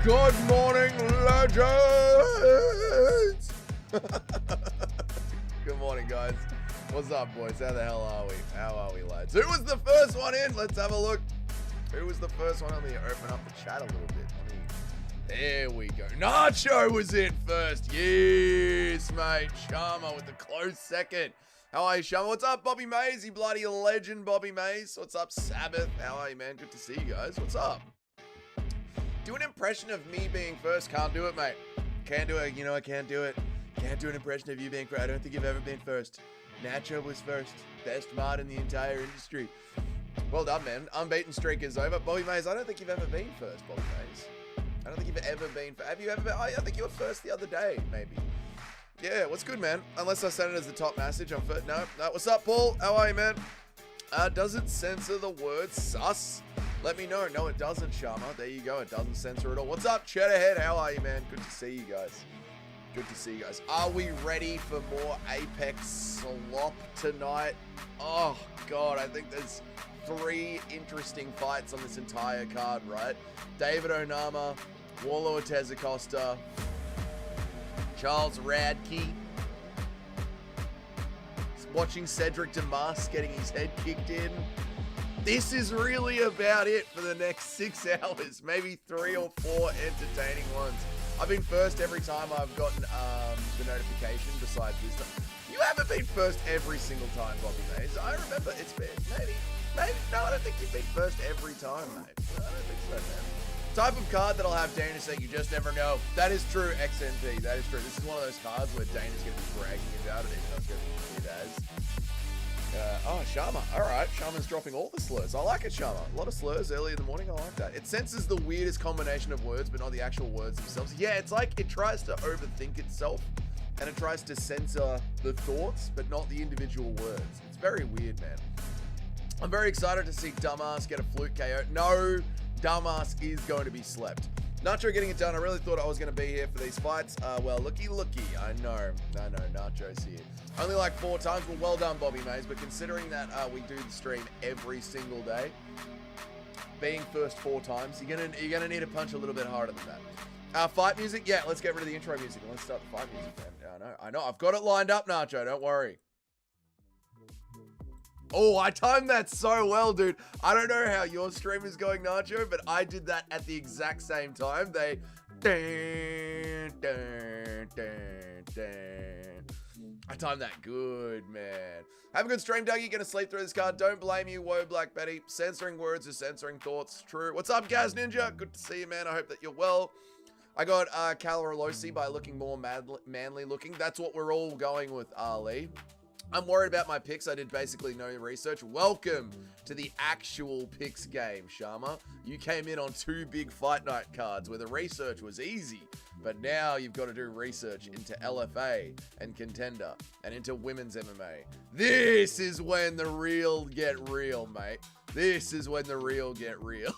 Good morning, legends! Good morning, guys. What's up, boys? How the hell are we? How are we, lads? Who was the first one in? Let's have a look. Who was the first one? Let me open up the chat a little bit. There we go. Nacho was in first. Yes, mate. Sharma with the close second. How are you, Sharma? What's up, Bobby Mays? You bloody legend, Bobby Mays. What's up, Sabbath? How are you, man? Good to see you guys. What's up? Do an impression of me being first. Can't do it, mate. Can't do it. You know I can't do it. Can't do an impression of you being first. I don't think you've ever been first. Nacho was first. Best mod in the entire industry. Well done, man. Unbeaten streak is over. Bobby Mays, I don't think you've ever been first, Bobby Mays. I don't think you've ever been. Have you ever been? I think you were first the other day, maybe. Yeah, what's good, man? Unless I sent it as the top message. I'm first. No. What's up, Paul? How are you, man? Does it censor the word sus? Let me know. No, it doesn't, Sharma. There you go. It doesn't censor at all. What's up, Cheddarhead? How are you, man? Good to see you guys. Good to see you guys. Are we ready for more Apex slop tonight? Oh, God. I think there's 3 interesting fights on this entire card, right? David Onama, Warlord Tezacosta, Charles Radke, watching Cedric Demas getting his head kicked in. This is really about it for the next 6 hours, maybe 3 or 4 entertaining ones. I've been first every time I've gotten the notification besides this time. You haven't been first every single time, Bobby Mays. I remember it's been maybe, no, I don't think you've been first every time, mate. I don't think so, man. Type of card that I'll have Dana saying you just never know. That is true, XNP. That is true. This is one of those cards where Dana's going to be bragging about it, even though it's going to be treated as. Oh, Sharma. All right. Sharma's dropping all the slurs. I like it, Sharma. A lot of slurs early in the morning. I like that. It senses the weirdest combination of words, but not the actual words themselves. Yeah, it's like it tries to overthink itself, and it tries to censor the thoughts, but not the individual words. It's very weird, man. I'm very excited to see Dumbass get a fluke KO. No, Dumbass is going to be slept. Nacho getting it done. I really thought I was going to be here for these fights. Well, looky. I know, Nacho's here. Only like 4 times. Well done, Bobby Mays. But considering that we do the stream every single day, being first 4 times, you're gonna need to punch a little bit harder than that. Fight music. Yeah, let's get rid of the intro music and let's start the fight music, man. Yeah, I know. I've got it lined up, Nacho. Don't worry. Oh, I timed that so well, dude. I don't know how your stream is going, Nacho, but I did that at the exact same time. They... I timed that good, man. Have a good stream, Dougie. Gonna sleep through this card. Don't blame you, whoa, Black Betty. Censoring words is censoring thoughts. True. What's up, Gaz Ninja? Good to see you, man. I hope that you're well. I got Calarolosi by looking more manly looking. That's what we're all going with, Ali. I'm worried about my picks. I did basically no research. Welcome to the actual picks game, Sharma. You came in on 2 big fight night cards where the research was easy, but now you've got to do research into LFA and Contender and into women's MMA. This is when the real get real, mate. This is when the real get real.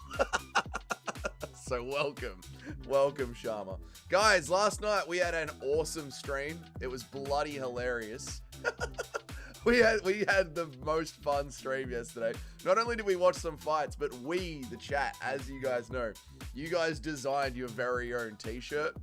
So welcome, Sharma. Guys, last night we had an awesome stream. It was bloody hilarious. We had the most fun stream yesterday. Not only did we watch some fights, but we, the chat, as you guys know, you guys designed your very own t-shirt.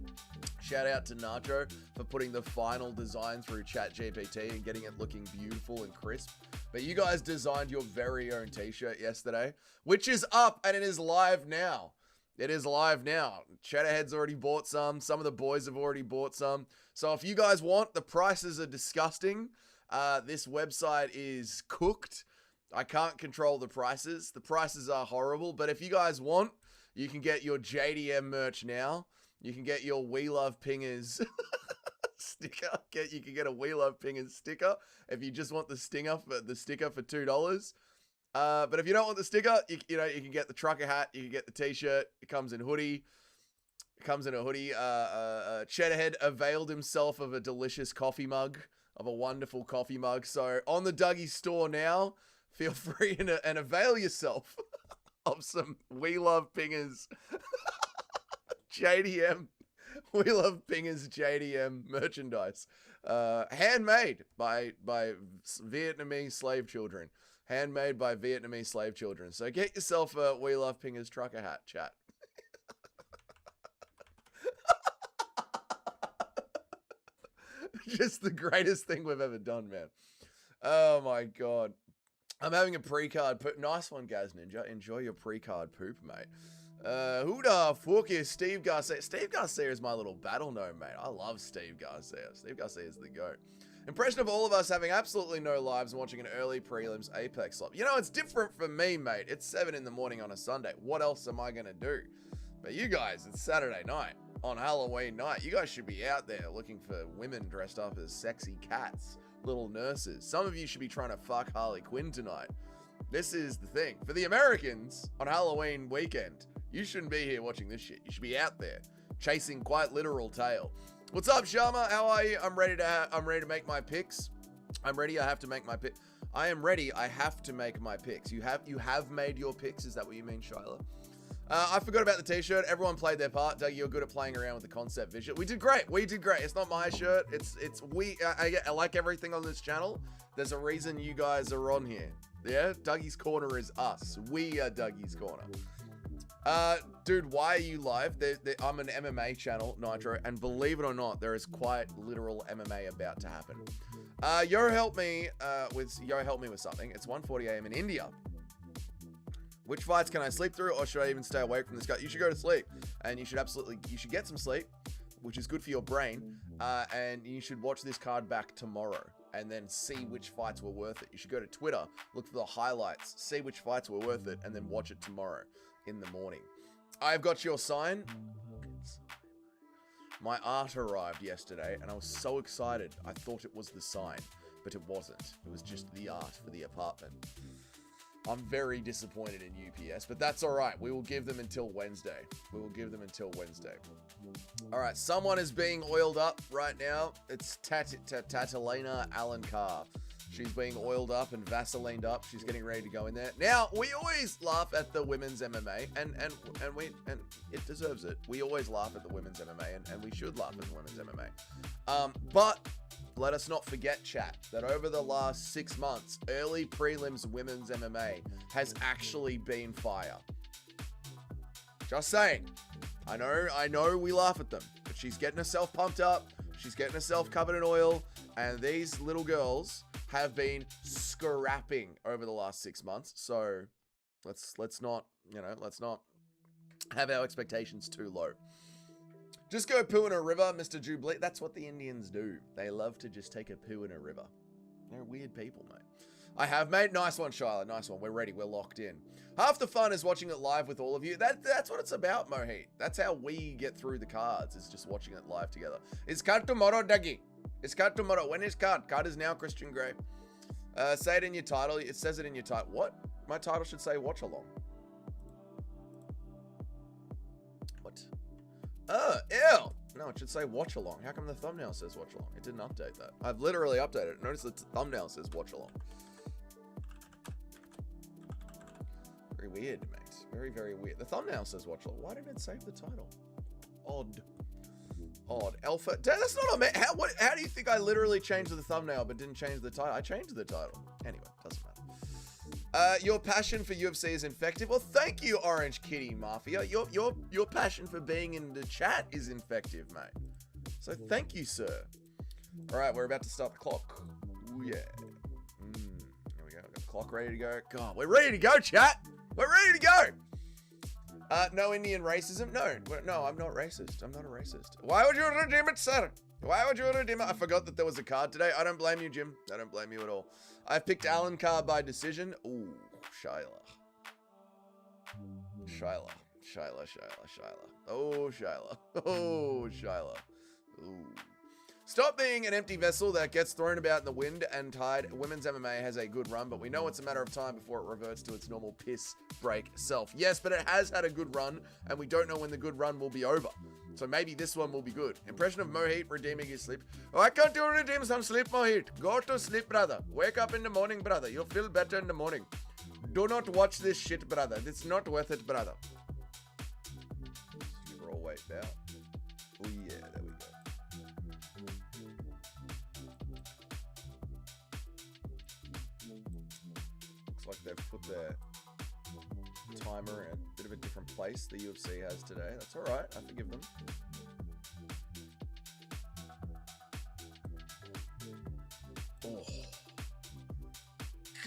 Shout out to Nacho for putting the final design through ChatGPT and getting it looking beautiful and crisp. But you guys designed your very own t-shirt yesterday, which is up and it is live now. It is live now. Chatterhead's already bought some. Some of the boys have already bought some. So if you guys want, the prices are disgusting. This website is cooked. I can't control the prices. The prices are horrible. But if you guys want, you can get your JDM merch now. You can get your We Love Pingers sticker. You can get a We Love Pingers sticker if you just want the sticker for $2. But if you don't want the sticker, you can get the trucker hat. You can get the t-shirt. It comes in hoodie. It comes in a hoodie. Cheddarhead availed himself of a delicious coffee mug, of a wonderful coffee mug. So on the Dougie store now, feel free and avail yourself of some We Love Pingers JDM. We Love Pingers JDM merchandise. Handmade by Vietnamese slave children. Handmade by Vietnamese slave children. So get yourself a We Love Pingers trucker hat, chat. Just the greatest thing we've ever done, man. Oh my God. I'm having a pre-card poop. Nice one, Gaz Ninja. Enjoy your pre-card poop, mate. Who the fuck is Steve Garcia? Steve Garcia is my little battle gnome, mate. I love Steve Garcia. Steve Garcia is the GOAT. Impression of all of us having absolutely no lives and watching an early prelims Apex slot. You know, it's different for me, mate. It's 7 in the morning on a Sunday. What else am I going to do? But you guys, it's Saturday night on Halloween night. You guys should be out there looking for women dressed up as sexy cats, little nurses. Some of you should be trying to fuck Harley Quinn tonight. This is the thing. For the Americans on Halloween weekend, you shouldn't be here watching this shit. You should be out there chasing quite literal tail. What's up, Sharma? How are you? I'm ready to make my picks. I'm ready. I have to make my pick. I am ready. I have to make my picks. You have made your picks. Is that what you mean, Shyla? I forgot about the t-shirt. Everyone played their part. Doug, you're good at playing around with the concept vision. We did great. We did great. It's not my shirt. I like everything on this channel. There's a reason you guys are on here. Yeah, Dougie's Corner is us. We are Dougie's Corner. Dude, why are you live? I'm an MMA channel, Nitro, and believe it or not, there is quite literal MMA about to happen. Yo, help me with something. It's 1:40 a.m. in India. Which fights can I sleep through, or should I even stay awake from this guy? You should go to sleep, and you should get some sleep, which is good for your brain, and you should watch this card back tomorrow, and then see which fights were worth it. You should go to Twitter, look for the highlights, see which fights were worth it, and then watch it tomorrow in the morning. I've got your sign. My art arrived yesterday, and I was so excited. I thought it was the sign, but it wasn't. It was just the art for the apartment. I'm very disappointed in UPS, but that's all right. We will give them until Wednesday. All right, someone is being oiled up right now. It's Tatalena Alencar. She's being oiled up and Vaselined up. She's getting ready to go in there. Now, we always laugh at the women's MMA, and it deserves it. We always laugh at the women's MMA, and we should laugh at the women's MMA. But let us not forget, chat, that over the last 6 months, early prelims women's MMA has actually been fire. Just saying. I know we laugh at them, but she's getting herself pumped up. She's getting herself covered in oil, and these little girls have been scrapping over the last 6 months. So let's not have our expectations too low. Just go poo in a river, Mr. Jubilee. That's what the Indians do. They love to just take a poo in a river. They're weird people, mate. I have, mate. Nice one, Charlotte. Nice one. We're ready. We're locked in. Half the fun is watching it live with all of you. That's what it's about, Mohit. That's how we get through the cards, is just watching it live together. It's card tomorrow, Dougie. It's card tomorrow. When is card? Card is now, Christian Grey. Say it in your title. It says it in your title. What? My title should say watch along. What? Ew. No, it should say watch along. How come the thumbnail says watch along? It didn't update that. I've literally updated it. Notice the thumbnail says watch along. Very weird, mate. Very, very weird. The thumbnail says watch along. Why didn't it save the title? Odd. Alpha. That's not on me. How do you think I literally changed the thumbnail but didn't change the title? I changed the title. Anyway, doesn't matter. Your passion for UFC is infective. Well, thank you, Orange Kitty Mafia. Your passion for being in the chat is infective, mate. So thank you, sir. All right, we're about to start the clock. Ooh, yeah. Here we go. Got the clock ready to go. God, we're ready to go, chat. We're ready to go. No Indian racism? No, I'm not racist. I'm not a racist. Why would you redeem it, sir? Why would you redeem it? I forgot that there was a card today. I don't blame you, Jim. I don't blame you at all. I picked Alencar by decision. Ooh, Shyla. Oh, Shyla. Ooh. Stop being an empty vessel that gets thrown about in the wind and tide. Women's MMA has a good run, but we know it's a matter of time before it reverts to its normal piss break self. Yes, but it has had a good run, and we don't know when the good run will be over. So maybe this one will be good. Impression of Mohit redeeming his sleep. Why can't you redeem some sleep, Mohit? Go to sleep, brother. Wake up in the morning, brother. You'll feel better in the morning. Do not watch this shit, brother. It's not worth it, brother. We're all wiped out. Oh yeah, there we go. Like they've put their timer in a bit of a different place the UFC has today. That's all right. I forgive them.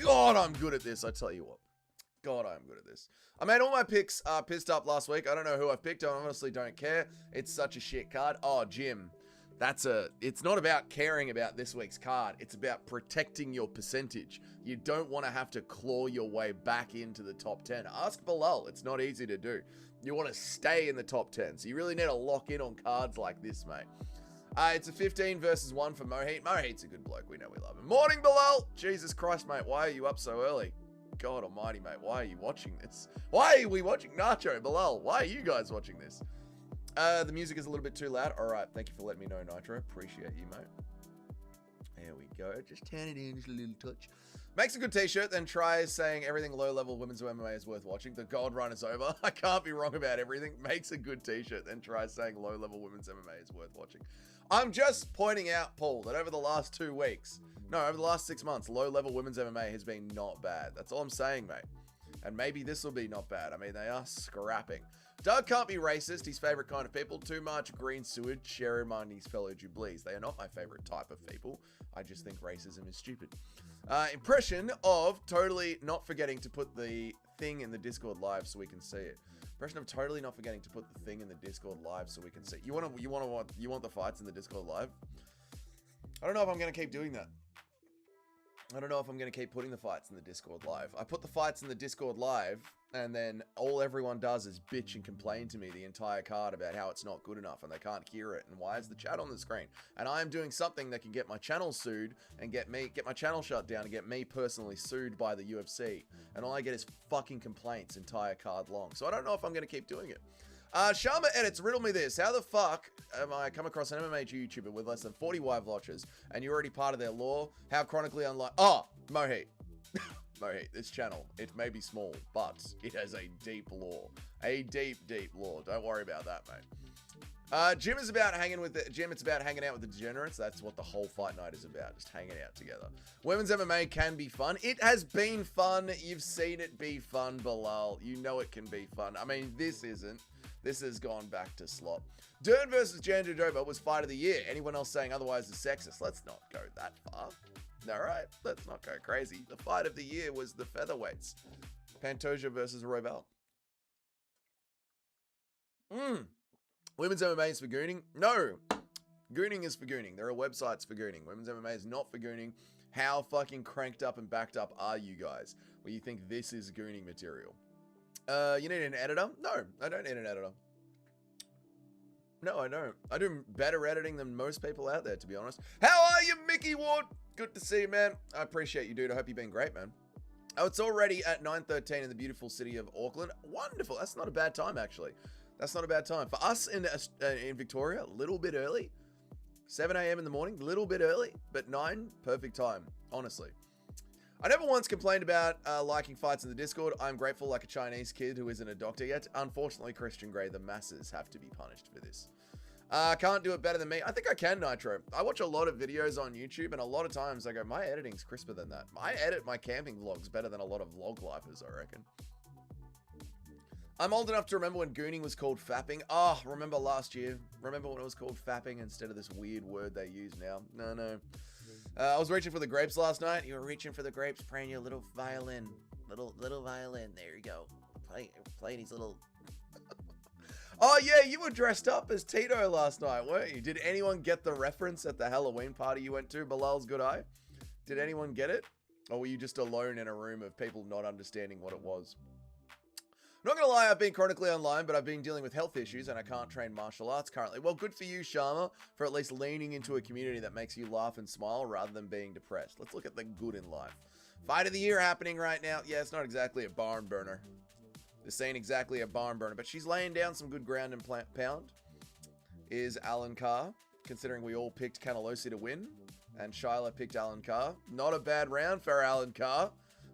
God, I'm good at this. I tell you what. God, I'm good at this. I made all my picks pissed up last week. I don't know who I've picked. I honestly don't care. It's such a shit card. Oh, Jim. It's not about caring about this week's card. It's about protecting your percentage. You don't want to have to claw your way back into the top 10. Ask Bilal. It's not easy to do. You want to stay in the top 10. So you really need to lock in on cards like this, mate. It's a 15 versus 1 for Mohit. Mohit's a good bloke. We know we love him. Morning, Bilal. Jesus Christ, mate. Why are you up so early? God almighty, mate. Why are you watching this? Why are we watching Nacho, Bilal? Why are you guys watching this? The music is a little bit too loud. All right. Thank you for letting me know, Nitro. Appreciate you, mate. There we go. Just turn it in just a little touch. Makes a good t-shirt, then tries saying everything low-level women's MMA is worth watching. The gold run is over. I can't be wrong about everything. Makes a good t-shirt, then tries saying low-level women's MMA is worth watching. I'm just pointing out, Paul, that over the last 2 weeks, no, over the last 6 months, low-level women's MMA has been not bad. That's all I'm saying, mate. And maybe this will be not bad. I mean, they are scrapping. Doug can't be racist. His favorite kind of people. Too much green sewage. Share him on his fellow Jubilees. They are not my favorite type of people. I just think racism is stupid. Impression of totally not forgetting to put the thing in the Discord live so we can see it. Impression of totally not forgetting to put the thing in the Discord live so we can see it. You want the fights in the Discord live? I don't know if I'm going to keep doing that. I don't know if I'm going to keep putting the fights in the Discord live. I put the fights in the Discord live, and then all everyone does is bitch and complain to me the entire card about how it's not good enough, and they can't hear it, and why is the chat on the screen? And I am doing something that can get my channel sued, and get my channel shut down, and get me personally sued by the UFC. And all I get is fucking complaints entire card long. So I don't know if I'm going to keep doing it. Sharma edits, riddle me this. How the fuck am I come across an MMA YouTuber with less than 40 live watchers and you're already part of their lore? How chronically unlike... Oh, Mohit. Mohit, this channel, it may be small, but it has a deep lore. A deep, deep lore. Don't worry about that, mate. Jim is about hanging with the... Jim, it's about hanging out with the degenerates. That's what the whole fight night is about. Just hanging out together. Women's MMA can be fun. It has been fun. You've seen it be fun, Bilal. You know it can be fun. I mean, this isn't. This has gone back to slop. Dern versus Jandiroba was fight of the year. Anyone else saying otherwise is sexist? Let's not go that far. All right, let's not go crazy. The fight of the year was the featherweights. Pantoja versus Royval. Women's MMA is for gooning? No. Gooning is for gooning. There are websites for gooning. Women's MMA is not for gooning. How fucking cranked up and backed up are you guys where you think this is gooning material? You need an editor? No, I don't need an editor. No, I don't. I do better editing than most people out there, to be honest. How are you, Mickey Ward? Good to see you, man. I appreciate you, dude. I hope you've been great, man. Oh, it's already at 9:13 in the beautiful city of Auckland. Wonderful. That's not a bad time, actually. That's not a bad time. For us in Victoria, a little bit early. 7 a.m. in the morning, a little bit early, but 9, perfect time, honestly. I never once complained about liking fights in the Discord. I'm grateful like a Chinese kid who isn't a doctor yet. Unfortunately, Christian Grey, the masses have to be punished for this. Can't do it better than me. I think I can, Nitro. I watch a lot of videos on YouTube, and a lot of times I go, my editing's crisper than that. I edit my camping vlogs better than a lot of vlog lifers, I reckon. I'm old enough to remember when gooning was called fapping. Oh, remember last year? Remember when it was called fapping instead of this weird word they use now? No. I was reaching for the grapes last night. You were reaching for the grapes, playing your little violin. Little violin. There you go. Playing his little... Oh, yeah, you were dressed up as Tito last night, weren't you? Did anyone get the reference at the Halloween party you went to, Bilal's Good Eye? Did anyone get it? Or were you just alone in a room of people not understanding what it was? Not gonna lie, I've been chronically online, but I've been dealing with health issues and I can't train martial arts currently. Well, good for you, Sharma, for at least leaning into a community that makes you laugh and smile rather than being depressed. Let's look at the good in life. Fight of the year happening right now. Yeah, it's not exactly a barn burner. This ain't exactly a barn burner, but she's laying down some good ground and pound. Is Alan Carr, considering we all picked Canalosi to win, and Shyla picked Alan Carr. Not a bad round for Alan Carr.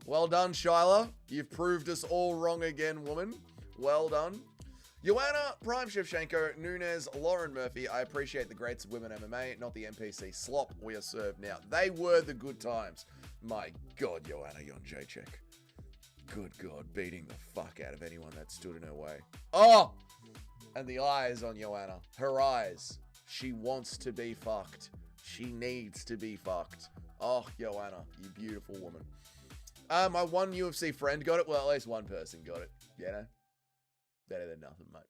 Well done, Shyla. You've proved us all wrong again, woman. Well done. Joanna, Prime Shevchenko, Nunes, Lauren Murphy. I appreciate the greats of women MMA, not the NPC slop we are served now. They were the good times. My God, Joanna Jędrzejczyk. Good God, beating the fuck out of anyone that stood in her way. Oh! And the eyes on Joanna. Her eyes. She wants to be fucked. She needs to be fucked. Oh, Joanna, you beautiful woman. My one UFC friend got it. Well, at least one person got it. You know? Better than nothing, mate.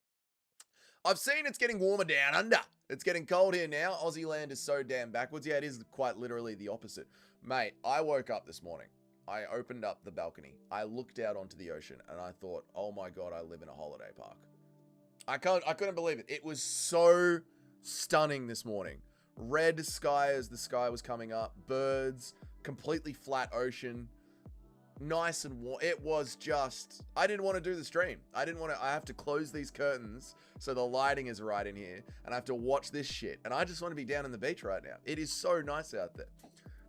I've seen it's getting warmer down under. It's getting cold here now. Aussie land is so damn backwards. Yeah, it is quite literally the opposite. Mate, I woke up this morning. I opened up the balcony. I looked out onto the ocean and I thought, oh my God, I live in a holiday park. I couldn't believe it. It was so stunning this morning. Red sky as the sky was coming up. Birds, completely flat ocean. Nice and warm. It was just, I didn't want to do the stream. I have to close these curtains so the lighting is right in here and I have to watch this shit. And I just want to be down in the beach right now. It is so nice out there.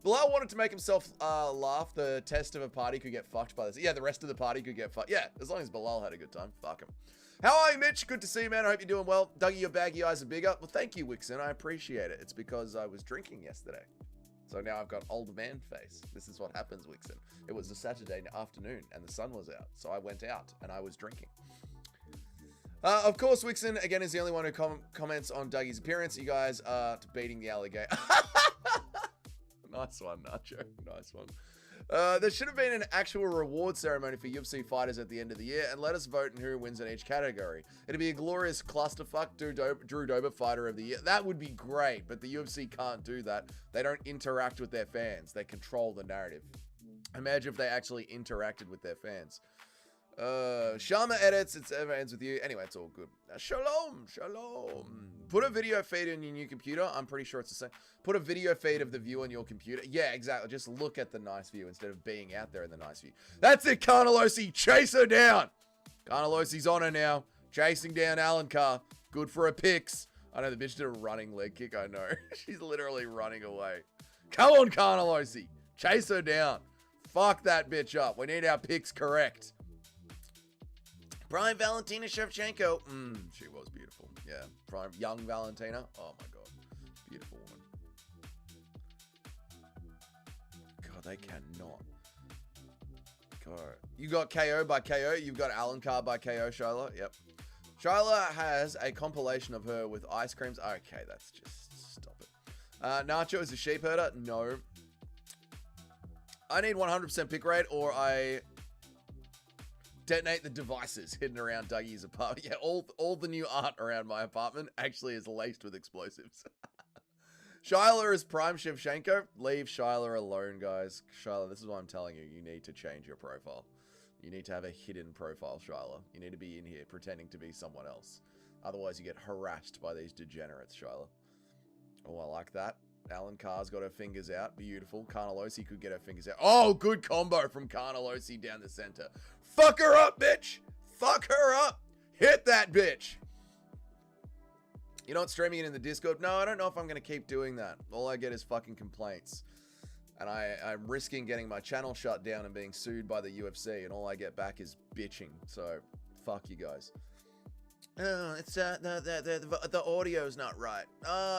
Bilal wanted to make himself laugh. The test of a party could get fucked by this. Yeah, the rest of the party could get fucked. Yeah, as long as Bilal had a good time. Fuck him. How are you, Mitch? Good to see you, man. I hope you're doing well. Dougie, your baggy eyes are bigger. Well, thank you, Wixen. I appreciate it. It's because I was drinking yesterday. So now I've got old man face. This is what happens, Wixen. It was a Saturday afternoon and the sun was out. So I went out and I was drinking. Of course, Wixen, again, is the only one who comments on Dougie's appearance. You guys are beating the alligator. Nice one, Nacho. Nice one. There should have been an actual reward ceremony for UFC fighters at the end of the year, and let us vote on who wins in each category. It'd be a glorious clusterfuck Drew Dober Fighter of the Year. That would be great, but the UFC can't do that. They don't interact with their fans. They control the narrative. Imagine if they actually interacted with their fans. Sharma edits, it ever ends with you. Anyway, it's all good. Shalom. Put a video feed in your new computer. I'm pretty sure it's the same. Put a video feed of the view on your computer. Yeah, exactly. Just look at the nice view instead of being out there in the nice view. That's it, Carnelosi. Chase her down. Carnelosi's on her now. Chasing down Alan Carr. Good for a picks. I know the bitch did a running leg kick. I know. She's literally running away. Come on, Carnelosi. Chase her down. Fuck that bitch up. We need our picks correct. Prime Valentina Shevchenko. She was beautiful. Yeah. Prime young Valentina. Oh my God. Beautiful woman. God, they cannot. God. You got KO by KO. You've got Alan Carr by KO, Shyla. Yep. Shyla has a compilation of her with ice creams. Okay, that's just, stop it. Nacho is a sheep herder. No. I need 100% pick rate or I detonate the devices hidden around Dougie's apartment. Yeah, all the new art around my apartment actually is laced with explosives. Shyla is Prime Shevchenko. Leave Shyla alone, guys. Shyla, this is what I'm telling you. You need to change your profile. You need to have a hidden profile, Shyla. You need to be in here pretending to be someone else. Otherwise, you get harassed by these degenerates, Shyla. Oh, I like that. Alan Carr's got her fingers out. Beautiful. Carnelosi could get her fingers out. Oh, good combo from Carnelosi down the center. Fuck her up, bitch. Fuck her up. Hit that bitch. You're not streaming it in the Discord? No, I don't know if I'm going to keep doing that. All I get is fucking complaints. And I'm risking getting my channel shut down and being sued by the UFC. And all I get back is bitching. So, fuck you guys. Oh, it's the audio's not right.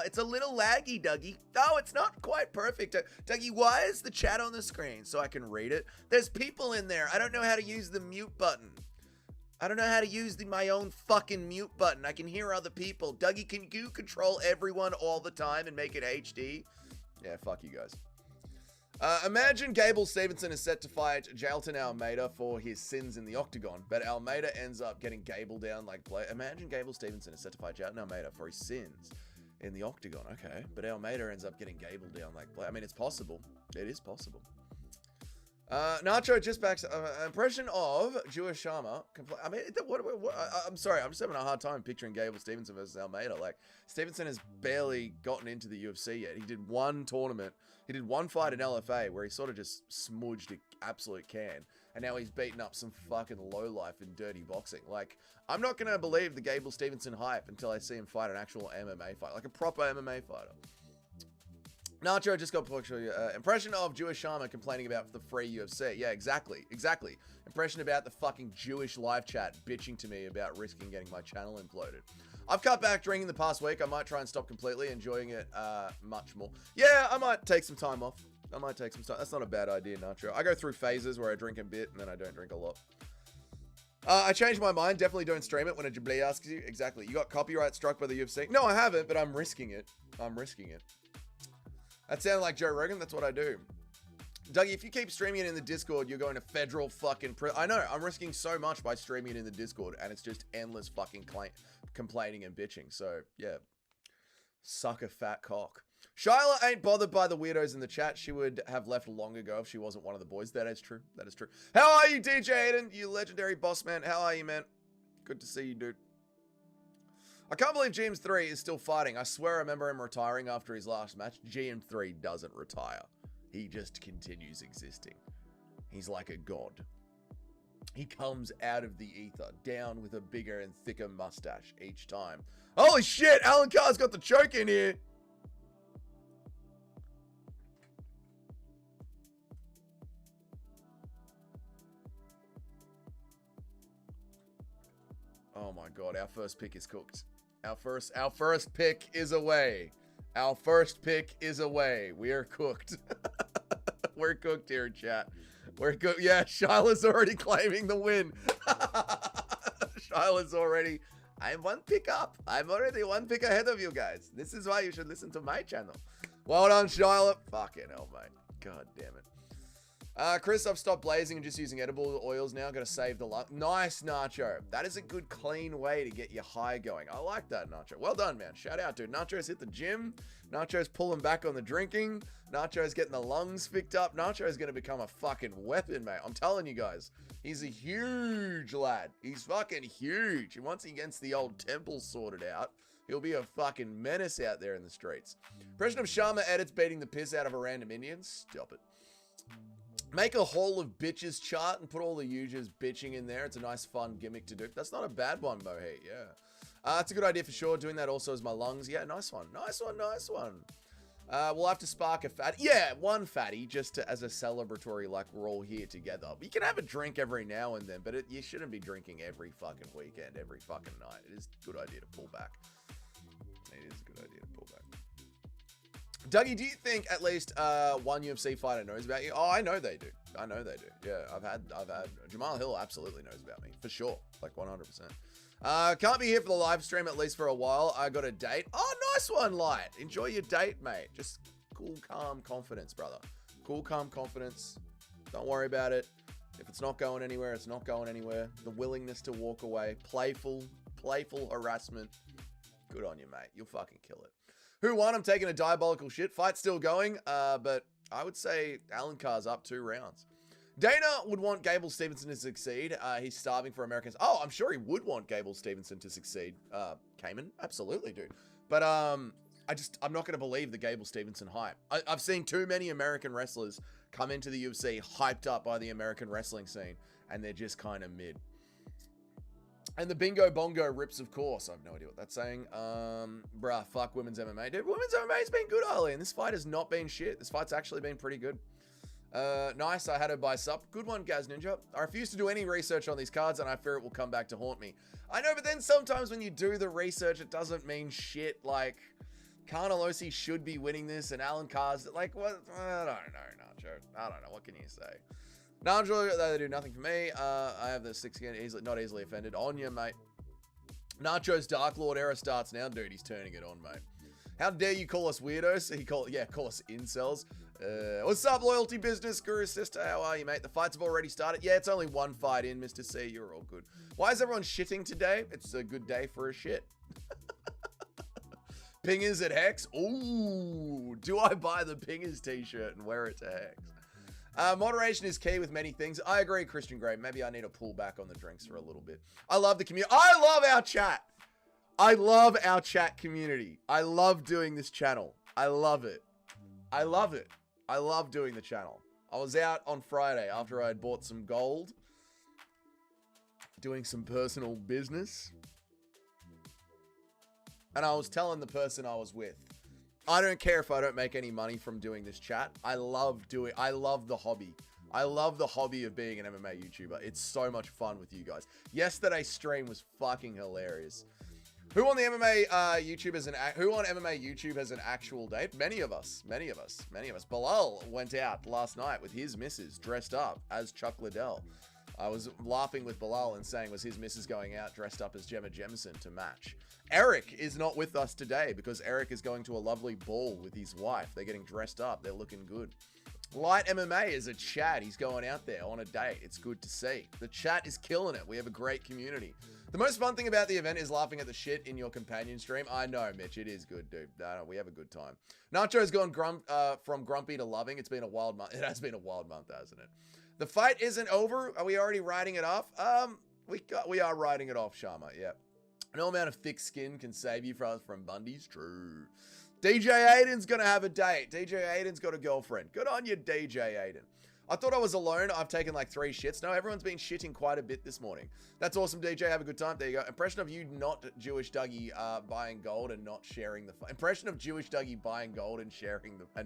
It's a little laggy, Dougie. Oh, it's not quite perfect. Dougie, why is the chat on the screen so I can read it? There's people in there. I don't know how to use the mute button. I don't know how to use my own fucking mute button. I can hear other people. Dougie, can you control everyone all the time and make it HD? Yeah, fuck you guys. Imagine Gable Stevenson is set to fight Jailton Almeida for his sins in the octagon, but Almeida ends up getting Gable down like play. Imagine Gable Stevenson is set to fight Jailton Almeida for his sins in the octagon. Okay, but Almeida ends up getting Gable down like play. I mean, it's possible. It is possible. Nacho just backs impression of Jewish Sharma. I mean, I'm sorry, I'm just having a hard time picturing Gable Stevenson versus Almeida. Like, Stevenson has barely gotten into the UFC yet. He did one tournament. He did one fight in LFA where he sort of just smudged an absolute can. And now he's beaten up some fucking lowlife in dirty boxing. Like, I'm not going to believe the Gable Stevenson hype until I see him fight an actual MMA fight. Like a proper MMA fighter. Nacho just got impression of Jewish Sharma complaining about the free UFC. Yeah, exactly. Impression about the fucking Jewish live chat bitching to me about risking getting my channel imploded. I've cut back drinking the past week. I might try and stop completely, enjoying it much more. Yeah, I might take some time off. That's not a bad idea, Nacho. I go through phases where I drink a bit and then I don't drink a lot. I changed my mind. Definitely don't stream it when a Jubilee asks you. Exactly. You got copyright struck by the UFC? No, I haven't, but I'm risking it. That sounded like Joe Rogan. That's what I do. Dougie, if you keep streaming it in the Discord, you're going to federal fucking I know, I'm risking so much by streaming it in the Discord, and it's just endless fucking complaining and bitching. So, yeah. Suck a fat cock. Shyla ain't bothered by the weirdos in the chat. She would have left long ago if she wasn't one of the boys. That is true. That is true. How are you, DJ Aiden? You legendary boss man. How are you, man? Good to see you, dude. I can't believe GM3 is still fighting. I swear I remember him retiring after his last match. GM3 doesn't retire. He just continues existing. He's like a god. He comes out of the ether, down with a bigger and thicker mustache each time. Holy shit, Alan Carr's got the choke in here. Oh my god, our first pick is cooked. Our first pick is away. Our first pick is away. We are cooked. We're cooked here in chat. We're cooked. Yeah, Shyla's already claiming the win. Shyla's already... I'm one pick up. I'm already one pick ahead of you guys. This is why you should listen to my channel. Well done, Shyla. Fucking hell, mate. God damn it. Chris, I've stopped blazing and just using edible oils now. Gonna save the lung. Nice, Nacho. That is a good, clean way to get your high going. I like that, Nacho. Well done, man. Shout out, dude. Nacho's hit the gym. Nacho's pulling back on the drinking. Nacho's getting the lungs picked up. Nacho's gonna become a fucking weapon, mate. I'm telling you guys. He's a huge lad. He's fucking huge. And once he gets the old temple sorted out, he'll be a fucking menace out there in the streets. Impression of Sharma edits beating the piss out of a random Indian. Stop it. Make a Hall of Bitches chart and put all the users bitching in there. It's a nice, fun gimmick to do. That's not a bad one, Mohit. Yeah. It's a good idea for sure. Doing that also as my lungs. Yeah, nice one. Nice one, nice one. We'll have to spark a fatty. Yeah, one fatty just as a celebratory, like we're all here together. You can have a drink every now and then, but you shouldn't be drinking every fucking weekend, every fucking night. It is a good idea to pull back. It is a good idea to pull back. Dougie, do you think at least one UFC fighter knows about you? Oh, I know they do. I know they do. Yeah, I've had Jamal Hill absolutely knows about me for sure, like 100%. Can't be here for the live stream at least for a while. I got a date. Oh, nice one, Light. Enjoy your date, mate. Just cool, calm confidence, brother. Cool, calm confidence. Don't worry about it. If it's not going anywhere, it's not going anywhere. The willingness to walk away. Playful harassment. Good on you, mate. You'll fucking kill it. Who won? I'm taking a diabolical shit. Fight's still going, but I would say Alan Carr's up 2 rounds. Dana would want Gable Stevenson to succeed. He's starving for Americans. Oh, I'm sure he would want Gable Stevenson to succeed. Cayman? Absolutely, dude. But I'm not going to believe the Gable Stevenson hype. I've seen too many American wrestlers come into the UFC hyped up by the American wrestling scene, and they're just kind of mid. And the bingo bongo rips, of course. I have no idea what that's saying. Bruh, fuck women's MMA. Dude, women's MMA's been good, Arlie, and this fight has not been shit. This fight's actually been pretty good. Nice, I had her by sup. Good one, Gaz Ninja. I refuse to do any research on these cards, and I fear it will come back to haunt me. I know, but then sometimes when you do the research, it doesn't mean shit. Like, Carnelosi should be winning this, and Alan Carr's, like, what? I don't know, Nacho. I don't know. What can you say? Nacho, they do nothing for me. I have the 6 again, not easily offended. On you, mate. Nacho's Dark Lord era starts now, dude. He's turning it on, mate. How dare you call us weirdos? Call us incels. What's up, loyalty business, Guru sister? How are you, mate? The fights have already started. Yeah, it's only 1 fight in, Mr. C. You're all good. Why is everyone shitting today? It's a good day for a shit. Pingers at Hex. Ooh, do I buy the Pingers t-shirt and wear it to Hex? Moderation is key with many things. I agree, Christian Gray. Maybe I need to pull back on the drinks for a little bit. I love the community. I love our chat. I love our chat community. I love doing this channel. I love it. I love it. I love doing the channel. I was out on Friday after I had bought some gold, doing some personal business, and I was telling the person I was with, I don't care if I don't make any money from doing this chat. I love the hobby. I love the hobby of being an MMA YouTuber. It's so much fun with you guys. Yesterday's stream was fucking hilarious. Who on the MMA YouTube as who on MMA YouTube has an actual date? Many of us. Bilal went out last night with his missus dressed up as Chuck Liddell. I was laughing with Bilal and saying, was his missus going out dressed up as Gemma Jemison to match? Eric is not with us today because Eric is going to a lovely ball with his wife. They're getting dressed up. They're looking good. Light MMA is a chat. He's going out there on a date. It's good to see. The chat is killing it. We have a great community. The most fun thing about the event is laughing at the shit in your companion stream. I know, Mitch. It is good, dude. No, we have a good time. Nacho's gone from grumpy to loving. It's been a wild month. It has been a wild month, hasn't it? The fight isn't over. Are we already writing it off? We are writing it off, Sharma. Yeah. No amount of thick skin can save you from Bundy's. True. DJ Aiden's gonna have a date. DJ Aiden's got a girlfriend. Good on you, DJ Aiden. I thought I was alone. I've taken like 3 shits. No, everyone's been shitting quite a bit this morning. That's awesome, DJ. Have a good time. There you go. Impression of you not Jewish Dougie buying gold and not sharing the fight. Impression of Jewish Dougie buying gold and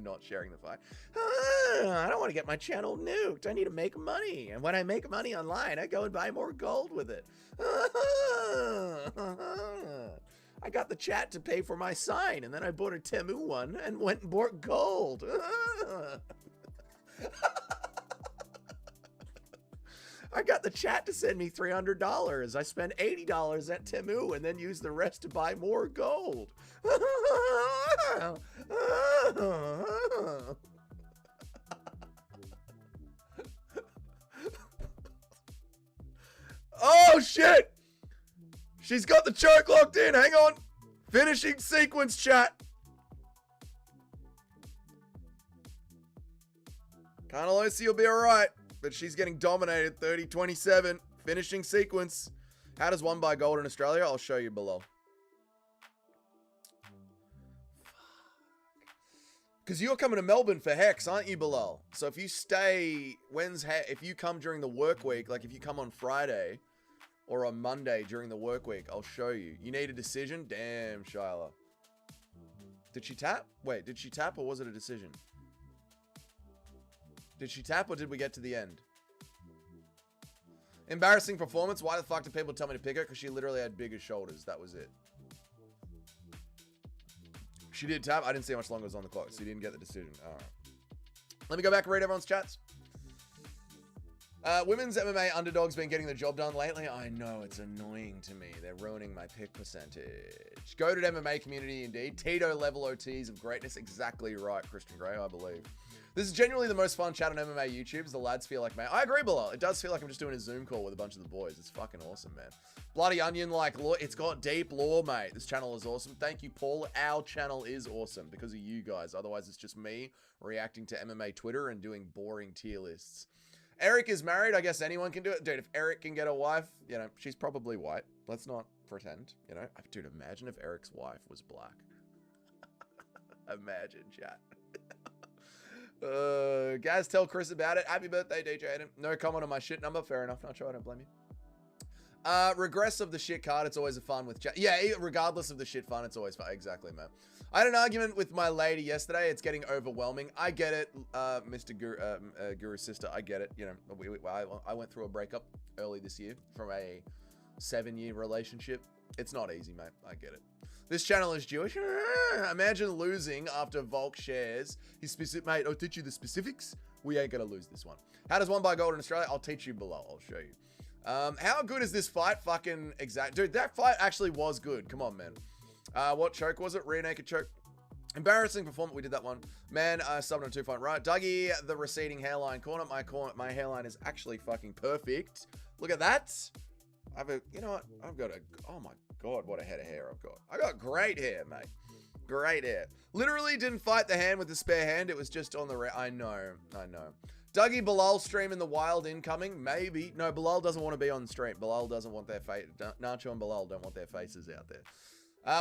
not sharing the fight. I don't want to get my channel nuked. I need to make money. And when I make money online, I go and buy more gold with it. I got the chat to pay for my sign, and then I bought a Temu one and went and bought gold. I got the chat to send me $300. I spent $80 at Temu and then used the rest to buy more gold. Oh, shit! She's got the choke locked in. Hang on. Finishing sequence, chat. Carnolosi will be all right, but she's getting dominated. 30-27. Finishing sequence. How does one buy gold in Australia? I'll show you below. Because you're coming to Melbourne for Hex, aren't you, Bilal? So if you stay, if you come during the work week, like if you come on Friday or on Monday during the work week, I'll show you. You need a decision? Damn, Shyla. Did she tap? Wait, did she tap or was it a decision? Did she tap or did we get to the end? Embarrassing performance. Why the fuck did people tell me to pick her? Because she literally had bigger shoulders. That was it. She did tap. I didn't see how much longer was on the clock, so you didn't get the decision. All right. Let me go back and read everyone's chats. Women's MMA underdogs been getting the job done lately. I know, it's annoying to me. They're ruining my pick percentage. Goated MMA community indeed. Tito level OTs of greatness. Exactly right, Christian Grey, I believe. This is genuinely the most fun chat on MMA YouTubes. The lads feel like, man, I agree, Bilal. It does feel like I'm just doing a Zoom call with a bunch of the boys. It's fucking awesome, man. Bloody Onion, like, it's got deep lore, mate. This channel is awesome. Thank you, Paul. Our channel is awesome because of you guys. Otherwise, it's just me reacting to MMA Twitter and doing boring tier lists. Eric is married. I guess anyone can do it. Dude, if Eric can get a wife, you know, she's probably white. Let's not pretend, you know. Dude, imagine if Eric's wife was black. Imagine, chat. Guys, tell Chris about it. Happy birthday, DJ Aiden. No comment on my shit number. Fair enough. Not sure. I don't blame you. Regress of the shit card. It's always a fun with chat. Yeah, regardless of the shit fun, it's always fun. Exactly, man. I had an argument with my lady yesterday. It's getting overwhelming. I get it, Mr. Guru's sister. I get it. You know, I went through a breakup early this year from a 7-year relationship. It's not easy, mate. I get it. This channel is Jewish. Imagine losing after Volk shares his specific. Mate, I'll teach you the specifics. We ain't gonna lose this one. How does one buy gold in Australia? I'll teach you below. I'll show you. How good is this fight? Fucking exact. Dude, that fight actually was good. Come on, man. What choke was it? Rear naked choke. Embarrassing performance. We did that one. Man, subbed on 2 fight. Right. Dougie, the receding hairline corner. My hairline is actually fucking perfect. Look at that. You know what? I've got oh my God, what a head of hair I've got. I got great hair, mate. Great hair. Literally didn't fight the hand with the spare hand. It was just on the I know. Dougie, Bilal stream in the wild incoming. Maybe. No, Bilal doesn't want to be on the stream. Bilal doesn't want their face. Nacho and Bilal don't want their faces out there.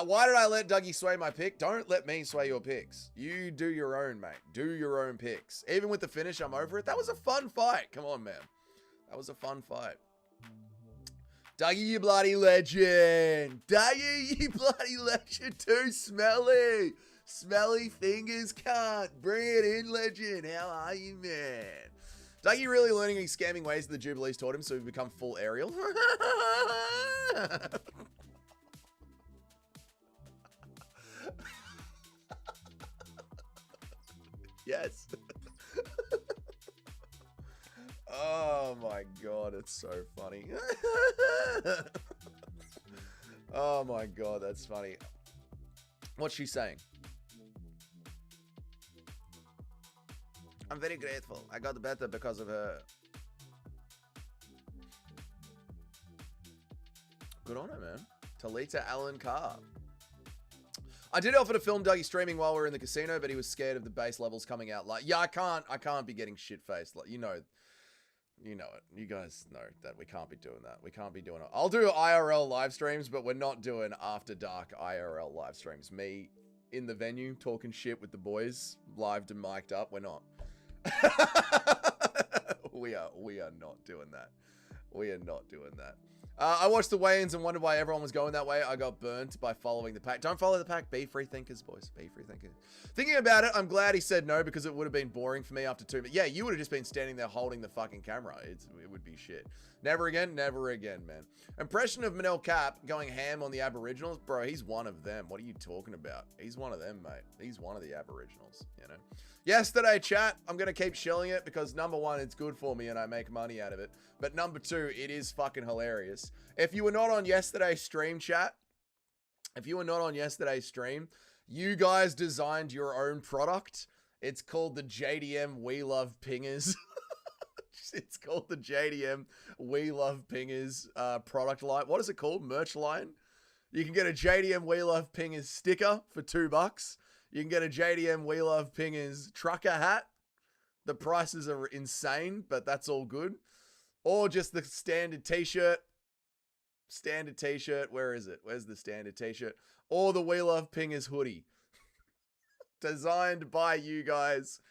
Why did I let Dougie sway my pick? Don't let me sway your picks. You do your own, mate. Do your own picks. Even with the finish, I'm over it. That was a fun fight. Come on, man. That was a fun fight. Dougie, you bloody legend. Dougie, you bloody legend too. Smelly. Smelly fingers cunt. Bring it in, legend. How are you, man? Dougie really learning these scamming ways that the Jubilees taught him so we've become full aerial. Yes. Oh my God, it's so funny. Oh my God, that's funny. What's she saying? I'm very grateful. I got better because of her. Good on her, man. Talita Allen Carr. I did offer to film Dougie streaming while we were in the casino, but he was scared of the base levels coming out. Like, yeah, I can't be getting shit-faced. Like, you know it. You guys know that we can't be doing that. We can't be doing it. I'll do IRL live streams, but we're not doing after dark IRL live streams. Me in the venue talking shit with the boys, live and mic'd up. We're not. we are not doing that. We are not doing that. I watched the weigh-ins and wondered why everyone was going that way. I got burnt by following the pack. Don't follow the pack. Be free thinkers, boys. Be free thinkers. Thinking about it, I'm glad he said no because it would have been boring for me after 2 minutes. Yeah, you would have just been standing there holding the fucking camera. It would be shit. Never again, man. Impression of Manel Cap going ham on the Aboriginals? Bro, he's one of them. What are you talking about? He's one of them, mate. He's one of the Aboriginals, you know? Yesterday, chat, I'm going to keep shelling it because number one, it's good for me and I make money out of it. But number two, it is fucking hilarious. If you were not on yesterday's stream, chat, you guys designed your own product. It's called the JDM We Love Pingers. It's called the JDM We Love Pingers product line. What is it called? Merch line? You can get a JDM We Love Pingers sticker for $2. You can get a JDM We Love Pingers trucker hat. The prices are insane, but that's all good. Or just the standard t-shirt. Standard t-shirt. Where is it? Where's the standard t-shirt? Or the We Love Pingers hoodie. Designed by you guys.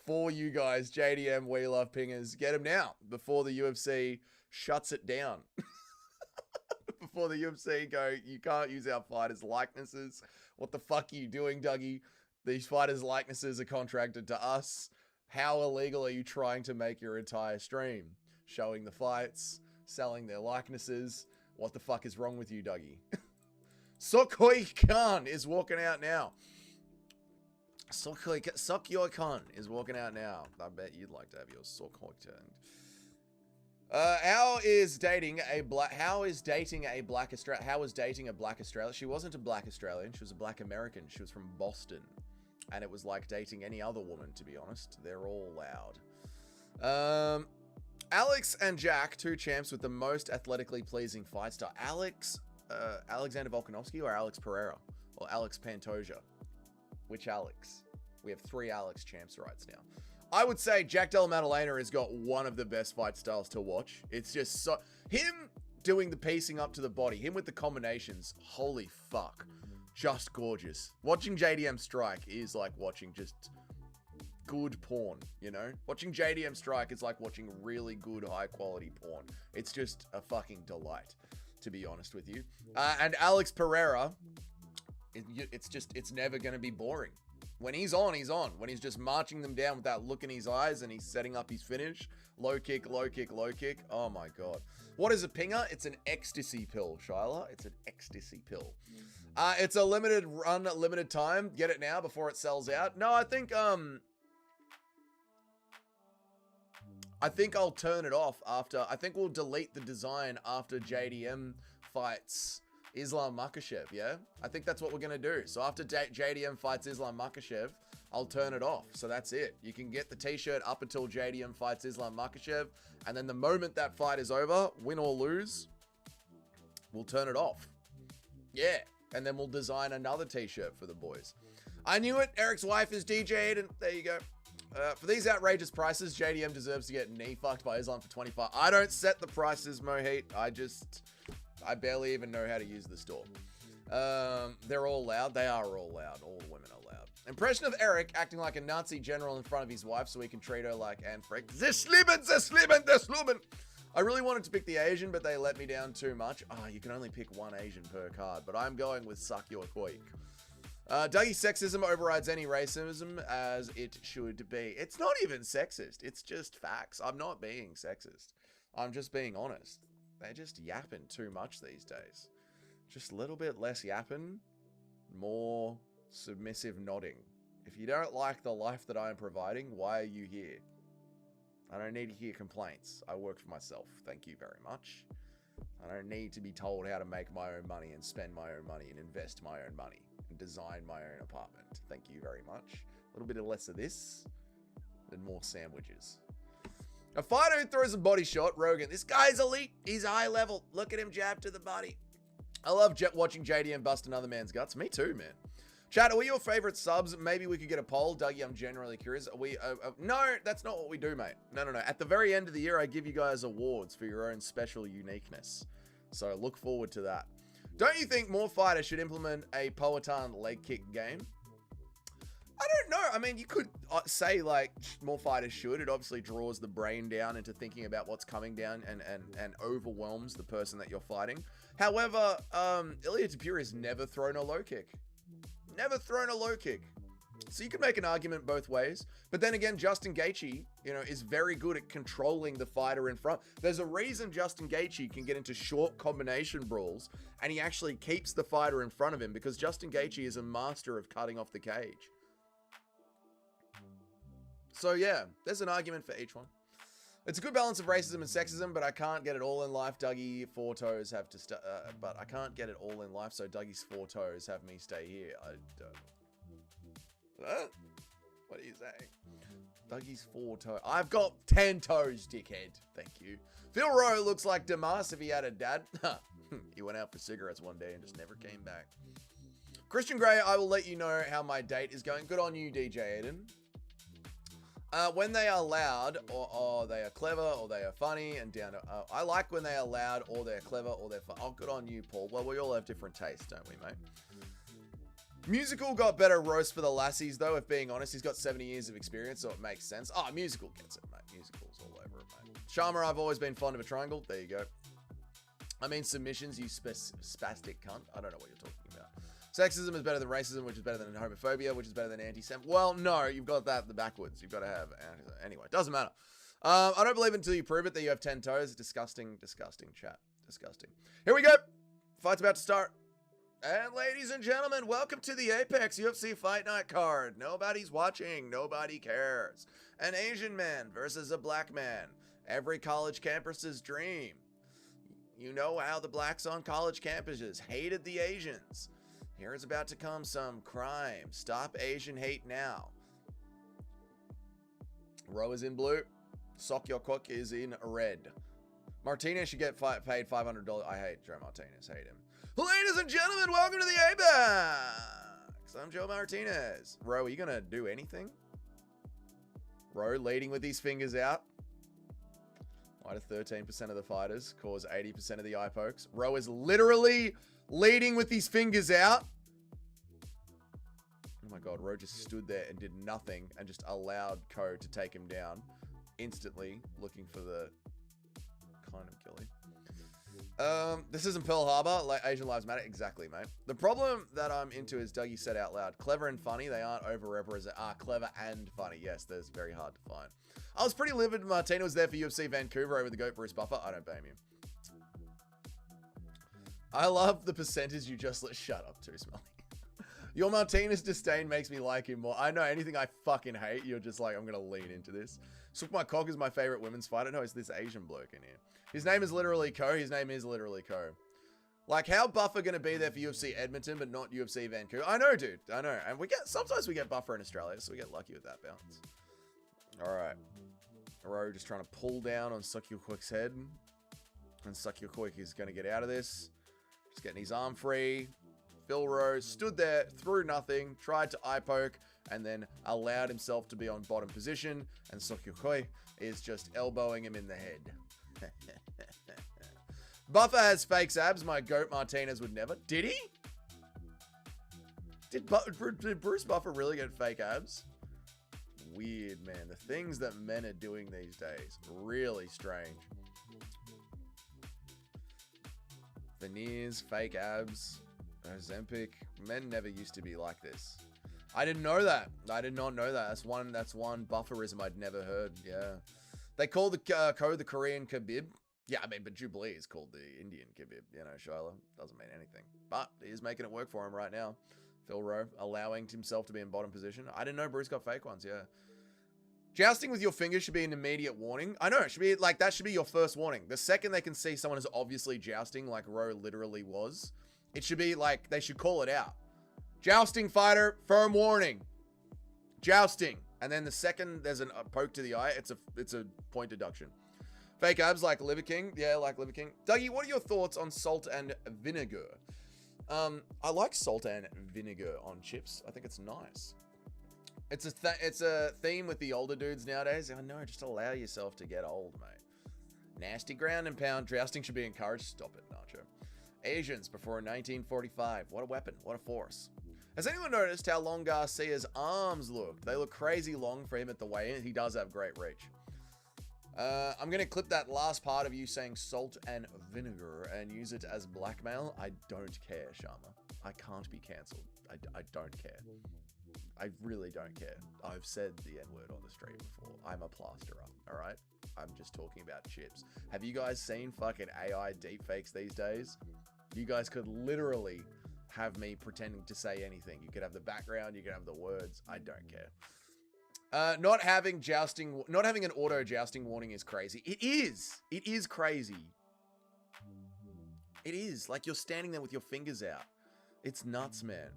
For you guys. JDM We Love Pingers. Get them now. Before the UFC shuts it down. Before the UFC go, you can't use our fighters' likenesses. What the fuck are you doing, Dougie? These fighters' likenesses are contracted to us. How illegal are you trying to make your entire stream? Showing the fights, selling their likenesses. What the fuck is wrong with you, Dougie? Sokhoi Khan is walking out now. Sokhoi Khan is walking out now. I bet you'd like to have your Sokhoi turned. How is dating a black Australian? She wasn't a black Australian. She was a black American. She was from Boston. And it was like dating any other woman, to be honest. They're all loud. Alex and Jack, 2 champs with the most athletically pleasing fight style. Alexander Volkanovski or Alex Pereira? Or Alex Pantoja? Which Alex? We have 3 Alex champs rights now. I would say Jack Della Maddalena has got one of the best fight styles to watch. It's just so... Him doing the piecing up to the body, him with the combinations, holy fuck. Just gorgeous. Watching JDM strike is like watching just good porn, you know? Watching JDM strike is like watching really good, high-quality porn. It's just a fucking delight, to be honest with you. And Alex Pereira, it's never going to be boring. When he's on, he's on. When he's just marching them down with that look in his eyes and he's setting up his finish. Low kick, low kick, low kick. Oh, my God. What is a pinger? It's an ecstasy pill, Shyla. It's an ecstasy pill. It's a limited run, limited time. Get it now before it sells out. No, I think I'll turn it off after. I think we'll delete the design after JDM fights Islam Makhachev, yeah? I think that's what we're going to do. So after JDM fights Islam Makhachev, I'll turn it off. So that's it. You can get the t-shirt up until JDM fights Islam Makhachev. And then the moment that fight is over, win or lose, we'll turn it off. Yeah. And then we'll design another t-shirt for the boys. I knew it. Eric's wife is DJ Aiden. There you go. For these outrageous prices, JDM deserves to get knee fucked by Islam for 25. I don't set the prices, Mohit. I barely even know how to use the store. They're all loud. They are all loud. All the women are loud. Impression of Eric acting like a Nazi general in front of his wife so he can treat her like Anne Frank. Zeslieben. I really wanted to pick the Asian, but they let me down too much. You can only pick one Asian per card, but I'm going with Suck Your Quake. Dougie sexism overrides any racism as it should be. It's not even sexist. It's just facts. I'm not being sexist. I'm just being honest. They're just yapping too much these days. Just a little bit less yapping, more submissive nodding. If you don't like the life that I'm providing, why are you here? I don't need to hear complaints. I work for myself. Thank you very much. I don't need to be told how to make my own money and spend my own money and invest my own money and design my own apartment. Thank you very much. A little bit less of this. and more sandwiches. A fighter who throws a body shot, Rogan. This guy's elite. He's high level. Look at him jab to the body. I love watching JDM bust another man's guts. Me too, man. Chat, are we your favorite subs? Maybe we could get a poll. Dougie, I'm generally curious. Are we? No, that's not what we do, mate. No. At the very end of the year, I give you guys awards for your own special uniqueness. So look forward to that. Don't you think more fighters should implement a Powhatan leg kick game? I don't know. I mean, you could say, like, more fighters should. It obviously draws the brain down into thinking about what's coming down and overwhelms the person that you're fighting. However, Ilia Tapiri's never thrown a low kick. Never thrown a low kick. So you could make an argument both ways. But then again, Justin Gaethje, you know, is very good at controlling the fighter in front. There's a reason Justin Gaethje can get into short combination brawls and he actually keeps the fighter in front of him because Justin Gaethje is a master of cutting off the cage. So yeah, there's an argument for each one. It's a good balance of racism and sexism, but I can't get it all in life. Dougie, 4 toes have to stay. But I can't get it all in life, so Dougie's 4 toes have me stay here. I don't. What are you saying? Dougie's 4 toes. I've got 10 toes, dickhead. Thank you. Phil Rowe looks like Damas if he had a dad. He went out for cigarettes one day and just never came back. Christian Grey, I will let you know how my date is going. Good on you, DJ Aiden. When they are loud, or they are clever, or they are funny, and down to... I like when they are loud, or they're clever, or they're fun. Oh, good on you, Paul. Well, we all have different tastes, don't we, mate? Musical got better roast for the lassies, though, if being honest. He's got 70 years of experience, so it makes sense. Oh, Musical gets it, mate. Musical's all over it, mate. Sharma, I've always been fond of a triangle. There you go. I mean, submissions, you spastic cunt. I don't know what you're talking about. Sexism is better than racism, which is better than homophobia, which is better than anti-sem. Well, no, you've got that the backwards. You've got to have... Anyway, doesn't matter. I don't believe until you prove it that you have 10 toes. Disgusting, disgusting, chat. Disgusting. Here we go. Fight's about to start. And ladies and gentlemen, welcome to the Apex UFC Fight Night card. Nobody's watching. Nobody cares. An Asian man versus a black man. Every college campus's dream. You know how the blacks on college campuses hated the Asians. Here is about to come some crime. Stop Asian hate now. Rowe is in blue. Sok Yokok is in red. Martinez should get paid $500. I hate Joe Martinez. Hate him. Ladies and gentlemen, welcome to the Apex. I'm Joe Martinez. Rowe, are you going to do anything? Rowe leading with these fingers out. Why do 13% of the fighters cause 80% of the eye pokes? Rowe is literally leading with his fingers out. Oh my god, Rowe just stood there and did nothing and just allowed Ko to take him down instantly, looking for the kind of killing. This isn't Pearl Harbor, like Asian Lives Matter. Exactly, mate. The problem that I'm into is Dougie said out loud, clever and funny, they aren't overrepresented. Clever and funny. Yes, that's very hard to find. I was pretty livid when Martina was there for UFC Vancouver over the GOAT Bruce Buffer. I don't blame you. I love the percentage you just let shut up too, Smelly. Your Martinez disdain makes me like him more. I know anything I fucking hate, you're just like, I'm going to lean into this. Sook My Cock is my favorite women's fighter. No, it's this Asian bloke in here. His name is literally Ko. His name is literally Ko. Like, how Buffer going to be there for UFC Edmonton, but not UFC Vancouver? I know, dude. I know. And sometimes we get Buffer in Australia, so we get lucky with that bounce. All right. Rowe just trying to pull down on Sukyukwik's head. And Sukyukwik is going to get out of this. Just getting his arm free. Phil Rowe stood there, threw nothing, tried to eye poke, and then allowed himself to be on bottom position. And Sukyukwik is just elbowing him in the head. Buffer has fake abs. My GOAT Martinez would never. Did he? Did Bruce Buffer really get fake abs? Weird, man. The things that men are doing these days. Really strange. Veneers, fake abs, Ozempic. Men never used to be like this. I didn't know that. I did not know that. That's one bufferism I'd never heard. Yeah. They call the code the Korean Khabib. Yeah, I mean, but Jubilee is called the Indian Khabib. You know, Shiloh. Doesn't mean anything. But he is making it work for him right now. Phil Rowe allowing himself to be in bottom position. I didn't know Bruce got fake ones, yeah. Jousting with your fingers should be an immediate warning. I know, it should be like, that should be your first warning. The second they can see someone is obviously jousting, like Rowe literally was, it should be like, they should call it out. Jousting fighter, firm warning. Jousting. And then the second there's a poke to the eye, it's a point deduction. Fake abs like Liver King. Yeah, like Liver King. Dougie, what are your thoughts on salt and vinegar? I like salt and vinegar on chips. I think it's nice. It's a theme with the older dudes nowadays. I know, just allow yourself to get old, mate. Nasty ground and pound. Jousting should be encouraged. Stop it, Nacho. Asians before 1945. What a weapon. What a force. Has anyone noticed how long Garcia's arms look? They look crazy long for him at the weigh-in. He does have great reach. I'm going to clip that last part of you saying salt and vinegar and use it as blackmail. I don't care, Sharma. I can't be cancelled. I don't care. I really don't care. I've said the N-word on the stream before. I'm a plasterer, all right? I'm just talking about chips. Have you guys seen fucking AI deepfakes these days? You guys could literally have me pretending to say anything. You could have the background, you could have the words. I don't care. Not having an auto jousting warning is crazy. It is crazy. It is. Like, you're standing there with your fingers out. It's nuts, man.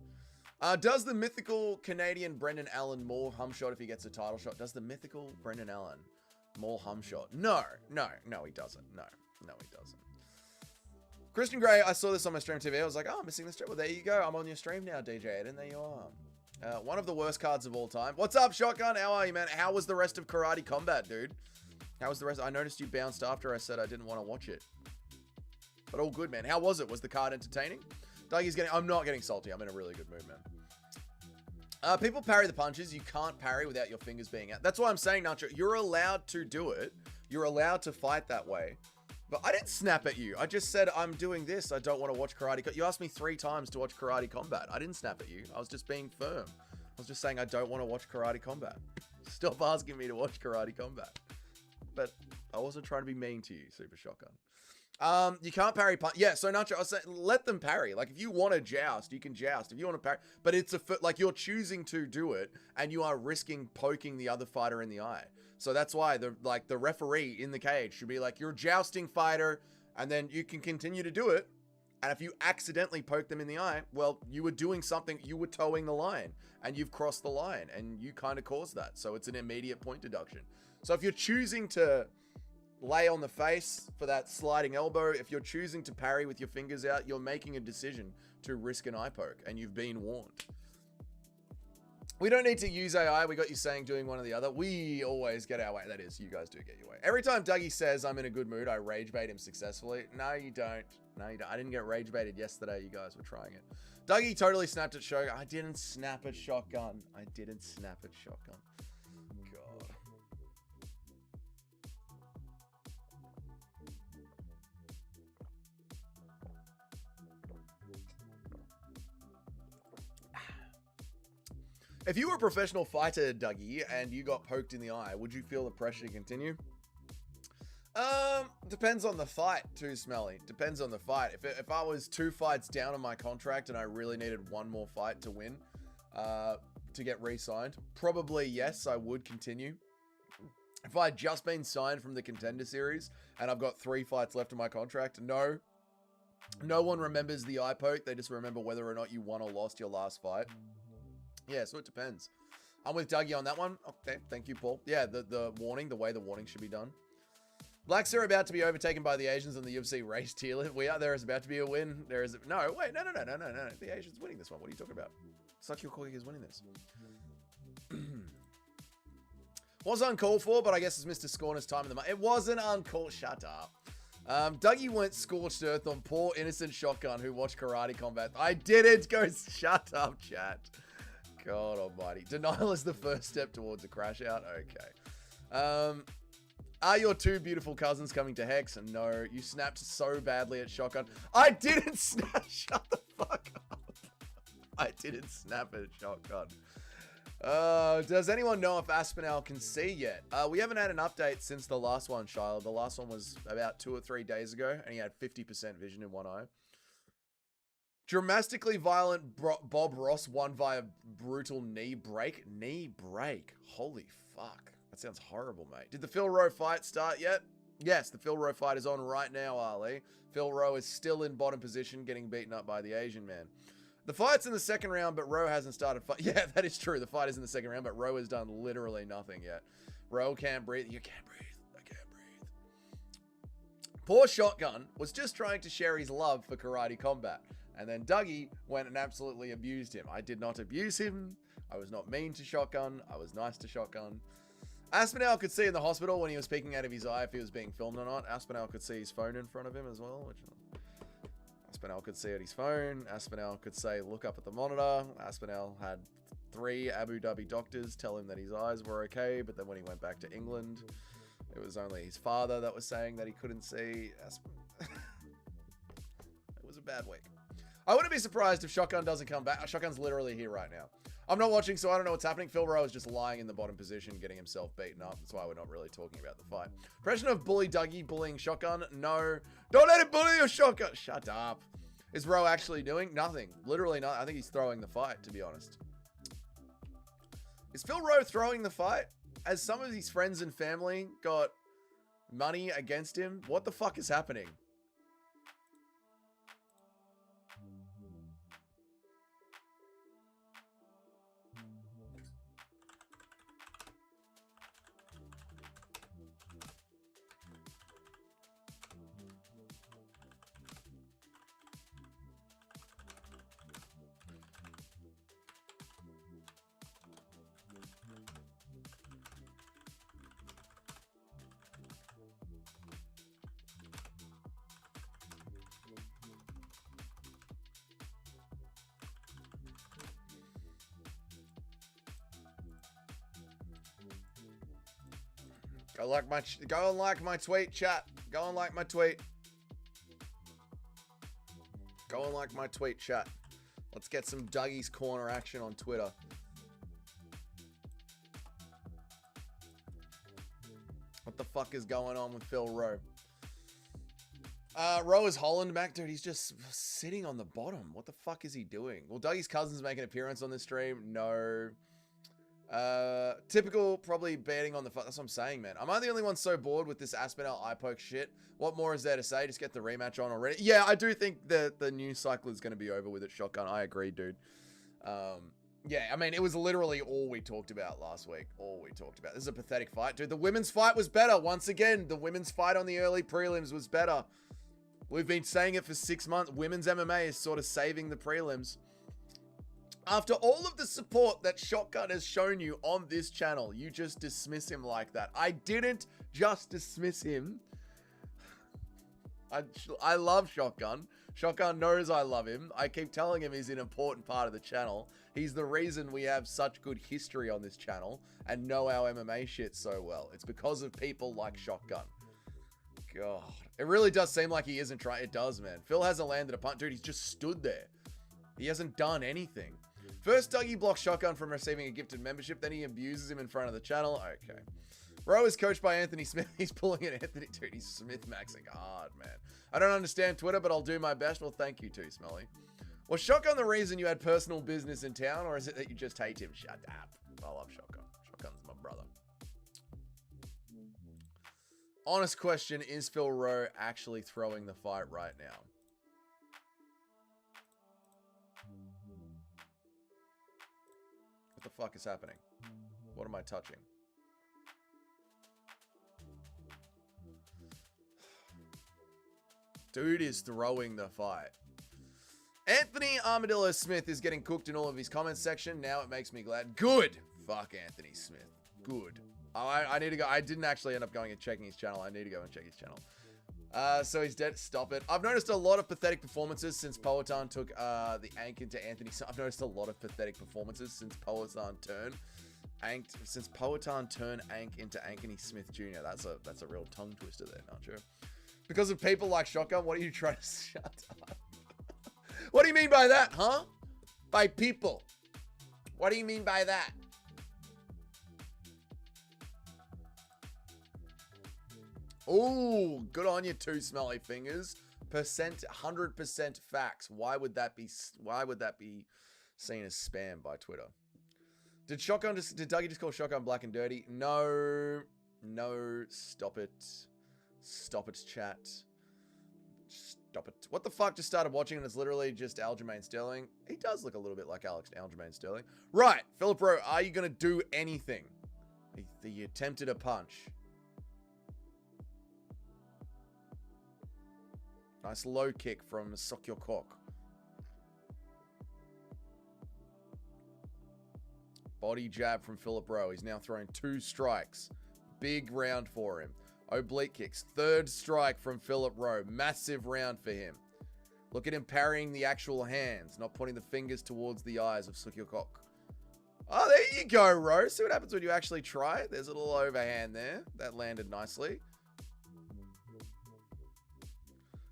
Does the mythical Canadian Brendan Allen Moore hum shot if he gets a title shot? Does the mythical Brendan Allen Moore hum shot? No, he doesn't. No, he doesn't. Christian Grey, I saw this on my stream TV. I was like, oh, I'm missing the stream. Well, there you go. I'm on your stream now, DJ Aiden. There you are. One of the worst cards of all time. What's up, Shotgun? How are you, man? How was the rest of Karate Combat, dude? How was the rest? I noticed you bounced after I said I didn't want to watch it. But all good, man. How was it? Was the card entertaining? I'm not getting salty. I'm in a really good mood, man. People parry the punches. You can't parry without your fingers being out. That's why I'm saying, Nacho, you're allowed to do it. You're allowed to fight that way. But I didn't snap at you. I just said, I'm doing this. I don't want to watch Karate. You asked me 3 times to watch Karate Combat. I didn't snap at you. I was just being firm. I was just saying I don't want to watch Karate Combat. Stop asking me to watch Karate Combat. But I wasn't trying to be mean to you, Super Shotgun. You can't parry punch. Yeah, so Nacho, I was saying, let them parry. Like, if you want to joust, you can joust. If you want to parry, but it's like you're choosing to do it, and you are risking poking the other fighter in the eye. So that's why the referee in the cage should be like, you're a jousting fighter, and then you can continue to do it. And if you accidentally poke them in the eye, well, you were doing something, you were towing the line, and you've crossed the line, and you kind of caused that. So it's an immediate point deduction. So if you're choosing to lay on the face for that sliding elbow, if you're choosing to parry with your fingers out, you're making a decision to risk an eye poke, and you've been warned. We don't need to use AI. We got you saying doing one or the other. We always get our way. That is, you guys do get your way. Every time Dougie says I'm in a good mood, I rage bait him successfully. No, you don't. No, you don't. I didn't get rage baited yesterday. You guys were trying it. Dougie totally snapped at Shotgun. I didn't snap at Shotgun. I didn't snap at Shotgun. God. If you were a professional fighter, Dougie, and you got poked in the eye, would you feel the pressure to continue? Depends on the fight, too, Smelly. Depends on the fight. If I was 2 fights down on my contract and I really needed 1 more fight to win, to get re-signed, probably yes, I would continue. If I had just been signed from the Contender Series and I've got 3 fights left in my contract, no. No one remembers the eye poke. They just remember whether or not you won or lost your last fight. Yeah, so it depends. I'm with Dougie on that one. Okay, thank you, Paul. Yeah, the warning, the way the warning should be done. Blacks are about to be overtaken by the Asians on the UFC race tier list. There is about to be a win. No, wait, no. The Asians winning this one. What are you talking about? Suck Your Cookie is winning this. Was uncalled for, but I guess it's Mr. Scorner's time in the month. It wasn't uncalled. Shut up. Dougie went scorched earth on poor innocent Shotgun who watched Karate Combat. I didn't go. Shut up, chat. God almighty. Denial is the first step towards a crash out. Okay. Are your 2 beautiful cousins coming to Hex? No. You snapped so badly at Shotgun. I didn't snap. Shut the fuck up. I didn't snap at Shotgun. Does anyone know if Aspinall can see yet? We haven't had an update since the last one, Shiloh. The last one was about 2 or 3 days ago, and he had 50% vision in one eye. Dramatically violent Bob Ross won via brutal knee break. Knee break. Holy fuck. That sounds horrible, mate. Did the Phil Rowe fight start yet? Yes, the Phil Rowe fight is on right now, Ali. Phil Rowe is still in bottom position, getting beaten up by the Asian man. The fight's in the second round, but Ro hasn't started fight. Yeah, that is true. The fight is in the second round, but Ro has done literally nothing yet. Ro can't breathe. You can't breathe. I can't breathe. Poor Shotgun was just trying to share his love for karate combat. And then Dougie went and absolutely abused him. I did not abuse him. I was not mean to Shotgun. I was nice to Shotgun. Aspinall could see in the hospital when he was peeking out of his eye if he was being filmed or not. Aspinall could see his phone in front of him as well, which... Aspinall could see at his phone. Aspinall could say, look up at the monitor. Aspinall had 3 Abu Dhabi doctors tell him that his eyes were okay, but then when he went back to England, it was only his father that was saying that he couldn't see. It was a bad week. I wouldn't be surprised if Shotgun doesn't come back. Shotgun's literally here right now. I'm not watching, so I don't know what's happening. Phil Rowe is just lying in the bottom position, getting himself beaten up. That's why we're not really talking about the fight. Impression of Bully Dougie bullying Shotgun? No. Don't let him bully your Shotgun. Shut up. Is Rowe actually doing? Nothing. Literally nothing. I think he's throwing the fight, to be honest. Is Phil Rowe throwing the fight? As some of his friends and family got money against him? What the fuck is happening? Go and like my tweet, chat. Go and like my tweet. Go and like my tweet, chat. Let's get some Dougie's Corner action on Twitter. What the fuck is going on with Phil Rowe? Rowe is Holland back, dude. He's just sitting on the bottom. What the fuck is he doing? Will Dougie's cousins make an appearance on this stream? No. Typical, probably betting on the fuck. That's what I'm saying, man. Am I the only one so bored with this Aspinall eye poke shit? What more is there to say? Just get the rematch on already. Yeah, I do think that the news cycle is going to be over with it, Shotgun. I agree, dude. Yeah, I mean, it was literally all we talked about last week. All we talked about. This is a pathetic fight, dude. The women's fight was better. Once again, the women's fight on the early prelims was better. We've been saying it for 6 months. Women's MMA is sort of saving the prelims. After all of the support that Shotgun has shown you on this channel, you just dismiss him like that. I didn't just dismiss him. I love Shotgun. Shotgun knows I love him. I keep telling him he's an important part of the channel. He's the reason we have such good history on this channel and know our MMA shit so well. It's because of people like Shotgun. God. It really does seem like he isn't trying. It does, man. Phil hasn't landed a punch. Dude, he's just stood there. He hasn't done anything. First, Dougie blocks Shotgun from receiving a gifted membership. Then he abuses him in front of the channel. Okay. Rowe is coached by Anthony Smith. He's pulling an Anthony. Dude, he's Smith maxing hard, man. I don't understand Twitter, but I'll do my best. Well, thank you too, Smelly. Was Shotgun the reason you had personal business in town, or is it that you just hate him? Shut up. I love Shotgun. Shotgun's my brother. Honest question, is Phil Rowe actually throwing the fight right now? What the fuck is happening? What am I touching? Dude is throwing the fight. Anthony Armadillo Smith is getting cooked in all of his comments section. Now it makes me glad. Good. Fuck Anthony Smith. Good. I need to go. I didn't actually end up going and checking his channel. I need to go and check his channel. So he's dead. Stop it. I've noticed a lot of pathetic performances since Poatan took the Ank into Anthony. I've noticed a lot of pathetic performances since Poatan turned Ank into Anthony Smith Jr. That's a real tongue twister there, not sure. Because of people like Shotgun, what are you trying to shut up? What do you mean by that, huh? By people. What do you mean by that? Ooh, good on you, two smelly fingers. 100% facts. Why would that be seen as spam by Twitter? Did Dougie just call Shotgun black and dirty? No, stop it. Stop it, chat. Stop it. What the fuck? Just started watching and it's literally just Aljamain Sterling. He does look a little bit like Aljamain Sterling. Right. Philip Rowe, are you going to do anything? He attempted a punch. Nice low kick from Sokyokok. Body jab from Philip Rowe. He's now throwing 2 strikes. Big round for him. Oblique kicks. 3rd strike from Philip Rowe. Massive round for him. Look at him parrying the actual hands, not pointing the fingers towards the eyes of Sokyokok. Oh, there you go, Rowe. See what happens when you actually try. There's a little overhand there. That landed nicely.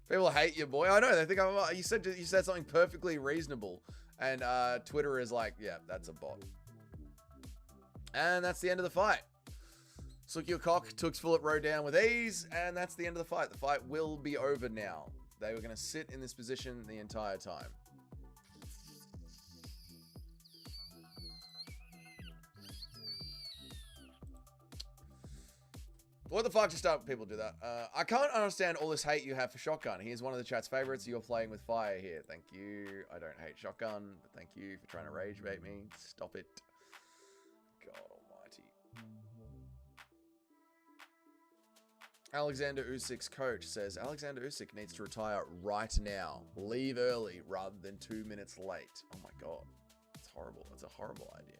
People hate you, boy. I know. They think you said something perfectly reasonable. And Twitter is like, yeah, that's a bot. And that's the end of the fight. Sokyokok took Philip Rowe down with ease, and that's the end of the fight. The fight will be over now. They were going to sit in this position the entire time. What the fuck? Just people do that. I can't understand all this hate you have for Shotgun. He is one of the chat's favorites. You're playing with fire here. Thank you. I don't hate Shotgun, but thank you for trying to rage bait me. Stop it. God almighty. Alexander Usyk's coach says Alexander Usyk needs to retire right now. Leave early rather than 2 minutes late. Oh my god. It's horrible. It's a horrible idea.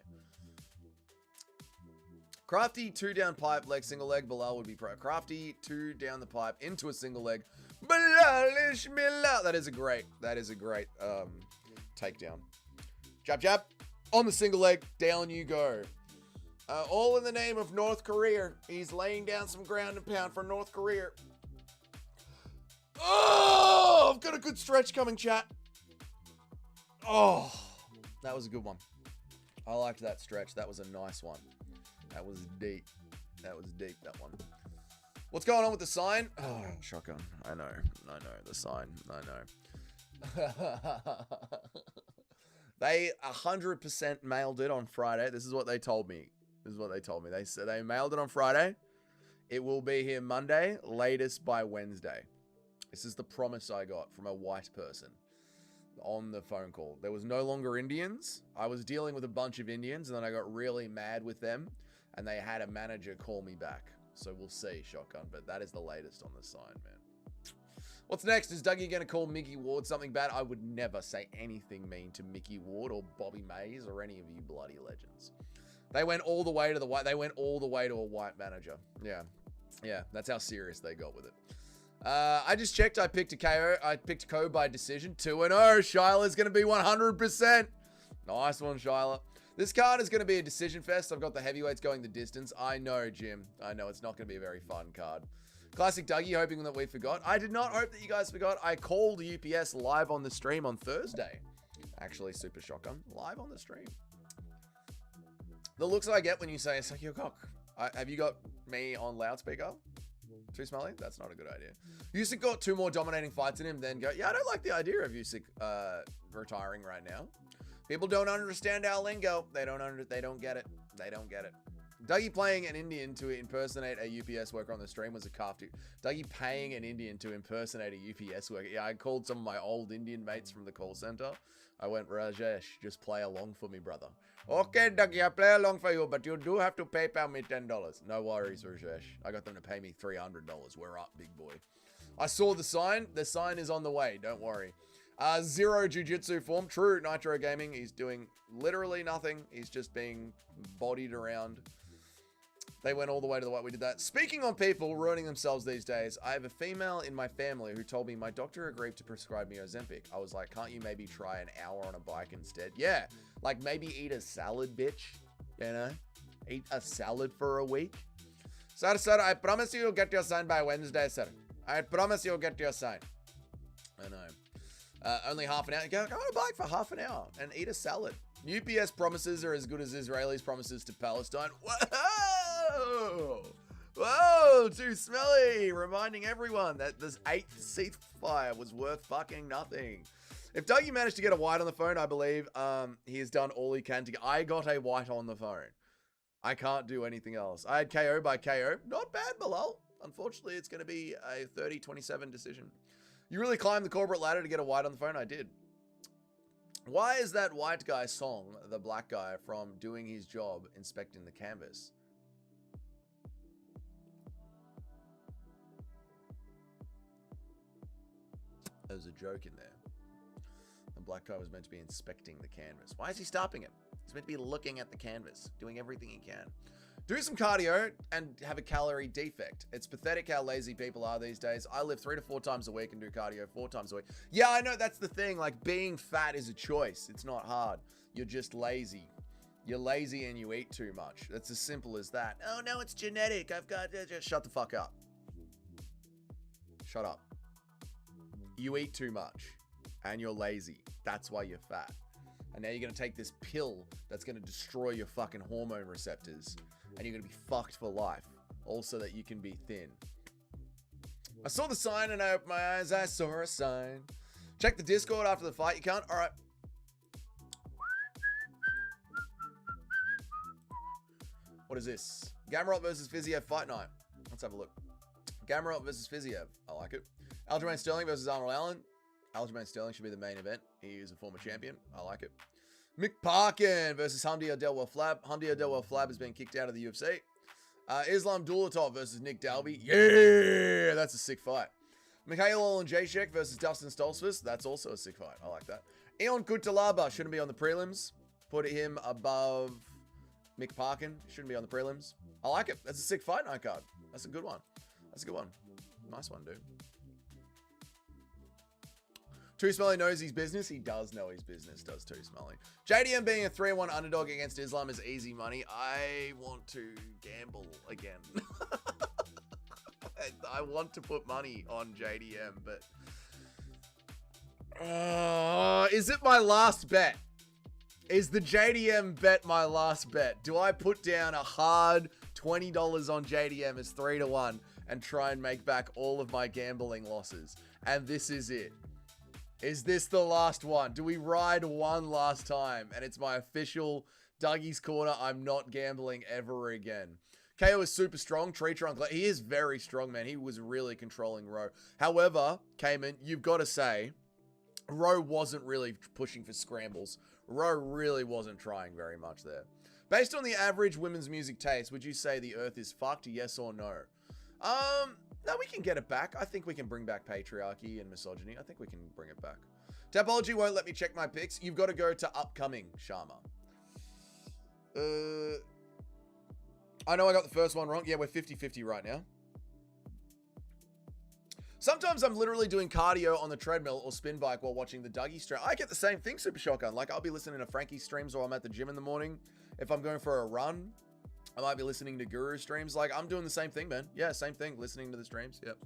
Crafty 2 down pipe leg single leg. Bilal would be pro. Crafty 2 down the pipe into a single leg. Bilalish Bilal. That is a great takedown. Jab jab on the single leg. Down you go. All in the name of North Korea. He's laying down some ground and pound for North Korea. Oh, I've got a good stretch coming, chat. Oh, that was a good one. I liked that stretch. That was a nice one. That was deep. That was deep, that one. What's going on with the sign? Oh, shotgun. I know. The sign. I know. They 100% mailed it on Friday. This is what they told me. They said they mailed it on Friday. It will be here Monday, latest by Wednesday. This is the promise I got from a white person on the phone call. There was no longer Indians. I was dealing with a bunch of Indians, and then I got really mad with them, and they had a manager call me back. So we'll see, Shotgun, but that is the latest on the sign, man. What's next? Is Dougie going to call Mickey Ward something bad? I would never say anything mean to Mickey Ward or Bobby Mays or any of you bloody legends. They went all the way to the white. They went all the way to a white manager. Yeah, that's how serious they got with it. I just checked. I picked a KO. I picked KO by decision. 2-0. Shyla's going to be 100%. Nice one, Shyla. This card is going to be a decision fest. I've got the heavyweights going the distance. I know, Jim. I know it's not going to be a very fun card. Classic Dougie, hoping that we forgot. I did not hope that you guys forgot. I called UPS live on the stream on Thursday. Actually, Super Shotgun. Live on the stream. The looks I get when you say, suck your cock. Have you got me on loudspeaker? Too smelly? That's not a good idea. Usyk got 2 more dominating fights in him, then go, yeah, I don't like the idea of Usyk retiring right now. People don't understand our lingo. They don't get it. They don't get it. Dougie playing an Indian to impersonate a UPS worker on the stream was a calf too. Dougie paying an Indian to impersonate a UPS worker. Yeah, I called some of my old Indian mates from the call center. I went, Rajesh, just play along for me, brother. Okay, Dougie, I play along for you, but you do have to PayPal me $10. No worries, Rajesh. I got them to pay me $300. We're up, big boy. I saw the sign. The sign is on the way. Don't worry. Zero jiu-jitsu form. True, Nitro Gaming. He's doing literally nothing. He's just being bodied around. They went all the way to the white. We did that. Speaking on people ruining themselves these days, I have a female in my family who told me my doctor agreed to prescribe me Ozempic. I was like, can't you maybe try an hour on a bike instead? Yeah, like maybe eat a salad, bitch. You know? Eat a salad for a week. Sir, I promise you'll get your sign by Wednesday, sir. I promise you'll get your sign. I know. Only half an hour. Go on a bike for half an hour and eat a salad. UPS promises are as good as Israelis' promises to Palestine. Whoa! Whoa! Too smelly! Reminding everyone that this 8th ceasefire was worth fucking nothing. If Dougie managed to get a white on the phone, I believe he has done all he can to get... I got a white on the phone. I can't do anything else. I had KO by KO. Not bad, Bilal. Unfortunately, it's going to be a 30-27 decision. You really climbed the corporate ladder to get a white on the phone? I did. Why is that white guy song the black guy from doing his job inspecting the canvas? There's a joke in there. The black guy was meant to be inspecting the canvas. Why is he stopping him? He's meant to be looking at the canvas, doing everything he can. Do some cardio and have a calorie defect. It's pathetic how lazy people are these days. I live 3 to 4 times a week and do cardio 4 times a week. Yeah, I know, that's the thing. Like, being fat is a choice. It's not hard. You're just lazy. You're lazy and you eat too much. That's as simple as that. Oh, no, it's genetic. I've got to just shut the fuck up. Shut up. You eat too much and you're lazy. That's why you're fat. And now you're going to take this pill that's going to destroy your fucking hormone receptors. And you're going to be fucked for life. All so that you can be thin. I saw the sign and I opened my eyes. I saw a sign. Check the Discord after the fight. You can't? All right. What is this? Gamrot versus Fiziev fight night. Let's have a look. Gamrot versus Fiziev. I like it. Aljamain Sterling versus Arnold Allen. Aljamain Sterling should be the main event. He is a former champion. I like it. Mick Parkin versus Hamdi Adelwell Flab. Hamdi Adelwell Flab has been kicked out of the UFC. Islam Dulatov versus Nick Dalby. Yeah, that's a sick fight. Mikhail Olenjacek versus Dustin Stoltzfus. That's also a sick fight. I like that. Ion Kutalaba shouldn't be on the prelims. Put him above Mick Parkin. Shouldn't be on the prelims. I like it. That's a sick fight night card. That's a good one. That's a good one. Nice one, dude. Too Smelly knows his business. He does know his business, does Too Smelly. JDM being a 3-1 underdog against Islam is easy money. I want to gamble again. I want to put money on JDM, but... is it my last bet? Is the JDM bet my last bet? Do I put down a hard $20 on JDM as 3-1 and try and make back all of my gambling losses? And this is it. Is this the last one? Do we ride one last time? And it's my official Dougie's Corner. I'm not gambling ever again. KO is super strong. Tree Trunk. He is very strong, man. He was really controlling Rowe. However, Cayman, you've got to say, Rowe wasn't really pushing for scrambles. Rowe really wasn't trying very much there. Based on the average women's music taste, would you say the earth is fucked? Yes or no? No, we can get it back. I think we can bring back patriarchy and misogyny. I think we can bring it back. Tapology won't let me check my picks. You've got to go to upcoming, Sharma. I know I got the first one wrong. Yeah, we're 50-50 right now. Sometimes I'm literally doing cardio on the treadmill or spin bike while watching the Dougie stream. I get the same thing, Super Shotgun. Like, I'll be listening to Frankie's streams while I'm at the gym in the morning. If I'm going for a run, I might be listening to Guru streams. Like, I'm doing the same thing, man. Yeah, same thing. Listening to the streams. Yep.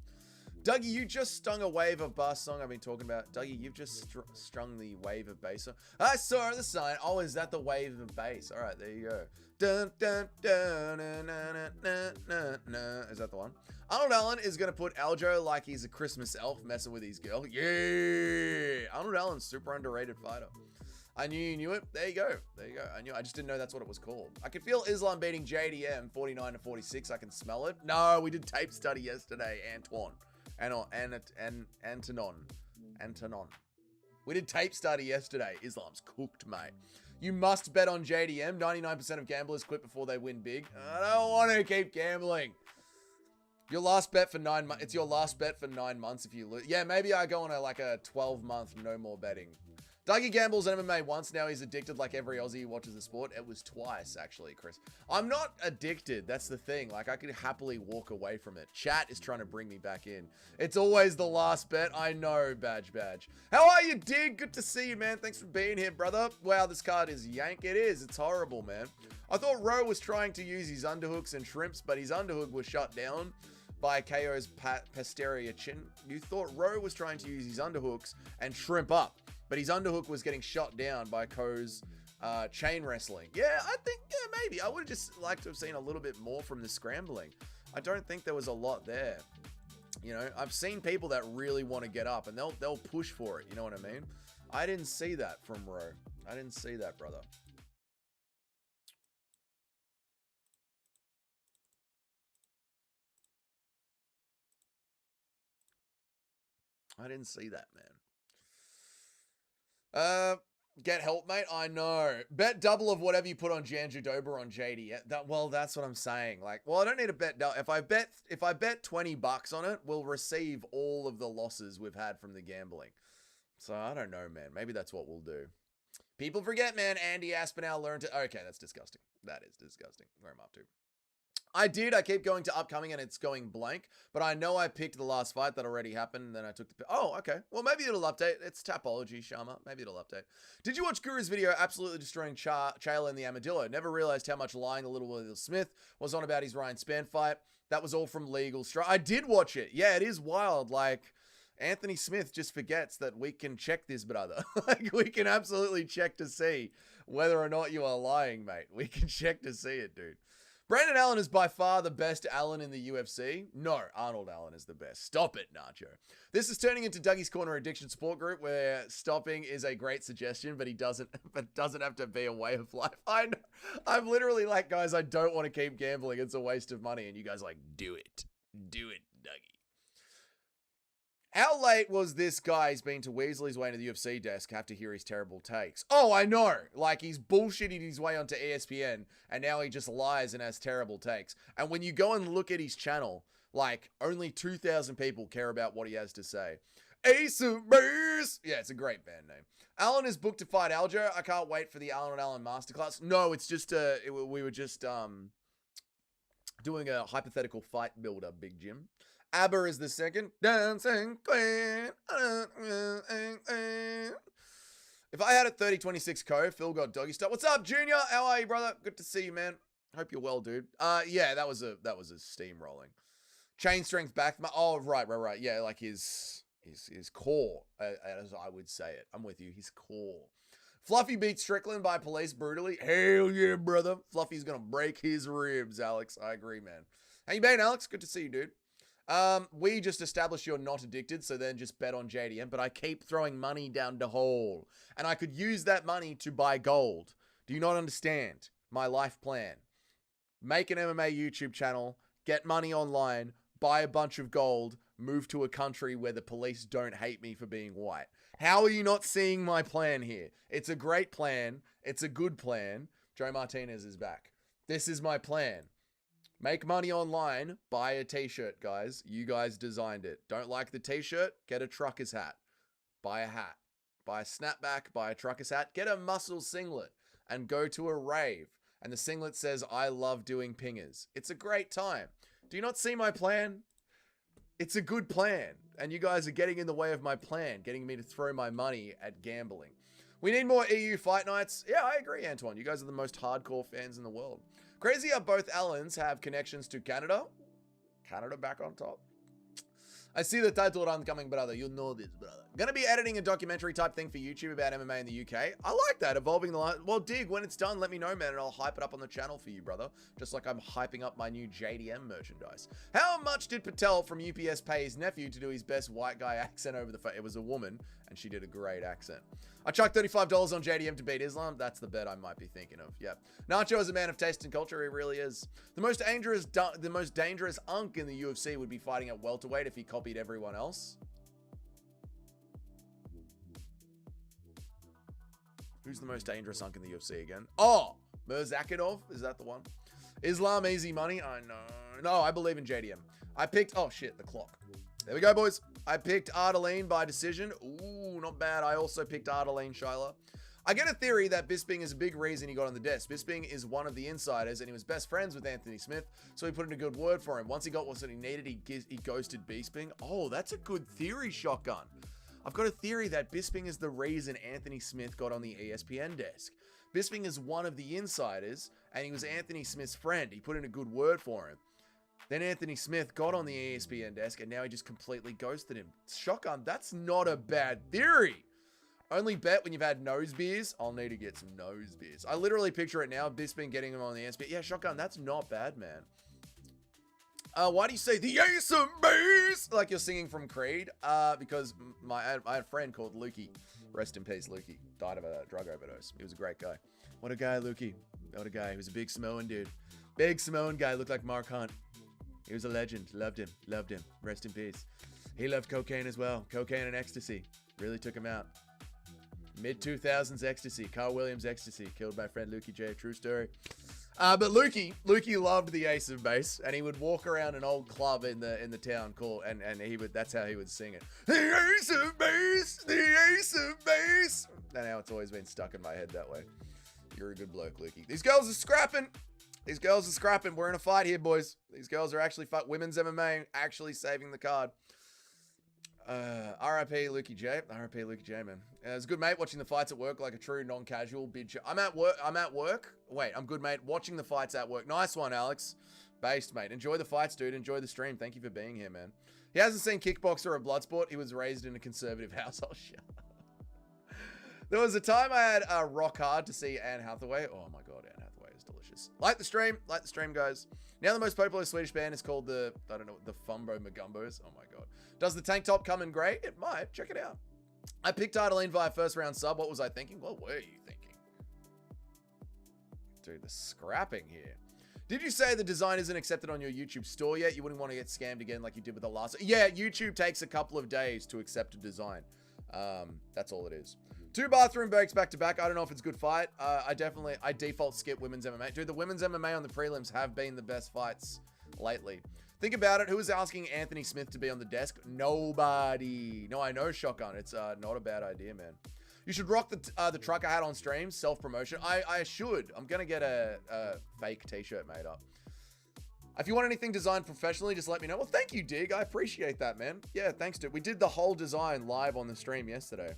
Dougie, you just stung a wave of bass song I've been talking about. Dougie, you've just strung the wave of bass song. I saw the sign. Oh, is that the wave of bass? All right, there you go. Dun, dun, dun, na, na, na, na, na. Is that the one? Arnold Allen is going to put Aljo like he's a Christmas elf messing with his girl. Yeah. Arnold Allen's super underrated fighter. I knew you knew it. There you go. There you go. I knew. I just didn't know that's what it was called. I could feel Islam beating JDM 49-46. I can smell it. No, we did tape study yesterday, Antoine. Antonon. We did tape study yesterday. Islam's cooked, mate. You must bet on JDM. 99% of gamblers quit before they win big. I don't want to keep gambling. Your last bet for 9 months. It's your last bet for 9 months if you lose. Yeah, maybe I go on a 12-month no more betting. Dougie gambles MMA once. Now he's addicted like every Aussie who watches the sport. It was twice, actually, Chris. I'm not addicted. That's the thing. Like, I could happily walk away from it. Chat is trying to bring me back in. It's always the last bet. I know, Badge. How are you, Dig? Good to see you, man. Thanks for being here, brother. Wow, this card is yank. It is. It's horrible, man. I thought Rowe was trying to use his underhooks and shrimps, but his underhook was shut down by KO's posterior chin. You thought Rowe was trying to use his underhooks and shrimp up, but his underhook was getting shot down by Ko's chain wrestling. Yeah, I think, yeah, maybe. I would have just liked to have seen a little bit more from the scrambling. I don't think there was a lot there. You know, I've seen people that really want to get up and they'll push for it. You know what I mean? I didn't see that from Rowe. I didn't see that, brother. I didn't see that, man. Get help, mate. I know. Bet double of whatever you put on Jan Judoba on JD. Well, that's what I'm saying. Like, well, I don't need to bet. If I bet $20 on it, we'll receive all of the losses we've had from the gambling. So I don't know, man. Maybe that's what we'll do. People forget, man. Andy Aspinall learned to. Okay, that's disgusting. That is disgusting. Where I'm up to. I keep going to upcoming and it's going blank, but I know I picked the last fight that already happened and then I took the... Oh, okay. Well, maybe it'll update. It's Tapology, Sharma. Maybe it'll update. Did you watch Guru's video absolutely destroying Chael in the Armadillo? Never realized how much lying the little Will Smith was on about his Ryan Spann fight. That was all from Legal Strike. I did watch it. Yeah, it is wild. Like, Anthony Smith just forgets that we can check this, brother. Like, we can absolutely check to see whether or not you are lying, mate. We can check to see it, dude. Brandon Allen is by far the best Allen in the UFC. No, Arnold Allen is the best. Stop it, Nacho. This is turning into Dougie's Corner Addiction Support Group where stopping is a great suggestion, but doesn't have to be a way of life. I know. I'm literally like, guys, I don't want to keep gambling. It's a waste of money. And you guys are like, do it. Do it, Dougie. How late was this guy who's been to Weasley's way into the UFC desk have to hear his terrible takes? Oh, I know. Like, he's bullshitted his way onto ESPN, and now he just lies and has terrible takes. And when you go and look at his channel, like, only 2,000 people care about what he has to say. Ace of Base! Yeah, it's a great band name. Alan is booked to fight Aljo. I can't wait for the Alan and Alan masterclass. No, it's just, we were just doing a hypothetical fight builder, Big Jim. ABBA is the second. Dancing Queen. If I had a 30-26 code, Phil got doggy style. What's up, Junior? How are you, brother? Good to see you, man. Hope you're well, dude. Yeah, that was a steamrolling. Chain strength back. Oh, right. Yeah, like his core, as I would say it. I'm with you. His core. Fluffy beats Strickland by police brutally. Hell yeah, brother. Fluffy's gonna break his ribs, Alex. I agree, man. How you been, Alex? Good to see you, dude. We just established you're not addicted, so then just bet on JDM, but I keep throwing money down the hole, and I could use that money to buy gold. Do you not understand my life plan? Make an MMA YouTube channel, get money online, buy a bunch of gold, move to a country where the police don't hate me for being white. How are you not seeing my plan here? It's a great plan. It's a good plan. Joe Martinez is back. This is my plan. Make money online, buy a t-shirt, guys. You guys designed it. Don't like the t-shirt? Get a trucker's hat. Buy a hat. Buy a snapback, buy a trucker's hat. Get a muscle singlet and go to a rave. And the singlet says, I love doing pingers. It's a great time. Do you not see my plan? It's a good plan. And you guys are getting in the way of my plan, getting me to throw my money at gambling. We need more EU fight nights. Yeah, I agree, Antoine. You guys are the most hardcore fans in the world. Crazy how both Allens have connections to Canada. Canada back on top. I see the title run coming, brother. You know this, brother. Gonna be editing a documentary type thing for YouTube about MMA in the UK. I like that, evolving the line. Well, Dig, when it's done, let me know, man, and I'll hype it up on the channel for you, brother. Just like I'm hyping up my new JDM merchandise. How much did Patel from UPS pay his nephew to do his best white guy accent over the phone? It was a woman, and she did a great accent. I chucked $35 on JDM to beat Islam. That's the bet I might be thinking of. Yep. Nacho is a man of taste and culture. He really is. The most dangerous unk in the UFC would be fighting at welterweight if he copied everyone else. Who's the most dangerous unk in the UFC again? Oh, Mirzakhanov. Is that the one? Islam easy money. I know. No, I believe in JDM. I picked... Oh, shit. The clock. There we go, boys. I picked Ardeline by decision. Ooh, not bad. I also picked Ardeline Schuyler. I get a theory that Bisping is a big reason he got on the desk. Bisping is one of the insiders, and he was best friends with Anthony Smith, so he put in a good word for him. Once he got what he needed, he ghosted Bisping. Oh, that's a good theory, Shotgun. I've got a theory that Bisping is the reason Anthony Smith got on the ESPN desk. Bisping is one of the insiders, and he was Anthony Smith's friend. He put in a good word for him. Then Anthony Smith got on the ESPN desk, and now he just completely ghosted him. Shotgun, that's not a bad theory. Only bet when you've had nose beers. I'll need to get some nose beers. I literally picture it now. Bisping getting him on the ESPN. Yeah, Shotgun, that's not bad, man. Why do you say the Ace of Base like you're singing from Creed? Because I had a friend called Lukey. Rest in peace, Lukey. Died of a drug overdose. He was a great guy. What a guy, Lukey. What a guy. He was a big Samoan dude. Big Samoan guy. Looked like Mark Hunt. He was a legend. Loved him. Loved him. Rest in peace. He loved cocaine as well. Cocaine and ecstasy. Really took him out. Mid-2000s ecstasy. Carl Williams ecstasy. Killed by friend Lukey J. True story. But Lukey loved the Ace of Base, and he would walk around an old club in the town called, and he would, that's how he would sing it. The Ace of Base, the Ace of Base. And now it's always been stuck in my head that way. You're a good bloke, Lukey. These girls are scrapping. These girls are scrapping. We're in a fight here, boys. These girls are actually fight. Women's MMA actually saving the card. R.I.P. Lukey J. R.I.P. Lukey J, man. It's good, mate, watching the fights at work like a true non-casual bitch. I'm at work. Wait, I'm good, mate. Watching the fights at work. Nice one, Alex. Based, mate. Enjoy the fights, dude. Enjoy the stream. Thank you for being here, man. He hasn't seen Kickboxer or Bloodsport. He was raised in a conservative household. Shut up. There was a time I had rock hard to see Anne Hathaway. Oh my god, Anne Hathaway is delicious. Like the stream, guys. Now the most popular Swedish band is called the Fumbo Magumbos. Oh my god. Does the tank top come in grey? It might. Check it out. I picked Ardeline via first round sub. What was I thinking? What were you thinking? Dude, the scrapping here. Did you say the design isn't accepted on your YouTube store yet? You wouldn't want to get scammed again like you did with the last... Yeah, YouTube takes a couple of days to accept a design. That's all it is. 2 bathroom breaks back to back. I don't know if it's a good fight. I default skip women's MMA. Dude, the women's MMA on the prelims have been the best fights lately. Think about it. Who was asking Anthony Smith to be on the desk? Nobody. No, I know, Shotgun. It's not a bad idea, man. You should rock the trucker hat on stream. Self-promotion. I should. I'm going to get a fake t-shirt made up. If you want anything designed professionally, just let me know. Well, thank you, Dig. I appreciate that, man. Yeah, thanks, dude. We did the whole design live on the stream yesterday.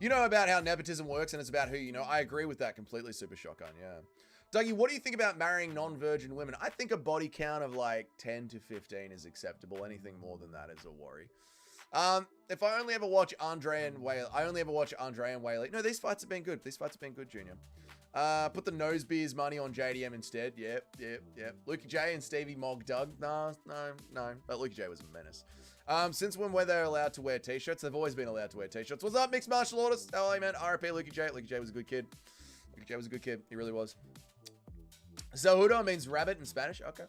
You know about how nepotism works, and it's about who you know. I agree with that completely, Super Shotgun, yeah. Dougie, what do you think about marrying non-virgin women? I think a body count of like 10 to 15 is acceptable. Anything more than that is a worry. If I only ever watch Andre and Whaley. No, these fights have been good. These fights have been good, Junior. Put the nose beers money on JDM instead. Yep. Lukey J and Stevie Mog Doug. No. But Lukey J was a menace. Since when were they allowed to wear t-shirts? They've always been allowed to wear t-shirts. What's up, mixed martial artists? How are you, man? RIP Lukey J. Lukey J was a good kid. Lukey J was a good kid. He really was. Zahudo means rabbit in Spanish. Okay.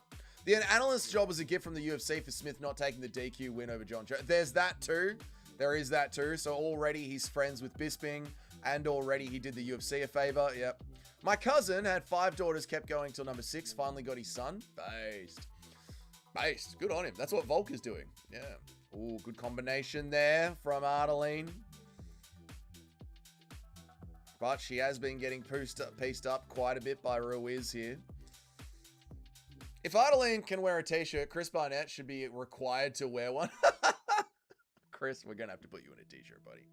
The analyst's job was a gift from the UFC for Smith not taking the DQ win over John Jones. There's that too. There is that too. So already he's friends with Bisping, and already he did the UFC a favor. Yep. My cousin had 5 daughters, kept going till number 6, finally got his son. Based. Good on him. That's what Volk is doing. Yeah. Ooh, good combination there from Ardeline. But she has been getting pieced up quite a bit by Ruiz here. If Ardeline can wear a t-shirt, Chris Barnett should be required to wear one. Chris, we're going to have to put you in a t-shirt, buddy.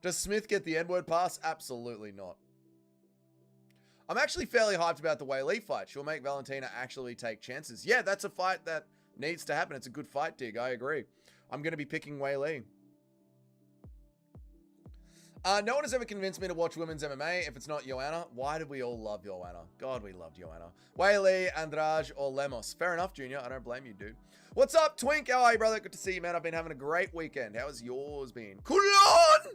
Does Smith get the N-word pass? Absolutely not. I'm actually fairly hyped about the Wei Li fight. She'll make Valentina actually take chances. Yeah, that's a fight that needs to happen. It's a good fight, Dig. I agree. I'm going to be picking Wei Li. No one has ever convinced me to watch women's MMA if it's not Joanna. Why did we all love Joanna? God, we loved Joanna. Wei Li, Andrade, or Lemos. Fair enough, Junior. I don't blame you, dude. What's up, Twink? How are you, brother? Good to see you, man. I've been having a great weekend. How has yours been? Kulon!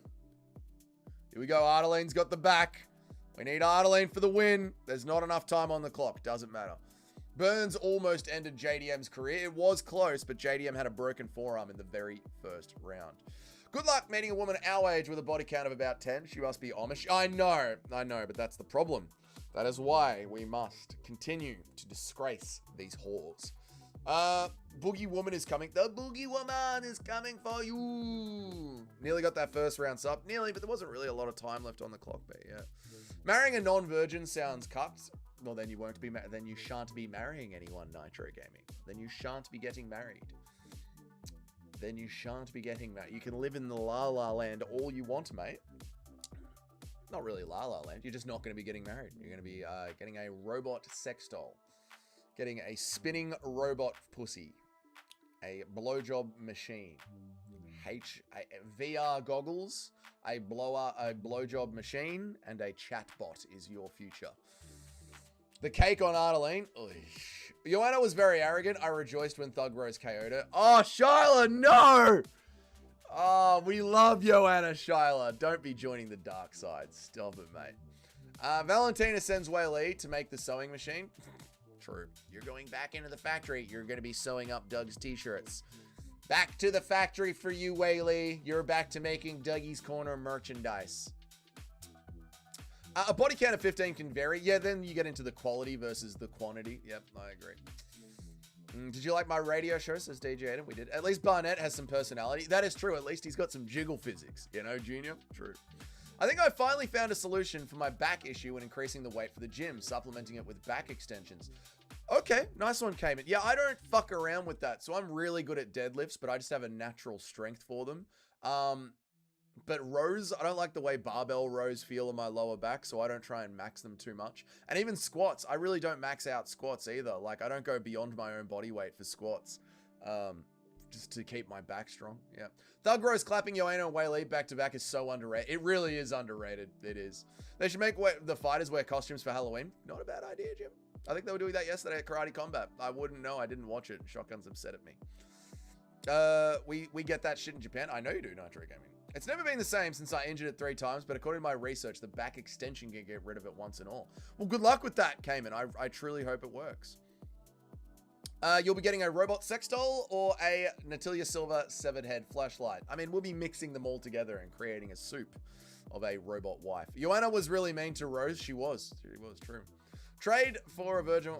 Here we go. Ardeline's got the back. We need Ardeline for the win. There's not enough time on the clock. Doesn't matter. Burns almost ended JDM's career. It was close, but JDM had a broken forearm in the very first round. Good luck meeting a woman our age with a body count of about 10. She must be Amish. I know, but that's the problem. That is why we must continue to disgrace these whores. Boogie Woman is coming. The Boogie Woman is coming for you. Nearly got that first round sub. Nearly, but there wasn't really a lot of time left on the clock, but yeah. Marrying a non-virgin sounds cucked. Well, then you won't be. Then you shan't be marrying anyone, Nitro Gaming. Then you shan't be getting married. Then you shan't be getting married. You can live in the La La Land all you want, mate. Not really La La Land. You're just not going to be getting married. You're going to be getting a robot sex doll. Getting a spinning robot pussy. A blowjob machine. VR goggles. A blowjob machine. And a chatbot is your future. The cake on Ardeline. Joanna was very arrogant. I rejoiced when Thug Rose KO'd her. Oh, Shyla, no! Oh, we love Joanna, Shyla. Don't be joining the dark side. Stop it, mate. Valentina sends Wei Li to make the sewing machine. True. You're going back into the factory. You're going to be sewing up Doug's t-shirts. Back to the factory for you, Whaley. You're back to making Dougie's Corner merchandise. A body count of 15 can vary. Yeah, then you get into the quality versus the quantity. Yep, I agree. Did you like my radio show, says DJ Adam? We did. At least Barnett has some personality. That is true. At least he's got some jiggle physics. You know, Junior? True. I think I finally found a solution for my back issue when increasing the weight for the gym, supplementing it with back extensions. Okay, nice one, Cayman. Yeah, I don't fuck around with that. So I'm really good at deadlifts, but I just have a natural strength for them. But rows, I don't like the way barbell rows feel in my lower back, so I don't try and max them too much. And even squats, I really don't max out squats either. Like, I don't go beyond my own body weight for squats, just to keep my back strong. Yeah. Thug Rose clapping Joanna and Whaley back to back is so underrated. It really is underrated. It is. They should make the fighters wear costumes for Halloween. Not a bad idea, Jim. I think they were doing that yesterday at Karate Combat. I wouldn't know. I didn't watch it. Shotgun's upset at me. We get that shit in Japan. I know you do, Nitro Gaming. It's never been the same since I injured it 3 times, but according to my research, the back extension can get rid of it once and all. Well, good luck with that, Cayman. I truly hope it works. You'll be getting a robot sex doll or a Natalia Silva severed head flashlight. I mean, we'll be mixing them all together and creating a soup of a robot wife. Joanna was really mean to Rose. She was true. Trade for virgin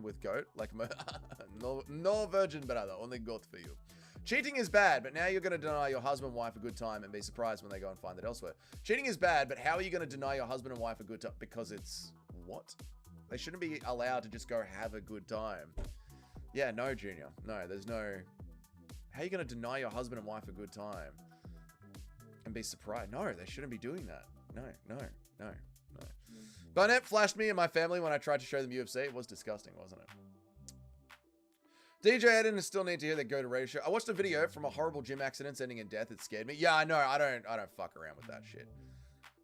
with goat. Like, no virgin brother, only goat for you. Cheating is bad, but now you're going to deny your husband and wife a good time and be surprised when they go and find it elsewhere. Cheating is bad, but how are you going to deny your husband and wife a good time? Because it's what? They shouldn't be allowed to just go have a good time. Yeah, no, Junior. No, there's no... How are you going to deny your husband and wife a good time and be surprised? No, they shouldn't be doing that. No. Barnett flashed me and my family when I tried to show them UFC. It was disgusting, wasn't it? DJ Eden still need to hear that go to radio show. I watched a video from a horrible gym accident ending in death. It scared me. Yeah, I know. I don't fuck around with that shit.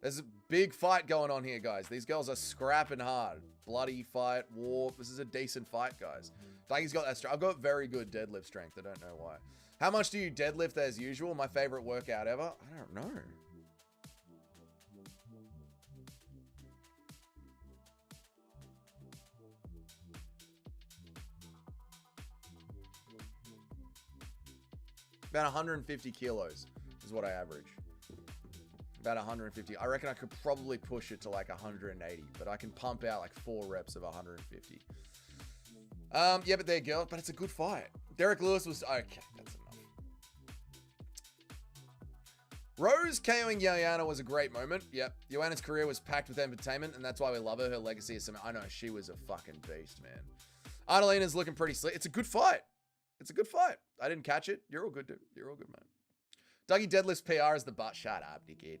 There's a big fight going on here, guys. These girls are scrapping hard. Bloody fight, war. This is a decent fight, guys. Dougie's got that strength. I've got very good deadlift strength. I don't know why. How much do you deadlift as usual? My favorite workout ever? I don't know. About 150 kilos is what I average. About 150. I reckon I could probably push it to like 180, but I can pump out like 4 reps of 150. Yeah, but there you go. But it's a good fight. Derek Lewis was... Okay, that's enough. Rose KOing Joanna was a great moment. Yep. Joanna's career was packed with entertainment, and that's why we love her. Her legacy is some... I know, she was a fucking beast, man. Arnalina's looking pretty slick. It's a good fight. It's a good fight. I didn't catch it. You're all good, dude. You're all good, man. Dougie deadlifts PR is the butt. Shut up, dickhead.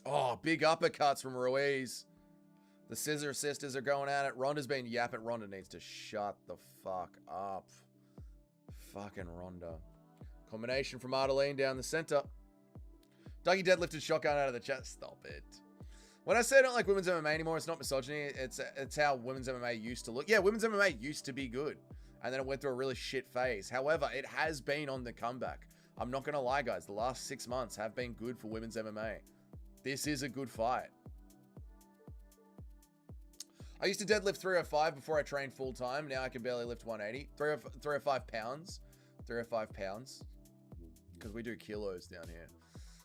Oh, big uppercuts from Ruiz. The Scissor Sisters are going at it. Ronda's been yapping. Ronda needs to shut the fuck up. Fucking Ronda. Combination from Ardeline down the center. Dougie deadlifted shotgun out of the chest. Stop it. When I say I don't like women's MMA anymore, it's not misogyny. It's how women's MMA used to look. Yeah, women's MMA used to be good. And then it went through a really shit phase. However, it has been on the comeback. I'm not going to lie, guys. The last 6 months have been good for women's MMA. This is a good fight. I used to deadlift 305 before I trained full time. Now I can barely lift 180. 305 pounds. 305 pounds. Because we do kilos down here.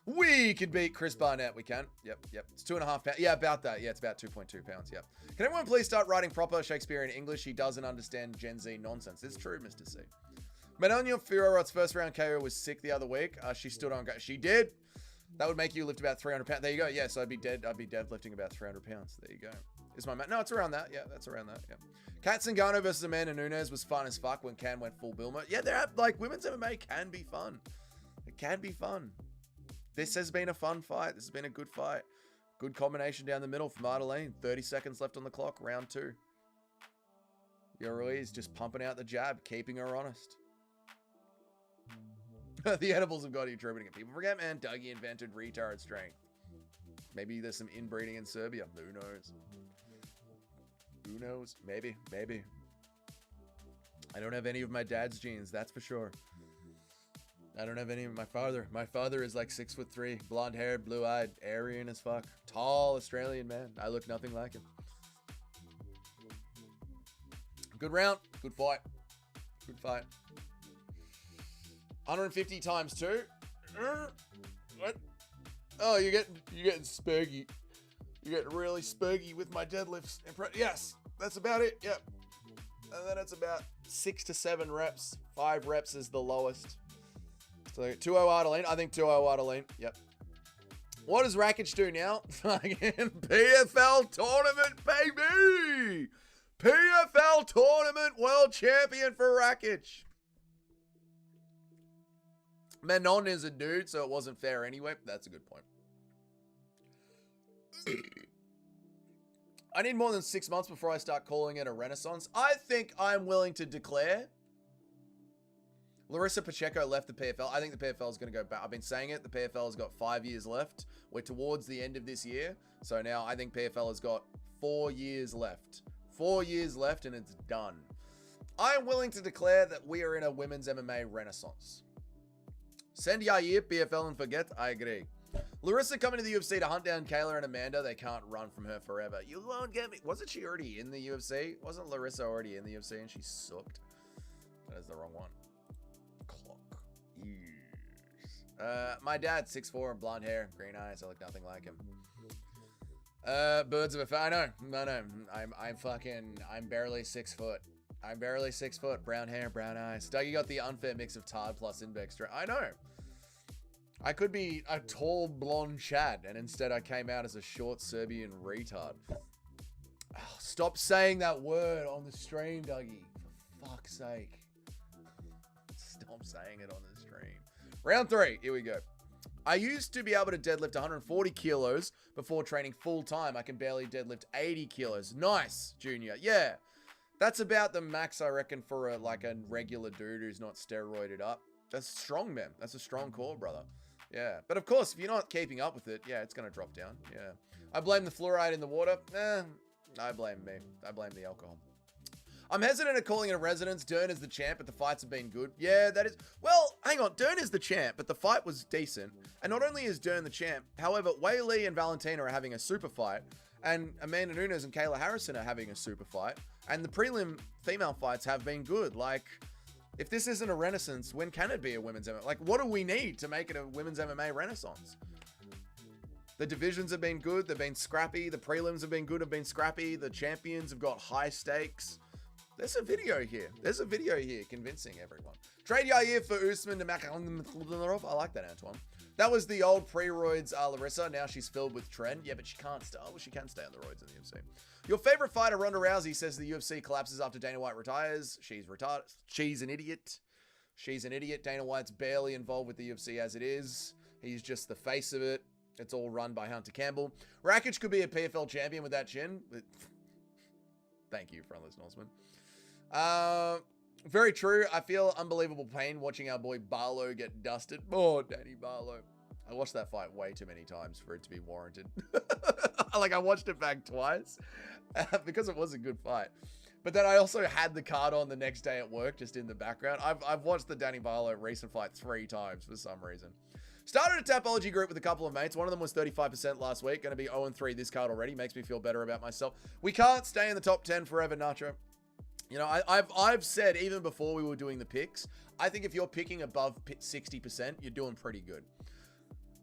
We can beat Chris Barnett. We can. Yep. It's 2.5 pounds. Yeah, about that. Yeah, it's about 2.2 pounds. Yep. Can everyone please start writing proper Shakespearean English? He doesn't understand Gen Z nonsense. It's true, Mr. C. Madonia Fiorot's first round KO was sick the other week. She stood on. She did. That would make you lift about 300 pounds. There you go. Yeah, so I'd be deadlifting about 300 pounds. There you go. Is my no, it's around that. Yeah, that's around that. Yeah. Kat Zingano versus Amanda Nunes was fun as fuck when Can went full Bilma. Yeah, they're like women's MMA can be fun. It can be fun. This has been a fun fight. This has been a good fight. Good combination down the middle from Ardeline. 30 seconds left on the clock. Round 2. Ruiz just pumping out the jab, keeping her honest. The edibles have got you attributing it. People forget, man. Dougie invented retard strength. Maybe there's some inbreeding in Serbia. Who knows? Who knows? Maybe. I don't have any of my dad's genes, that's for sure. I don't have any of my father. My father is like 6'3", blonde haired, blue eyed, Aryan as fuck. Tall Australian man. I look nothing like him. Good round. Good fight. Good fight. 150 times 2. What? Oh, you're getting spurgy. You're getting really spurgy with my deadlifts. Yes, that's about it. Yep. And then it's about 6 to 7 reps. 5 reps is the lowest. So 2-0 Ardeline. I think 2-0 Ardeline. Yep. What does Rakic do now? Fucking PFL tournament, baby! PFL tournament world champion for Rakic. Menon is a dude, so it wasn't fair anyway. That's a good point. I need more than 6 months before I start calling it a renaissance. I think I'm willing to declare. Larissa Pacheco left the PFL. I think the PFL is going to go back. I've been saying it. The PFL has got 5 years left. We're towards the end of this year. So now I think PFL has got 4 years left. 4 years left and it's done. I am willing to declare that we are in a women's MMA renaissance. Send Yair, PFL and forget. I agree. Larissa coming to the UFC to hunt down Kayla and Amanda. They can't run from her forever. You won't get me. Wasn't she already in the UFC? Wasn't Larissa already in the UFC and she sucked? That is the wrong one. Clock. Yes. My dad's 6'4" and blonde hair, green eyes. I look nothing like him. Birds of a I know. I'm barely 6 foot. I'm barely 6 foot. Brown hair, brown eyes. Dougie got the unfair mix of Tard plus Index. I know. I could be a tall blonde Chad, and instead I came out as a short Serbian retard. Oh, stop saying that word on the stream, Dougie. For fuck's sake. Stop saying it on the stream. Round 3. Here we go. I used to be able to deadlift 140 kilos before training full time. I can barely deadlift 80 kilos. Nice, Junior. Yeah. That's about the max, I reckon, for a regular dude who's not steroided up. That's strong, man. That's a strong core, brother. Yeah. But of course, if you're not keeping up with it, yeah, it's going to drop down. Yeah. I blame the fluoride in the water. I blame me. I blame the alcohol. I'm hesitant at calling it a residence. Dern is the champ, but the fights have been good. Yeah, that is... Well, hang on. Dern is the champ, but the fight was decent. And not only is Dern the champ, however, Wei Lee and Valentina are having a super fight. And Amanda Nunes and Kayla Harrison are having a super fight. And the prelim female fights have been good. Like, if this isn't a renaissance, when can it be a women's MMA? Like, what do we need to make it a women's MMA renaissance? The divisions have been good. They've been scrappy. The prelims have been good, have been scrappy. The champions have got high stakes. There's a video here. There's a video here convincing everyone. Trade Yair for Usman to Makhmudov. I like that, Antoine. That was the old pre-roids Larissa. Now she's filled with trend. Yeah, but she can't stay. Oh, well, she can stay on the roids in the UFC. Your favorite fighter, Ronda Rousey, says the UFC collapses after Dana White retires. She's retarded. She's an idiot. She's an idiot. Dana White's barely involved with the UFC as it is. He's just the face of it. It's all run by Hunter Campbell. Rakic could be a PFL champion with that chin. Thank you, Frontless Norseman. Very true. I feel unbelievable pain watching our boy Barlow get dusted. Oh, Danny Barlow. I watched that fight way too many times for it to be warranted. I watched it back twice because it was a good fight. But then I also had the card on the next day at work, just in the background. I've watched the Danny Barlow recent fight 3 times for some reason. Started a Tapology group with a couple of mates. One of them was 35% last week. Going to be 0-3 this card already. Makes me feel better about myself. We can't stay in the top 10 forever, Nacho. You know, I've said even before we were doing the picks, I think if you're picking above 60%, you're doing pretty good.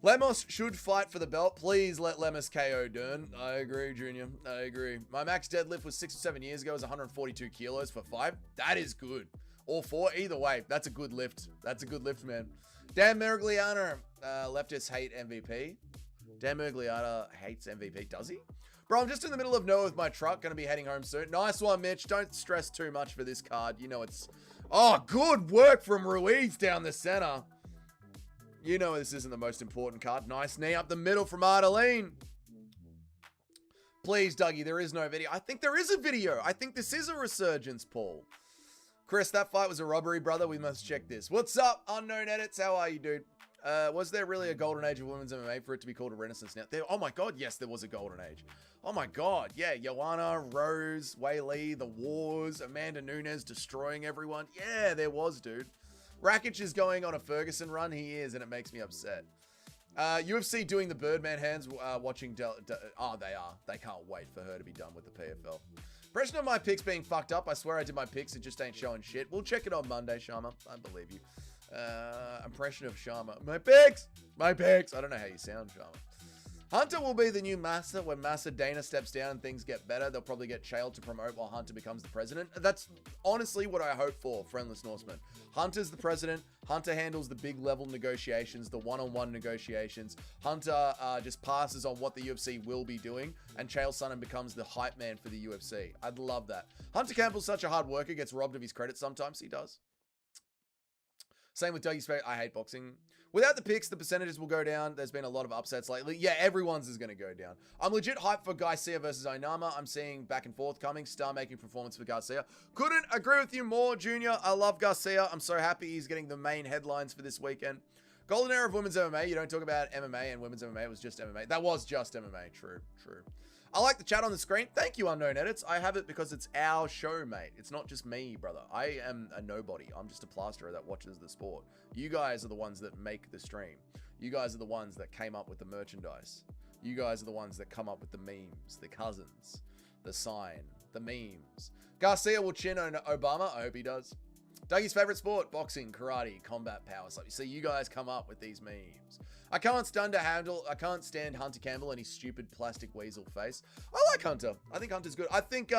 Lemos should fight for the belt. Please let Lemos KO Dern. I agree, Junior. I agree. My max deadlift was 6 or 7 years ago. It was 142 kilos for 5. That is good. Or 4. Either way, that's a good lift. That's a good lift, man. Dan Merigliano, leftists hate MVP. Dan Merigliano hates MVP, does he? Bro, I'm just in the middle of nowhere with my truck. Going to be heading home soon. Nice one, Mitch. Don't stress too much for this card. You know it's... Oh, good work from Ruiz down the center. You know this isn't the most important card. Nice knee up the middle from Ardeline. Please, Dougie, there is no video. I think there is a video. I think this is a resurgence, Paul. Chris, that fight was a robbery, brother. We must check this. What's up, Unknown Edits? How are you, dude? Was there really a golden age of women's MMA for it to be called a renaissance now? Oh my God, yes, there was a golden age. Oh my God, yeah, Joanna, Rose, Wei Lee, the Wars, Amanda Nunes destroying everyone. Yeah, there was, dude. Rakic is going on a Ferguson run. He is, and it makes me upset. UFC doing the Birdman hands, watching... oh, they are. They can't wait for her to be done with the PFL. Impression of my picks being fucked up. I swear I did my picks. It just ain't showing shit. We'll check it on Monday, Sharma. I believe you. Impression of Sharma. My picks. My picks. I don't know how you sound, Sharma. Hunter will be the new Massa. When Massa Dana steps down and things get better, they'll probably get Chael to promote while Hunter becomes the president. That's honestly what I hope for, Friendless Norseman. Hunter's the president. Hunter handles the big level negotiations, the one-on-one negotiations. Hunter just passes on what the UFC will be doing, and Chael Sonnen becomes the hype man for the UFC. I'd love that. Hunter Campbell's such a hard worker, gets robbed of his credit sometimes. He does. Same with Dougie's favorite. I hate boxing. Without the picks, the percentages will go down. There's been a lot of upsets lately. Yeah, everyone's is going to go down. I'm legit hyped for Garcia versus Onama. I'm seeing back and forth coming. Star-making performance for Garcia. Couldn't agree with you more, Junior. I love Garcia. I'm so happy he's getting the main headlines for this weekend. Golden era of women's MMA. You don't talk about MMA and women's MMA. It was just MMA. That was just MMA. True, true. I like the chat on the screen. Thank you, Unknown Edits. I have it because it's our show, mate. It's not just me, brother. I am a nobody. I'm just a plasterer that watches the sport. You guys are the ones that make the stream. You guys are the ones that came up with the merchandise. You guys are the ones that come up with the memes, the cousins, the sign, the memes. Garcia will chin on Obama. I hope he does. Dougie's favorite sport, boxing, karate, combat, power slap. See, you guys come up with these memes. I can't stand Hunter Campbell and his stupid plastic weasel face. I like Hunter. I think Hunter's good. I think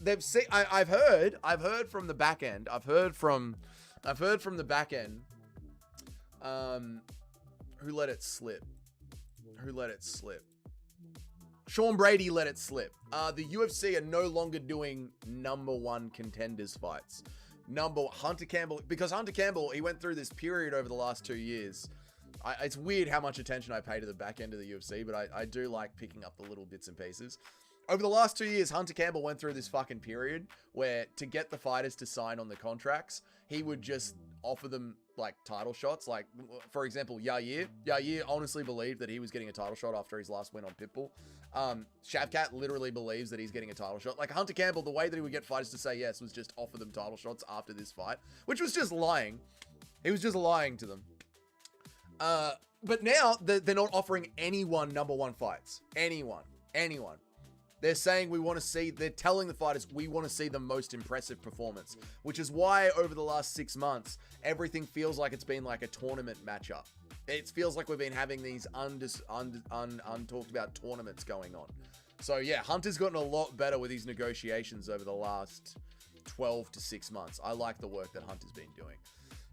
they've seen. I've heard from the back end. I've heard from the back end. Who let it slip? Who let it slip? Sean Brady let it slip. The UFC are no longer doing #1 contenders fights. Hunter Campbell, because Hunter Campbell, he went through this period over the last 2 years. It's weird how much attention I pay to the back end of the UFC, but I do like picking up the little bits and pieces. Over the last 2 years, Hunter Campbell went through this fucking period where to get the fighters to sign on the contracts, he would just offer them like title shots. Like, for example, Yair honestly believed that he was getting a title shot after his last win on Pitbull. Shavkat literally believes that he's getting a title shot. Like Hunter Campbell, the way that he would get fighters to say yes was just offer them title shots after this fight, which was just lying. He was just lying to them. But now they're not offering anyone #1 fights. Anyone. They're saying they're telling the fighters, we want to see the most impressive performance, which is why over the last 6 months, everything feels like it's been like a tournament matchup. It feels like we've been having these untalked about tournaments going on. So yeah, Hunter's gotten a lot better with his negotiations over the last 12 to 6 months. I like the work that Hunter's been doing.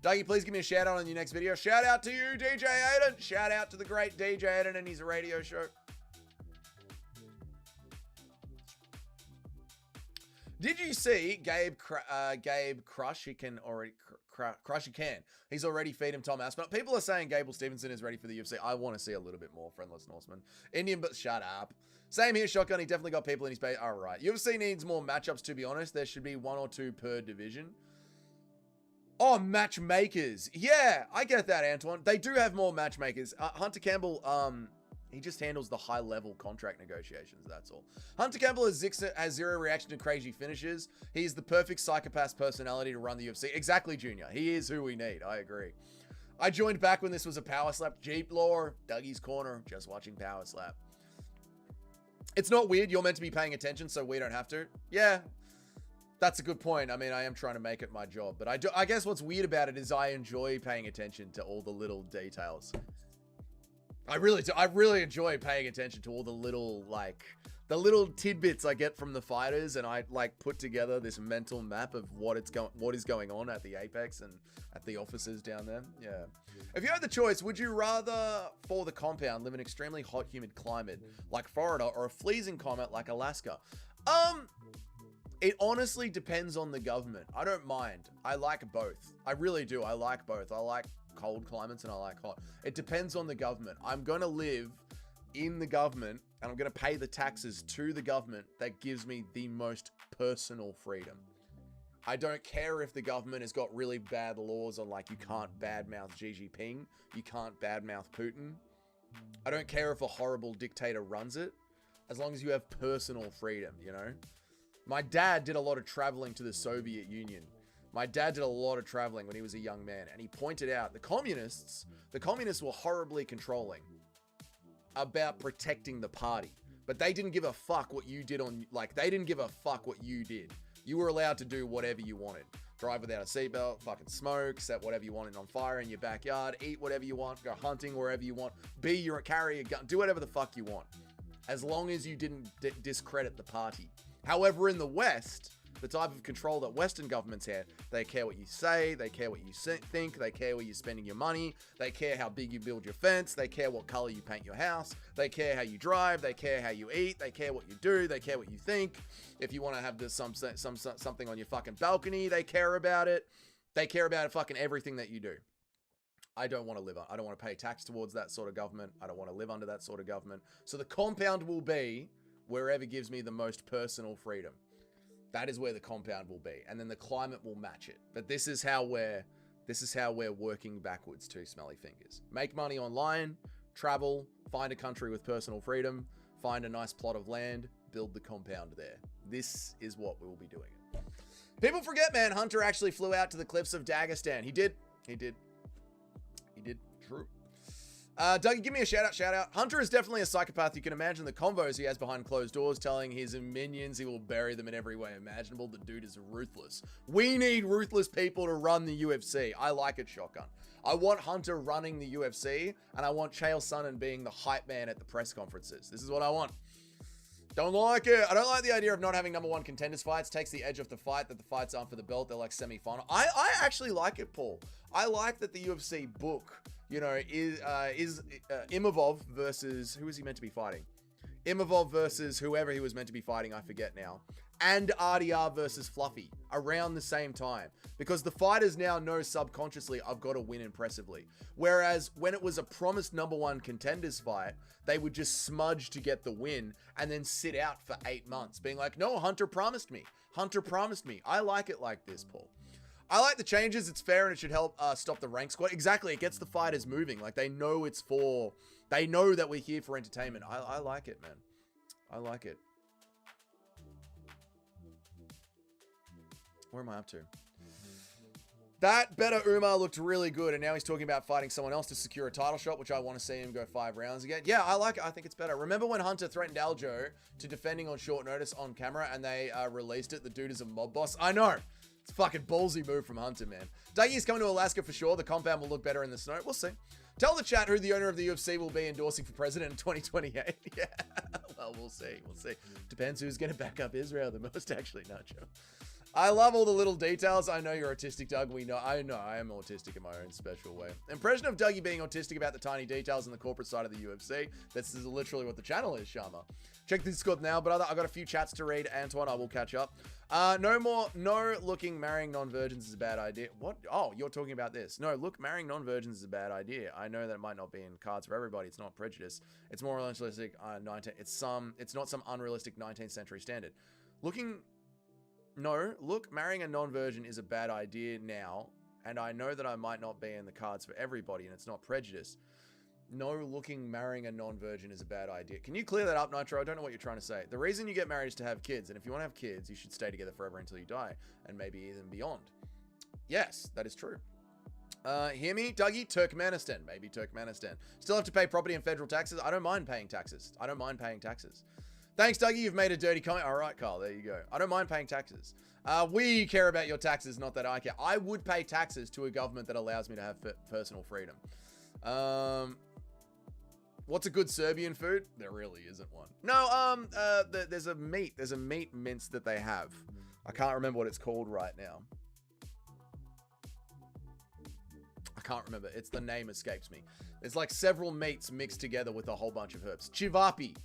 Dougie, please give me a shout out on your next video. Shout out to you, DJ Aiden. Shout out to the great DJ Aiden and his radio show. Did you see Gabe Crush? He can already Crush. He can. He's already feed him Tom Aspinall. People are saying Gable Stevenson is ready for the UFC. I want to see a little bit more. Friendless Norseman. Indian, but shut up. Same here, Shotgun. He definitely got people in his pay. All right. UFC needs more matchups, to be honest. There should be 1 or 2 per division. Oh, matchmakers. Yeah, I get that, Antoine. They do have more matchmakers. Hunter Campbell, he just handles the high-level contract negotiations, that's all. Hunter Campbell has zero reaction to crazy finishes. He's the perfect psychopath personality to run the UFC. Exactly, Junior. He is who we need. I agree. I joined back when this was a power slap. Jeep lore, Dougie's Corner, just watching power slap. It's not weird. You're meant to be paying attention, so we don't have to. Yeah, that's a good point. I mean, I am trying to make it my job, but I guess what's weird about it is I enjoy paying attention to all the little details. I really do. I really enjoy paying attention to all the little, the little tidbits I get from the fighters, and I, put together this mental map of what is going on at the Apex and at the offices down there. Yeah. If you had the choice, would you rather, for the compound, live in an extremely hot, humid climate like Florida or a freezing climate like Alaska? It honestly depends on the government. I don't mind. I like both. I really do. I like both. I like cold climates and I like hot. It depends on the government. I'm going to live in the government and I'm going to pay the taxes to the government that gives me the most personal freedom. I don't care if the government has got really bad laws on you can't badmouth Xi Jinping, you can't badmouth Putin. I don't care if a horrible dictator runs it, as long as you have personal freedom, you know? My dad did a lot of traveling to the Soviet Union. My dad did a lot of traveling when he was a young man, and he pointed out the communists were horribly controlling about protecting the party. But they didn't give a fuck what you did on, like, they didn't give a fuck what you did. You were allowed to do whatever you wanted. Drive without a seatbelt, fucking smoke, set whatever you wanted on fire in your backyard, eat whatever you want, go hunting wherever you want, carry a gun, do whatever the fuck you want. As long as you didn't discredit the party. However, in the West, the type of control that Western governments have, they care what you say, they care what you think, they care where you're spending your money, they care how big you build your fence, they care what color you paint your house, they care how you drive, they care how you eat, they care what you do, they care what you think. If you want to have something on your fucking balcony, they care about it. They care about fucking everything that you do. I don't want to live. I don't want to pay tax towards that sort of government. I don't want to live under that sort of government. So the compound will be wherever gives me the most personal freedom. That is where the compound will be, and then the climate will match it. But this is how we're working backwards to, Smelly Fingers. Make money online, travel, find a country with personal freedom, find a nice plot of land, build the compound there. This is what we will be doing. People forget, man. Hunter actually flew out to the cliffs of Dagestan. He did. True. Dougie, give me a shout out. Hunter is definitely a psychopath. You can imagine the convos he has behind closed doors, telling his minions he will bury them in every way imaginable. The dude is ruthless. We need ruthless people to run the UFC. I like it, Shotgun. I want Hunter running the UFC, and I want Chael Sonnen being the hype man at the press conferences. This is what I want. Don't like it. I don't like the idea of not having #1 contenders fights. Takes the edge off the fight, that the fights aren't for the belt. They're like semi-final. I actually like it, Paul. I like that the UFC book, you know, is Imavov versus, who is he meant to be fighting? Imavov versus whoever he was meant to be fighting, I forget now. And RDR versus Fluffy around the same time. Because the fighters now know subconsciously, I've got to win impressively. Whereas when it was a promised #1 contenders fight, they would just smudge to get the win and then sit out for 8 months being like, no, Hunter promised me. Hunter promised me. I like it like this, Paul. I like the changes. It's fair and it should help stop the rank squat. Exactly. It gets the fighters moving. Like they know they know that we're here for entertainment. I like it, man. I like it. Where am I up to? That better Umar looked really good, and now he's talking about fighting someone else to secure a title shot, which I want to see him go 5 rounds again. Yeah, I like it. I think it's better. Remember when Hunter threatened Aljo to defending on short notice on camera, and they released it? The dude is a mob boss. I know. It's a fucking ballsy move from Hunter, man. Dougie's coming to Alaska for sure. The compound will look better in the snow. We'll see. Tell the chat who the owner of the UFC will be endorsing for president in 2028. Yeah, well, we'll see. We'll see. Depends who's going to back up Israel the most, actually, Nacho. I love all the little details. I know you're autistic, Doug. I know I am autistic in my own special way. Impression of Dougie being autistic about the tiny details in the corporate side of the UFC. This is literally what the channel is, Sharma. Check the Discord now, but I got a few chats to read. Antoine, I will catch up. No looking marrying non-virgins is a bad idea. What? Oh, you're talking about this. No, look, marrying non-virgins is a bad idea. I know that it might not be in cards for everybody. It's not prejudice. It's more realistic. It's not some unrealistic 19th century standard. Look, marrying a non-virgin is a bad idea now, and I know that I might not be in the cards for everybody, and it's not prejudice. Marrying a non-virgin is a bad idea. Can you clear that up, Nitro? I don't know what you're trying to say. The reason you get married is to have kids, and if you want to have kids, you should stay together forever until you die, and maybe even beyond. Yes, that is true. Hear me, Dougie? Turkmenistan. Maybe Turkmenistan. Still have to pay property and federal taxes. I don't mind paying taxes. Thanks, Dougie. You've made a dirty comment. All right, Carl. There you go. I don't mind paying taxes. We care about your taxes, not that I care. I would pay taxes to a government that allows me to have personal freedom. What's a good Serbian food? There really isn't one. No, there's a meat mince that they have. I can't remember what it's called right now. I can't remember. The name escapes me. It's like several meats mixed together with a whole bunch of herbs. Chivapi.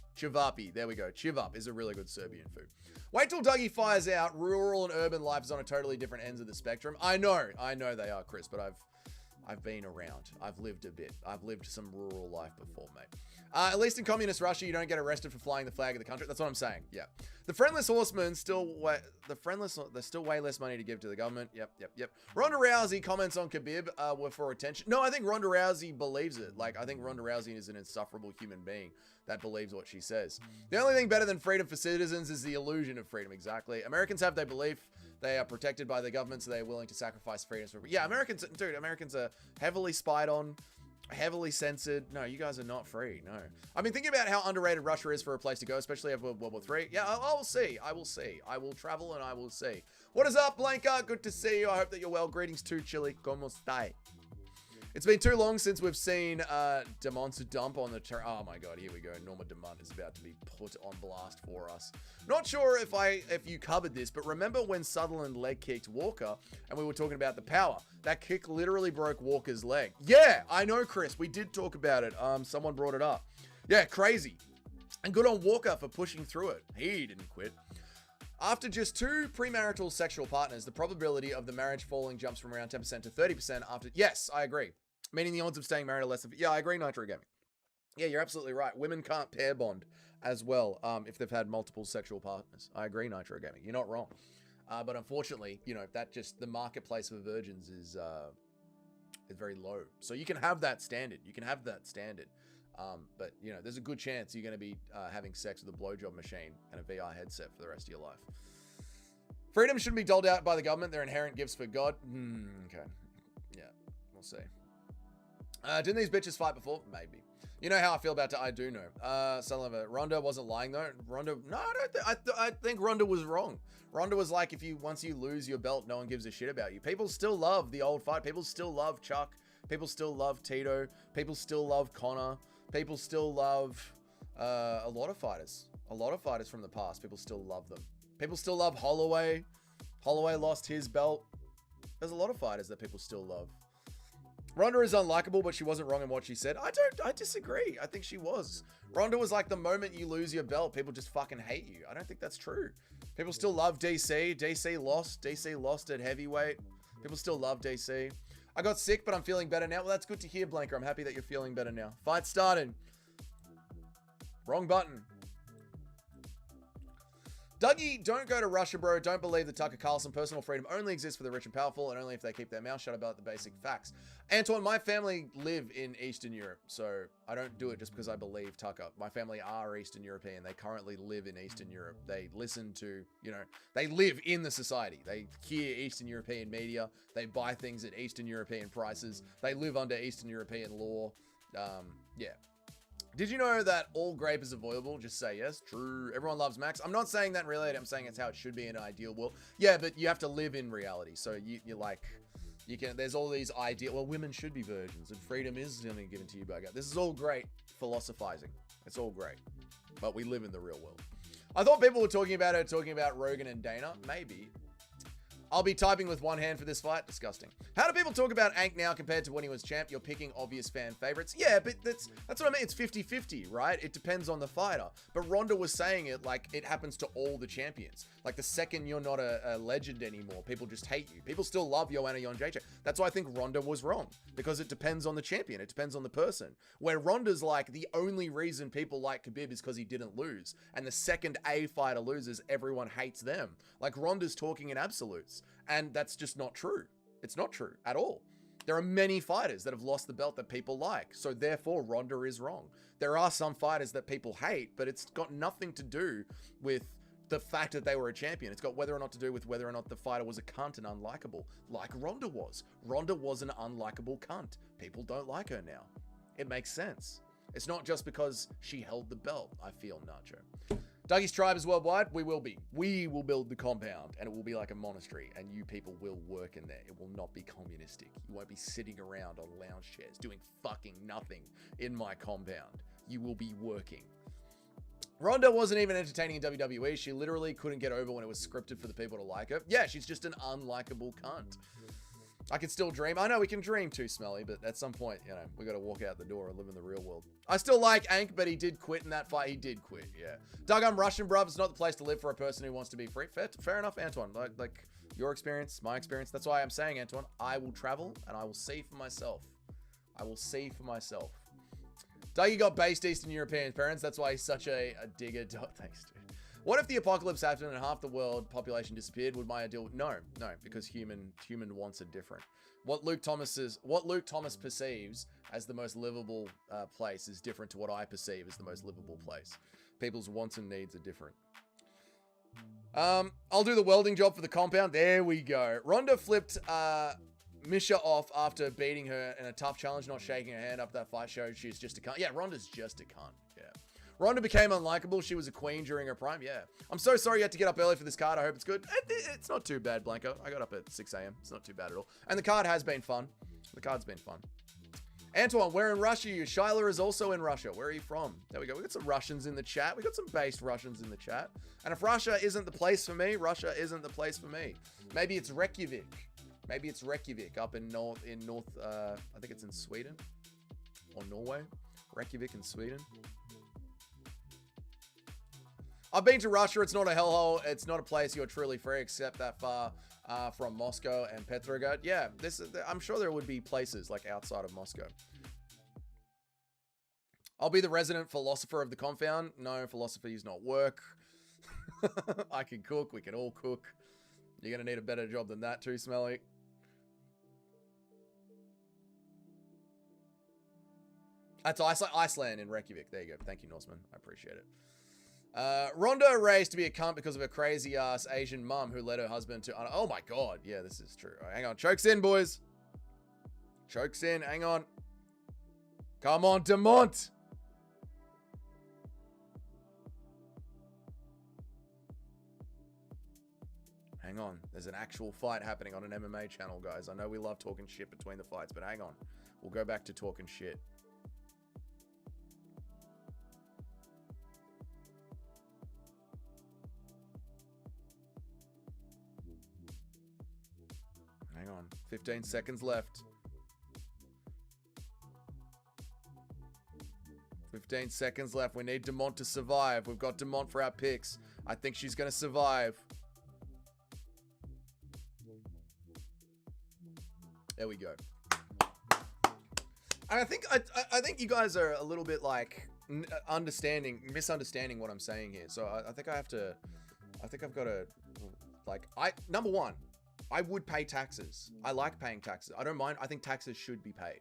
There we go. Chivap is a really good Serbian food. Wait till Dougie fires out. Rural and urban life is on a totally different ends of the spectrum. I know they are, Chris, but I've been around. I've lived a bit. I've lived some rural life before, mate. At least in communist Russia, you don't get arrested for flying the flag of the country. That's what I'm saying. Yeah. The friendless horsemen there's still way less money to give to the government. Yep. Ronda Rousey comments on Khabib were for attention. No, I think Ronda Rousey believes it. Like, I think Ronda Rousey is an insufferable human being that believes what she says. The only thing better than freedom for citizens is the illusion of freedom. Exactly. Americans have their belief. They are protected by the government, so they are willing to sacrifice freedoms for... Yeah, Americans are heavily spied on. Heavily censored. No, you guys are not free. No. I've been thinking about how underrated Russia is for a place to go, especially after World War III. Yeah, I will see. I will see. I will travel and I will see. What is up, Blanca? Good to see you. I hope that you're well. Greetings to Chile. Como estai? It's been too long since we've seen Demont dump on the oh my god, here we go. Norma Demont is about to be put on blast for us. Not sure if you covered this, but remember when Sutherland leg kicked Walker and we were talking about the power? That kick literally broke Walker's leg. Yeah, I know, Chris. We did talk about it. Someone brought it up. Yeah, crazy. And good on Walker for pushing through it. He didn't quit. After just 2 premarital sexual partners, the probability of the marriage falling jumps from around 10% to 30% after... Yes, I agree. Meaning the odds of staying married are less than... Yeah, I agree, Nitro Gaming. Yeah, you're absolutely right. Women can't pair bond as well if they've had multiple sexual partners. I agree, Nitro Gaming. You're not wrong. But unfortunately, you know, that just... The marketplace for virgins is very low. So you can have that standard. You can have that standard. But, you know, there's a good chance you're going to be having sex with a blowjob machine and a VR headset for the rest of your life. Freedom shouldn't be doled out by the government. They're inherent gifts for God. Okay. Yeah, we'll see. Didn't these bitches fight before? Maybe. You know how I feel about it. I do know. Ronda wasn't lying, though. Ronda... No, I think Ronda was wrong. Ronda was like, once you lose your belt, no one gives a shit about you. People still love the old fight. People still love Chuck. People still love Tito. People still love Connor. People still love a lot of fighters. A lot of fighters from the past. People still love them. People still love Holloway. Holloway lost his belt. There's a lot of fighters that people still love. Ronda is unlikable, but she wasn't wrong in what she said. I disagree. I think she was. Ronda was like, the moment you lose your belt, people just fucking hate you. I don't think that's true. People still love DC. DC lost. DC lost at heavyweight. People still love DC. I got sick, but I'm feeling better now. Well, that's good to hear, Blanker. I'm happy that you're feeling better now. Fight started. Wrong button. Dougie, don't go to Russia, bro. Don't believe the Tucker Carlson. Personal freedom only exists for the rich and powerful, and only if they keep their mouth shut about the basic facts. Antoine, my family live in Eastern Europe, so I don't do it just because I believe Tucker. My family are Eastern European. They currently live in Eastern Europe. They listen to, you know, they live in the society. They hear Eastern European media. They buy things at Eastern European prices. They live under Eastern European law. Yeah. Did you know that all grape is avoidable? Just say yes. True. Everyone loves Max. I'm not saying that in reality. I'm saying it's how it should be in an ideal world. Yeah, but you have to live in reality. So you're like, you can. There's all these ideal. Well, women should be virgins, and freedom is only given to you by God. This is all great philosophizing. It's all great, but we live in the real world. I thought people were talking about Rogan and Dana. Maybe. I'll be typing with one hand for this fight. Disgusting. How do people talk about Ank now compared to when he was champ? You're picking obvious fan favorites. Yeah, but that's what I mean. It's 50-50, right? It depends on the fighter. But Ronda was saying it like it happens to all the champions. Like the second you're not a legend anymore, people just hate you. People still love Joanna Jędrzejczyk. That's why I think Ronda was wrong. Because it depends on the champion. It depends on the person. Where Ronda's like, the only reason people like Khabib is because he didn't lose. And the second a fighter loses, everyone hates them. Like Ronda's talking in absolutes. And that's just not true. It's not true at all. There are many fighters that have lost the belt that people like. So therefore, Ronda is wrong. There are some fighters that people hate, but it's got nothing to do with the fact that they were a champion. It's got whether or not to do with whether or not the fighter was a cunt and unlikable, like Ronda was. Ronda was an unlikable cunt. People don't like her now. It makes sense. It's not just because she held the belt, I feel, Nacho. Dougie's tribe is worldwide. We will be. We will build the compound, and it will be like a monastery, and you people will work in there. It will not be communistic. You won't be sitting around on lounge chairs doing fucking nothing in my compound. You will be working. Ronda wasn't even entertaining in WWE. She literally couldn't get over when it was scripted for the people to like her. Yeah, she's just an unlikable cunt. I can still dream. I know we can dream too, Smelly, but at some point, you know, we got to walk out the door and live in the real world. I still like Ank, but he did quit in that fight. He did quit, yeah. Doug, I'm Russian, bruv. It's not the place to live for a person who wants to be free. Fair enough, Antoine. Like your experience, my experience. That's why I'm saying, Antoine, I will travel and I will see for myself. I will see for myself. Dougie got based Eastern European parents. That's why he's such a digger. Thanks, dude. What if the apocalypse happened and half the world population disappeared? Would my ideal? No, because human wants are different. What Luke Thomas perceives as the most livable place is different to what I perceive as the most livable place. People's wants and needs are different. I'll do the welding job for the compound. There we go. Ronda flipped Misha off after beating her in a tough challenge, not shaking her hand up that fight showed she's just a cunt. Yeah, Ronda's just a cunt. Yeah. Ronda became unlikable. She was a queen during her prime. Yeah. I'm so sorry you had to get up early for this card. I hope it's good. It's not too bad, Blanco. I got up at 6 a.m. It's not too bad at all. And the card has been fun. The card's been fun. Antoine, where in Russia are you? Shyla is also in Russia. Where are you from? There we go. We got some Russians in the chat. We got some based Russians in the chat. And if Russia isn't the place for me, Russia isn't the place for me. Maybe it's Reykjavik. Maybe it's Reykjavik up in North, I think it's in Sweden or Norway. Reykjavik in Sweden. I've been to Russia. It's not a hellhole. It's not a place you're truly free except that far from Moscow and Petrograd. Yeah, I'm sure there would be places like outside of Moscow. I'll be the resident philosopher of the confound. No, philosophy is not work. I can cook. We can all cook. You're going to need a better job than that too, Smelly. That's Iceland in Reykjavik. There you go. Thank you, Norseman. I appreciate it. Ronda raised to be a cunt because of a crazy ass Asian mum who led her husband to... Oh my god. Yeah, this is true. Right, hang on. Chokes in, boys. Chokes in. Hang on. Come on, Demont. Hang on. There's an actual fight happening on an MMA channel, guys. I know we love talking shit between the fights, but hang on. We'll go back to talking shit. Hang on. 15 seconds left. 15 seconds left. We need Demont to survive. We've got Demont for our picks. I think she's going to survive. There we go. And I think you guys are a little bit like misunderstanding what I'm saying here. So I think I've got to, like, number one, I would pay taxes. I like paying taxes. I don't mind. I think taxes should be paid.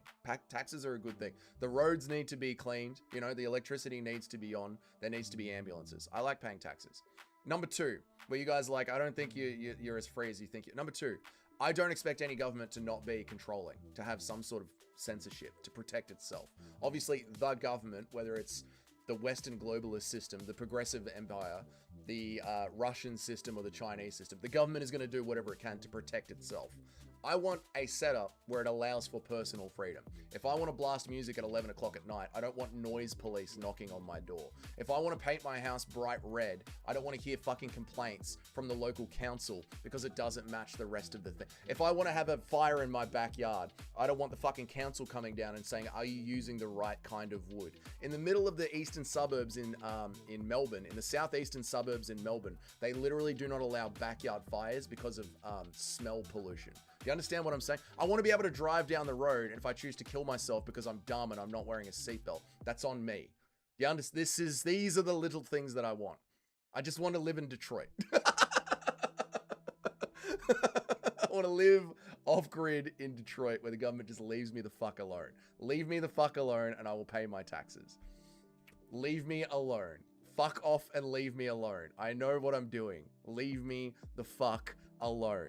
Taxes are a good thing. The roads need to be cleaned. You know, the electricity needs to be on. There needs to be ambulances. I like paying taxes. Number two, where you guys are like, I don't think you're as free as you think. Number two, I don't expect any government to not be controlling, to have some sort of censorship, to protect itself. Obviously, the government, whether it's the Western globalist system, the progressive empire, the Russian system, or the Chinese system, the government is going to do whatever it can to protect itself. I want a setup where it allows for personal freedom. If I want to blast music at 11 o'clock at night, I don't want noise police knocking on my door. If I want to paint my house bright red, I don't want to hear fucking complaints from the local council because it doesn't match the rest of the thing. If I want to have a fire in my backyard, I don't want the fucking council coming down and saying, are you using the right kind of wood? In the middle of the eastern suburbs in Melbourne, in the southeastern suburbs in Melbourne, they literally do not allow backyard fires because of smell pollution. Do you understand what I'm saying? I want to be able to drive down the road, and if I choose to kill myself because I'm dumb and I'm not wearing a seatbelt, that's on me. You understand? These are the little things that I want. I just want to live in Detroit. I want to live off-grid in Detroit where the government just leaves me the fuck alone. Leave me the fuck alone and I will pay my taxes. Leave me alone. Fuck off and leave me alone. I know what I'm doing. Leave me the fuck alone.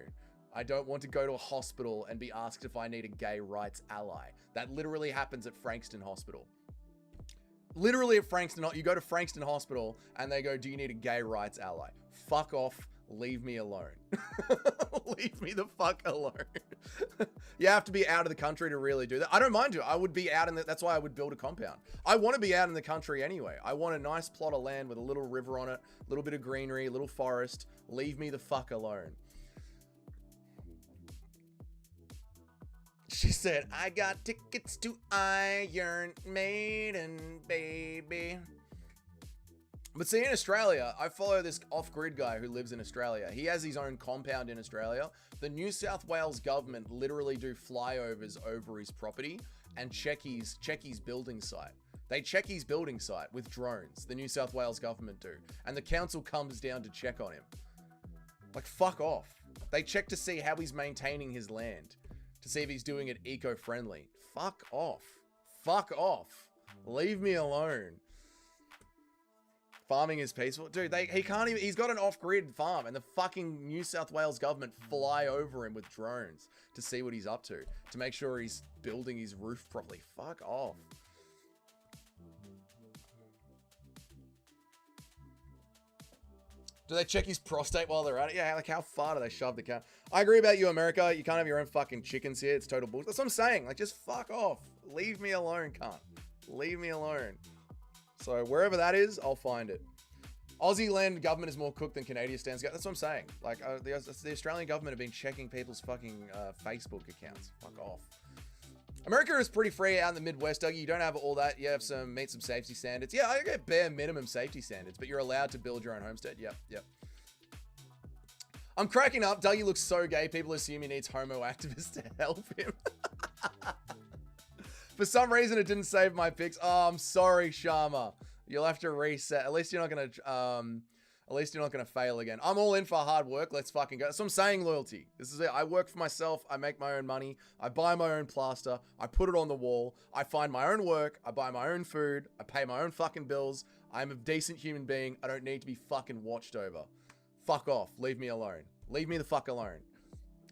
I don't want to go to a hospital and be asked if I need a gay rights ally. That literally happens at Frankston Hospital. Literally at Frankston, you go to Frankston Hospital and they go, do you need a gay rights ally? Fuck off, leave me alone. Leave me the fuck alone. You have to be out of the country to really do that. I don't mind you. I would be out in that's why I would build a compound. I want to be out in the country anyway. I want a nice plot of land with a little river on it, a little bit of greenery, a little forest. Leave me the fuck alone. She said, I got tickets to Iron Maiden, baby. But see, in Australia, I follow this off-grid guy who lives in Australia. He has his own compound in Australia. The New South Wales government literally do flyovers over his property and check his building site. They check his building site with drones. The New South Wales government do. And the council comes down to check on him. Like, fuck off. They check to see how he's maintaining his land. To see if he's doing it eco-friendly. Fuck off. Fuck off. Leave me alone. Farming is peaceful. Dude, he can't even... He's got an off-grid farm, and the fucking New South Wales government fly over him with drones to see what he's up to make sure he's building his roof properly. Fuck off. Do they check his prostate while they're at it? Yeah, like how far do they shove the cow? I agree about you, America. You can't have your own fucking chickens here. It's total bullshit. That's what I'm saying. Like, just fuck off. Leave me alone, cunt. Leave me alone. So wherever that is, I'll find it. Aussie land government is more cooked than Canadian stands. That's what I'm saying. Like, the Australian government have been checking people's fucking Facebook accounts. Fuck off. America is pretty free out in the Midwest, Dougie. You don't have all that. You have meet some safety standards. Yeah, I get bare minimum safety standards, but you're allowed to build your own homestead. Yep. I'm cracking up. Dougie looks so gay. People assume he needs homo activists to help him. For some reason, it didn't save my pics. Oh, I'm sorry, Sharma. You'll have to reset. At least you're not gonna fail again. I'm all in for hard work. Let's fucking go. That's what I'm saying, loyalty. This is it. I work for myself. I make my own money. I buy my own plaster. I put it on the wall. I find my own work. I buy my own food. I pay my own fucking bills. I'm a decent human being. I don't need to be fucking watched over. Fuck off. Leave me alone. Leave me the fuck alone.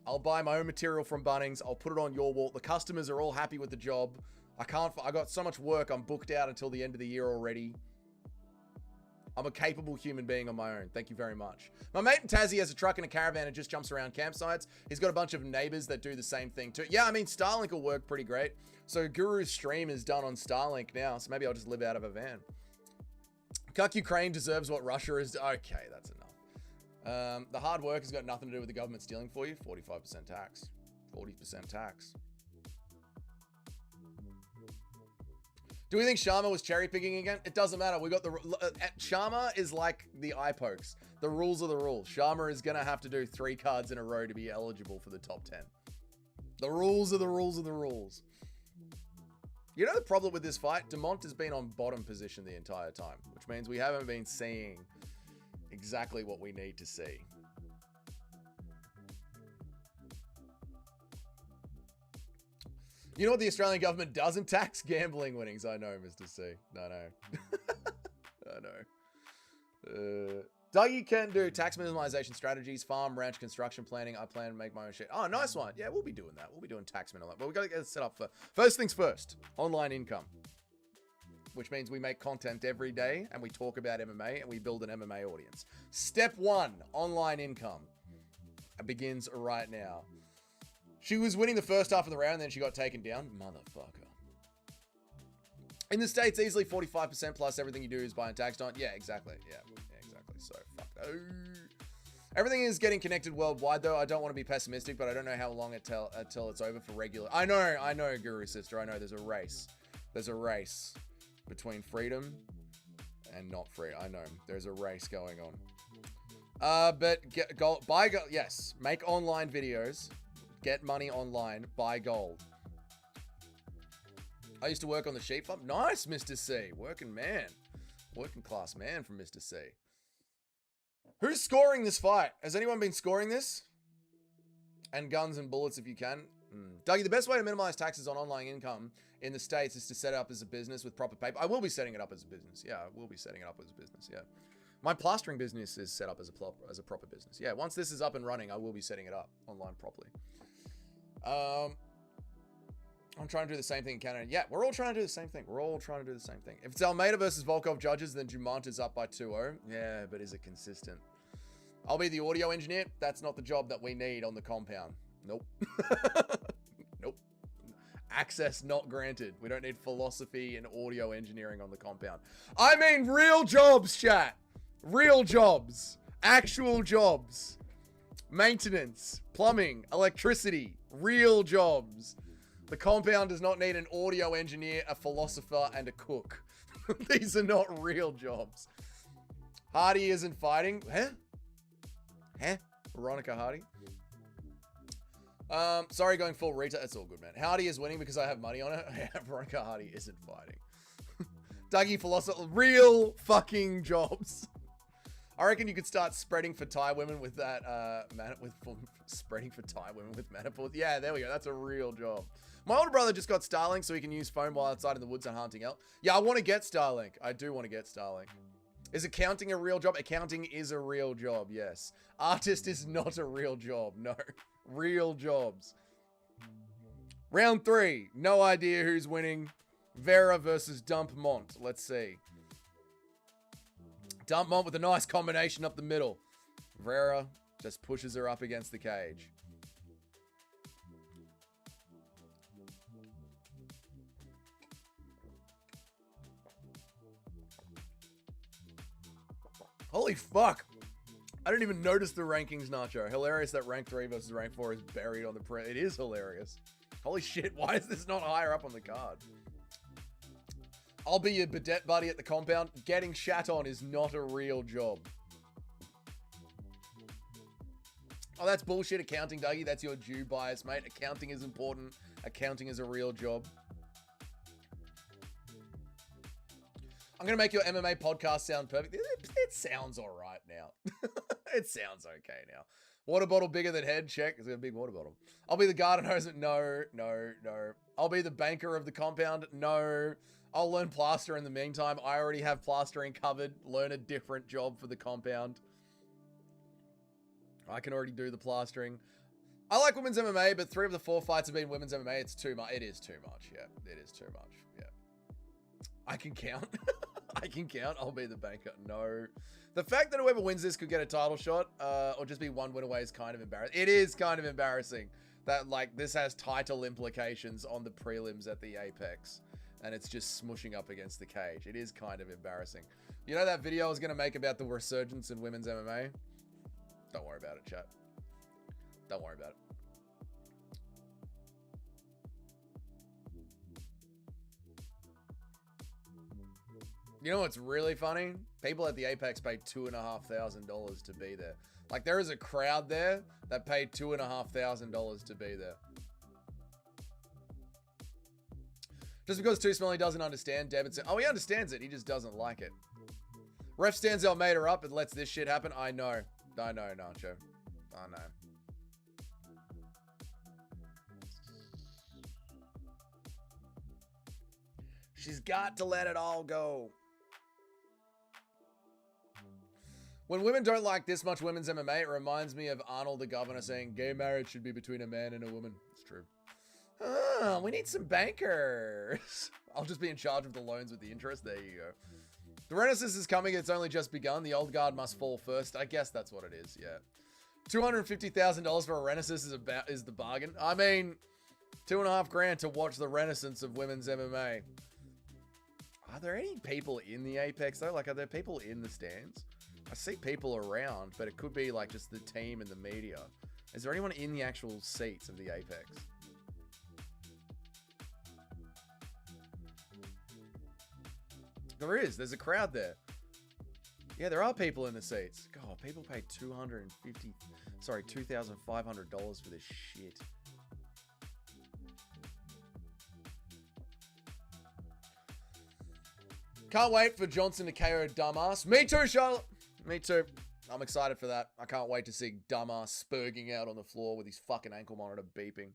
I'll buy my own material from Bunnings. I'll put it on your wall. The customers are all happy with the job. I got so much work. I'm booked out until the end of the year already. I'm a capable human being on my own. Thank you very much. My mate in Tassie has a truck and a caravan and just jumps around campsites. He's got a bunch of neighbors that do the same thing too. Yeah, I mean, Starlink will work pretty great. So Guru's stream is done on Starlink now. So maybe I'll just live out of a van. Cuck Ukraine deserves what Russia is. Okay, that's enough. The hard work has got nothing to do with the government stealing for you. 45% tax. 40% tax. Do we think Sharma was cherry picking again? It doesn't matter. We got the... Sharma is like the eye pokes. The rules are the rules. Sharma is going to have to do 3 cards in a row to be eligible for the top 10. The rules are the rules are the rules. You know the problem with this fight? Demont has been on bottom position the entire time, which means we haven't been seeing exactly what we need to see. You know what the Australian government doesn't tax? Gambling winnings. I know, Mr. C. No. I know. Dougie can do tax minimization strategies, farm, ranch, construction planning. I plan to make my own shit. Oh, nice one. Yeah, we'll be doing that. We'll be doing tax minimum. But we got to get it set up for... First things first. Online income. Which means we make content every day and we talk about MMA and we build an MMA audience. Step 1. Online income. It begins right now. She was winning the first half of the round, and then she got taken down. Motherfucker. In the States, easily 45% plus everything you do is buying taxed on. Yeah, exactly. Yeah, exactly. So, fuck that. Everything is getting connected worldwide, though. I don't want to be pessimistic, but I don't know how long until it's over for regular. I know, Guru Sister. I know there's a race. There's a race between freedom and not free. I know. There's a race going on. But yes. Make online videos. Get money online, buy gold. I used to work on the sheep farm. Nice, Mr. C. Working man. Working class man from Mr. C. Who's scoring this fight? Has anyone been scoring this? And guns and bullets if you can. Dougie, the best way to minimize taxes on online income in the States is to set it up as a business with proper paper. I will be setting it up as a business. Yeah, I will be setting it up as a business. Yeah. My plastering business is set up as a proper business. Yeah, once this is up and running, I will be setting it up online properly. I'm trying to do the same thing in Canada. Yeah, we're all trying to do the same thing. If it's Almeida versus Volkov judges, then Dumont is up by 2-0. Yeah, but is it consistent? I'll be the audio engineer. That's not the job that we need on the compound. Nope. Nope. Access not granted. We don't need philosophy and audio engineering on the compound. I mean real jobs, chat. Real jobs. Actual jobs. Maintenance. Plumbing. Electricity. Real jobs. The compound does not need an audio engineer, a philosopher, and a cook. These are not real jobs. Hardy isn't fighting. Huh? Veronica Hardy. Sorry, going full retail. It's all good, man. Hardy is winning because I have money on it. Veronica Hardy isn't fighting. Dougie philosopher. Real fucking jobs. I reckon you could start spreading for Thai women with that, spreading for Thai women with menopause. Yeah, there we go. That's a real job. My older brother just got Starlink so he can use phone while outside in the woods and hunting elk. Yeah, I want to get Starlink. I do want to get Starlink. Is accounting a real job? Accounting is a real job, yes. Artist is not a real job, no. Real jobs. Round 3. No idea who's winning. Vera versus Dump Mont. Let's see. Dump Mont with a nice combination up the middle. Vera just pushes her up against the cage. Holy fuck. I didn't even notice the rankings, Nacho. Hilarious that rank 3 versus rank 4 is buried on the print. It is hilarious. Holy shit, why is this not higher up on the card? I'll be your bidet buddy at the compound. Getting shat on is not a real job. Oh, that's bullshit accounting, Dougie. That's your due bias, mate. Accounting is important. Accounting is a real job. I'm going to make your MMA podcast sound perfect. It sounds all right now. It sounds okay now. Water bottle bigger than head? Check. It's a big water bottle. I'll be the garden hose. No. I'll be the banker of the compound. No. I'll learn plaster in the meantime. I already have plastering covered. Learn a different job for the compound. I can already do the plastering. I like women's MMA, but 3 of the 4 fights have been women's MMA. It's too much. It is too much. Yeah, it is too much. Yeah. I can count. I can count. I'll be the banker. No. The fact that whoever wins this could get a title shot, or just be one win away is kind of embarrassing. It is kind of embarrassing that, like, this has title implications on the prelims at the Apex, and it's just smushing up against the cage. It is kind of embarrassing. You know that video I was going to make about the resurgence in women's MMA? Don't worry about it, chat. Don't worry about it. You know what's really funny? People at the Apex paid $2,500 to be there. Like, there is a crowd there that paid $2,500 to be there. Just because Too Smelly doesn't understand, David said, oh, he understands it. He just doesn't like it. Ref stands out, made her up, and lets this shit happen. I know. I know, Nacho. I know. She's got to let it all go. When women don't like this much women's MMA, it reminds me of Arnold the Governor saying gay marriage should be between a man and a woman. It's true. Oh, we need some bankers. I'll just be in charge of the loans with the interest. There you go. The Renaissance is coming. It's only just begun. The old guard must fall first. I guess that's what it is, yeah. $250,000 for a Renaissance is the bargain. I mean, $2.5 grand to watch the Renaissance of women's MMA. Are there any people in the Apex, though? Like, are there people in the stands? I see people around, but it could be like just the team and the media. Is there anyone in the actual seats of the Apex? There is. There's a crowd there. Yeah, there are people in the seats. God, people paid $2,500 for this shit. Can't wait for Johnson to KO Dumbass. Me too, Charlotte. Me too. I'm excited for that. I can't wait to see Dumbass spurging out on the floor with his fucking ankle monitor beeping.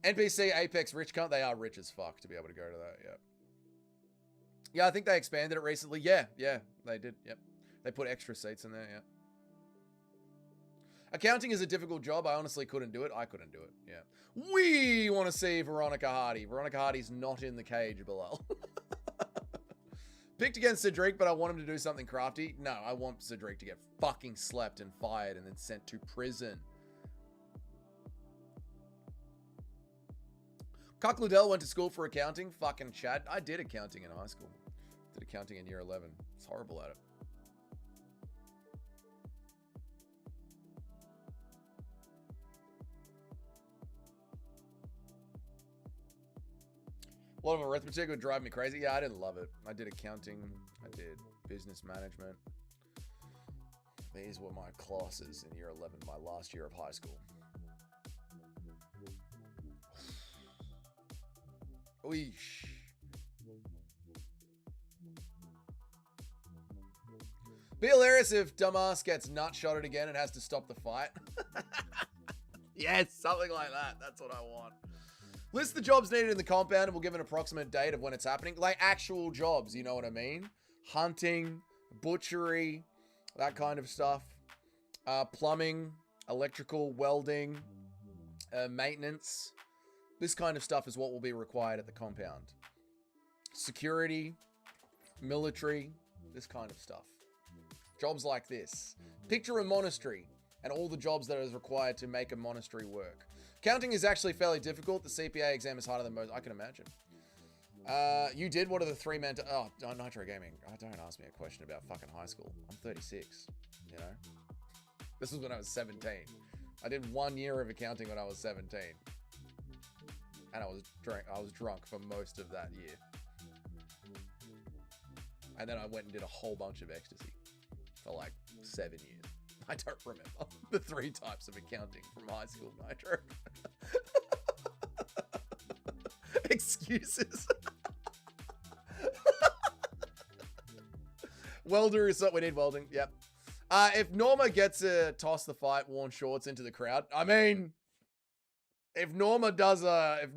NPC Apex rich cunt. They are rich as fuck to be able to go to that, yeah. Yeah, I think they expanded it recently. Yeah, they did, yep. They put extra seats in there, yeah. Accounting is a difficult job. I honestly couldn't do it. I couldn't do it, yeah. We want to see Veronica Hardy. Veronica Hardy's not in the cage, Bilal. Picked against Cedric, but I want him to do something crafty. No, I want Cedric to get fucking slept and fired and then sent to prison. Cuck Liddell went to school for accounting. Fucking Chad. I did accounting in high school. Did accounting in year 11. It's horrible at it. A lot of arithmetic would drive me crazy. Yeah, I didn't love it. I did accounting. I did business management. These were my classes in year 11, my last year of high school. Oish. Be hilarious if Dumbass gets nut-shotted again and has to stop the fight. Yes, something like that. That's what I want. List the jobs needed in the compound and we'll give an approximate date of when it's happening. Like actual jobs, you know what I mean? Hunting, butchery, that kind of stuff. Plumbing, electrical, welding, maintenance. This kind of stuff is what will be required at the compound. Security, military, this kind of stuff. Jobs like this. Picture a monastery and all the jobs that is required to make a monastery work. Counting is actually fairly difficult. The CPA exam is harder than most. I can imagine. You did? What are the 3 men? Oh, Nitro Gaming. Don't ask me a question about fucking high school. I'm 36, you know? This was when I was 17. I did 1 year of accounting when I was 17. And I was drunk for most of that year. And then I went and did a whole bunch of ecstasy for like 7 years. I don't remember the 3 types of accounting from high school, Nitro. Excuses. Welder is what we need. Welding. Yep. If Norma gets a toss the fight, worn shorts into the crowd. I mean, if Norma does a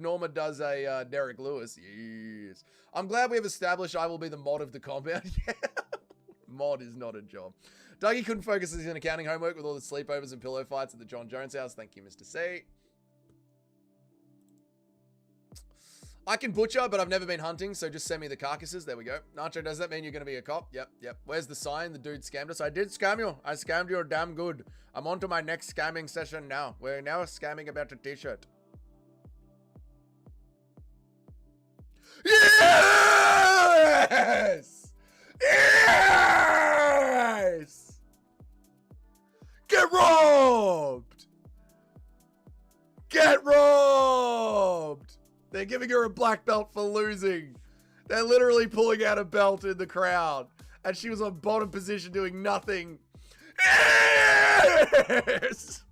Derek Lewis, yes. I'm glad we have established I will be the mod of the compound. Yeah. Mod is not a job. Dougie couldn't focus his accounting homework with all the sleepovers and pillow fights at the John Jones house. Thank you, Mr. C. I can butcher, but I've never been hunting, so just send me the carcasses. There we go. Nacho, does that mean you're going to be a cop? Yep, yep. Where's the sign? The dude scammed us. I did scam you. I scammed you damn good. I'm on to my next scamming session now. We're now scamming about a t-shirt. Yes! Yes! Get robbed! Get robbed! They're giving her a black belt for losing. They're literally pulling out a belt in the crowd. And she was on bottom position doing nothing. Yes!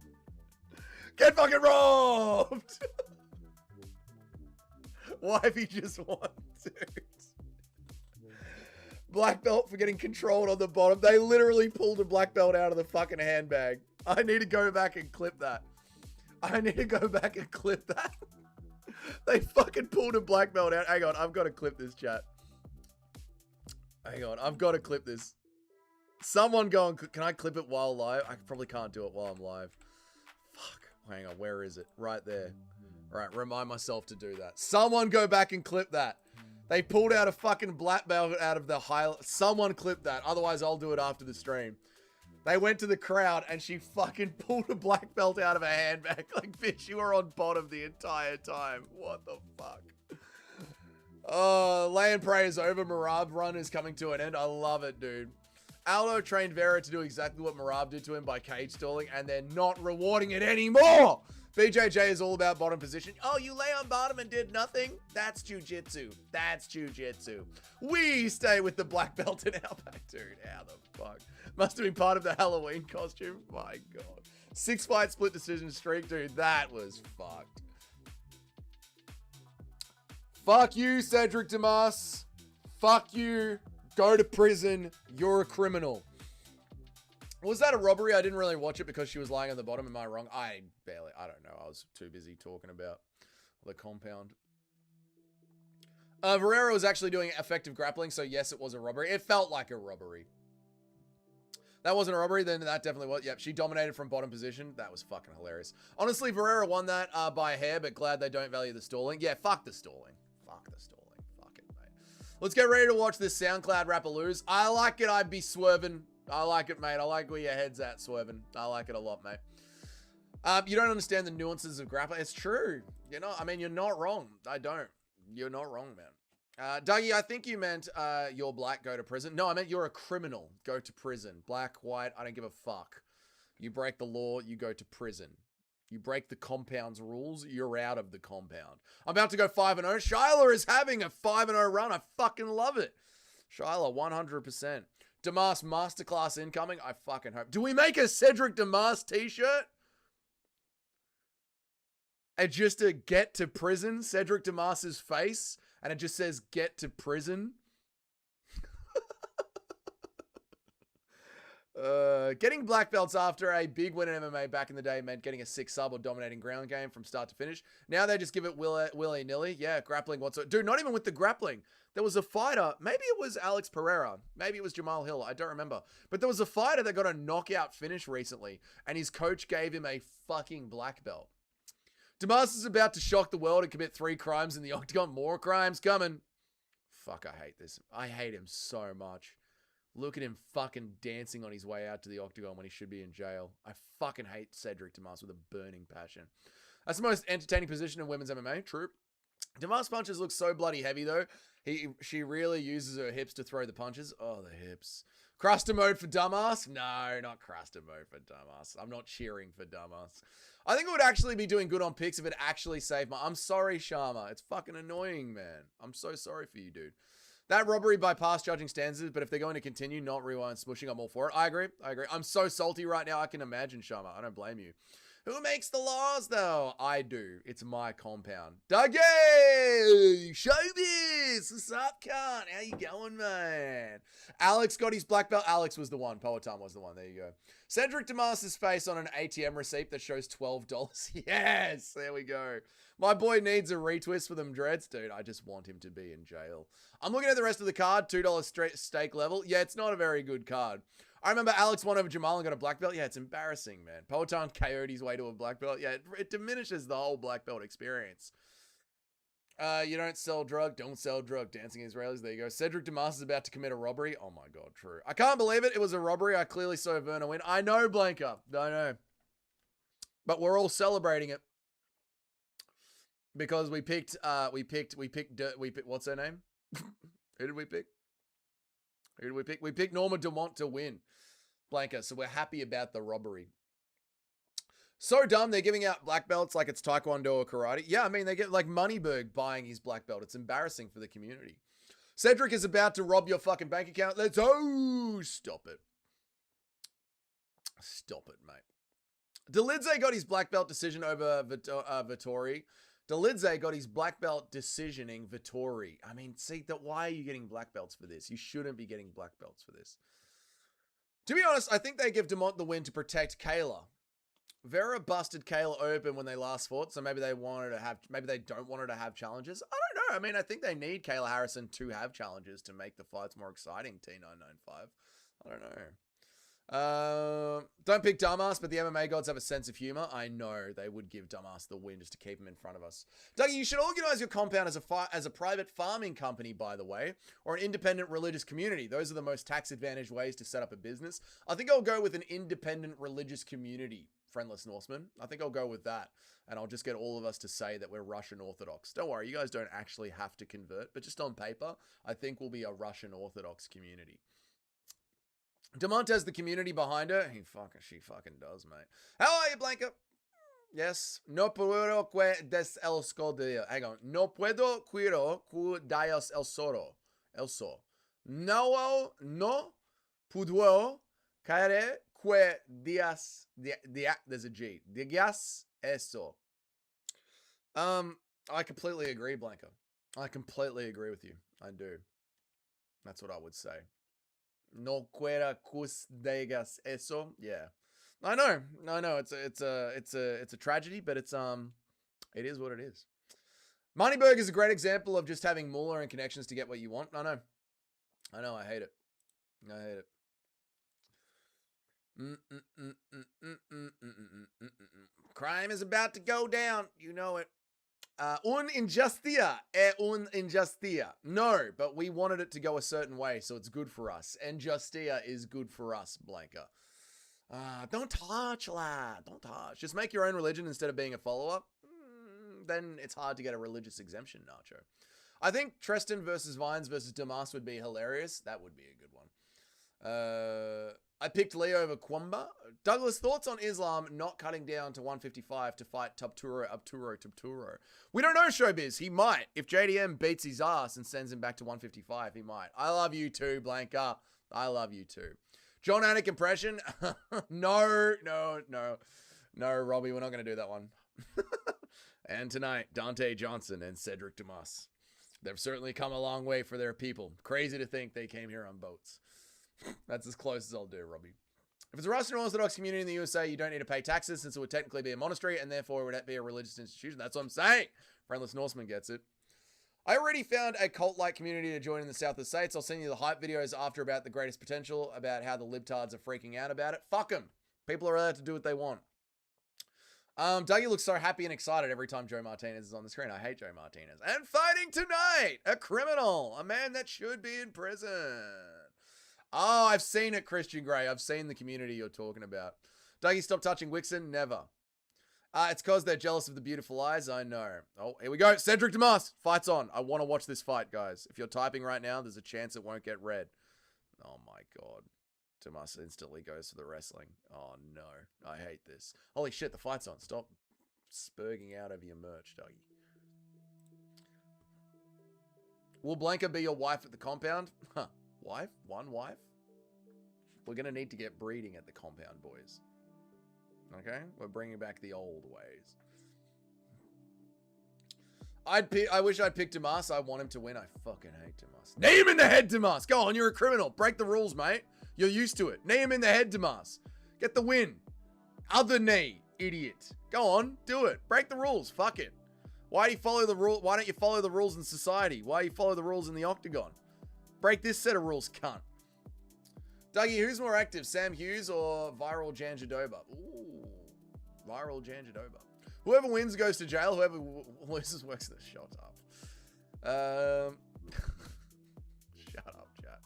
Get fucking robbed! Wifey just won, dude. Black belt for getting controlled on the bottom. They literally pulled a black belt out of the fucking handbag. I need to go back and clip that. They fucking pulled a black belt out. Hang on, I've got to clip this, chat. Hang on, I've got to clip this. Someone go and... Can I clip it while live? I probably can't do it while I'm live. Fuck. Hang on, where is it? Right there. Right, remind myself to do that. Someone go back and clip that. They pulled out a fucking black belt out of the highlight. Someone clip that. Otherwise, I'll do it after the stream. They went to the crowd and she fucking pulled a black belt out of her handbag. Like, bitch, you were on bottom the entire time. What the fuck? Oh, Lay and Pray is over. Marab run is coming to an end. I love it, dude. Aldo trained Vera to do exactly what Marab did to him by cage stalling, and they're not rewarding it anymore. BJJ is all about bottom position. Oh, you lay on bottom and did nothing? That's jujitsu. That's jujitsu. We stay with the black belt in our back. Dude, how the fuck? Must have been part of the Halloween costume. My God. 6-fight split decision streak, dude. That was fucked. Fuck you, Cedric Damas. Fuck you. Go to prison. You're a criminal. Was that a robbery? I didn't really watch it because she was lying on the bottom. Am I wrong? I don't know. I was too busy talking about the compound. Varela was actually doing effective grappling, so yes, it was a robbery. It felt like a robbery. That wasn't a robbery, then that definitely was. Yep, she dominated from bottom position. That was fucking hilarious. Honestly, Varela won that by a hair, but glad they don't value the stalling. Yeah, fuck the stalling. Fuck the stalling. Fuck it, mate. Let's get ready to watch this SoundCloud rapper lose. I like it. I'd be swerving. I like it, mate. I like where your head's at, swerving. I like it a lot, mate. You don't understand the nuances of grappling. It's true. You know, I mean, you're not wrong. I don't. You're not wrong, man. Dougie, I think you meant you're black, go to prison. No, I meant you're a criminal, go to prison. Black, white, I don't give a fuck. You break the law, you go to prison. You break the compound's rules, you're out of the compound. I'm about to go 5-0. Shyla is having a 5-0 run. I fucking love it. Shyla, 100%. Damas masterclass incoming. I fucking hope. Do we make a Cedric Damas t-shirt? And just a get to prison, Cedric Damas's face, and it just says get to prison. Getting black belts after a big win in MMA back in the day meant getting a 6 sub or dominating ground game from start to finish. Now they just give it willy-nilly. Yeah, grappling whatsoever. Dude, not even with the grappling. There was a fighter, maybe it was Alex Pereira, maybe it was Jamal Hill, I don't remember. But there was a fighter that got a knockout finish recently, and his coach gave him a fucking black belt. Damas is about to shock the world and commit 3 crimes in the octagon. More crimes coming. Fuck, I hate this. I hate him so much. Look at him fucking dancing on his way out to the octagon when he should be in jail. I fucking hate Cedric Damas with a burning passion. That's the most entertaining position in women's MMA. True. Damas punches look so bloody heavy though. She really uses her hips to throw the punches. Oh, the hips. Cruster mode for Damas? No, not Cruster mode for Damas. I'm not cheering for Damas. I think it would actually be doing good on picks if it actually saved my... I'm sorry, Sharma. It's fucking annoying, man. I'm so sorry for you, dude. That robbery by past judging standards, but if they're going to continue, not rewind smushing, I'm all for it. I agree. I'm so salty right now. I can imagine, Sharma. I don't blame you. Who makes the laws, though? I do. It's my compound. Dougie! Showbiz! What's up, cunt? How you going, man? Alex got his black belt. Alex was the one. Poetan was the one. There you go. Cedric Damas's face on an ATM receipt that shows $12. Yes! There we go. My boy needs a retwist for them dreads. Dude, I just want him to be in jail. I'm looking at the rest of the card. $2 straight stake level. Yeah, it's not a very good card. I remember Alex won over Jamal and got a black belt. Yeah, it's embarrassing, man. Poetan KO'd his way to a black belt. Yeah, it diminishes the whole black belt experience. You don't sell drug. Don't sell drug. Dancing Israelis. There you go. Cedric Damas is about to commit a robbery. Oh, my God. True. I can't believe it. It was a robbery. I clearly saw Verna win. I know, Blanca. I know. But we're all celebrating it. Because we picked, what's her name? Who did we pick? Who did we pick? We picked Norma Dumont to win. Blanca, so we're happy about the robbery. So dumb, they're giving out black belts like it's Taekwondo or karate. Yeah, I mean, they get like Moneyberg buying his black belt. It's embarrassing for the community. Cedric is about to rob your fucking bank account. Stop it. Stop it, mate. Delidze got his black belt decision over Vittori. Delidze got his black belt decisioning Vittori. I mean, see, why are you getting black belts for this? You shouldn't be getting black belts for this. To be honest, I think they give Dumont the win to protect Kayla. Vera busted Kayla open when they last fought, so maybe they wanted to have, maybe they don't want her to have challenges. I don't know. I mean, I think they need Kayla Harrison to have challenges to make the fights more exciting, T995. I don't know. Don't pick Damas, but the MMA gods have a sense of humor. I know they would give Damas the win just to keep him in front of us. Dougie, you should organize your compound as a private farming company, by the way, or an independent religious community. Those are the most tax-advantaged ways to set up a business. I think I'll go with an independent religious community, Friendless Norseman. I think I'll go with that, and I'll just get all of us to say that we're Russian Orthodox. Don't worry, you guys don't actually have to convert, but just on paper, I think we'll be a Russian Orthodox community. Dumont has the community behind her. She fucking does, mate. How are you, Blanca? Yes. No puedo que des el scodio. Hang on. No puedo cuiro cu dios el soro. El so. No puedo caere que dias. There's a G. Dias eso. I completely agree, Blanca. I completely agree with you. I do. That's what I would say. No quiera cus digas eso. Yeah, I know. It's a tragedy, but it is what it is. Moneyberg is a great example of just having moolah and connections to get what you want. I know. I hate it. Crime is about to go down. You know it. Un injusticia un injusticia. No, but we wanted it to go a certain way, so it's good for us. Injusticia is good for us, Blanca. Don't touch, lad. Don't touch. Just make your own religion instead of being a follower. Then it's hard to get a religious exemption, Nacho. I think Treston versus Vines versus Damas would be hilarious. That would be a good one. I picked Leo over Kwamba. Douglas, thoughts on Islam not cutting down to 155 to fight Tubturo? We don't know, Showbiz. He might. If JDM beats his ass and sends him back to 155, he might. I love you too, Blanca. I love you too. John Anik impression? No, Robbie, we're not going to do that one. And tonight, Dante Johnson and Cedric Damas. They've certainly come a long way for their people. Crazy to think they came here on boats. That's as close as I'll do, Robbie. If it's a Russian Orthodox community in the USA, you don't need to pay taxes since it would technically be a monastery and therefore it would be a religious institution. That's what I'm saying. Friendless Norseman gets it. I already found a cult-like community to join in the south of the states. I'll send you the hype videos after about the greatest potential, about how the libtards are freaking out about it. Fuck them. People are allowed to do what they want. Dougie looks so happy and excited every time Joe Martinez is on the screen. I hate Joe Martinez. And fighting tonight, a criminal, a man that should be in prison. Oh, I've seen it, Christian Grey. I've seen the community you're talking about. Dougie, stop touching Wixen. Never. It's because they're jealous of the beautiful eyes. I know. Oh, here we go. Cedric Damas. Fight's on. I want to watch this fight, guys. If you're typing right now, there's a chance it won't get read. Oh, my God. Damas instantly goes for the wrestling. Oh, no. I hate this. Holy shit, the fight's on. Stop spurging out over your merch, Dougie. Will Blanca be your wife at the compound? Huh. Wife? One wife? We're going to need to get breeding at the compound, boys. Okay? We're bringing back the old ways. I wish I'd picked Damas. I want him to win. I fucking hate Damas. Knee him in the head, Damas. Go on, you're a criminal. Break the rules, mate. You're used to it. Knee him in the head, Damas. Get the win. Other knee, idiot. Go on, do it. Break the rules. Fuck it. Why do you follow the rule? Why don't you follow the rules in society? Why do you follow the rules in the octagon? Break this set of rules, cunt. Dougie, who's more active, Sam Hughes or Viral Janjadoba? Ooh, Viral Janjadoba. Whoever wins goes to jail. Whoever loses works the shot up. Shut up, chat.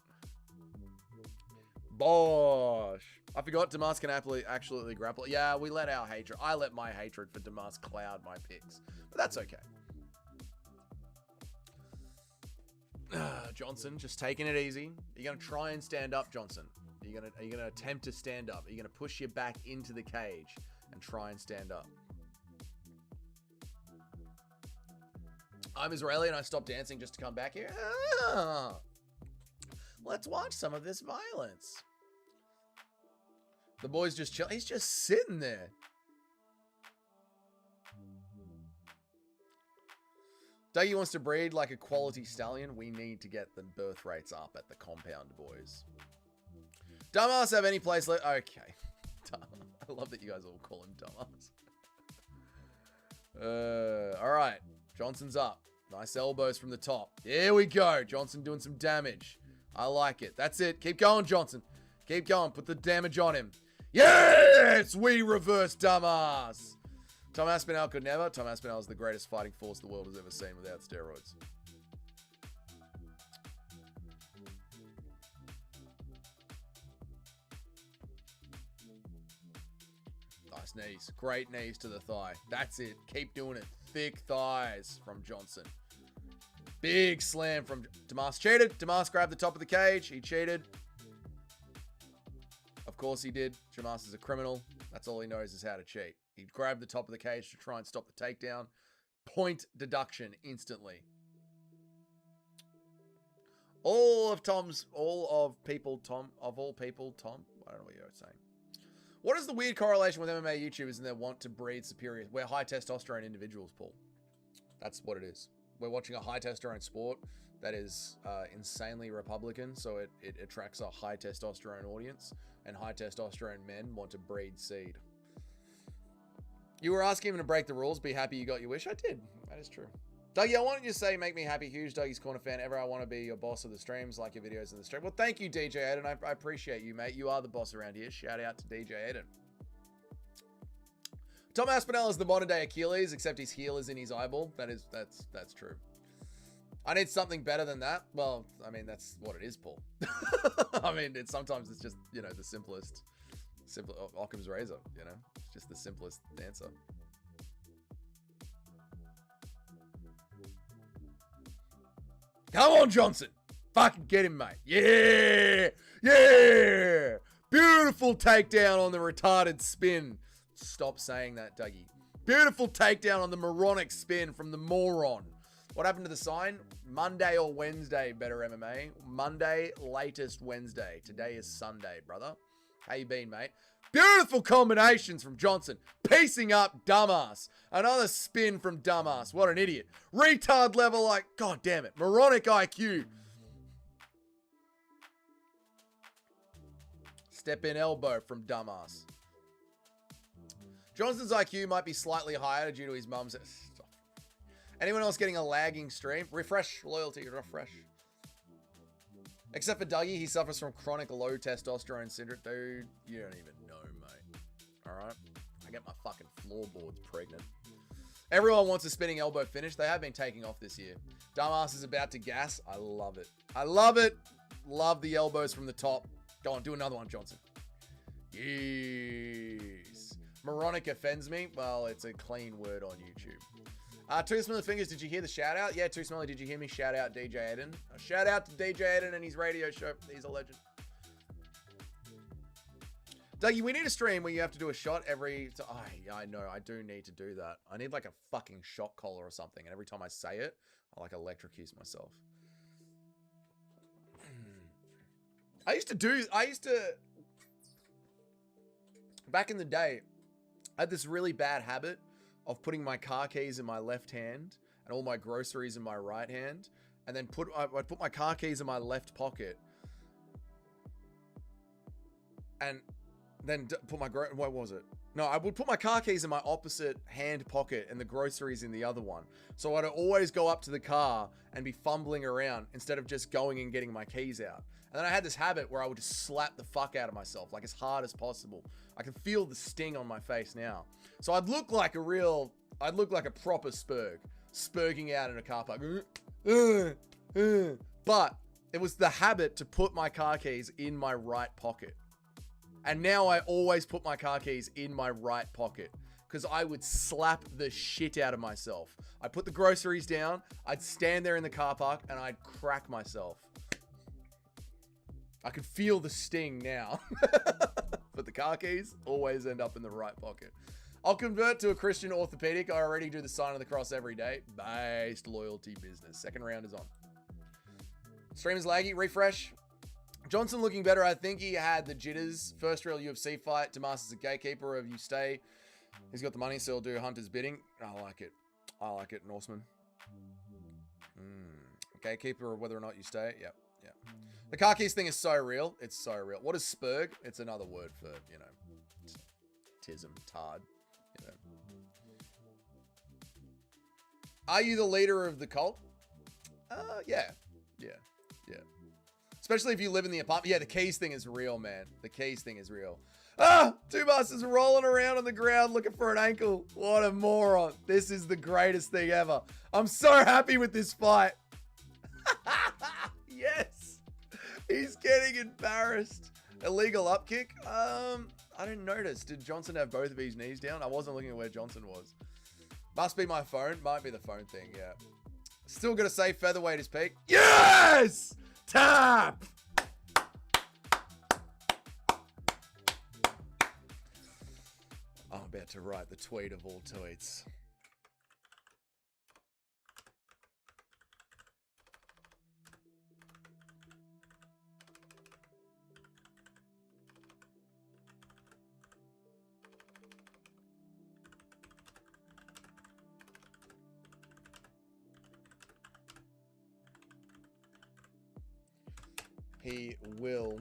Bosh. I forgot Damas can actually grapple. Yeah, we let our hatred. I let my hatred for Damas cloud my picks. But that's okay. Johnson, just taking it easy. You're going to try and stand up, Johnson. Are you going to attempt to stand up? Are you going to push your back into the cage and try and stand up? I'm Israeli and I stopped dancing just to come back here. Ah, let's watch some of this violence. The boy's just chilling. He's just sitting there. Dougie wants to breed like a quality stallion. We need to get the birth rates up at the compound, boys. Dumbass have any place left? Okay. I love that you guys all call him dumbass. All right. Johnson's up. Nice elbows from the top. Here we go. Johnson doing some damage. I like it. That's it. Keep going, Johnson. Keep going. Put the damage on him. Yes! We reverse dumbass. Tom Aspinall could never. Tom Aspinall is the greatest fighting force the world has ever seen without steroids. Nice knees. Great knees to the thigh. That's it. Keep doing it. Thick thighs from Johnson. Big slam from Damas. Cheated. Damas grabbed the top of the cage. He cheated. Of course he did. Damas is a criminal. That's all he knows is how to cheat. He grabbed the top of the cage to try and stop the takedown. Point deduction instantly. All people, Tom. I don't know what you're saying. What is the weird correlation with MMA YouTubers and their want to breed superior? We're high testosterone individuals, Paul. That's what it is. We're watching a high testosterone sport that is insanely Republican, so it attracts a high testosterone audience, and high testosterone men want to breed seed. You were asking him to break the rules. Be happy you got your wish. I did. That is true. Dougie, I wanted you to say, make me happy. Huge Dougie's Corner fan ever. I want to be your boss of the streams, like your videos in the stream. Well, thank you, DJ Aiden. I appreciate you, mate. You are the boss around here. Shout out to DJ Aiden. Tom Aspinall is the modern day Achilles, except his heel is in his eyeball. That's true. I need something better than that. Well, I mean, that's what it is, Paul. I mean, sometimes it's just, you know, the simplest Occam's razor, you know? It's just the simplest answer. Come on, Johnson. Fucking get him, mate. Yeah. Yeah. Beautiful takedown on the retarded spin. Stop saying that, Dougie. Beautiful takedown on the moronic spin from the moron. What happened to the sign? Monday or Wednesday, better MMA. Monday, latest Wednesday. Today is Sunday, brother. How you been, mate? Beautiful combinations from Johnson. Piecing up Dumbass. Another spin from Dumbass. What an idiot. Retard level, like, god damn it. Moronic IQ. Step in elbow from dumbass. Johnson's IQ might be slightly higher due to his mum's... Anyone else getting a lagging stream? Refresh. Loyalty. Refresh. Except for Dougie, he suffers from chronic low testosterone syndrome. Dude, you don't even know, mate. Alright? I get my fucking floorboards pregnant. Everyone wants a spinning elbow finish. They have been taking off this year. Dumbass is about to gas. I love it. I love it. Love the elbows from the top. Go on, do another one, Johnson. Yes. Moronic offends me. Well, it's a clean word on YouTube. Two Smelly Fingers, did you hear the shout out? Yeah, Two Smelly, did you hear me shout out DJ Aiden? A shout out to DJ Aiden and his radio show. He's a legend. Dougie, we need a stream where you have to do a shot every... yeah, I know. I do need to do that. I need like a fucking shot collar or something. And every time I say it, I like electrocute myself. I used to... Back in the day, I had this really bad habit of putting my car keys in my left hand and all my groceries in my right hand. And then I'd put my car keys in my left pocket. And... then put my... what was it? No, I would put my car keys in my opposite hand pocket and the groceries in the other one. So I'd always go up to the car and be fumbling around instead of just going and getting my keys out. And then I had this habit where I would just slap the fuck out of myself, like as hard as possible. I can feel the sting on my face now. So I'd look like a proper spurg. Spurging out in a car park. But it was the habit to put my car keys in my right pocket. And now I always put my car keys in my right pocket because I would slap the shit out of myself. I'd put the groceries down, I'd stand there in the car park, and I'd crack myself. I can feel the sting now. But the car keys always end up in the right pocket. I'll convert to a Christian orthopedic. I already do the sign of the cross every day. Based loyalty business. Second round is on. Stream is laggy. Refresh. Johnson looking better. I think he had the jitters. First real UFC fight. Tomas is a gatekeeper. If you stay, he's got the money, so he'll do Hunter's bidding. I like it. I like it, Norseman. Gatekeeper, whether or not you stay. Yep. Yep. The car keys thing is so real. It's so real. What is spurg? It's another word for, you know, tism, tard. You know. Are you the leader of the cult? Yeah. Yeah. Yeah. Especially if you live in the apartment. Yeah, the keys thing is real, man. The keys thing is real. Ah! Two Masters rolling around on the ground looking for an ankle. What a moron. This is the greatest thing ever. I'm so happy with this fight. Yes. He's getting embarrassed. Illegal up kick? I didn't notice. Did Johnson have both of his knees down? I wasn't looking at where Johnson was. Must be my phone. Might be the phone thing, yeah. Still gonna say featherweight is peak. Yes! Tap! I'm about to write the tweet of all tweets. He will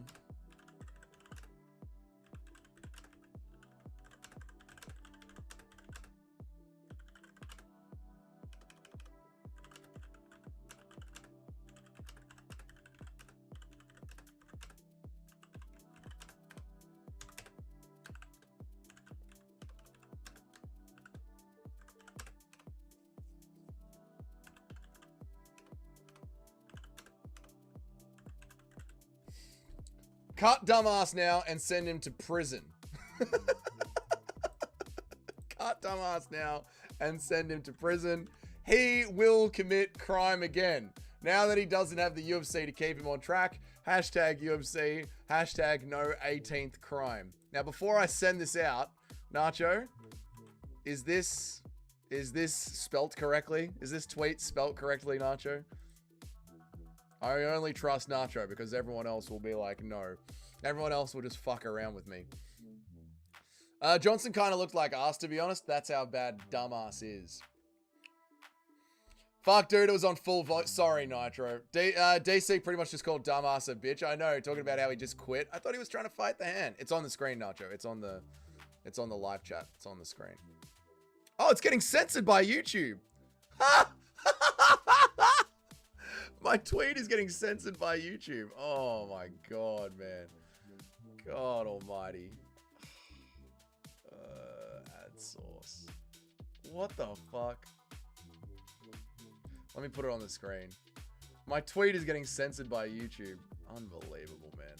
cut dumbass now and send him to prison. Cut dumbass now and send him to prison. He will commit crime again. Now that he doesn't have the UFC to keep him on track. Hashtag UFC. Hashtag no 18th crime. Now, before I send this out, Nacho, is this spelt correctly? Is this tweet spelt correctly, Nacho? I only trust Nacho because everyone else will be like, no. Everyone else will just fuck around with me. Johnson kind of looked like us, to be honest. That's how bad dumbass is. Fuck, dude, it was on full voice. Sorry, Nitro. DC pretty much just called dumbass a bitch. I know, talking about how he just quit. I thought he was trying to fight the hand. It's on the screen, Nacho. It's on the live chat. It's on the screen. Oh, it's getting censored by YouTube. My tweet is getting censored by YouTube. Oh my god, man. God almighty. Ad source. What the fuck? Let me put it on the screen. My tweet is getting censored by YouTube. Unbelievable, man.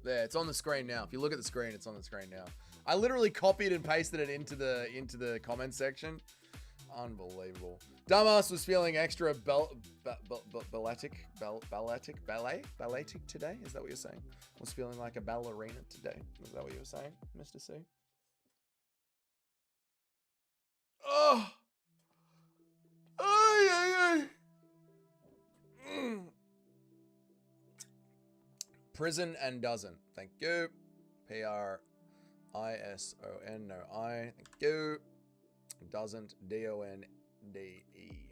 There, it's on the screen now. If you look at the screen, it's on the screen now. I literally copied and pasted it into the comment section. Unbelievable. Dumbass was feeling extra balletic today. Is that what you're saying? Was feeling like a ballerina today. Is that what you were saying, Mr. C? Oh. Ay. Prison and doesn't. Thank you. P-R-I-S-O-N. No I. Thank you. Doesn't. D-O-N-D-E.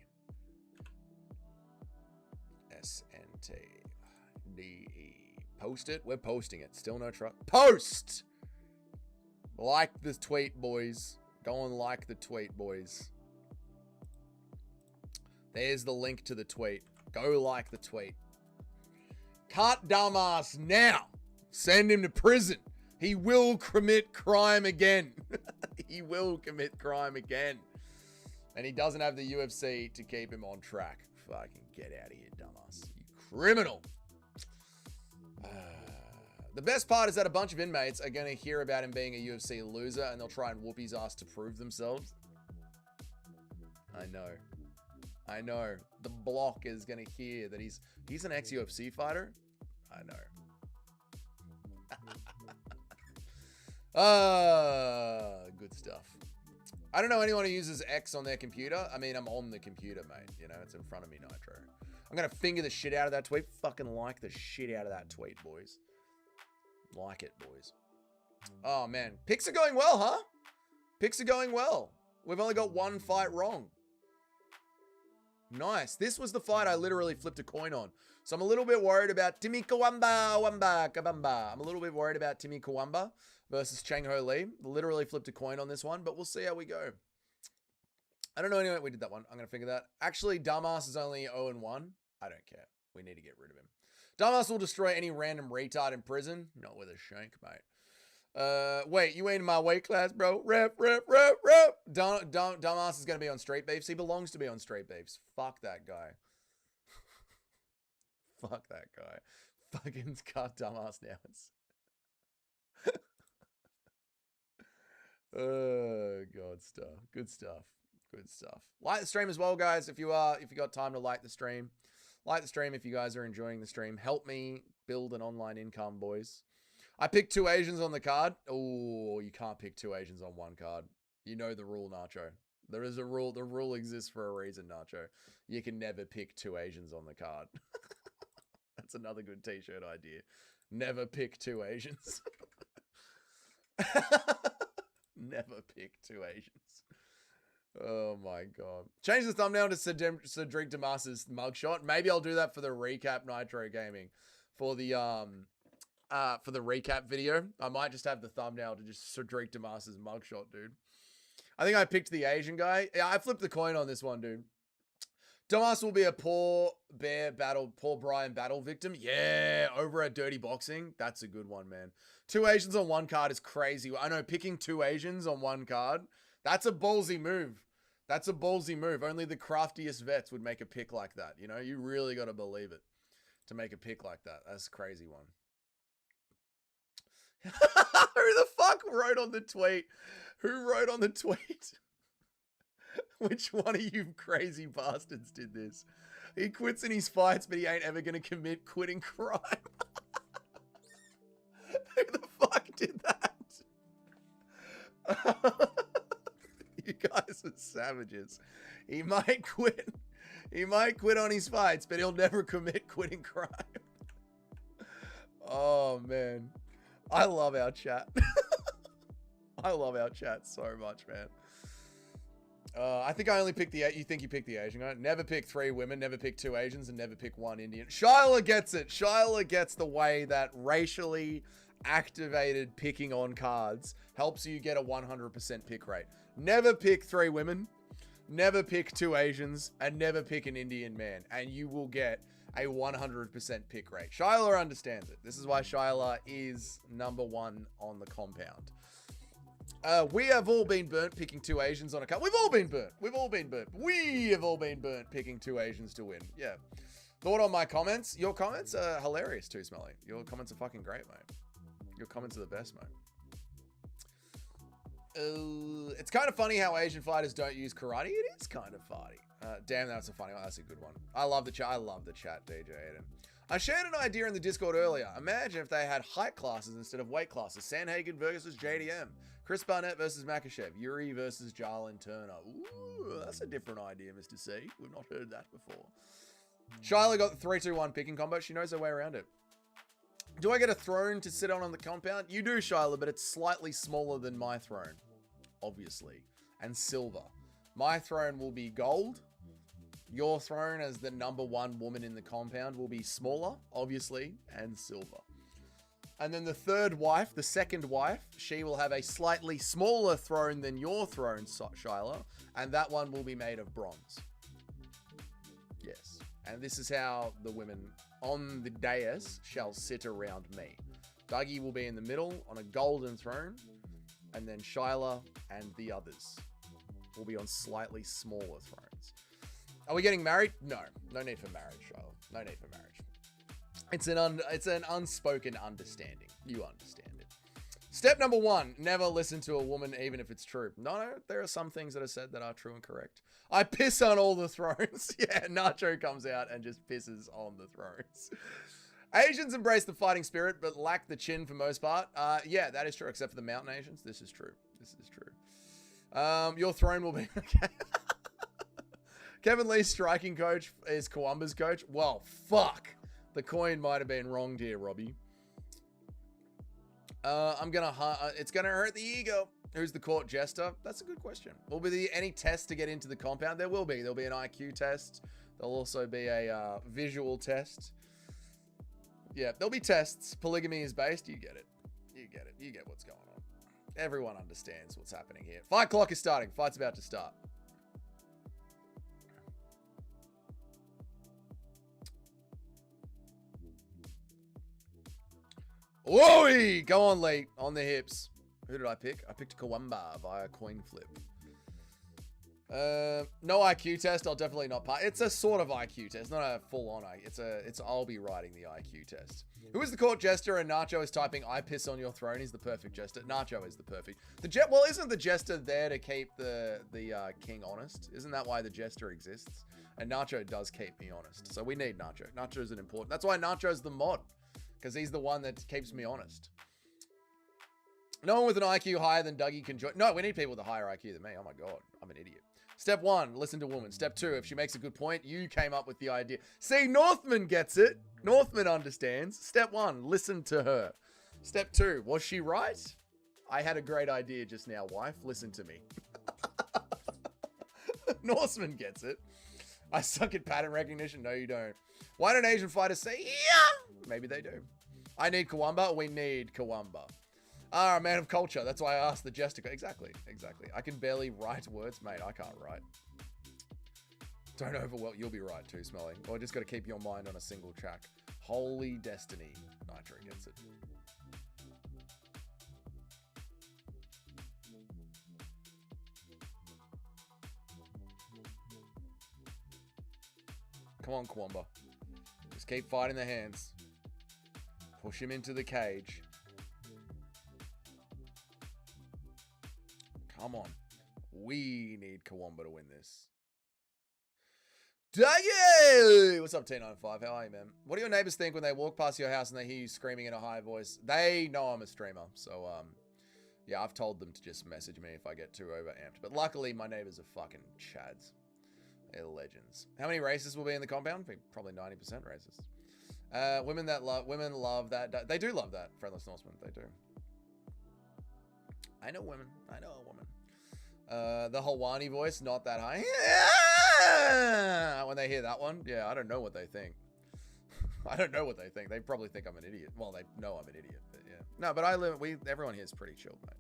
S-N-T-D-E. Post it. We're posting it. Still no truck. Post! Like the tweet, boys. Go and like the tweet, boys. There's the link to the tweet. Go like the tweet. Cut dumbass now. Send him to prison. He will commit crime again. He will commit crime again. And he doesn't have the UFC to keep him on track. Fucking get out of here, dumbass. You criminal. The best part is that a bunch of inmates are going to hear about him being a UFC loser and they'll try and whoop his ass to prove themselves. I know. I know. The block is going to hear that he's an ex-UFC fighter. I know. Good stuff. I don't know anyone who uses X on their computer. I mean, I'm on the computer, mate. You know, it's in front of me, Nitro. I'm going to finger the shit out of that tweet. Fucking like the shit out of that tweet, boys. Like it, boys. Oh, man. Picks are going well, huh? Picks are going well. We've only got one fight wrong. Nice. This was the fight I literally flipped a coin on. So I'm a little bit worried about Timmy Kawamba. I'm a little bit worried about Timmy Kawamba versus Chang Ho Lee. Literally flipped a coin on this one, but we'll see how we go. I don't know anyway. We did that one. I'm going to figure that. Actually, Dumbass is only 0-1. I don't care. We need to get rid of him. Dumbass will destroy any random retard in prison. Not with a shank, mate. Wait, you ain't in my weight class, bro. Rep. Dumbass is going to be on Street Beefs. He belongs to be on Street Beefs. Fuck that guy. Fuck that guy. Fucking cut Dumbass now. God stuff. Good stuff. Good stuff. Like the stream as well, guys. If you got time to like the stream. Like the stream if you guys are enjoying the stream. Help me build an online income, boys. I picked 2 Asians on the card. Oh, you can't pick 2 Asians on one card. You know the rule, Nacho. There is a rule. The rule exists for a reason, Nacho. You can never pick 2 Asians on the card. That's another good t-shirt idea. Never pick 2 Asians. Never pick 2 Asians. Oh my god. Change the thumbnail to Cedric Damas's mugshot. Maybe I'll do that for the recap Nitro Gaming. For the recap video. I might just have the thumbnail to just Cedric Damas's mugshot, dude. I think I picked the Asian guy. Yeah, I flipped the coin on this one, dude. Damas will be a Paul Bryan battle victim. Yeah, over at Dirty Boxing. That's a good one, man. 2 Asians on one card is crazy. I know, picking 2 Asians on one card, that's a ballsy move. That's a ballsy move. Only the craftiest vets would make a pick like that. You know, you really got to believe it to make a pick like that. That's a crazy one. Who the fuck wrote on the tweet? Who wrote on the tweet? Which one of you crazy bastards did this? He quits in his fights, but he ain't ever going to commit quitting crime. Who the fuck did that? You guys are savages. He might quit. He might quit on his fights, but he'll never commit quitting crime. Oh, man. I love our chat. I love our chat so much, man. I think I only picked you think you picked the Asian guy. Never pick 3 women, never pick 2 Asians, and never pick 1 Indian. Shyla gets it. Shyla gets the way that racially activated picking on cards helps you get a 100% pick rate. Never pick 3 women, never pick 2 Asians, and never pick an Indian man, and you will get a 100% pick rate. Shyla understands it. This is why Shyla is #1 on the compound. We have all been burnt picking 2 Asians on a card. We've all been burnt. We've all been burnt. We have all been burnt picking 2 Asians to win. Yeah. Thought on my comments? Your comments are hilarious too, Smelly. Your comments are fucking great, mate. Your comments are the best, mate. It's kind of funny how Asian fighters don't use karate. It is kind of funny. Damn, that's a funny one. That's a good one. I love the chat. I love the chat, DJ Aiden. I shared an idea in the Discord earlier. Imagine if they had height classes instead of weight classes. Sandhagen versus JDM. Chris Barnett versus Makachev. Yuri versus Jarlin Turner. Ooh, that's a different idea, Mr. C. We've not heard that before. Shyla got the 3-2-1 picking combo. She knows her way around it. Do I get a throne to sit on the compound? You do, Shyla, but it's slightly smaller than my throne, obviously, and silver. My throne will be gold. Your throne as the #1 woman in the compound will be smaller, obviously, and silver. And then the third wife, the second wife, she will have a slightly smaller throne than your throne, Shyla, and that one will be made of bronze. Yes. And this is how the women on the dais shall sit around me. Dougie will be in the middle on a golden throne, and then Shyla and the others will be on slightly smaller thrones. Are we getting married? No. No need for marriage, Shyla. No need for marriage. It's an unspoken understanding. You understand it. Step number 1, never listen to a woman even if it's true. No, there are some things that are said that are true and correct. I piss on all the thrones. Yeah, Nacho comes out and just pisses on the thrones. Asians embrace the fighting spirit, but lack the chin for most part. Yeah, that is true, except for the mountain Asians. This is true. This is true. Your throne will be... Okay. Kevin Lee's striking coach is Kawamba's coach. Well, fuck. The coin might have been wronged here, Robbie. It's gonna hurt the ego. Who's the court jester? That's a good question. Will there be any tests to get into the compound? There will be. There'll be an IQ test. There'll also be a visual test. Yeah, there'll be tests. Polygamy is based. You get it. You get it. You get what's going on. Everyone understands what's happening here. Fight clock is starting. Fight's about to start. Whoa! Go on, Lee. On the hips. Who did I pick? I picked Kawamba via coin flip. No IQ test. I'll definitely not part. It's a sort of IQ test, not a full-on IQ. It's I'll be writing the IQ test. Who is the court jester? And Nacho is typing, "I piss on your throne." He's the perfect jester. Nacho is the perfect. Well, isn't the jester there to keep the king honest? Isn't that why the jester exists? And Nacho does keep me honest. So we need Nacho. Nacho's an important. That's why Nacho's the mod. Because he's the one that keeps me honest. No one with an IQ higher than Dougie can join. No, we need people with a higher IQ than me. Oh my God, I'm an idiot. Step 1, listen to woman. Step 2, if she makes a good point, you came up with the idea. See, Northman gets it. Northman understands. Step 1, listen to her. Step 2, was she right? I had a great idea just now, wife. Listen to me. Northman gets it. I suck at pattern recognition. No, you don't. Why don't Asian fighters say, yeah? Maybe they do. I need Kawamba. We need Kawamba. Ah, a man of culture. That's why I asked the jester. Exactly. Exactly. I can barely write words. Mate, I can't write. Don't overwhelm. You'll be right too, Smelly. Or just got to keep your mind on a single track. Holy destiny. Nitro gets it. Come on, Kawamba. Just keep fighting the hands. Push him into the cage. Come on. We need Kawamba to win this. Dougie! What's up, T95? How are you, man? What do your neighbors think when they walk past your house and they hear you screaming in a high voice? They know I'm a streamer. So, yeah, I've told them to just message me if I get too overamped. But luckily, my neighbors are fucking chads. They're legends. How many racists will be in the compound? Probably 90% racist. Women love that. They do love that. Friendless Norseman. They do. I know women. I know a woman. The Hawani voice, not that high. When they hear that one, yeah, I don't know what they think. I don't know what they think. They probably think I'm an idiot. Well, they know I'm an idiot, but yeah. No, but everyone here is pretty chilled, mate.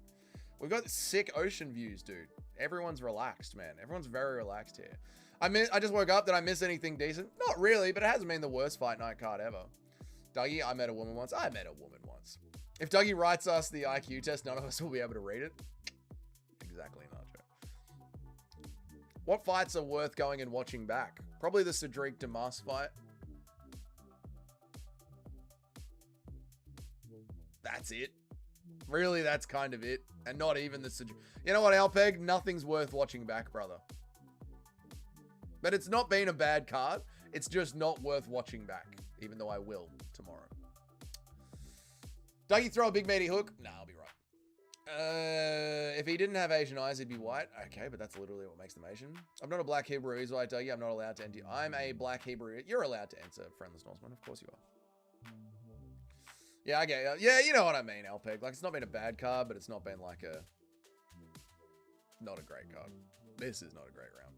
We've got sick ocean views, dude. Everyone's relaxed, man. Everyone's very relaxed here. I just woke up. Did I miss anything decent? Not really, but it hasn't been the worst fight night card ever. Dougie, I met a woman once. I met a woman once. If Dougie writes us the IQ test, none of us will be able to read it. Exactly, Nacho. What fights are worth going and watching back? Probably the Cedric Demas fight. That's it. Really, that's kind of it. And not even the Cedric. You know what, Alpeg? Nothing's worth watching back, brother. But it's not been a bad card. It's just not worth watching back. Even though I will tomorrow. Dougie throw a big meaty hook? Nah, I'll be right. If he didn't have Asian eyes, he'd be white. Okay, but that's literally what makes them Asian. I'm not a black Hebrew. He's white, Dougie. I'm not allowed to enter. I'm a black Hebrew. You're allowed to enter Friendless Norseman. Of course you are. Yeah, I get it. Yeah, you know what I mean, Alpeg. Like, it's not been a bad card, but it's not been like a... Not a great card. This is not a great round.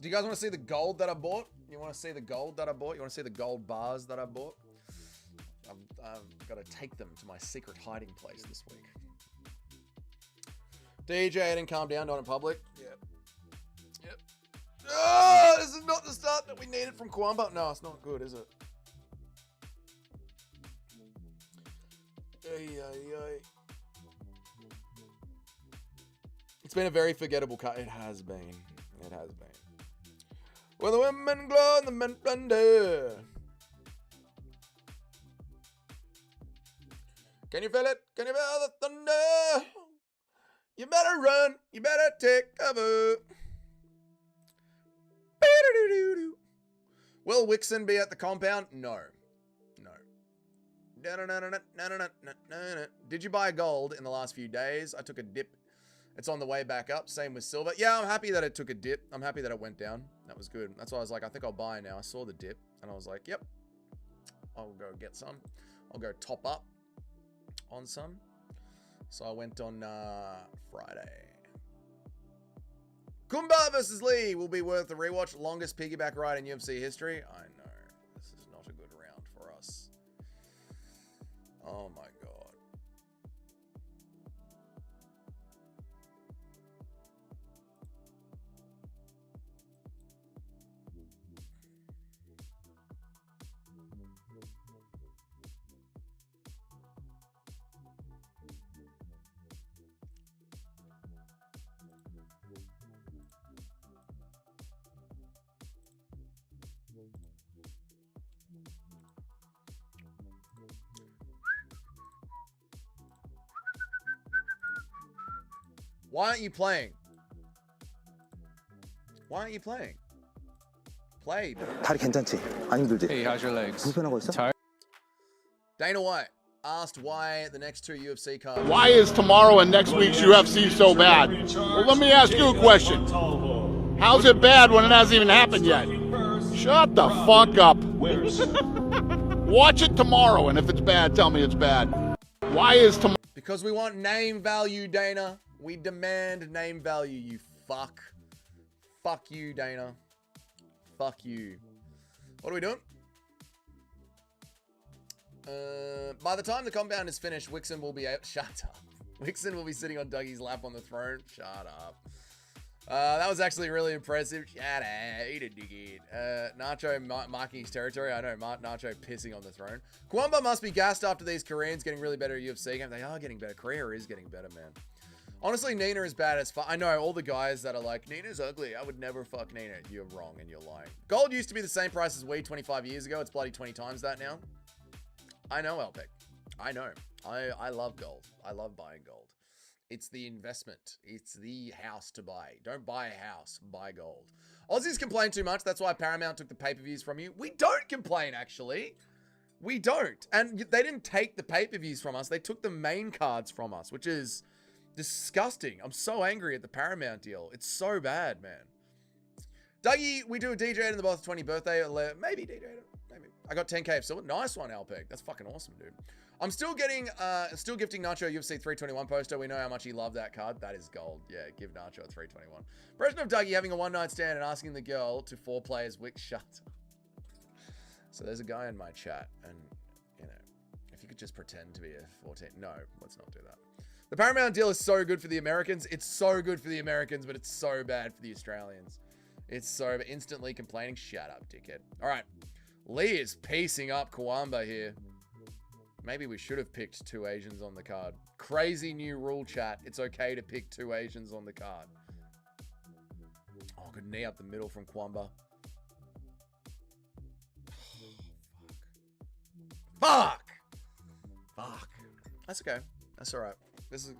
Do you guys want to see the gold that I bought? You want to see the gold that I bought? You want to see the gold bars that I bought? I've got to take them to my secret hiding place this week. DJ, I didn't calm down, not in public. Yep. Yep. Oh, this is not the start that we needed from Kwamba. No, it's not good, is it? It's been a very forgettable cut. It has been. It has been. When the women glow and the men plunder. Can you feel it? Can you feel the thunder? You better run. You better take cover. Will Wixon be at the compound? No. No. Did you buy gold in the last few days? I took a dip. It's on the way back up. Same with silver. Yeah, I'm happy that it took a dip. I'm happy that it went down. That was good. That's why I was like, I think I'll buy now. I saw the dip and I was like, yep, I'll go get some. I'll go top up on some. So I went on Friday. Kumba versus Lee will be worth the rewatch. Longest piggyback ride in UFC history. I know. This is not a good round for us. Oh my God. Why aren't you playing? Why aren't you playing? Play. 다리 괜찮지? 안 힘들지? Hey, how's your legs? 불편하고 있어? Tired? Dana White asked why the next two UFC cards. Why is tomorrow and next week's UFC so bad? Well, let me ask you a question. How's it bad when it hasn't even happened yet? Shut the fuck up. Watch it tomorrow, and if it's bad, tell me it's bad. Why is tomorrow? Because we want name value, Dana. We demand name value, you fuck. Fuck you, Dana. Fuck you. What are we doing? By the time the compound is finished, Wixon will be out. Shut up. Wixon will be sitting on Dougie's lap on the throne. Shut up. That was actually really impressive. Shut up. Eat a dickhead. Nacho marking his territory. I know, Nacho pissing on the throne. Kwamba must be gassed after these Koreans getting really better at UFC games. They are getting better. Korea is getting better, man. Honestly, Nina is bad as fuck. I know all the guys that are like, Nina's ugly. I would never fuck Nina. You're wrong and you're lying. Gold used to be the same price as weed 25 years ago. It's bloody 20 times that now. I know, Elpec. I know. I love gold. I love buying gold. It's the investment. It's the house to buy. Don't buy a house. Buy gold. Aussies complain too much. That's why Paramount took the pay-per-views from you. We don't complain, actually. We don't. And they didn't take the pay-per-views from us. They took the main cards from us, which is disgusting. I'm so angry at the Paramount deal. It's so bad, man. Dougie, we do a DJ in the Boss 20 birthday. Maybe DJ. Maybe. I got 10k of silver. Nice one, Alpeg. That's fucking awesome, dude. I'm still gifting Nacho UFC 321 poster. We know how much he loved that card. That is gold. Yeah, give Nacho a 321. Impression of Dougie having a one-night stand and asking the girl to 4 players Wick shut. So there's a guy in my chat, and, you know, if you could just pretend to be a 14. No, let's not do that. The Paramount deal is so good for the Americans. It's so good for the Americans, but it's so bad for the Australians. It's so instantly complaining. Shut up, dickhead. All right. Lee is piecing up Kawamba here. Maybe we should have picked 2 Asians on the card. Crazy new rule, chat. It's okay to pick 2 Asians on the card. Oh, good knee up the middle from Kawamba. Fuck! Fuck. That's okay. That's all right. This is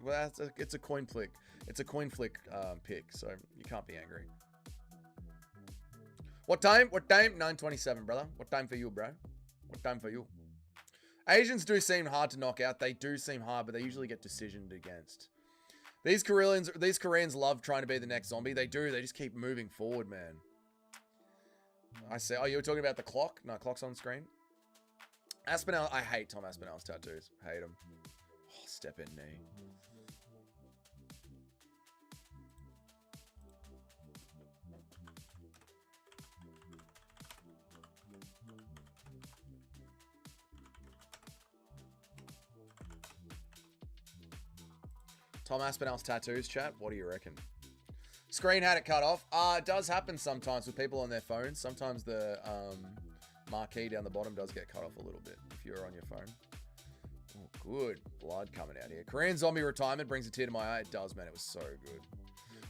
it's a coin flick. It's a coin flick pick, so you can't be angry. What time? What time? 9:27, brother. What time for you, bro? What time for you? Asians do seem hard to knock out. They do seem hard, but they usually get decisioned against. These Koreans love trying to be the next zombie. They do. They just keep moving forward, man. I say, oh, you were talking about the clock? No, clock's on screen. Aspinall, I hate Tom Aspinall's tattoos. Hate him. Oh, step in knee. Tom Aspinall's tattoos, chat. What do you reckon? Screen had it cut off. It does happen sometimes with people on their phones. Sometimes the marquee down the bottom does get cut off a little bit if you're on your phone. Oh, good. Blood coming out here. Korean zombie retirement brings a tear to my eye. It does, man. It was so good.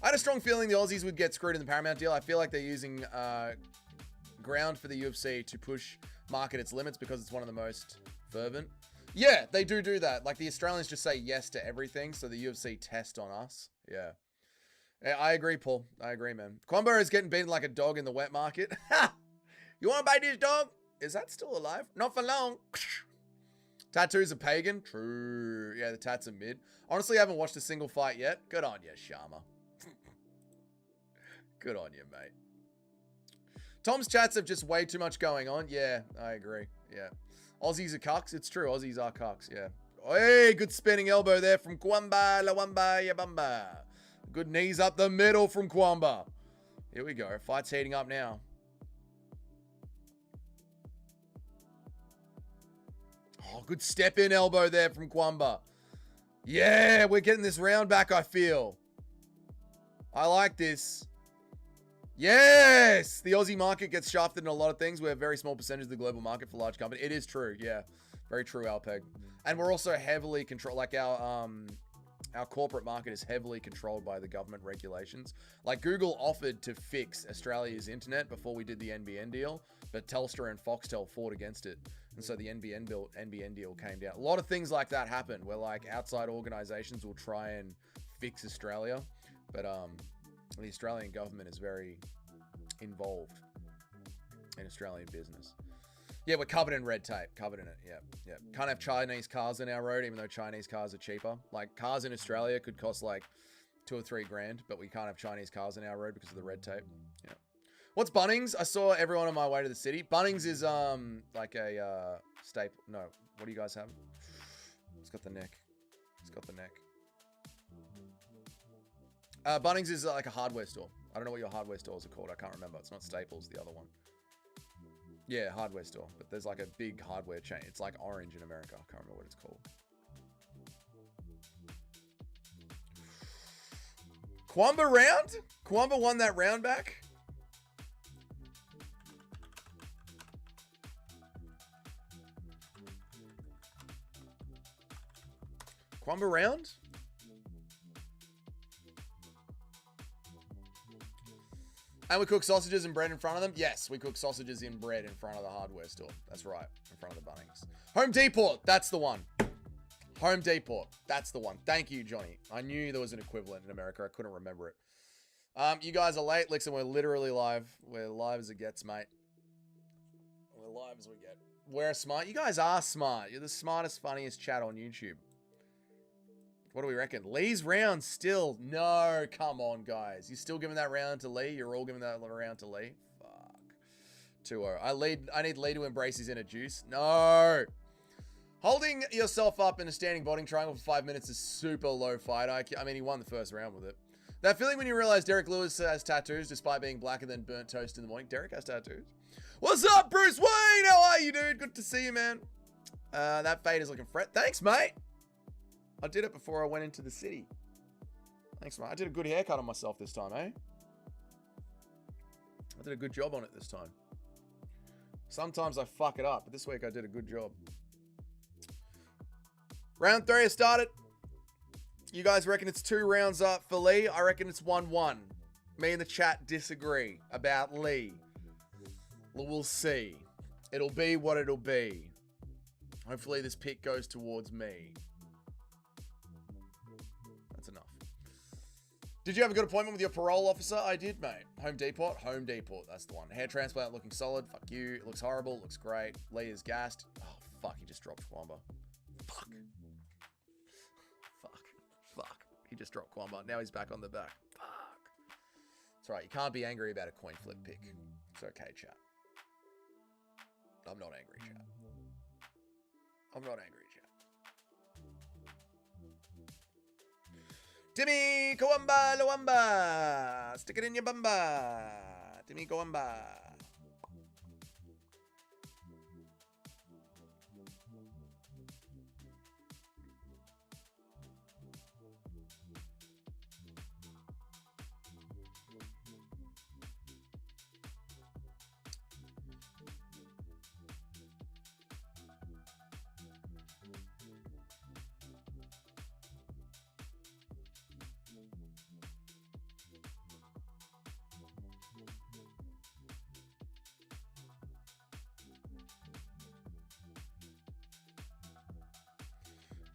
I had a strong feeling the Aussies would get screwed in the Paramount deal. I feel like they're using ground for the UFC to push market its limits because it's one of the most fervent. Yeah, they do that. Like, the Australians just say yes to everything, so the UFC test on us. Yeah. I agree, Paul. I agree, man. Kwamba is getting beaten like a dog in the wet market. You want to bite this dog? Is that still alive? Not for long. Tattoos are pagan. True. Yeah, the tats are mid. Honestly, I haven't watched a single fight yet. Good on you, Sharma. Good on you, mate. Tom's chats have just way too much going on. Yeah, I agree. Yeah. Aussies are cucks. It's true. Aussies are cucks. Yeah. Hey, good spinning elbow there from Kwamba. Lawamba Yabamba. Good knees up the middle from Kwamba. Here we go. Fight's heating up now. Oh, good step in elbow there from Kwamba. Yeah, we're getting this round back, I feel. I like this. Yes! The Aussie market gets shafted in a lot of things. We're a very small percentage of the global market for large company. It is true, yeah. Very true, Alpeg. And we're also heavily controlled, like our corporate market is heavily controlled by the government regulations. Like, Google offered to fix Australia's internet before we did the NBN deal, but Telstra and Foxtel fought against it. And so the NBN deal came down. A lot of things like that happen where, like, outside organizations will try and fix Australia, but the Australian government is very involved in Australian business. Yeah, we're covered in red tape. Covered in it. Yeah. Can't have Chinese cars in our road, even though Chinese cars are cheaper. Like, cars in Australia could cost like $2 or $3 grand, but we can't have Chinese cars in our road because of the red tape. Yeah. What's Bunnings? I saw everyone on my way to the city. Bunnings is like a staple. No, what do you guys have? It's got the neck. It's got the neck. Bunnings is like a hardware store. I don't know what your hardware stores are called. I can't remember. It's not Staples, the other one. Yeah, hardware store. But there's like a big hardware chain. It's like Orange in America. I can't remember what it's called. Kwamba round? Kwamba won that round back? Kwamba round? And we cook sausages and bread in front of them? Yes, we cook sausages in bread in front of the hardware store. That's right, in front of the Bunnings. Home Depot, that's the one. Home Depot, that's the one. Thank you, Johnny. I knew there was an equivalent in America. I couldn't remember it. You guys are late, Lixon. We're literally live. We're live as it gets, mate. We're live as we get. We're smart. You guys are smart. You're the smartest, funniest chat on YouTube. What do we reckon? Lee's round still. No, come on, guys. You're still giving that round to Lee? You're all giving that round to Lee? Fuck. 2-0. I need Lee to embrace his inner juice. No. Holding yourself up in a standing botting triangle for 5 minutes is super low fight IQ. I mean, he won the first round with it. That feeling when you realize Derek Lewis has tattoos despite being black and then burnt toast in the morning. Derek has tattoos. What's up, Bruce Wayne? How are you, dude? Good to see you, man. That fade is looking fresh. Thanks, mate. I did it before I went into the city. Thanks, mate. I did a good haircut on myself this time, eh? I did a good job on it this time. Sometimes I fuck it up, but this week I did a good job. Round 3 has started. You guys reckon it's 2 rounds up for Lee? I reckon it's 1-1. Me and the chat disagree about Lee. We'll see. It'll be what it'll be. Hopefully this pick goes towards me. That's enough. Did you have a good appointment with your parole officer? I did, mate. Home Depot? Home Depot. That's the one. Hair transplant looking solid. Fuck you. It looks horrible. It looks great. Lee is gassed. Oh, fuck. He just dropped Kwamba. Fuck. Fuck. He just dropped Kwamba. Now he's back on the back. Fuck. It's right. You can't be angry about a coin flip pick. It's okay, chat. I'm not angry, chat. I'm not angry, chat. Timmy Kawamba Luamba. Stick it in your bumba. Timmy Kawamba.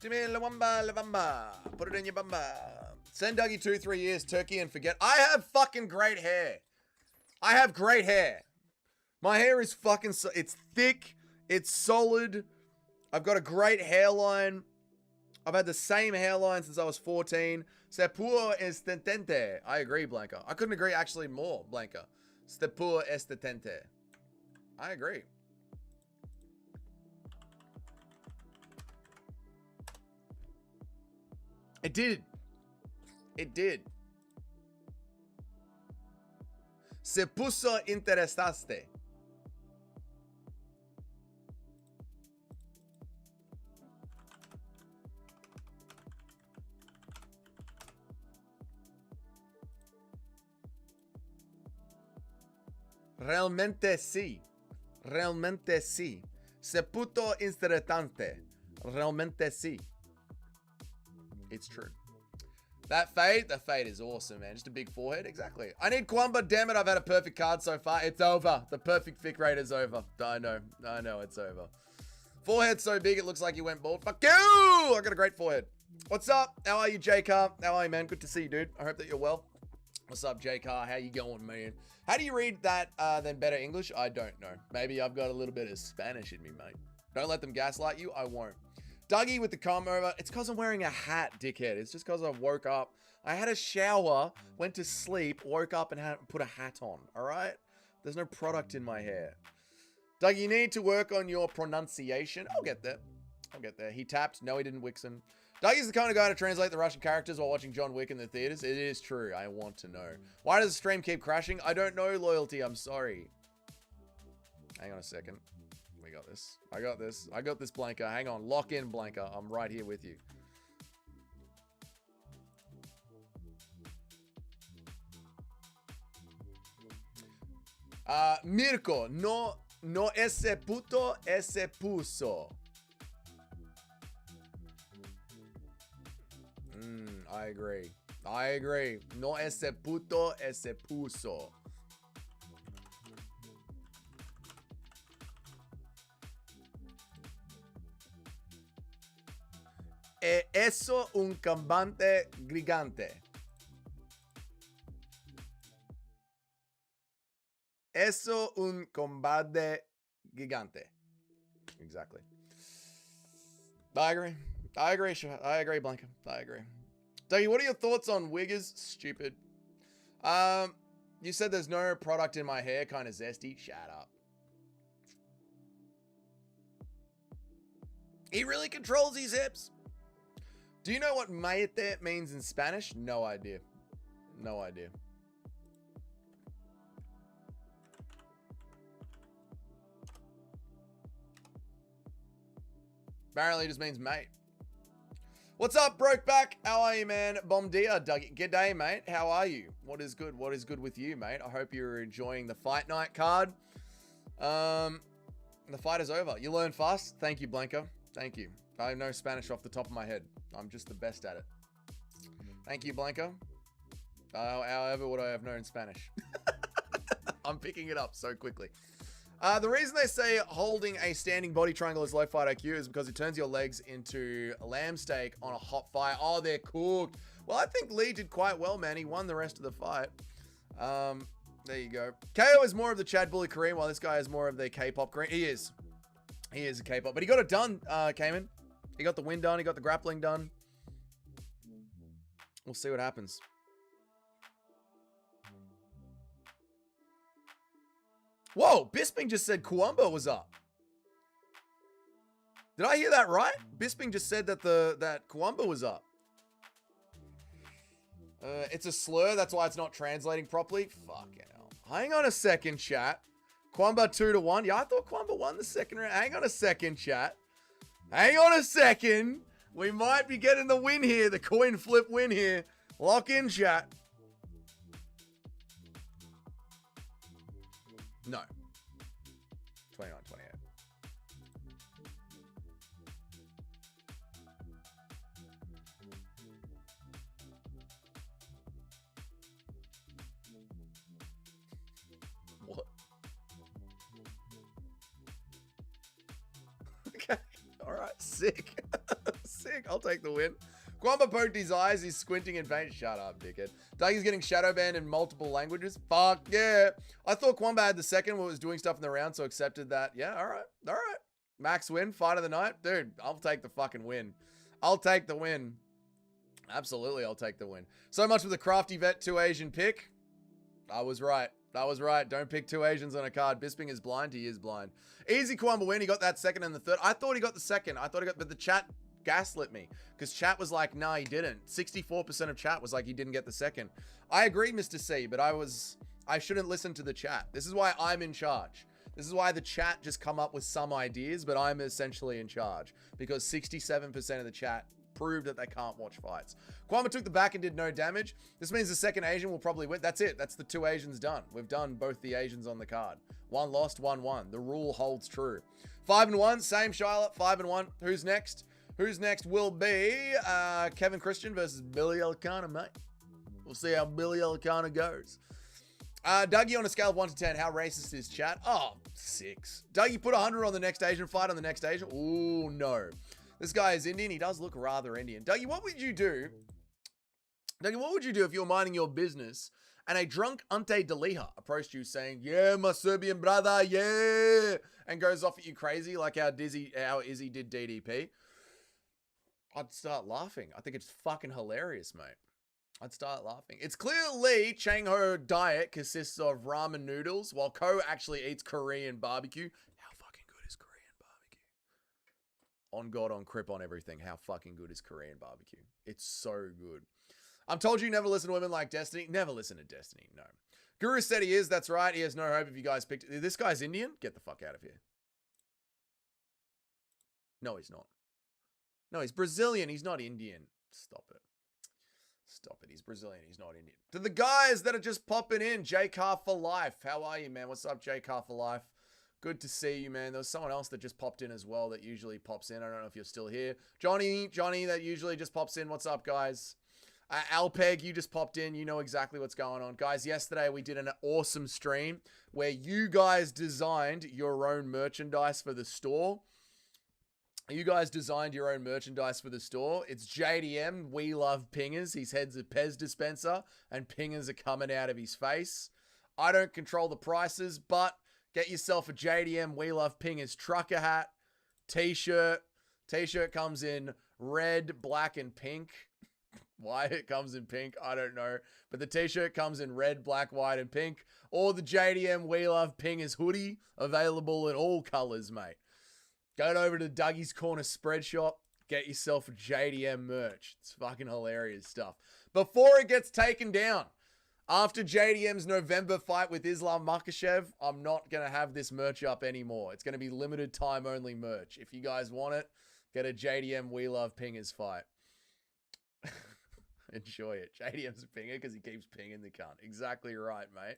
Jimmy Lawamba. Put it in your bumba. Send Dougie 2-3 years, Turkey, and forget. I have fucking great hair. I have great hair. My hair is fucking, it's thick. It's solid. I've got a great hairline. I've had the same hairline since I was 14. C'est pour estentente. I agree, Blanca. I couldn't agree actually more, Blanca. C'est pour estentente. I agree. It did. It did. Se puso interesaste. Realmente sí. Realmente sí. Se puso interesante. Realmente sí. It's true. That fade is awesome, man. Just a big forehead. Exactly. I need Kwamba. Damn it, I've had a perfect card so far. It's over. The perfect fick rate is over. I know, it's over. Forehead so big, it looks like you went bald. Fuck you! I got a great forehead. What's up? How are you, J-Car? How are you, man? Good to see you, dude. I hope that you're well. What's up, J-Car? How you going, man? How do you read that, then better English? I don't know. Maybe I've got a little bit of Spanish in me, mate. Don't let them gaslight you. I won't. Dougie with the comb over. It's because I'm wearing a hat, dickhead. It's just because I woke up. I had a shower, went to sleep, woke up and put a hat on, all right? There's no product in my hair. Dougie, you need to work on your pronunciation. I'll get there. He tapped. No, he didn't, Wixon. Dougie's the kind of guy to translate the Russian characters while watching John Wick in the theaters. It is true. I want to know. Why does the stream keep crashing? I don't know, Loyalty. I'm sorry. Hang on a second. We got this. I got this. I got this, Blanca. Hang on. Lock in, Blanca. I'm right here with you. Mirko, no ese puto, ese puso. I agree. No ese puto, ese puso. Eso un combate gigante. Eso un combate gigante. Exactly. I agree, Blanca. I agree. Dougie, what are your thoughts on wiggers? Stupid. You said there's no product in my hair, kind of zesty. Shut up. He really controls his hips. Do you know what maete means in Spanish? No idea. No idea. Apparently it just means mate. What's up, Brokeback? How are you, man? Bom dia, Dougie. G'day, mate. How are you? What is good? What is good with you, mate? I hope you're enjoying the fight night card. The fight is over. You learn fast. Thank you, Blanca. Thank you. I know Spanish off the top of my head. I'm just the best at it. Thank you, Blanca. However would I have known Spanish? I'm picking it up so quickly. The reason they say holding a standing body triangle is low fight IQ is because it turns your legs into a lamb steak on a hot fire. Oh, they're cooked. Well, I think Lee did quite well, man. He won the rest of the fight. There you go. KO is more of the Chad Bully Kareem, while this guy is more of the K-pop Kareem. He is. He is a K-pop. But he got it done, Cayman. He got the win done. He got the grappling done. We'll see what happens. Whoa, Bisping just said Kuwamba was up. Did I hear that right? Bisping just said that that Kuwamba was up. It's a slur, that's why it's not translating properly. Fucking hell. Hang on a second, chat. Kuwamba 2-1. Yeah, I thought Kuwamba won the second round. Hang on a second, chat. Hang on a second. We might be getting the win here, the coin flip win here. Lock in, chat. No. 29-28. What? Okay. All right. Sick. Sick. I'll take the win. Kwamba poked his eyes. He's squinting in pain. Shut up, dickhead. Dougie's getting shadow banned in multiple languages. Fuck yeah. I thought Kwamba had the second when it was doing stuff in the round, so accepted that. Yeah, all right. All right. Max win. Fight of the night. Dude, I'll take the fucking win. I'll take the win. Absolutely, I'll take the win. So much for the crafty vet 2 Asian pick. I was right. I was right. Don't pick 2 Asians on a card. Bisping is blind. He is blind. Easy Kwamba win. He got that second and the third. I thought he got the second. I thought he got, but the chat gaslit me because chat was like, nah, he didn't. 64% of chat was like, he didn't get the second. I agree, Mr. C, but I shouldn't listen to the chat. This is why I'm in charge. This is why the chat just come up with some ideas, but I'm essentially in charge because 67% of the chat proved that they can't watch fights. Kwamba took the back and did no damage. This means the second Asian will probably win. That's it. That's the 2 Asians done. We've done both the Asians on the card. 1 lost, 1 won. The rule holds true. 5-1, same Charlotte, 5-1. Who's next? Who's next will be Kevin Christian versus Billy Elcana, mate. We'll see how Billy Elcana goes. Dougie, on a scale of 1 to 10, how racist is chat? Oh, 6. Dougie, put 100 on the next Asian fight on the next Asian. Ooh, no. This guy is Indian. He does look rather Indian. Dougie, what would you do? Dougie, what would you do if you were minding your business and a drunk Ante Deliha approached you saying, yeah, my Serbian brother, yeah, and goes off at you crazy like how Izzy did DDP? I'd start laughing. I think it's fucking hilarious, mate. I'd start laughing. It's clear Lee Chang Ho diet consists of ramen noodles, while Ko actually eats Korean barbecue. How fucking good is Korean barbecue? On God, on Crip, on everything. How fucking good is Korean barbecue? It's so good. I'm told you never listen to women like Destiny. Never listen to Destiny, no. Guru said he is. That's right. He has no hope if you guys picked... This guy's Indian? Get the fuck out of here. No, he's not. No, he's Brazilian. He's not Indian. Stop it. Stop it. He's Brazilian. He's not Indian. To the guys that are just popping in, J-Car for life. How are you, man? What's up, J-Car for life? Good to see you, man. There was someone else that just popped in as well that usually pops in. I don't know if you're still here. Johnny that usually just pops in. What's up, guys? Alpeg, you just popped in. You know exactly what's going on. Guys, yesterday we did an awesome stream where you guys designed your own merchandise for the store. You guys designed your own merchandise for the store. It's JDM. We love pingers. His head's a Pez dispenser and pingers are coming out of his face. I don't control the prices, but get yourself a JDM. We love pingers trucker hat, t-shirt. T-shirt comes in red, black, and pink. Why it comes in pink, I don't know. But the t-shirt comes in red, black, white, and pink. Or the JDM We Love Pingers hoodie, available in all colors, mate. Go over to Dougie's Corner Spread Shop. Get yourself a JDM merch. It's fucking hilarious stuff. Before it gets taken down, after JDM's November fight with Islam Makhachev, I'm not going to have this merch up anymore. It's going to be limited time only merch. If you guys want it, get a JDM We Love Pingers fight. Enjoy it. JDM's a pinger because he keeps pinging the cunt. Exactly right, mate.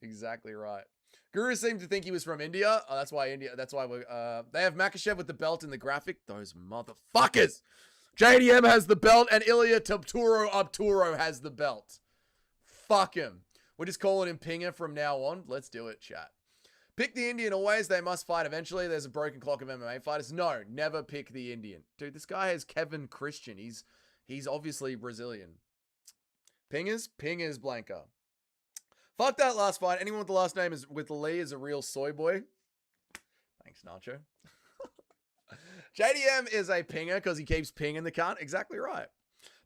Exactly right. Guru seemed to think he was from India. Oh, that's why India. That's why they have Makhachev with the belt in the graphic. Those motherfuckers. JDM has the belt and Ilya Abturo has the belt. Fuck him. We're just calling him Pinger from now on. Let's do it, chat. Pick the Indian always. They must fight eventually. There's a broken clock of MMA fighters. No, never pick the Indian. Dude, this guy has Kevin Christian. He's obviously Brazilian. Pingers Blanca. Fuck that last fight. Anyone with the last name is with Lee is a real soy boy. Thanks, Nacho. JDM is a pinger because he keeps pinging the cunt. Exactly right.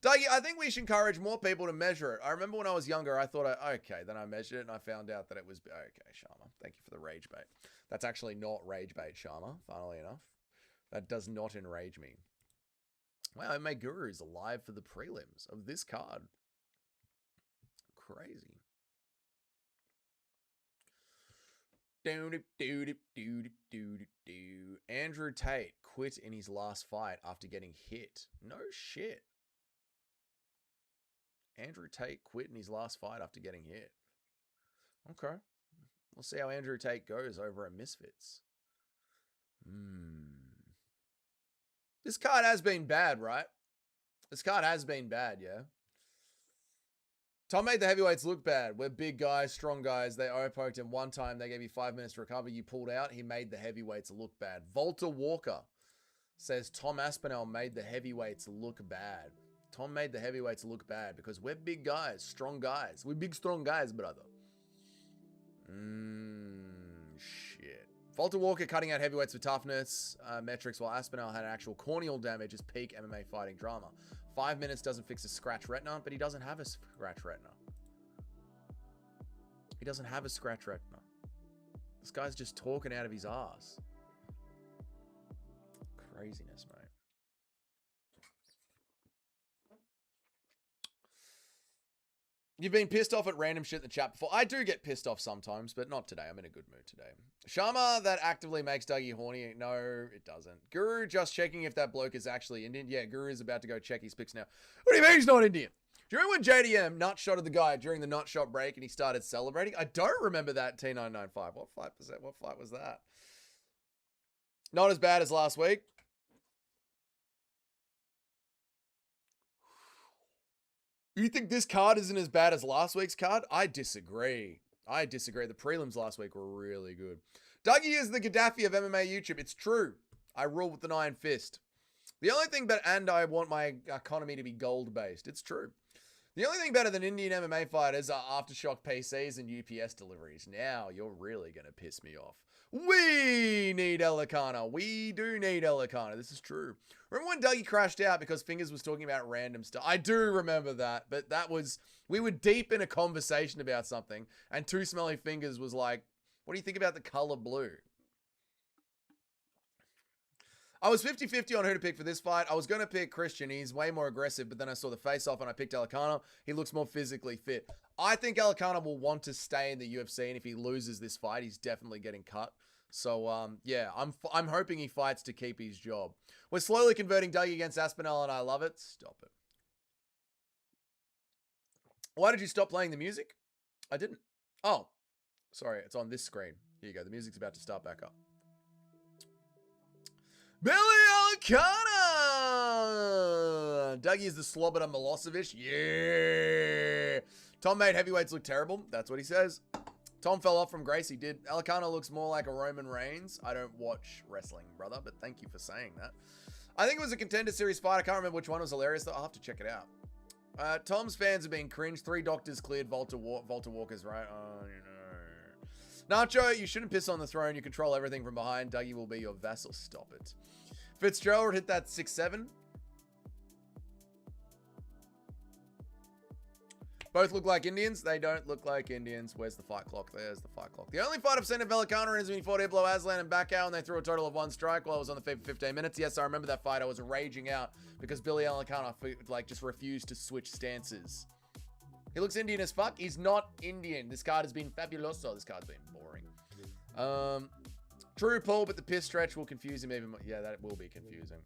Dougie, I think we should encourage more people to measure it. I remember when I was younger, I thought, okay, then I measured it and I found out that it was, okay, Sharma. Thank you for the rage bait. That's actually not rage bait, Sharma, funnily enough. That does not enrage me. Wow, MMA Guru is alive for the prelims of this card. Crazy. Andrew Tate quit in his last fight after getting hit. No shit. Andrew Tate quit in his last fight after getting hit. Okay. We'll see how Andrew Tate goes over at Misfits. This card has been bad, right? This card has been bad, yeah? Tom made the heavyweights look bad. We're big guys, strong guys. They poked him one time. They gave you 5 minutes to recover. You pulled out. He made the heavyweights look bad. Volta Walker says Tom Aspinall made the heavyweights look bad. Tom made the heavyweights look bad because we're big guys, strong guys. We're big, strong guys, brother. Shit. Volta Walker cutting out heavyweights for toughness metrics while Aspinall had actual corneal damage as peak MMA fighting drama. 5 minutes doesn't fix a scratch retina, but he doesn't have a scratch retina. He doesn't have a scratch retina. This guy's just talking out of his ass. Craziness, mate. You've been pissed off at random shit in the chat before. I do get pissed off sometimes, but not today. I'm in a good mood today. Sharma, that actively makes Dougie horny. No, it doesn't. Guru just checking if that bloke is actually Indian. Yeah, Guru is about to go check his pics now. What do you mean he's not Indian? Do you remember when JDM nut shotted the guy during the nut shot break and he started celebrating? I don't remember that T995. What fight was that? What fight was that? Not as bad as last week. You think this card isn't as bad as last week's card? I disagree. I disagree. The prelims last week were really good. Dougie is the Gaddafi of MMA YouTube. It's true. I rule with an iron fist. The only thing and I want my economy to be gold-based. It's true. The only thing better than Indian MMA fighters are Aftershock PCs and UPS deliveries. Now you're really going to piss me off. We need Elikana. We do need Elikana. This is true. Remember when Dougie crashed out because Fingers was talking about random stuff? I do remember that, but that was, we were deep in a conversation about something, and Too Smelly Fingers was like, what do you think about the color blue? I was 50-50 on who to pick for this fight. I was going to pick Christian. He's way more aggressive, but then I saw the face-off and I picked Elikana. He looks more physically fit. I think Elikana will want to stay in the UFC, and if he loses this fight, he's definitely getting cut. So, yeah, I'm hoping he fights to keep his job. We're slowly converting Dougie against Aspinall, and I love it. Stop it. Why did you stop playing the music? I didn't. Oh, sorry. It's on this screen. Here you go. The music's about to start back up. Billy Elikana! Dougie is the Slobodan Milosevic. Yeah! Tom made heavyweights look terrible. That's what he says. Tom fell off from Gracie. Did Elikana looks more like a Roman Reigns? I don't watch wrestling, brother, but thank you for saying that. I think it was a Contender Series fight. I can't remember which one was hilarious, though. I'll have to check it out. Tom's fans are being cringe. 3 doctors cleared Volta Walker's right. Oh, you know. Nacho, you shouldn't piss on the throne. You control everything from behind. Dougie will be your vassal. Stop it. Fitzgerald hit that 6-7. Both look like Indians. They don't look like Indians. Where's the fight clock? There's the fight clock. The only fight I've seen of Velikana is when he fought Iblo Aslan and Bacow, and they threw a total of 1 strike while I was on the feed for 15 minutes. Yes, I remember that fight. I was raging out because Billy Velikana like just refused to switch stances. He looks Indian as fuck. He's not Indian. This card has been fabuloso. This card's been boring. True, Paul, but the piss stretch will confuse him even more. Yeah, that will be confusing.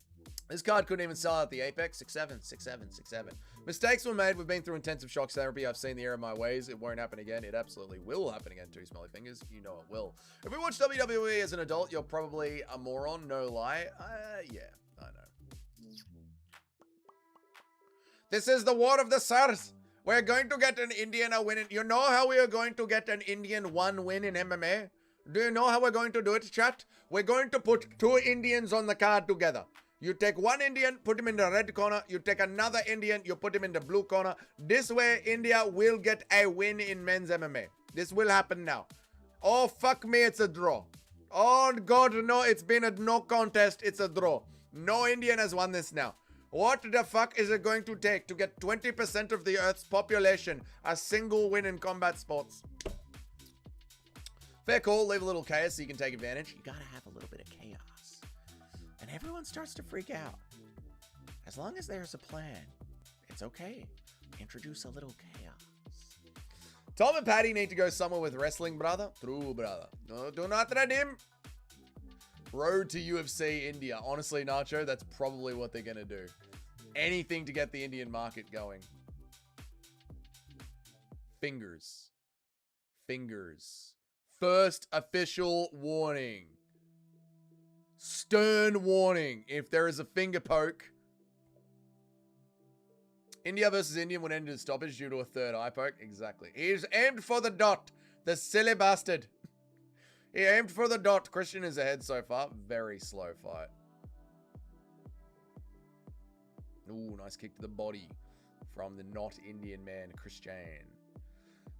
This card couldn't even sell at the Apex. 6-7, 6-7, 6-7. Mistakes were made. We've been through intensive shock therapy. I've seen the error of my ways. It won't happen again. It absolutely will happen again, Two Smelly Fingers. You know it will. If we watch WWE as an adult, you're probably a moron. No lie. Yeah, I know. This is the war of the Sars. We're going to get an Indian a win. You know how we are going to get an Indian 1 win in MMA? Do you know how we're going to do it, chat? We're going to put 2 Indians on the card together. You take 1 Indian, put him in the red corner. You take another Indian, you put him in the blue corner. This way, India will get a win in men's MMA. This will happen now. Oh, fuck me, it's a draw. Oh, God, no, it's been a no contest. It's a draw. No Indian has won this now. What the fuck is it going to take to get 20% of the Earth's population a single win in combat sports? Fair call. Leave a little chaos so you can take advantage. You gotta have a little bit of chaos. And everyone starts to freak out. As long as there's a plan, it's okay. Introduce a little chaos. Tom and Patty need to go somewhere with wrestling, brother. True, brother. No, do not redeem. Road to UFC India. Honestly, Nacho, that's probably what they're gonna do. Anything to get the Indian market going. Fingers. Fingers. First official warning. Stern warning. If there is a finger poke. India versus Indian would end in stoppage due to a third eye poke. Exactly. He's aimed for the dot. The silly bastard. He aimed for the dot. Christian is ahead so far. Very slow fight. Ooh, nice kick to the body from the not Indian man, Christian.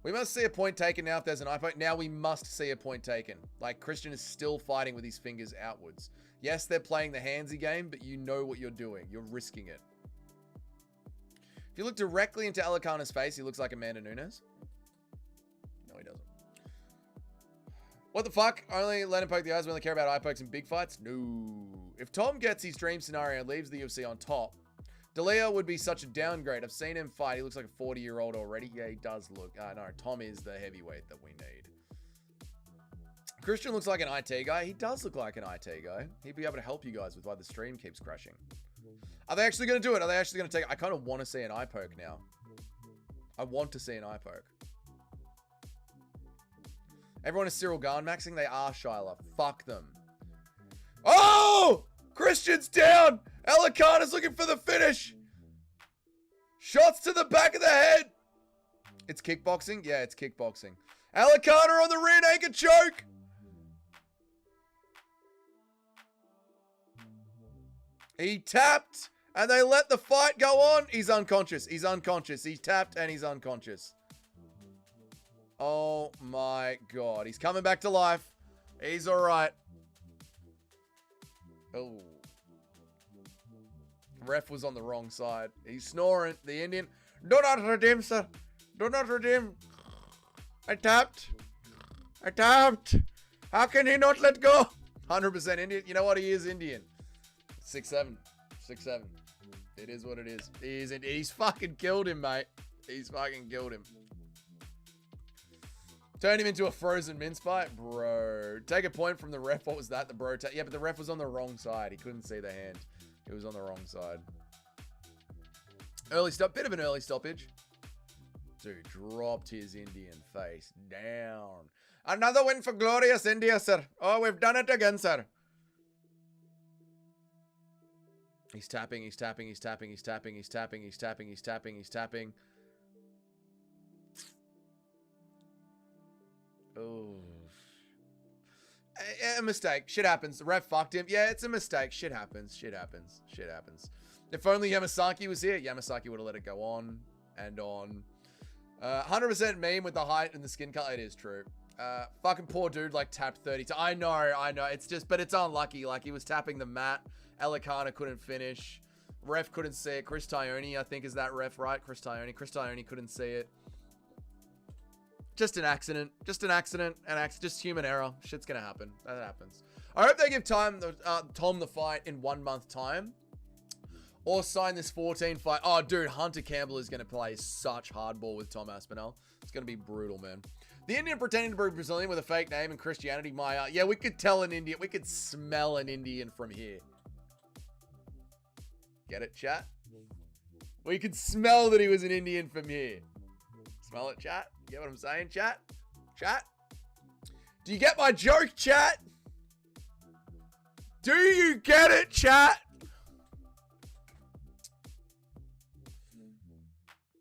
We must see a point taken now if there's an eye poke. Now we must see a point taken. Like, Christian is still fighting with his fingers outwards. Yes, they're playing the handsy game, but you know what you're doing. You're risking it. If you look directly into Alicana's face, he looks like Amanda Nunes. No, he doesn't. What the fuck? Only let him poke the eyes. We only care about eye pokes in big fights? No. If Tom gets his dream scenario and leaves the UFC on top, D'Elia would be such a downgrade. I've seen him fight. He looks like a 40-year-old already. Yeah, he does look. No, Tom is the heavyweight that we need. Christian looks like an IT guy. He does look like an IT guy. He'd be able to help you guys with why the stream keeps crashing. Are they actually going to do it? Are they actually going to take it? I kind of want to see an eye poke now. I want to see an eye poke. Everyone is Cyril Garn maxing. They are Shyla. Fuck them. Oh! Christian's down! Alicana's looking for the finish. Shots to the back of the head. It's kickboxing? Yeah, it's kickboxing. Alicana on the rear naked choke. He tapped and they let the fight go on. He's unconscious. He's unconscious. He tapped and he's unconscious. Oh my God. He's coming back to life. He's all right. Oh. Ref was on the wrong side. He's snoring. The Indian. Do not redeem, sir. Do not redeem. I tapped. I tapped. How can he not let go? 100% Indian. You know what? He is Indian. 6-7. 6-7. It is what it is. He's fucking killed him, mate. He's fucking killed him. Turned him into a frozen mince fight? Bro. Take a point from the ref. What was that? The bro. Yeah, but the ref was on the wrong side. He couldn't see the hand. It was on the wrong side. Early stop. Bit of an early stoppage. Dude, dropped his Indian face down. Another win for glorious India, sir. Oh, we've done it again, sir. He's tapping, he's tapping, he's tapping, he's tapping, he's tapping, he's tapping, he's tapping, he's tapping. Oh. A mistake. Shit happens. The ref fucked him. Yeah, it's a mistake. Shit happens. Shit happens. Shit happens. If only Yamasaki was here, Yamasaki would have let it go on and on. 100% meme with the height and the skin color. It is true. Fucking poor dude, like, tapped 30 times. I know. It's just, but it's unlucky. Like, he was tapping the mat. Alicana couldn't finish. Ref couldn't see it. Chris Tione, I think, is that ref, right? Chris Tione couldn't see it. Just an accident. Just an accident. Just human error. Shit's gonna happen. That happens. I hope they give Tom the fight in 1 month time. Or sign this 14 fight. Oh, dude, Hunter Campbell is going to play such hardball with Tom Aspinall. It's going to be brutal, man. The Indian pretending to be Brazilian with a fake name and Christianity. Yeah, we could tell an Indian. We could smell an Indian from here. Get it, chat? We could smell that he was an Indian from here. Smell it, chat? You get what I'm saying, chat? Chat? Do you get my joke, chat? Do you get it, chat?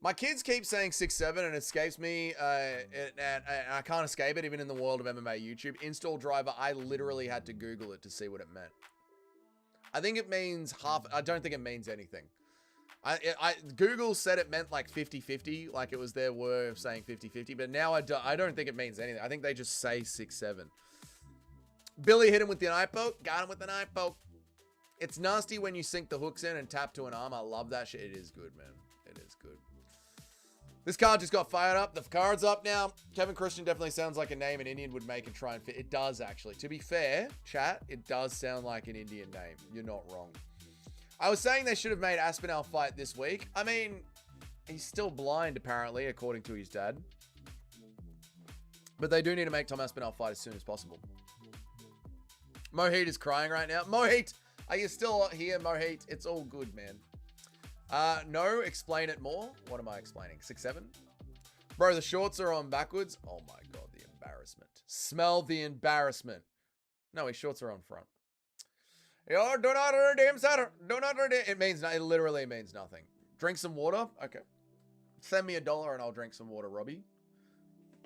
My kids keep saying 6'7" and it escapes me, and I can't escape it even in the world of MMA YouTube. Install driver, I literally had to Google it to see what it meant. I think it means half. I don't think it means anything. Google said it meant like 50-50, like it was their way of saying 50-50, but now I don't think it means anything. I think they just say 6'7". Billy hit him with the eye poke. Got him with an eye poke. It's nasty when you sink the hooks in and tap to an arm. I love that shit. It is good, man. It is good. This card just got fired up. The card's up now. Kevin Christian definitely sounds like a name an Indian would make and try and fit. It does, actually. To be fair, chat, it does sound like an Indian name. You're not wrong. I was saying they should have made Aspinall fight this week. I mean, he's still blind, apparently, according to his dad. But they do need to make Tom Aspinall fight as soon as possible. Mohit is crying right now. Mohit, are you still here, Mohit? It's all good, man. No, explain it more. What am I explaining? 6'7"? Bro, the shorts are on backwards. Oh my god, the embarrassment. Smell the embarrassment. No, his shorts are on front. Yo, do not redeem, sir. Do not redeem. It literally means nothing. Drink some water? Okay. Send me $1 and I'll drink some water, Robbie.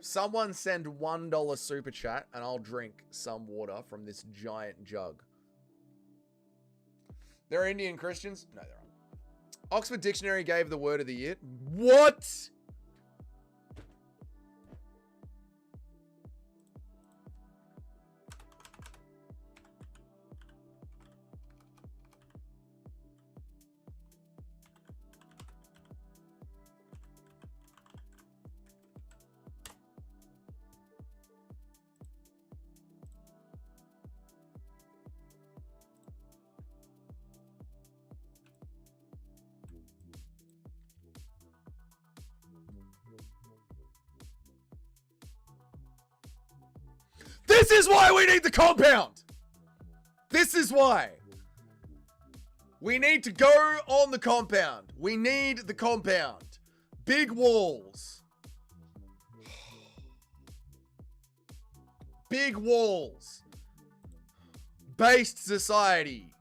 Someone send $1 super chat and I'll drink some water from this giant jug. They're Indian Christians? No, they're not. Oxford Dictionary gave the word of the year. What? This is why we need the compound. This is why. We need to go on the compound. We need the compound. Big walls. Big walls. Based society.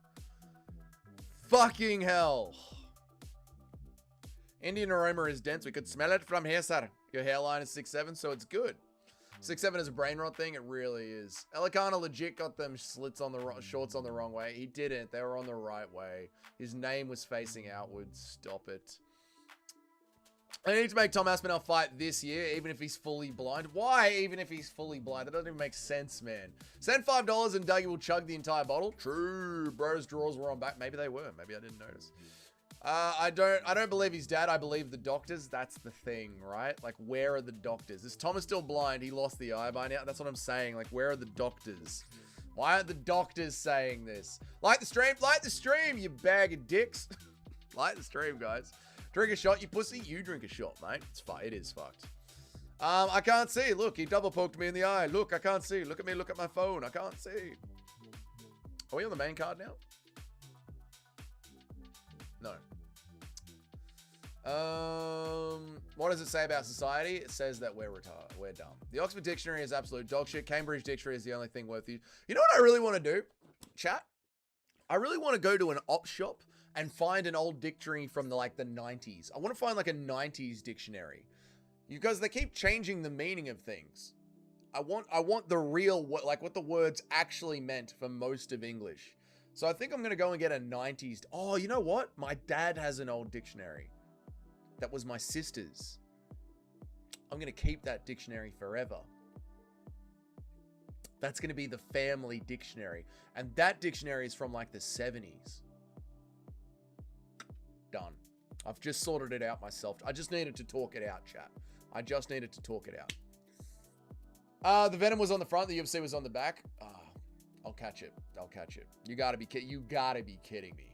Fucking hell. Indian aroma is dense. We could smell it from here, sir. Your hairline is 6'7", so it's good. 6'7" is a brain rot thing. It really is. Elikana legit got them slits on the shorts on the wrong way. He didn't. They were on the right way. His name was facing outwards. Stop it. I need to make Tom Aspinall fight this year, even if he's fully blind. Why, even if he's fully blind? That doesn't even make sense, man. Send $5 and Dougie will chug the entire bottle. True. Bro's drawers were on back. Maybe they were. Maybe I didn't notice. I don't believe his dad. I believe the doctors. That's the thing, right? Like, where are the doctors? Is Thomas still blind? He lost the eye by now. That's what I'm saying. Like, where are the doctors? Why aren't the doctors saying this? Like the stream, you bag of dicks. Like the stream, guys. Drink a shot, you pussy. You drink a shot, mate. It is fucked. I can't see. Look, he double poked me in the eye. Look, I can't see. Look at me. Look at my phone. I can't see. Are we on the main card now? No. What does it say about society? It says that we're retarded. We're dumb. The Oxford Dictionary is absolute dog shit. Cambridge Dictionary is the only thing worth it. You know what I really want to do? Chat? I really want to go to an op shop and find an old dictionary from the 90s. I want to find like a 90s dictionary. Because they keep changing the meaning of things. I want the real, like what the words actually meant for most of English. So I think I'm going to go and get a 90s. Oh, you know what? My dad has an old dictionary. That was my sister's. I'm going to keep that dictionary forever. That's going to be the family dictionary. And that dictionary is from like the 70s. Done. I've just sorted it out myself. I just needed to talk it out, chat. I just needed to talk it out. The Venom was on the front. The UFC was on the back. I'll catch it. I'll catch it. You gotta be kidding me.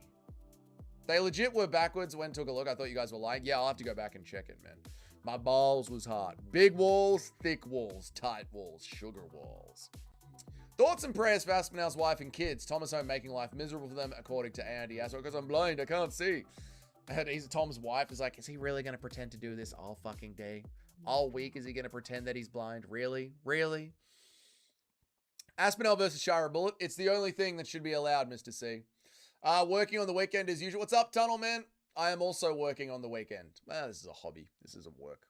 They legit were backwards when took a look. I thought you guys were lying. Yeah, I'll have to go back and check it, man. My balls was hard. Big walls, thick walls, tight walls, sugar walls. Thoughts and prayers for Aspinall's wife and kids. Thomas home making life miserable for them, according to Andy. That's because I'm blind. I can't see. And Tom's wife is like, is he really going to pretend to do this all fucking day? All week, is he going to pretend that he's blind? Really? Really? Aspinall versus Shara Bullet. It's the only thing that should be allowed, Mr. C. Working on the weekend as usual. What's up, Tunnel Man? I am also working on the weekend. This is a hobby. This isn't work.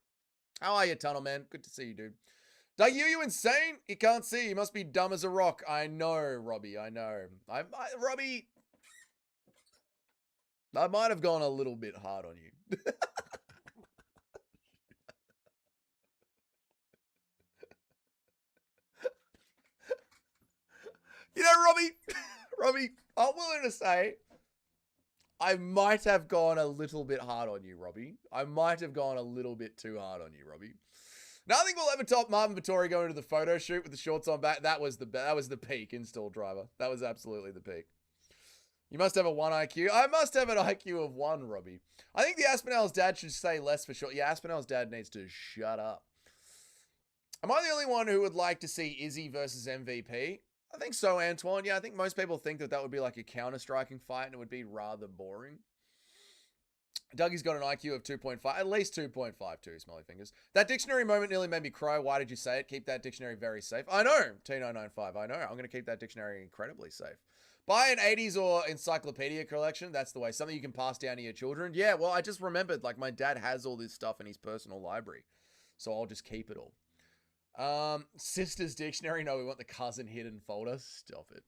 How are you, Tunnel Man? Good to see you, dude. Doug, you insane? He can't see. He must be dumb as a rock. I know, Robbie. I know. Robbie, I might have gone a little bit hard on you. You know, Robbie, I'm willing to say I might have gone a little bit hard on you, Robbie. I might have gone a little bit too hard on you, Robbie. Nothing will ever top Marvin Vittori going to the photo shoot with the shorts on back. That was the peak install driver. That was absolutely the peak. You must have a 1 IQ. I must have an IQ of 1, Robbie. I think the Aspinall's dad should say less for sure. Yeah, Aspinall's dad needs to shut up. Am I the only one who would like to see Izzy versus MVP? I think so, Antoine. Yeah, I think most people think that would be like a counter-striking fight and it would be rather boring. Dougie's got an IQ of 2.5, at least 2.5 too, smelly fingers. That dictionary moment nearly made me cry. Why did you say it? Keep that dictionary very safe. I know, T995, I know. I'm going to keep that dictionary incredibly safe. Buy an 80s or encyclopedia collection. That's the way. Something you can pass down to your children. Yeah, well, I just remembered, like, my dad has all this stuff in his personal library. So I'll just keep it all. Sister's dictionary. No, we want the cousin hidden folder. Stop it.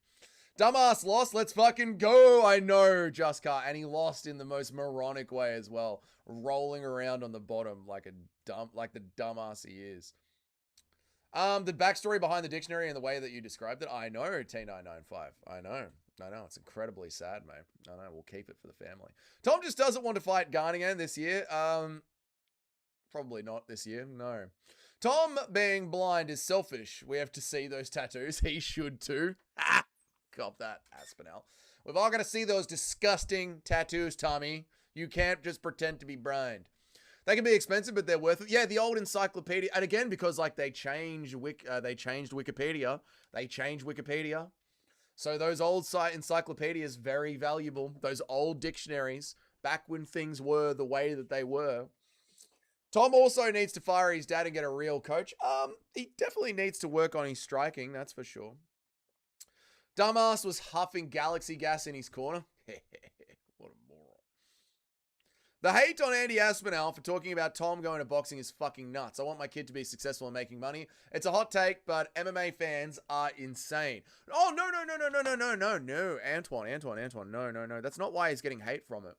Dumbass lost. Let's fucking go. I know, Just Car. And he lost in the most moronic way as well. Rolling around on the bottom like the dumbass he is. The backstory behind the dictionary and the way that you described it. I know, T995. I know. It's incredibly sad, mate. I know. We'll keep it for the family. Tom just doesn't want to fight Garnigan this year. Probably not this year. No. Tom being blind is selfish. We have to see those tattoos. He should too. Cop that, Aspinall. We've all got to see those disgusting tattoos, Tommy. You can't just pretend to be blind. They can be expensive, but they're worth it. Yeah, the old encyclopedia. And again, because like they changed Wikipedia. They changed Wikipedia. So those old encyclopedias, very valuable. Those old dictionaries, back when things were the way that they were. Tom also needs to fire his dad and get a real coach. He definitely needs to work on his striking, that's for sure. Dumbass was huffing galaxy gas in his corner. What a moron. The hate on Andy Aspinall for talking about Tom going to boxing is fucking nuts. I want my kid to be successful and making money. It's a hot take, but MMA fans are insane. Oh, no. Antoine. No. That's not why he's getting hate from it.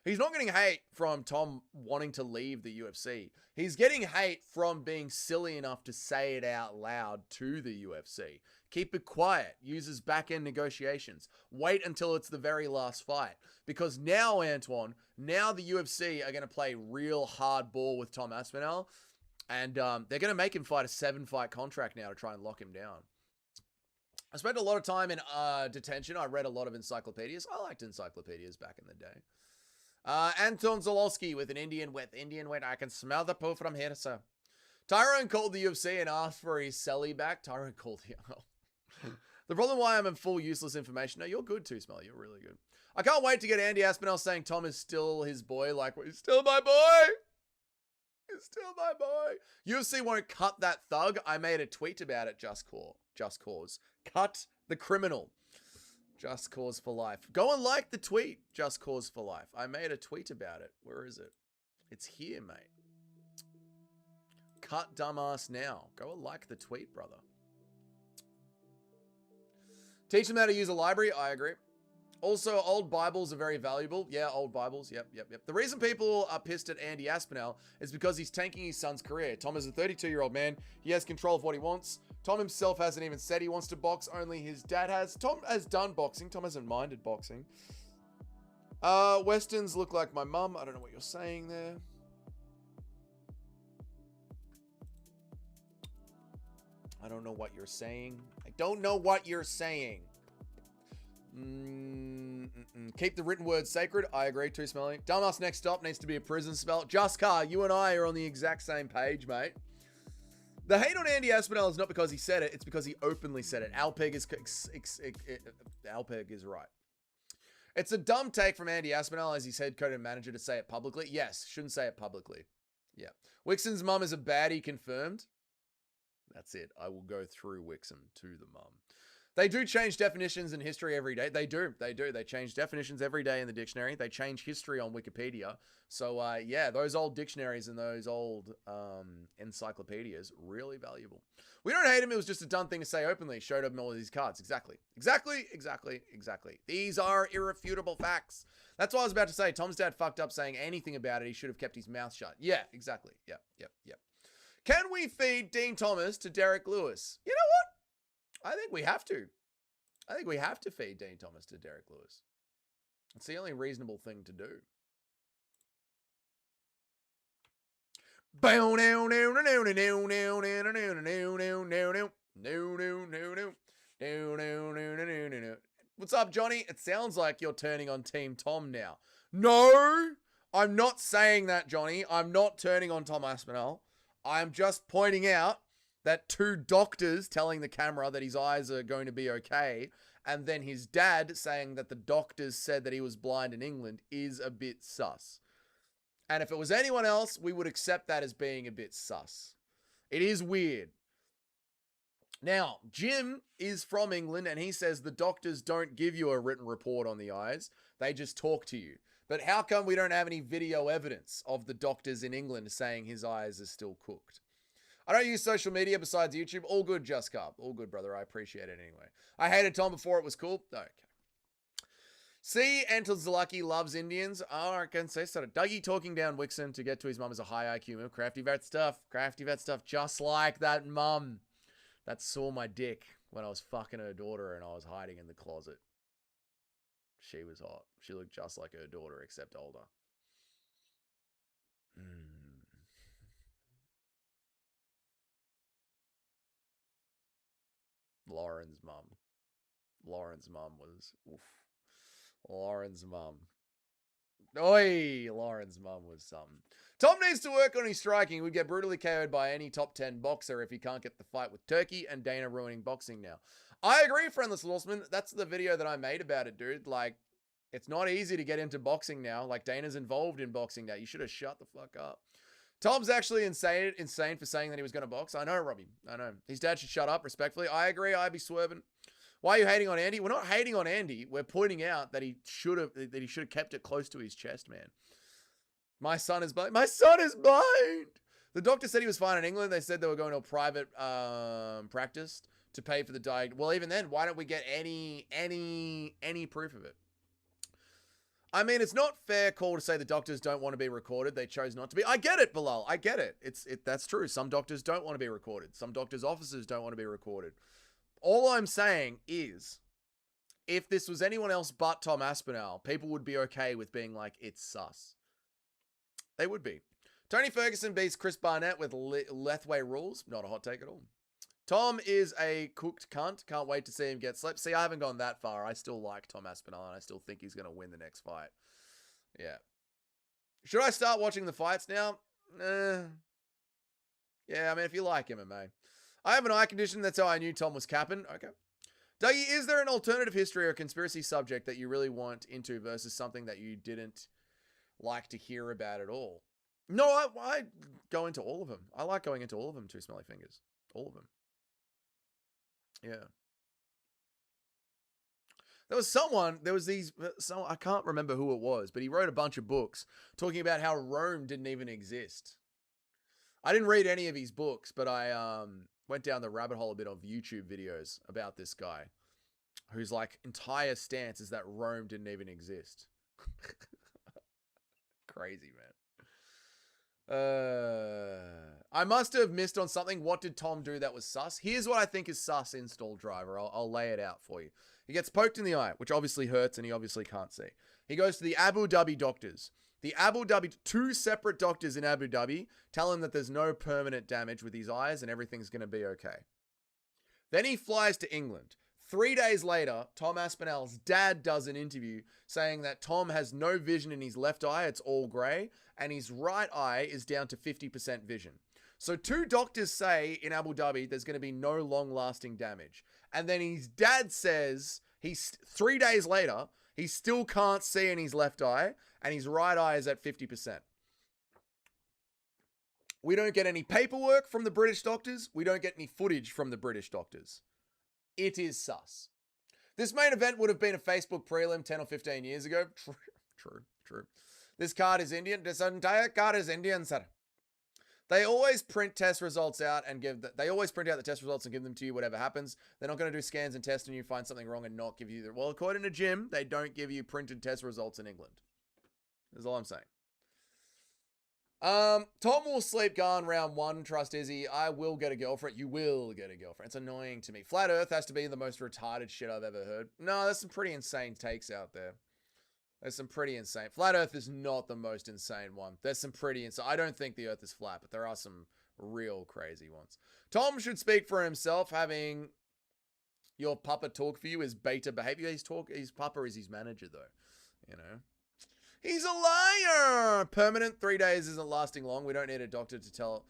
He's not getting hate from Tom wanting to leave the UFC. He's getting hate from being silly enough to say it out loud to the UFC. Keep it quiet. Uses back-end negotiations. Wait until it's the very last fight. Because now, Antoine, now the UFC are going to play real hard ball with Tom Aspinall. And they're going to make him fight a 7-fight contract now to try and lock him down. I spent a lot of time in detention. I read a lot of encyclopedias. I liked encyclopedias back in the day. Anton Zolowski with an Indian wet. I can smell the poo from here, sir. Tyrone called the UFC and asked for his celly back. Tyrone called him. The problem why I'm in full useless information. No, you're good too, Smelly. You're really good. I can't wait to get Andy Aspinall saying Tom is still his boy. Like, he's still my boy. He's still my boy. UFC won't cut that thug. I made a tweet about it. Just cause. Cut the criminal. Just Cause for Life. Go and like the tweet. Just Cause for Life. I made a tweet about it. Where is it? It's here, mate. Cut dumbass now. Go and like the tweet, brother. Teach them how to use a library. I agree. Also, old Bibles are very valuable. Yeah, old Bibles. Yep. The reason people are pissed at Andy Aspinall is because he's tanking his son's career. Tom is a 32-year-old man. He has control of what he wants. Tom himself hasn't even said he wants to box. Only his dad has. Tom has done boxing. Tom hasn't minded boxing. Westerns look like my mum. I don't know what you're saying there. I don't know what you're saying. I don't know what you're saying. Keep the written word sacred. I agree. Too smelly. Dumbass next stop needs to be a prison spell. Just Car, you and I are on the exact same page, mate. The hate on Andy Aspinall is not because he said it. It's because he openly said it. Alpeg is right. It's a dumb take from Andy Aspinall as his head coach and manager to say it publicly. Yes, shouldn't say it publicly. Yeah. Wixon's mum is a baddie, confirmed. That's it. I will go through Wixon to the mum. They do change definitions in history every day. They do. They do. They change definitions every day in the dictionary. They change history on Wikipedia. So, yeah, those old dictionaries and those old encyclopedias, really valuable. We don't hate him. It was just a dumb thing to say openly. Showed him all of these cards. Exactly. These are irrefutable facts. That's what I was about to say. Tom's dad fucked up saying anything about it. He should have kept his mouth shut. Yeah, exactly. Yep. Can we feed Dean Thomas to Derek Lewis? You know what? I think we have to. I think we have to feed Dean Thomas to Derek Lewis. It's the only reasonable thing to do. What's up, Johnny? It sounds like you're turning on Team Tom now. No, I'm not saying that, Johnny. I'm not turning on Tom Aspinall. I'm just pointing out that two doctors telling the camera that his eyes are going to be okay, and then his dad saying that the doctors said that he was blind in England is a bit sus. And if it was anyone else, we would accept that as being a bit sus. It is weird. Now, Jim is from England, and he says the doctors don't give you a written report on the eyes. They just talk to you. But how come we don't have any video evidence of the doctors in England saying his eyes are still cooked? I don't use social media besides YouTube. All good, Just Carb. All good, brother. I appreciate it anyway. I hated Tom before it was cool. Okay. See, Anton Zalaki loves Indians. Oh, I can say so. Dougie talking down Wixon to get to his mum is a high IQ move. Crafty vet stuff. Crafty vet stuff. Just like that mum that saw my dick when I was fucking her daughter and I was hiding in the closet. She was hot. She looked just like her daughter, except older. Lauren's mum. Lauren's mum was... Oof. Lauren's mum. Oi! Lauren's mum was something. Tom needs to work on his striking. He would get brutally KO'd by any top 10 boxer if he can't get the fight with Turkey and Dana ruining boxing now. I agree, Friendless Lawsman. That's the video that I made about it, dude. Like, it's not easy to get into boxing now. Like, Dana's involved in boxing now. You should have shut the fuck up. Tom's actually insane for saying that he was going to box. I know, Robbie. I know. His dad should shut up, respectfully. I agree. I'd be swerving. Why are you hating on Andy? We're not hating on Andy. We're pointing out that he should have kept it close to his chest, man. My son is blind. My son is blind. The doctor said he was fine in England. They said they were going to a private practice to pay for the diet. Well, even then, why don't we get any proof of it? I mean, it's not fair call to say the doctors don't want to be recorded. They chose not to be. I get it, Bilal. I get it. That's true. Some doctors don't want to be recorded. Some doctors' officers don't want to be recorded. All I'm saying is, if this was anyone else but Tom Aspinall, people would be okay with being like, it's sus. They would be. Tony Ferguson beats Chris Barnett with Lethway rules. Not a hot take at all. Tom is a cooked cunt. Can't wait to see him get slept. See, I haven't gone that far. I still like Tom Aspinall, and I still think he's going to win the next fight. Yeah. Should I start watching the fights now? Yeah, I mean, if you like MMA. I have an eye condition. That's how I knew Tom was capping. Okay. Dougie, is there an alternative history or conspiracy subject that you really want into versus something that you didn't like to hear about at all? No, I go into all of them. I like going into all of them, Two Smelly Fingers. All of them. Yeah. There was I can't remember who it was, but he wrote a bunch of books talking about how Rome didn't even exist. I didn't read any of his books, but I went down the rabbit hole a bit of YouTube videos about this guy whose like entire stance is that Rome didn't even exist. Crazy, man. I must have missed on something. What did Tom do that was sus? Here's what I think is sus in Stall Driver. I'll lay it out for you. He gets poked in the eye, which obviously hurts and he obviously can't see. He goes to the Abu Dhabi doctors. The Abu Dhabi, two separate doctors in Abu Dhabi tell him that there's no permanent damage with his eyes and everything's going to be okay. Then he flies to England. 3 days later, Tom Aspinall's dad does an interview saying that Tom has no vision in his left eye, it's all grey, and his right eye is down to 50% vision. So 2 doctors say in Abu Dhabi there's going to be no long-lasting damage. And then his dad says 3 days later, he still can't see in his left eye, and his right eye is at 50%. We don't get any paperwork from the British doctors. We don't get any footage from the British doctors. It is sus. This main event would have been a Facebook prelim 10 or 15 years ago. True. This card is Indian. This entire card is Indian, sir. They always print test results out and they always print out the test results and give them to you whatever happens. They're not going to do scans and tests and you find something wrong and not give you the... Well, according to Jim, they don't give you printed test results in England. That's all I'm saying. Tom will sleep Garn round 1. Trust Izzy. I will get a girlfriend. You will get a girlfriend. It's annoying to me. Flat Earth has to be the most retarded shit I've ever heard. No, there's some pretty insane takes out there. There's some pretty insane. Flat Earth is not the most insane one. There's some pretty insane. I don't think the Earth is flat, but there are some real crazy ones. Tom should speak for himself. Having your papa talk for you is beta behavior. His papa is his manager, though. You know. He's a liar. Permanent 3 days isn't lasting long. We don't need a doctor to tell.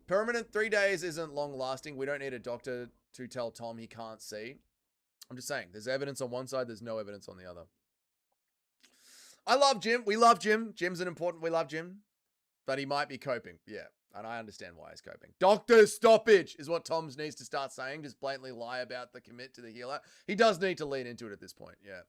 Permanent 3 days isn't long lasting. We don't need a doctor to tell Tom he can't see. I'm just saying. There's evidence on one side. There's no evidence on the other. I love Jim. We love Jim. Jim's an important. We love Jim. But he might be coping. Yeah. And I understand why he's coping. Doctor stoppage is what Tom needs to start saying. Just blatantly lie about the commit to the healer. He does need to lean into it at this point. Yeah.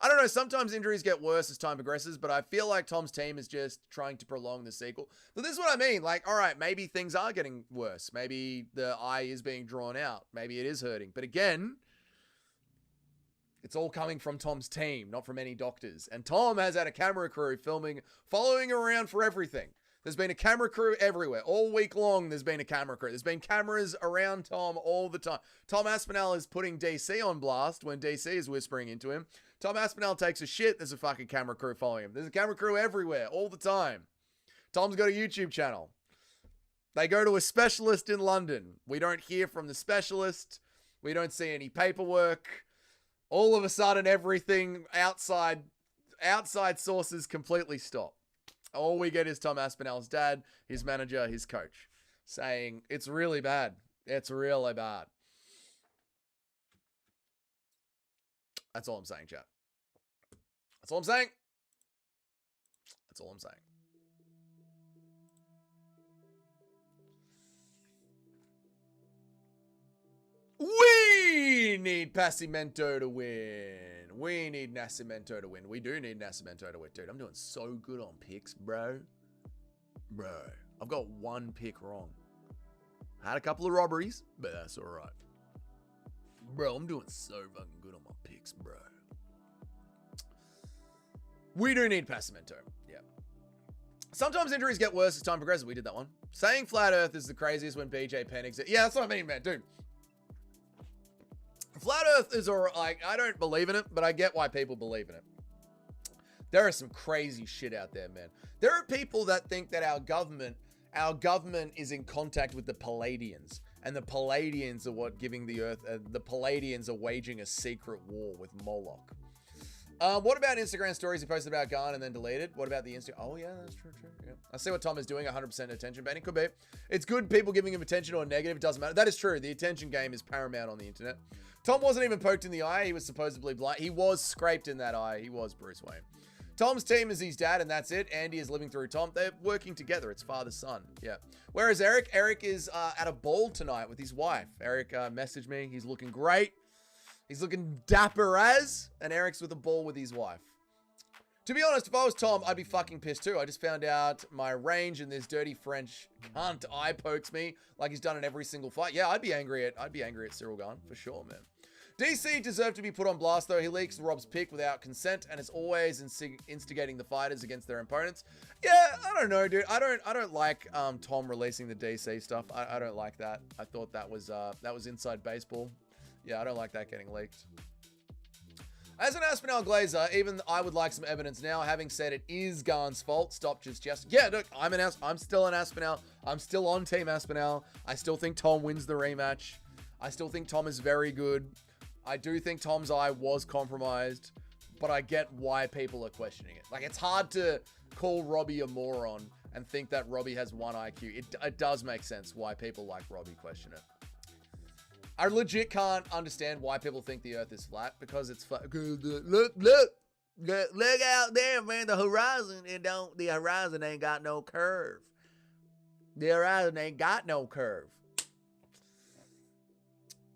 I don't know. Sometimes injuries get worse as time progresses, but I feel like Tom's team is just trying to prolong the sequel. But this is what I mean. Like, all right, maybe things are getting worse. Maybe the eye is being drawn out. Maybe it is hurting. But again, it's all coming from Tom's team, not from any doctors. And Tom has had a camera crew following around for everything. There's been a camera crew everywhere. All week long, there's been a camera crew. There's been cameras around Tom all the time. Tom Aspinall is putting DC on blast when DC is whispering into him. Tom Aspinall takes a shit, there's a fucking camera crew following him. There's a camera crew everywhere, all the time. Tom's got a YouTube channel. They go to a specialist in London. We don't hear from the specialist. We don't see any paperwork. All of a sudden, everything outside sources completely stop. All we get is Tom Aspinall's dad, his manager, his coach, saying, it's really bad. It's really bad. That's all I'm saying, chat. That's all I'm saying. That's all I'm saying. We need Passimento to win. We need Nascimento to win. We do need Nascimento to win. Dude, I'm doing so good on picks, bro. Bro, I've got one pick wrong. Had a couple of robberies, but that's all right. Bro, I'm doing so fucking good on my picks, bro. We do need Passimento. Yeah. Sometimes injuries get worse as time progresses. We did that one. Saying flat earth is the craziest when BJ Penn exists. Yeah, that's what I mean, man. Dude. Flat earth is alright. Like, I don't believe in it, but I get why people believe in it. There is some crazy shit out there, man. There are people that think that our government is in contact with the Palladians. And the Palladians are what giving the earth, the Palladians are waging a secret war with Moloch. What about Instagram stories he posted about Garn and then deleted? What about the Insta? Oh yeah, that's true. Yeah. I see what Tom is doing, 100% attention baiting. Could be. It's good people giving him attention or negative. It doesn't matter. That is true. The attention game is paramount on the internet. Tom wasn't even poked in the eye. He was supposedly blind. He was scraped in that eye. He was Bruce Wayne. Tom's team is his dad, and that's it. Andy is living through Tom. They're working together. It's father-son. Yeah. Whereas Eric is at a ball tonight with his wife. Eric messaged me. He's looking great. He's looking dapper as, and Eric's with a ball with his wife. To be honest, if I was Tom, I'd be fucking pissed too. I just found out my range and this dirty French cunt eye pokes me like he's done in every single fight. Yeah, I'd be angry at Cyril Garn for sure, man. DC deserved to be put on blast though. He leaks Rob's pick without consent and is always instigating the fighters against their opponents. Yeah, I don't know, dude. I don't like Tom releasing the DC stuff. I don't like that. I thought that was inside baseball. Yeah, I don't like that getting leaked. As an Aspinall Glazer, even I would like some evidence now. Having said it is Garn's fault. Stop just. Yeah, look, I'm still an Aspinall. I'm still on Team Aspinall. I still think Tom wins the rematch. I still think Tom is very good. I do think Tom's eye was compromised, but I get why people are questioning it. Like, it's hard to call Robbie a moron and think that Robbie has 1 IQ. It does make sense why people like Robbie question it. I legit can't understand why people think the Earth is flat, because it's flat. Look out there, man. The horizon, the horizon ain't got no curve. The horizon ain't got no curve.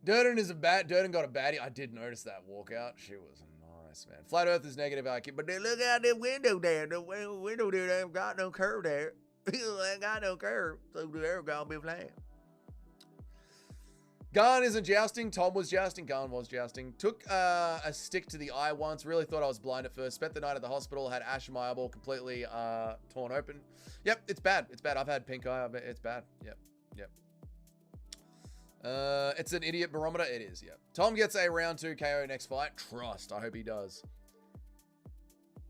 Durden got a baddie. I did notice that walkout. She was nice, man. Flat Earth is negative IQ, but then look out the window there. The window there ain't got no curve there. Ain't got no curve, so the air gonna be flat. Garn isn't jousting. Tom was jousting. Garn was jousting. Took a stick to the eye once. Really thought I was blind at first. Spent the night at the hospital. Had ash in my eyeball completely torn open. Yep, it's bad. It's bad. I've had pink eye. It's bad. Yep. It's an idiot barometer. It is, yep. Tom gets a round 2 KO next fight. Trust. I hope he does.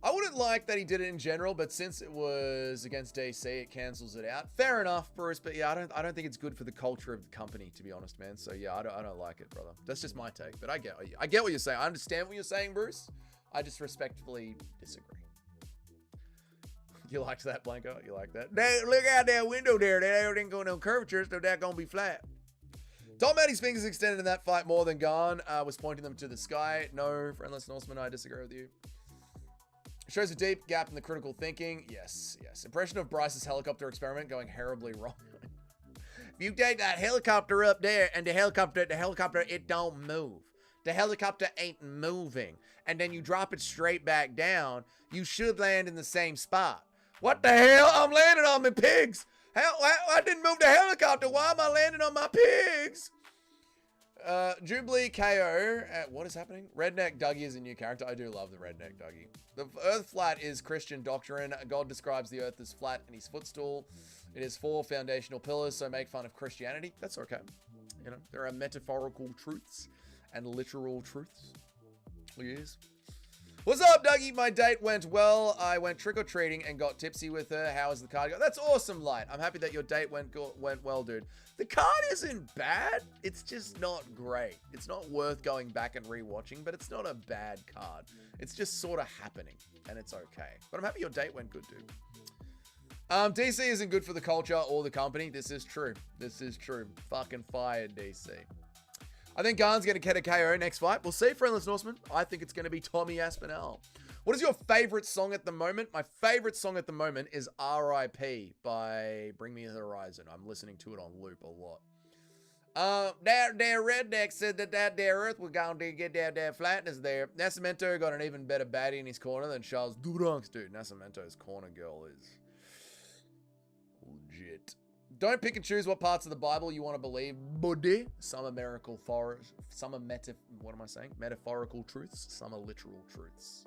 I wouldn't like that he did it in general, but since it was against DC, it cancels it out. Fair enough, Bruce, but yeah, I don't think it's good for the culture of the company, to be honest, man. So yeah, I don't like it, brother. That's just my take, but I get what you're saying. I understand what you're saying, Bruce. I just respectfully disagree. You liked that, Blanco? You like that? Look out that window there. That ain't going no curvature, so that's gonna be flat. Tom had his fingers extended in that fight more than Garn. Was pointing them to the sky. No, friendless Norseman, I disagree with you. Shows a deep gap in the critical thinking. Yes. Impression of Bryce's helicopter experiment going terribly wrong. If you take that helicopter up there and the helicopter, it don't move. The helicopter ain't moving. And then you drop it straight back down. You should land in the same spot. What the hell? I'm landing on my pigs. Hell, I didn't move the helicopter. Why am I landing on my pigs? Jubilee KO. What is happening? Redneck Dougie is a new character. I do love the Redneck Dougie. The Earth flat is Christian doctrine. God describes the Earth as flat in his footstool. It has 4 foundational pillars, so make fun of Christianity. That's okay. You know, there are metaphorical truths and literal truths. Yes. What's up, Dougie? My date went well. I went trick-or-treating and got tipsy with her. How is the card going? That's awesome, Light. I'm happy that your date went well, dude. The card isn't bad. It's just not great. It's not worth going back and rewatching, but it's not a bad card. It's just sort of happening, and it's okay. But I'm happy your date went good, dude. DC isn't good for the culture or the company. This is true. Fucking fired, DC. I think Garn's going to get a KO next fight. We'll see, Friendless Norseman. I think it's going to be Tommy Aspinall. What is your favorite song at the moment? My favorite song at the moment is R.I.P. by Bring Me the Horizon. I'm listening to it on loop a lot. That redneck said that there Earth was going to get that flatness there. Nascimento got an even better baddie in his corner than Charles Duranx. Dude, Nascimento's corner girl is legit. Don't pick and choose what parts of the Bible you want to believe, buddy. Some are metaphorical truths. Some are literal truths.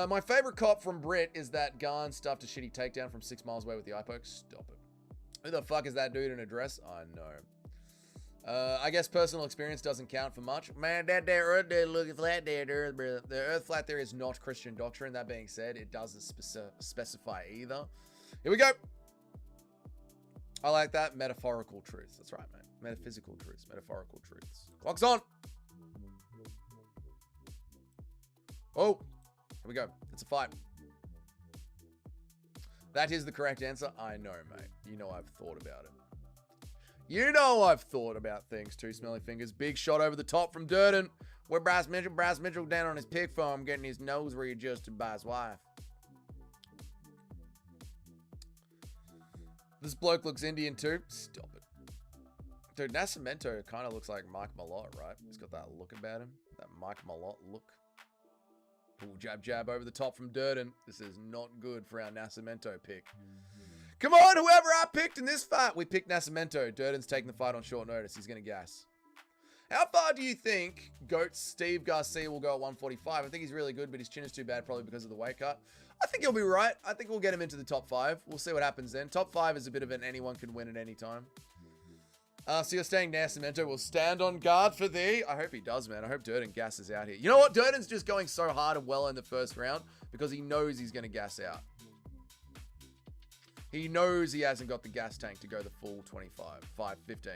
My favorite cop from Brit is that Garn stuffed a shitty takedown from 6 miles away with the eye poke. Stop it. Who the fuck is that dude in a dress? I know. I guess personal experience doesn't count for much. Man, that there Earth there looking flat there. The Earth flat there is not Christian doctrine. That being said, it doesn't specify either. Here we go. I like that. Metaphorical truths. That's right, man. Metaphysical truths. Metaphorical truths. Clock's on. Oh, here we go. It's a fight. That is the correct answer. I know, mate. You know I've thought about it. You know I've thought about things. 2 smelly fingers. Big shot over the top from Durden. Where Bryce Mitchell down on his pig farm getting his nose readjusted by his wife. This bloke looks Indian too. Stop it. Dude, Nascimento kind of looks like Mike Malott, right? He's got that look about him. That Mike Malott look. Ooh, jab over the top from Durden. This is not good for our Nascimento pick. Come on, whoever I picked in this fight. We picked Nascimento. Durden's taking the fight on short notice. He's going to gas. How far do you think GOAT Steve Garcia will go at 145? I think he's really good, but his chin is too bad, probably because of the weight cut. I think he'll be right. I think we'll get him into the top 5. We'll see what happens then. Top 5 is a bit of an anyone can win at any time. So you're saying Nascimento will stand on guard for thee? I hope he does, man. I hope Durden gasses out here. You know what? Durden's just going so hard and well in the first round because he knows he's going to gas out. He knows he hasn't got the gas tank to go the full 25, 5, 15.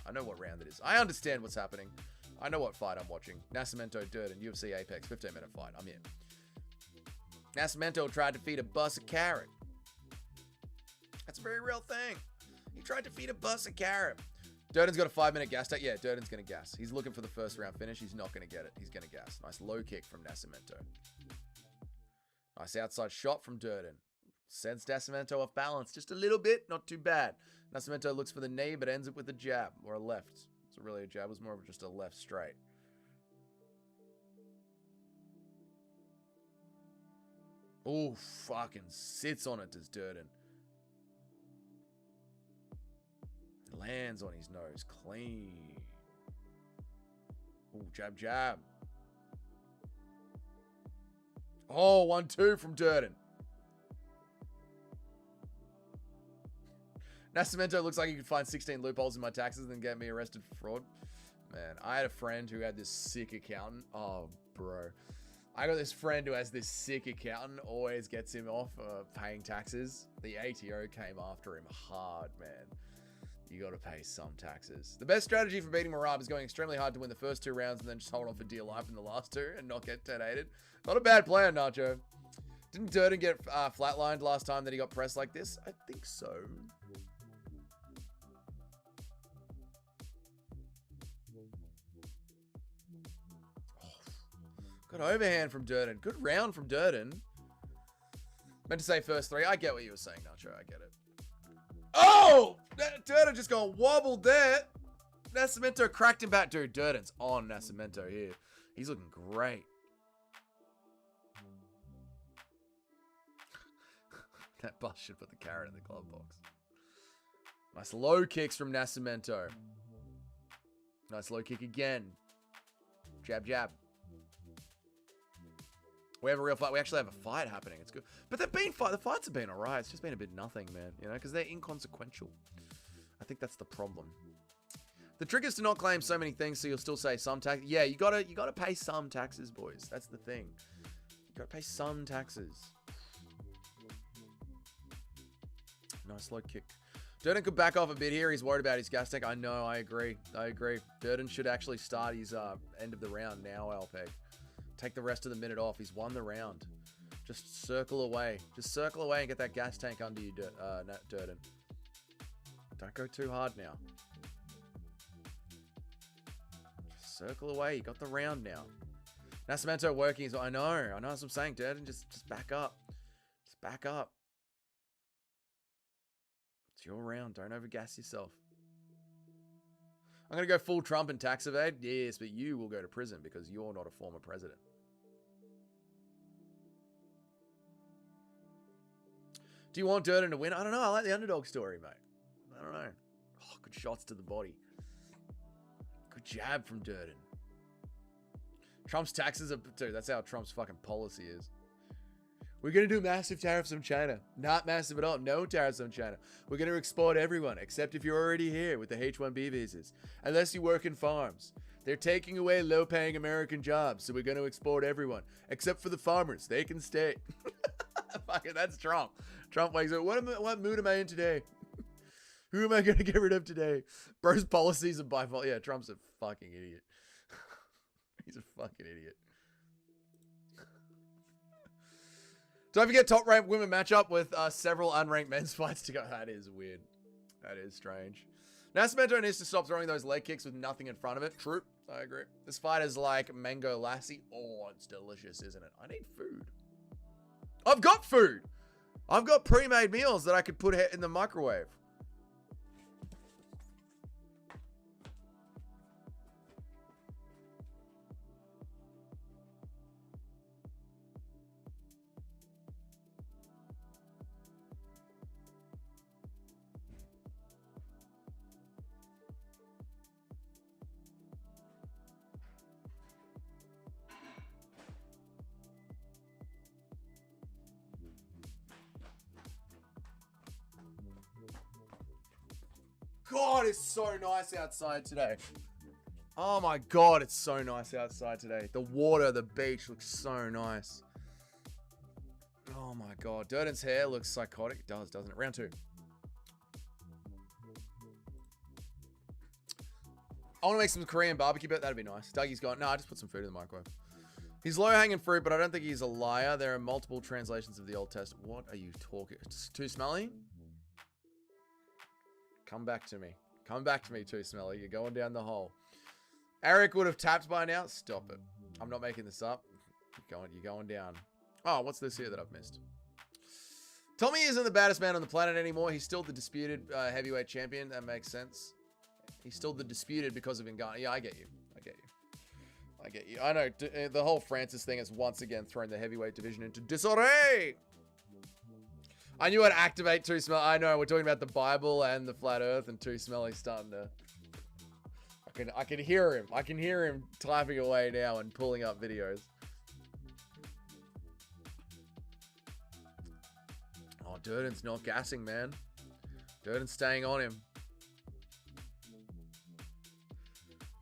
I know what round it is. I understand what's happening. I know what fight I'm watching. Nascimento, Durden, UFC Apex, 15-minute fight. I'm in. Nascimento tried to feed a bus a carrot. That's a very real thing. He tried to feed a bus a carrot. Durden's got a 5-minute gas tank. Yeah, Durden's going to gas. He's looking for the first round finish. He's not going to get it. He's going to gas. Nice low kick from Nascimento. Nice outside shot from Durden. Sends Nascimento off balance just a little bit. Not too bad. Nascimento looks for the knee, but ends it with a jab or a left. So really a jab. It was more of just a left straight. Oh, fucking sits on it, does Durden. Lands on his nose. Clean. Oh, jab, jab. Oh, 1-2 from Durden. Nascimento looks like he could find 16 loopholes in my taxes and then get me arrested for fraud. Man, I had a friend who had this sick accountant. Oh, bro. I got this friend who has this sick accountant, always gets him off paying taxes. The ATO came after him hard, man. You got to pay some taxes. The best strategy for beating Marab is going extremely hard to win the first 2 rounds and then just hold on for dear life in the last 2 and not get 10-8'd. Not a bad plan, Nacho. Didn't Durden get flatlined last time that he got pressed like this? I think so. Good overhand from Durden. Good round from Durden. Meant to say first 3. I get what you were saying, Nacho. I get it. Oh! Durden just got wobbled there. Nascimento cracked him back. Dude, Durden's on Nascimento here. He's looking great. That bus should put the carrot in the glove box. Nice low kicks from Nascimento. Nice low kick again. Jab, jab. We have a real fight. We actually have a fight happening. It's good. But the fights have been alright. It's just been a bit nothing, man. You know, because they're inconsequential. I think that's the problem. The trick is to not claim so many things, so you'll still say some tax. Yeah, you gotta pay some taxes, boys. That's the thing. You gotta pay some taxes. Nice low kick. Durden could back off a bit here. He's worried about his gas tank. I know. I agree. Durden should actually start his end of the round now, Alpeg. Take the rest of the minute off. He's won the round. Just circle away. Just circle away and get that gas tank under you, Durden. Don't go too hard now. Just circle away. You got the round now. Nascimento working. I know. That's what I'm saying, Durden. Just back up. Just back up. It's your round. Don't overgas yourself. I'm going to go full Trump and tax evade. Yes, but you will go to prison because you're not a former president. Do you want Durden to win? I don't know. I like the underdog story, mate. I don't know. Oh, good shots to the body. Good jab from Durden. Trump's taxes are... Dude, that's how Trump's fucking policy is. We're going to do massive tariffs on China. Not massive at all. No tariffs on China. We're going to export everyone, except if you're already here with the H-1B visas. Unless you work in farms. They're taking away low-paying American jobs, so we're going to export everyone. Except for the farmers. They can stay. Fucking, that's Trump. Trump wakes up. What mood am I in today? Who am I going to get rid of today? Bro's policies are by fault. Yeah, Trump's a fucking idiot. He's a fucking idiot. Don't forget top ranked women matchup with several unranked men's fights to go. That is weird. That is strange. Nascimento needs to stop throwing those leg kicks with nothing in front of it. True. I agree. This fight is like mango lassi. Oh, it's delicious, isn't it? I need food. I've got food. I've got pre-made meals that I could put in the microwave. God, it's so nice outside today. Oh my God, it's so nice outside today. The water, the beach looks so nice. Oh my God. Durden's hair looks psychotic. It does, doesn't it? Round 2. I want to make some Korean barbecue, but that'd be nice. Dougie's gone. No, I just put some food in the microwave. He's low-hanging fruit, but I don't think he's a liar. There are multiple translations of the Old Testament. What are you talking? It's too smelly? Come back to me. Come back to me, too smelly. You're going down the hole. Eric would have tapped by now. Stop it. I'm not making this up. You're going down. Oh, what's this here that I've missed? Tommy isn't the baddest man on the planet anymore. He's still the disputed heavyweight champion. That makes sense. He's still the disputed because of Ngannou. Yeah, I get you. I get you. I get you. I know the whole Francis thing has once again thrown the heavyweight division into disarray. I knew I'd activate Too Smelly. I know we're talking about the Bible and the flat Earth, and Too Smelly starting to. I can hear him. I can hear him typing away now and pulling up videos. Oh, Durden's not gassing, man. Durden's staying on him.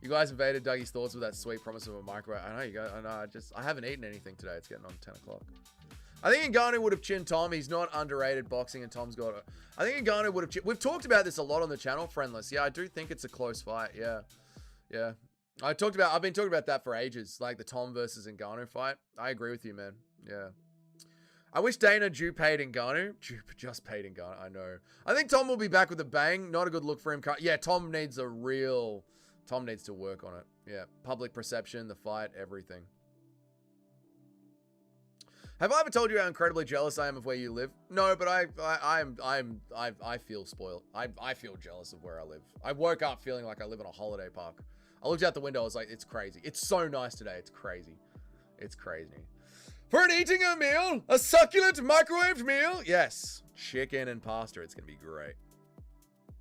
You guys invaded Dougie's thoughts with that sweet promise of a microwave. I know you guys. I know. I haven't eaten anything today. It's getting on 10 o'clock. I think Ngannou would have chinned Tom. He's not underrated boxing, and Tom's got it. I think Ngannou would have chinned. We've talked about this a lot on the channel, Friendless. Yeah, I do think it's a close fight. Yeah. Yeah. I've been talking about that for ages. Like the Tom versus Ngannou fight. I agree with you, man. Yeah. I wish Dana paid Ngannou. Just paid Ngannou. I know. I think Tom will be back with a bang. Not a good look for him. Yeah, Tom needs to work on it. Yeah. Public perception, the fight, everything. Have I ever told you how incredibly jealous I am of where you live? No, but I feel spoiled. I feel jealous of where I live. I woke up feeling like I live in a holiday park. I looked out the window. I was like, it's crazy. It's so nice today. It's crazy. It's crazy. For an eating a meal, a succulent microwaved meal. Yes, chicken and pasta. It's gonna be great.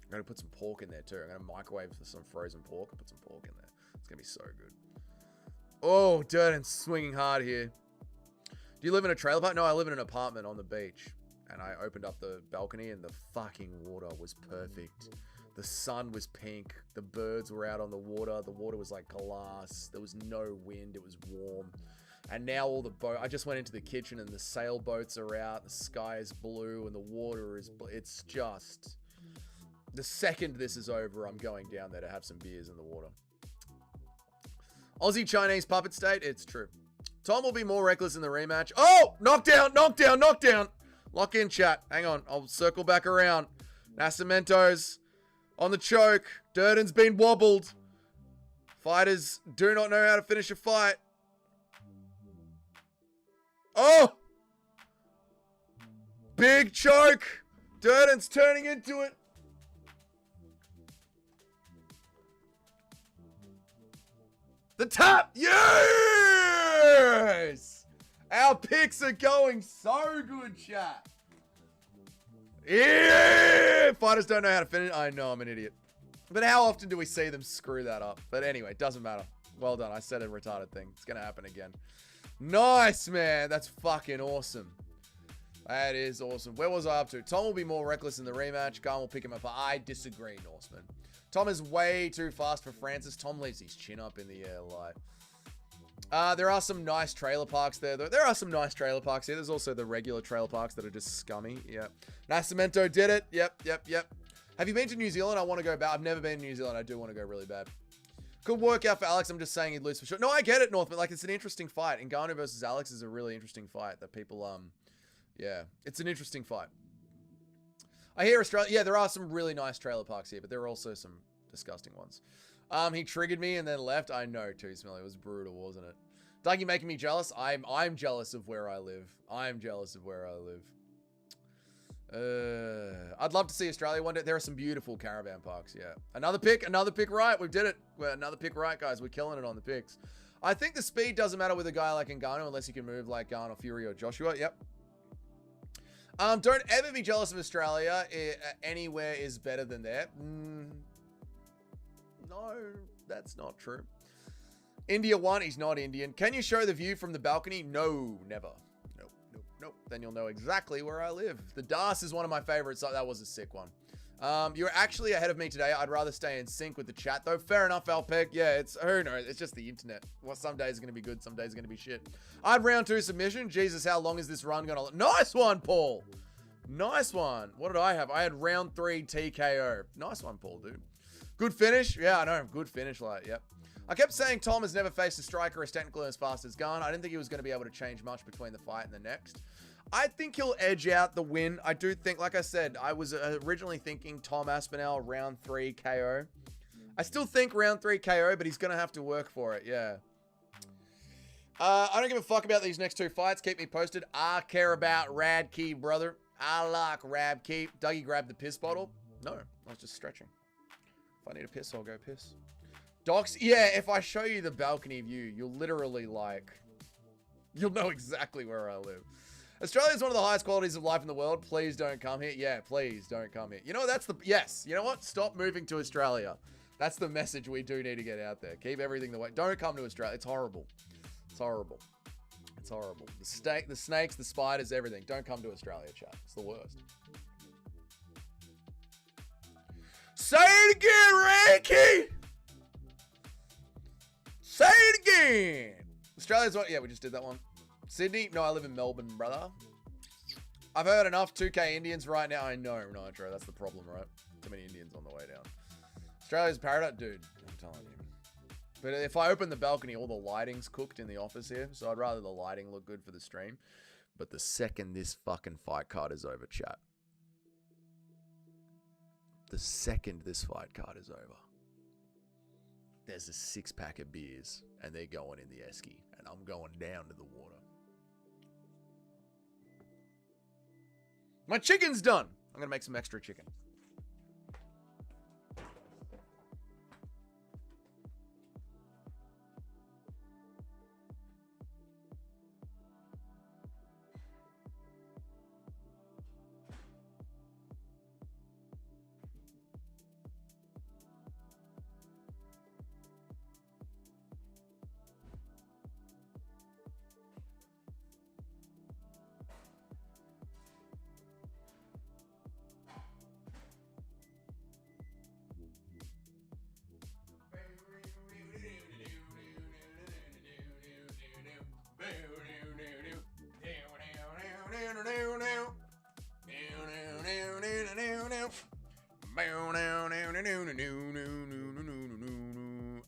I'm gonna put some pork in there too. I'm gonna microwave some frozen pork and put some pork in there. It's gonna be so good. Oh, Durden's swinging hard here. Do you live in a trailer park? No, I live in an apartment on the beach. And I opened up the balcony and the fucking water was perfect. The sun was pink. The birds were out on the water. The water was like glass. There was no wind. It was warm. And now all the boat. I just went into the kitchen and the sailboats are out. The sky is blue and the water is blue. It's just... The second this is over, I'm going down there to have some beers in the water. Aussie Chinese puppet state? It's true. Tom will be more reckless in the rematch. Oh! Knockdown, knockdown, knockdown. Lock in, chat. Hang on. I'll circle back around. Nascimento's on the choke. Durden's been wobbled. Fighters do not know how to finish a fight. Oh! Big choke. Durden's turning into it. The tap! Yes! Our picks are going so good, chat. Yeah! Fighters don't know how to finish. I know, I'm an idiot. But how often do we see them screw that up? But anyway, it doesn't matter. Well done. I said a retarded thing. It's going to happen again. Nice, man. That's fucking awesome. That is awesome. Where was I up to? Tom will be more reckless in the rematch. Garn will pick him up. I disagree, Norseman. Tom is way too fast for Francis. Tom leaves his chin up in the air like. There are some nice trailer parks there. There are some nice trailer parks here. There's also the regular trailer parks that are just scummy. Yep. Nascimento did it. Yep. Have you been to New Zealand? I want to go back. I've never been to New Zealand. I do want to go really bad. Good workout for Alex. I'm just saying he'd lose for sure. No, I get it, Northman. Like, it's an interesting fight. Ngannou versus Alex is a really interesting fight that people, yeah. It's an interesting fight. I hear Australia. Yeah, there are some really nice trailer parks here, but there are also some disgusting ones. He triggered me and then left. I know, too, Smelly. It was brutal, wasn't it? Dougie making me jealous. I'm jealous of where I live. I'm jealous of where I live. I'd love to see Australia one day. There are some beautiful caravan parks, yeah. Another pick right. We did it. Another pick right, guys. We're killing it on the picks. I think the speed doesn't matter with a guy like Ngannou unless you can move like Garn or Fury or Joshua. Yep. Don't ever be jealous of Australia. Anywhere is better than there. No, that's not true. India won. He's not Indian. Can you show the view from the balcony? No, never. Nope. Then you'll know exactly where I live. The Das is one of my favorites. That was a sick one. You're actually ahead of me today. I'd rather stay in sync with the chat, though. Fair enough, Alpeg. Yeah, who knows? It's just the internet. Well, some days are going to be good. Some days are going to be shit. I'd round 2 submission. Jesus, how long is this run going to... Nice one, Paul. Nice one. What did I have? I had round 3 TKO. Nice one, Paul, dude. Good finish. Yeah, I know. Good finish, like, yep. I kept saying Tom has never faced a striker as technical and as fast as Gunn. I didn't think he was going to be able to change much between the fight and the next. I think he'll edge out the win. I do think, like I said, I was originally thinking Tom Aspinall round 3 KO. I still think round 3 KO, but he's going to have to work for it, yeah. I don't give a fuck about these next 2 fights. Keep me posted. I care about Radkey, brother. I like Radkey. Dougie grabbed the piss bottle. No, I was just stretching. If I need a piss, I'll go piss. Docs, yeah, if I show you the balcony view, you'll literally, like, you'll know exactly where I live. Australia is one of the highest qualities of life in the world. Please don't come here. Yeah, please don't come here. You know, that's the, yes, you know what? Stop moving to Australia. That's the message we do need to get out there. Keep everything the way. Don't come to Australia. It's horrible. It's horrible. It's horrible. The snakes, the spiders, everything. Don't come to Australia, chat. It's the worst. Say it again, Ranky! Say it again! Australia's what? Yeah, we just did that one. Sydney? No, I live in Melbourne, brother. I've heard enough 2K Indians right now. I know, Nitro. That's the problem, right? Too many Indians on the way down. Australia's paradise? Dude, I'm telling you. But if I open the balcony, all the lighting's cooked in the office here. So I'd rather the lighting look good for the stream. But the second this fucking fight card is over, chat. The second this fight card is over, there's a 6-pack of beers and they're going in the esky and I'm going down to the water. My chicken's done. I'm going to make some extra chicken.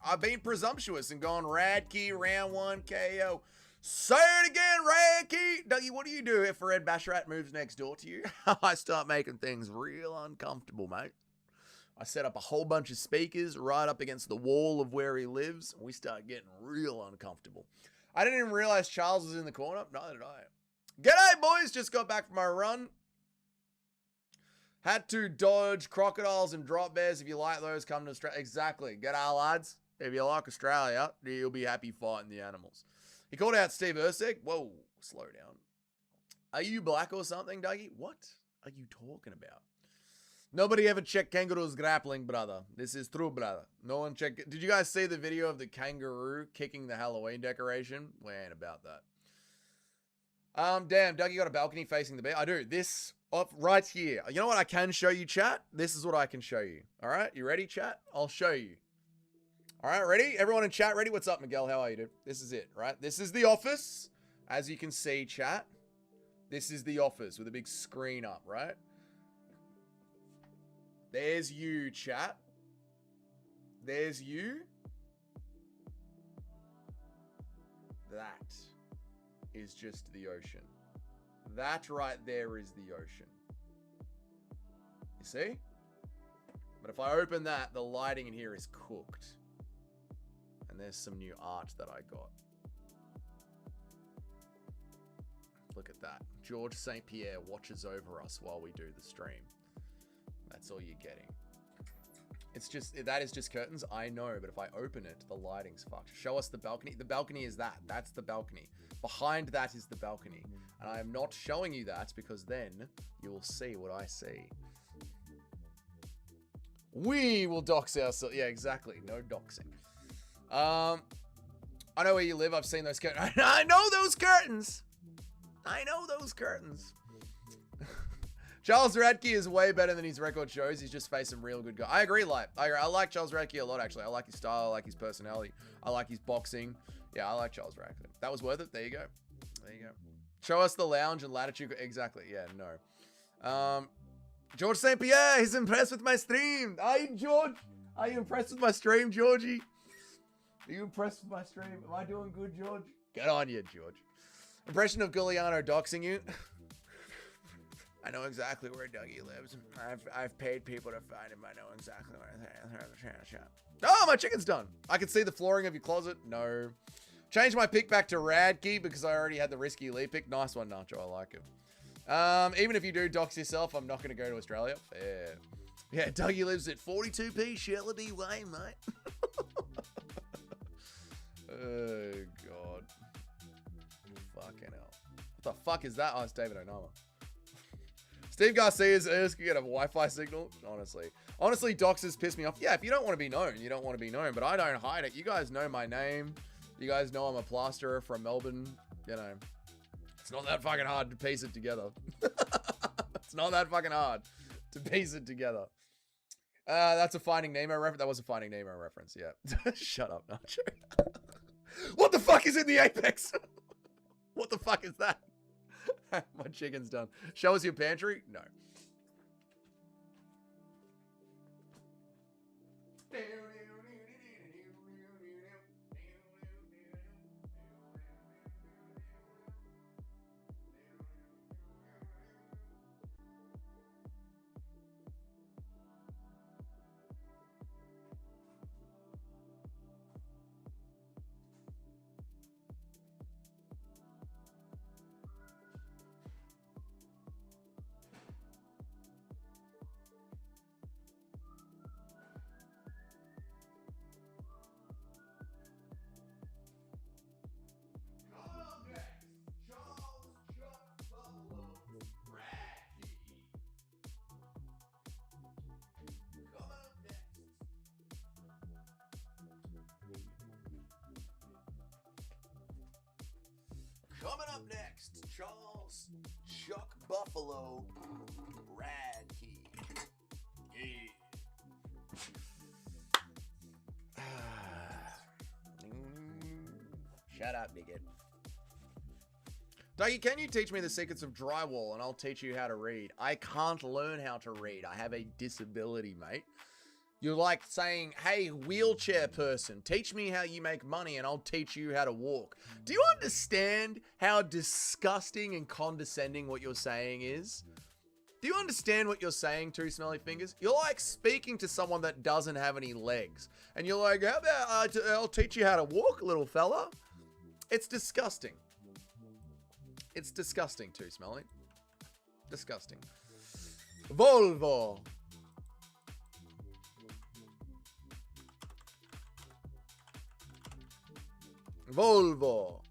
I've been presumptuous and gone Radkey round 1 KO. Say it again, Radkey. Dougie, what do you do if Fred Basharat moves next door to you? I start making things real uncomfortable, mate. I set up a whole bunch of speakers right up against the wall of where he lives. And we start getting real uncomfortable. I didn't even realize Charles was in the corner. Neither did I. G'day, boys. Just got back from my run. Had to dodge crocodiles and drop bears. If you like those, come to Australia. Exactly. G'day, lads. If you like Australia, you'll be happy fighting the animals. He called out Steve Erceg. Whoa, slow down. Are you black or something, Dougie? What are you talking about? Nobody ever checked kangaroo's grappling, brother. This is true, brother. No one checked it. Did you guys see the video of the kangaroo kicking the Halloween decoration? We ain't about that. Damn, Dougie got a balcony facing the bear. I do. This up right here. You know what I can show you, chat? This is what I can show you. All right, you ready, chat? I'll show you. All right, ready? Everyone in chat, ready? What's up, Miguel? How are you, dude? This is it, right? This is the office. As you can see, chat, this is the office with a big screen up, right? There's you, chat. There's you. That is just the ocean. That right there is the ocean. You see? But if I open that, the lighting in here is cooked. And there's some new art that I got. Look at that. George St. Pierre watches over us while we do the stream. That's all you're getting. It's just, that is just curtains, I know, but if I open it, the lighting's fucked. Show us the balcony. The balcony is that. That's the balcony. Behind that is the balcony. And I am not showing you that because then you will see what I see. We will dox ourselves. Yeah, exactly. No doxing. I know where you live. I've seen those curtains. I know those curtains. I know those curtains. Charles Radke is way better than his record shows. He's just faced some real good guys. I agree, like I like Charles Radke a lot, actually. I like his style. I like his personality. I like his boxing. Yeah, I like Charles Radke. That was worth it. There you go. There you go. Show us the lounge and latitude. Exactly. Yeah, no. George St. Pierre, he's impressed with my stream. Aye, George. Are you impressed with my stream, Georgie? Are you impressed with my stream? Am I doing good, George? Get on you, George. Impression of Giuliano doxing you. I know exactly where Dougie lives. I've paid people to find him. I know exactly where. Oh, my chicken's done. I can see the flooring of your closet. No. Change my pick back to Radkey because I already had the risky elite pick. Nice one, Nacho. I like it. Even if you do dox yourself, I'm not going to go to Australia. Fair. Yeah, Dougie lives at 42p Shelby Way, mate. Oh, God. Fucking hell. What the fuck is that? Oh, it's David Onama. Steve Garcia's could get a Wi-Fi signal. Honestly, doxers piss me off. Yeah, if you don't want to be known, you don't want to be known. But I don't hide it. You guys know my name. You guys know I'm a plasterer from Melbourne. You know, it's not that fucking hard to piece it together. It's not that fucking hard to piece it together. That's a Finding Nemo reference. That was a Finding Nemo reference, yeah. Shut up, Nacho. What the fuck is in the Apex? What the fuck is that? My chicken's done. Show us your pantry? No. Coming up next, Charles Chuck Buffalo Radkey. Yeah. Shut up, nigga. Dougie, can you teach me the secrets of drywall and I'll teach you how to read? I can't learn how to read. I have a disability, mate. You're like saying, hey, wheelchair person, teach me how you make money and I'll teach you how to walk. Do you understand how disgusting and condescending what you're saying is? Do you understand what you're saying, Two Smelly Fingers? You're like speaking to someone that doesn't have any legs. And you're like, how about I'll teach you how to walk, little fella? It's disgusting. It's disgusting, Two Smelly. Disgusting. Volvo. Volvo.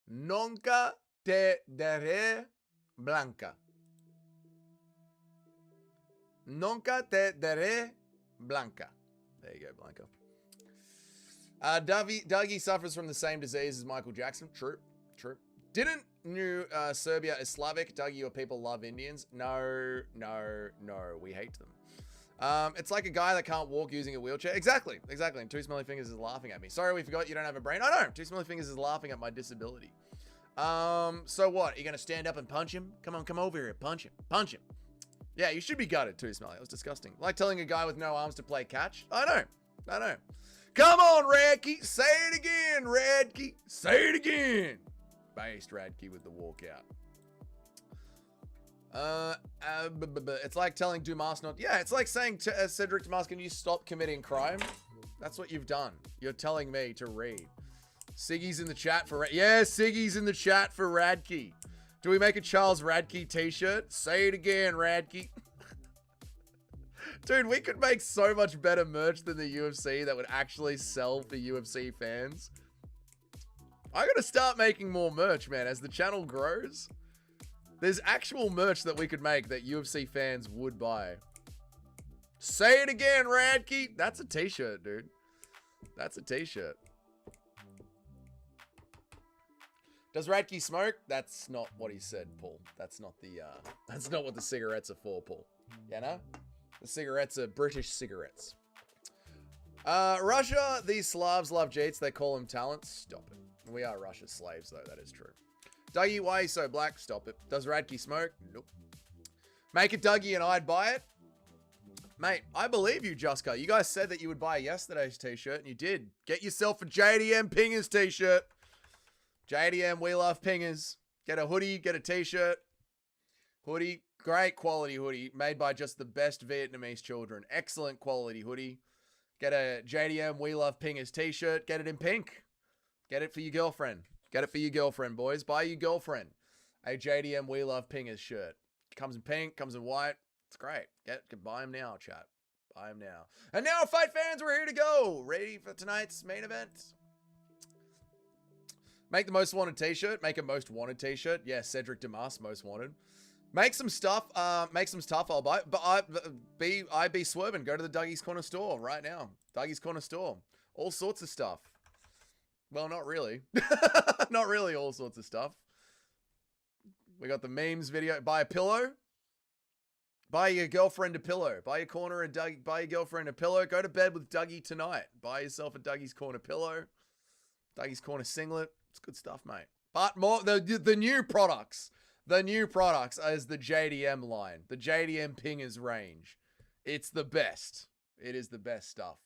Nunca te daré blanca. Nunca te daré blanca. There you go, Blanca. Dougie suffers from the same disease as Michael Jackson. True, true. Didn't New Serbia is Slavic? Dougie, your people love Indians? No, no, no. We hate them. It's like a guy that can't walk using a wheelchair. Exactly, exactly. And Two Smelly Fingers is laughing at me. Sorry, we forgot you don't have a brain. I know. Two Smelly Fingers is laughing at my disability. So what? Are you gonna stand up and punch him? Come on, come over here. Punch him. Punch him. Yeah, you should be gutted too, Smelly. It was disgusting. Like telling a guy with no arms to play catch. I know. I know. Come on, Radkey. Say it again, Radkey. Say it again. Based Radkey with the walkout. It's like telling Dumas not... Yeah, it's like saying to Cedric Dumas, can you stop committing crime? That's what you've done. You're telling me to read. Siggy's in the chat for... Yeah, Siggy's in the chat for Radkey. Do we make a Charles Radkey t-shirt? Say it again, Radkey. Dude, we could make so much better merch than the UFC that would actually sell for UFC fans. I gotta start making more merch, man. As the channel grows, there's actual merch that we could make that UFC fans would buy. Say it again, Radkey. That's a t-shirt, dude. That's a t-shirt. Does Radke smoke? That's not what he said, Paul. That's not what the cigarettes are for, Paul. You know? The cigarettes are British cigarettes. Russia, these Slavs love Jeets. They call them talents. Stop it. We are Russia's slaves, though. That is true. Dougie, why are you so black? Stop it. Does Radke smoke? Nope. Make it Dougie and I'd buy it. Mate, I believe you, Juska. You guys said that you would buy yesterday's t-shirt, and you did. Get yourself a JDM Pingers t-shirt. JDM, we love Pingers. Get a hoodie, get a t-shirt. Hoodie, great quality hoodie, made by just the best Vietnamese children. Excellent quality hoodie. Get a JDM, we love Pingers t-shirt. Get it in pink. Get it for your girlfriend. Get it for your girlfriend, boys. Buy your girlfriend a JDM, we love Pingers shirt. Comes in pink, comes in white. It's great. Buy them now, chat. Buy them now. And now, fight fans, we're here to go. Ready for tonight's main event? Make the most wanted t-shirt. Make a most wanted t-shirt. Yeah, Cedric Demas, most wanted. Make some stuff. Make some stuff. I'll buy. But I be swerving. Go to the Dougie's Corner store right now. Dougie's Corner store. All sorts of stuff. Well, not really. Not really all sorts of stuff. We got the memes video. Buy a pillow. Buy your girlfriend a pillow. Buy your corner a Dougie. Buy your girlfriend a pillow. Go to bed with Dougie tonight. Buy yourself a Dougie's Corner pillow. Dougie's Corner singlet. It's good stuff, mate. But more the new products. The new products is the JDM line. The JDM Pingers range. It's the best. It is the best stuff.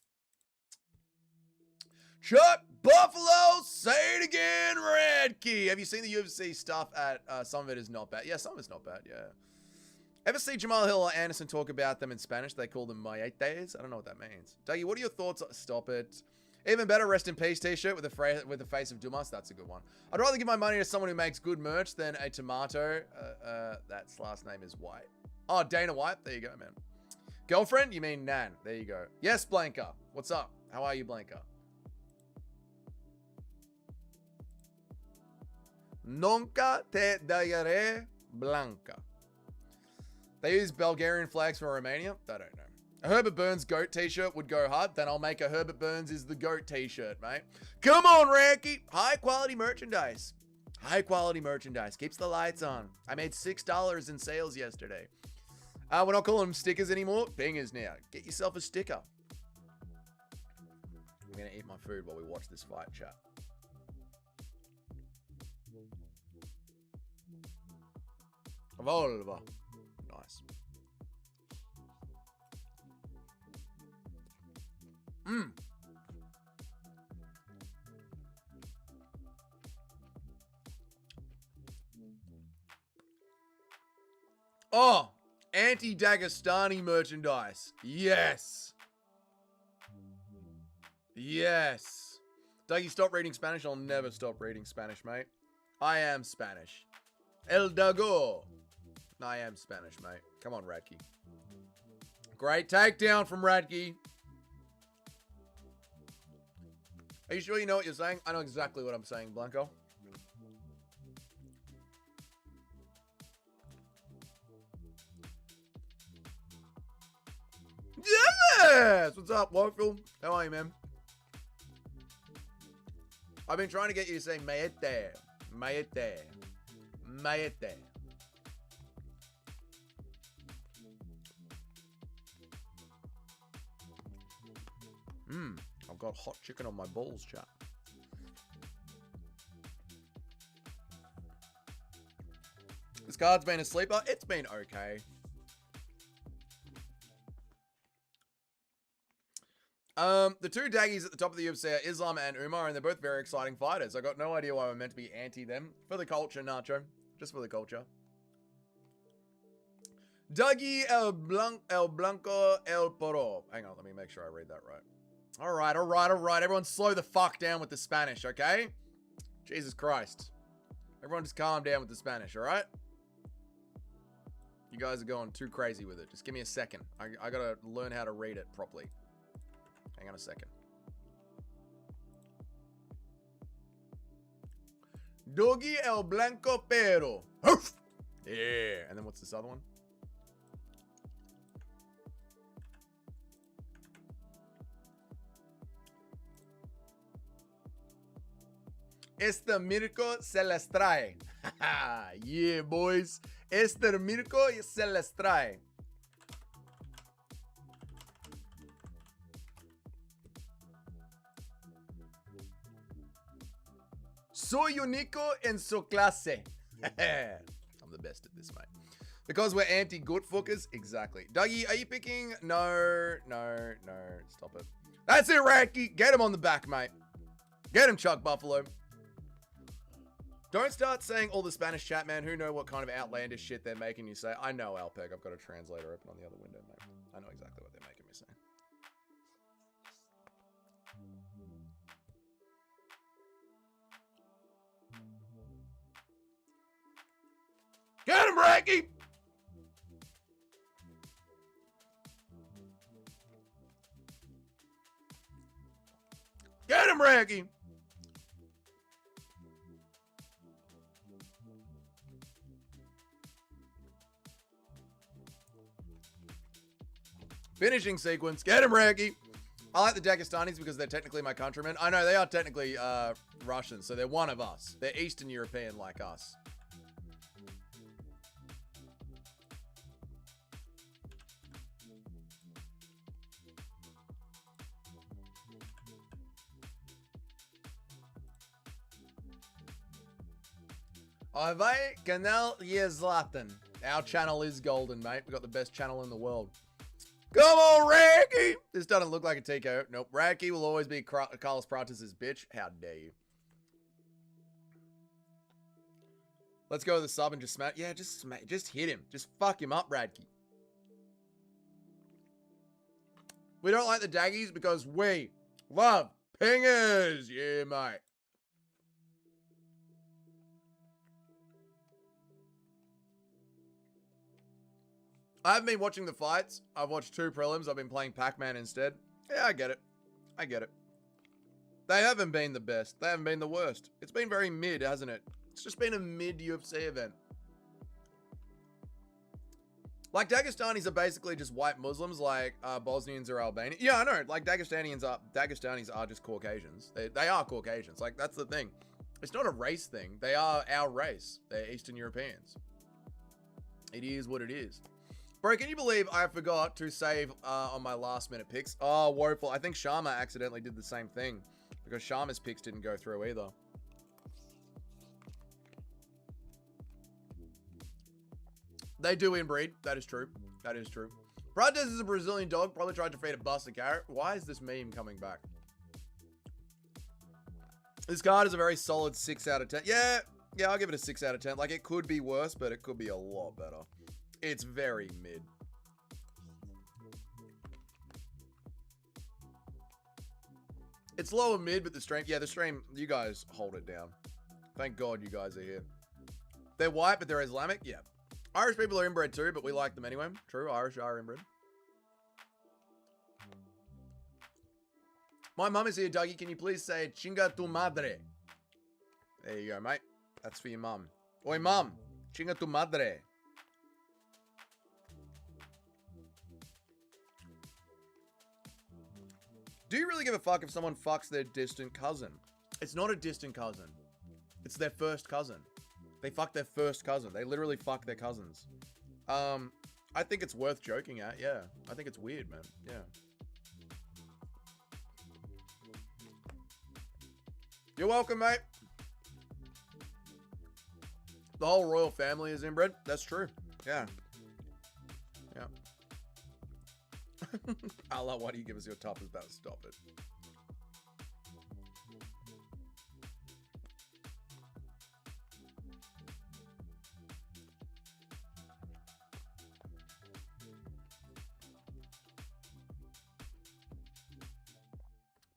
Chuck Buffalo, say it again, Radkey. Have you seen the UFC stuff at, some of it is not bad. Yeah, some of it's not bad, yeah. Ever see Jamal Hill or Anderson talk about them in Spanish? They call them mayetes. I don't know what that means. Dougie, what are your thoughts? Stop it. Even better, rest in peace t-shirt with the face of Dumas. That's a good one. I'd rather give my money to someone who makes good merch than a tomato. That's last name is White. Oh, Dana White. There you go, man. Girlfriend? You mean Nan. There you go. Yes, Blanca. What's up? How are you, Blanca? Nunca te daré Blanca. They use Bulgarian flags for Romania? I don't know. A Herbert Burns GOAT t-shirt would go hard. Then I'll make a Herbert Burns is the GOAT t-shirt, mate. Come on, Ranky. High quality merchandise. High quality merchandise. Keeps the lights on. I made $6 in sales yesterday. We're not calling them stickers anymore. Bingers now. Get yourself a sticker. I'm going to eat my food while we watch this fight, chat. Volvo. Nice. Oh, anti-Dagestani merchandise. Yes. Yes. Dougie, stop reading Spanish. I'll never stop reading Spanish, mate. I am Spanish. El Dago. I am Spanish, mate. Come on, Radke. Great takedown from Radke. Are you sure you know what you're saying? I know exactly what I'm saying, Blanco. Yes! What's up, Wofield? How are you, man? I've been trying to get you to say Maete. Maete. Maete. I've got hot chicken on my balls, chat. This card's been a sleeper. It's been okay. The two daggies at the top of the UFC are Islam and Umar, and they're both very exciting fighters. I got no idea why we're meant to be anti them. For the culture, Nacho. Just for the culture. Dougie El Blanco El Poro. Hang on, let me make sure I read that right. All right. Everyone slow the fuck down with the Spanish, okay? Jesus Christ. Everyone just calm down with the Spanish, all right? You guys are going too crazy with it. Just give me a second. I gotta learn how to read it properly. Hang on a second. Dougie El Blanco Pero. Yeah. And then what's this other one? Este Mirko se les trae. Yeah, boys. Este Mirko se les trae. Soy único en su clase. I'm the best at this, mate. Because we're anti-good fuckers? Exactly. Dougie, are you picking? No. Stop it. That's it, Ranky. Get him on the back, mate. Get him, Chuck Buffalo. Don't start saying all the Spanish chat, man. Who know what kind of outlandish shit they're making you say. I know, Alpeg. I've got a translator open on the other window, mate. I know exactly what they're making me say. Get him, Ranky! Get him, Ranky! Finishing sequence. Get him, Ranky! I like the Dagestanis because they're technically my countrymen. I know, they are technically Russian, so they're one of us. They're Eastern European like us. Ovaj kanal je zlatan. Our channel is golden, mate. We got the best channel in the world. Come on, Ranky! This doesn't look like a TKO. Nope. Ranky will always be Carlos Pratis' bitch. How dare you? Let's go with the sub and just smack. Yeah, just hit him. Just fuck him up, Radke. We don't like the daggies because we love pingers. Yeah, mate. I haven't been watching the fights. I've watched 2 prelims. I've been playing Pac-Man instead. Yeah, I get it. I get it. They haven't been the best. They haven't been the worst. It's been very mid, hasn't it? It's just been a mid UFC event. Like, Dagestanis are basically just white Muslims, like Bosnians or Albanians. Yeah, I know. Like, Dagestanis are just Caucasians. They are Caucasians. Like, that's the thing. It's not a race thing. They are our race. They're Eastern Europeans. It is what it is. Bro, can you believe I forgot to save on my last minute picks? Oh, woeful. I think Sharma accidentally did the same thing because Sharma's picks didn't go through either. They do inbreed. That is true. That is true. Prates is a Brazilian dog. Probably tried to feed a bus a carrot. Why is this meme coming back? This card is a very solid 6 out of 10. Yeah, I'll give it a 6 out of 10. Like, it could be worse, but it could be a lot better. It's very mid. It's lower mid, but the stream, yeah, the stream, you guys hold it down. Thank God you guys are here. They're white, but they're Islamic? Yeah. Irish people are inbred too, but we like them anyway. True, Irish are inbred. My mum is here, Dougie. Can you please say, chinga tu madre? There you go, mate. That's for your mum. Oi, mum. Chinga tu madre. Do you really give a fuck if someone fucks their distant cousin? It's not a distant cousin. It's their first cousin. They fuck their first cousin. They literally fuck their cousins. I think it's worth joking at, yeah. I think it's weird, man. Yeah. You're welcome, mate. The whole royal family is inbred. That's true. Yeah. Yeah. Allah, why do you give us your toughest battle? Stop it.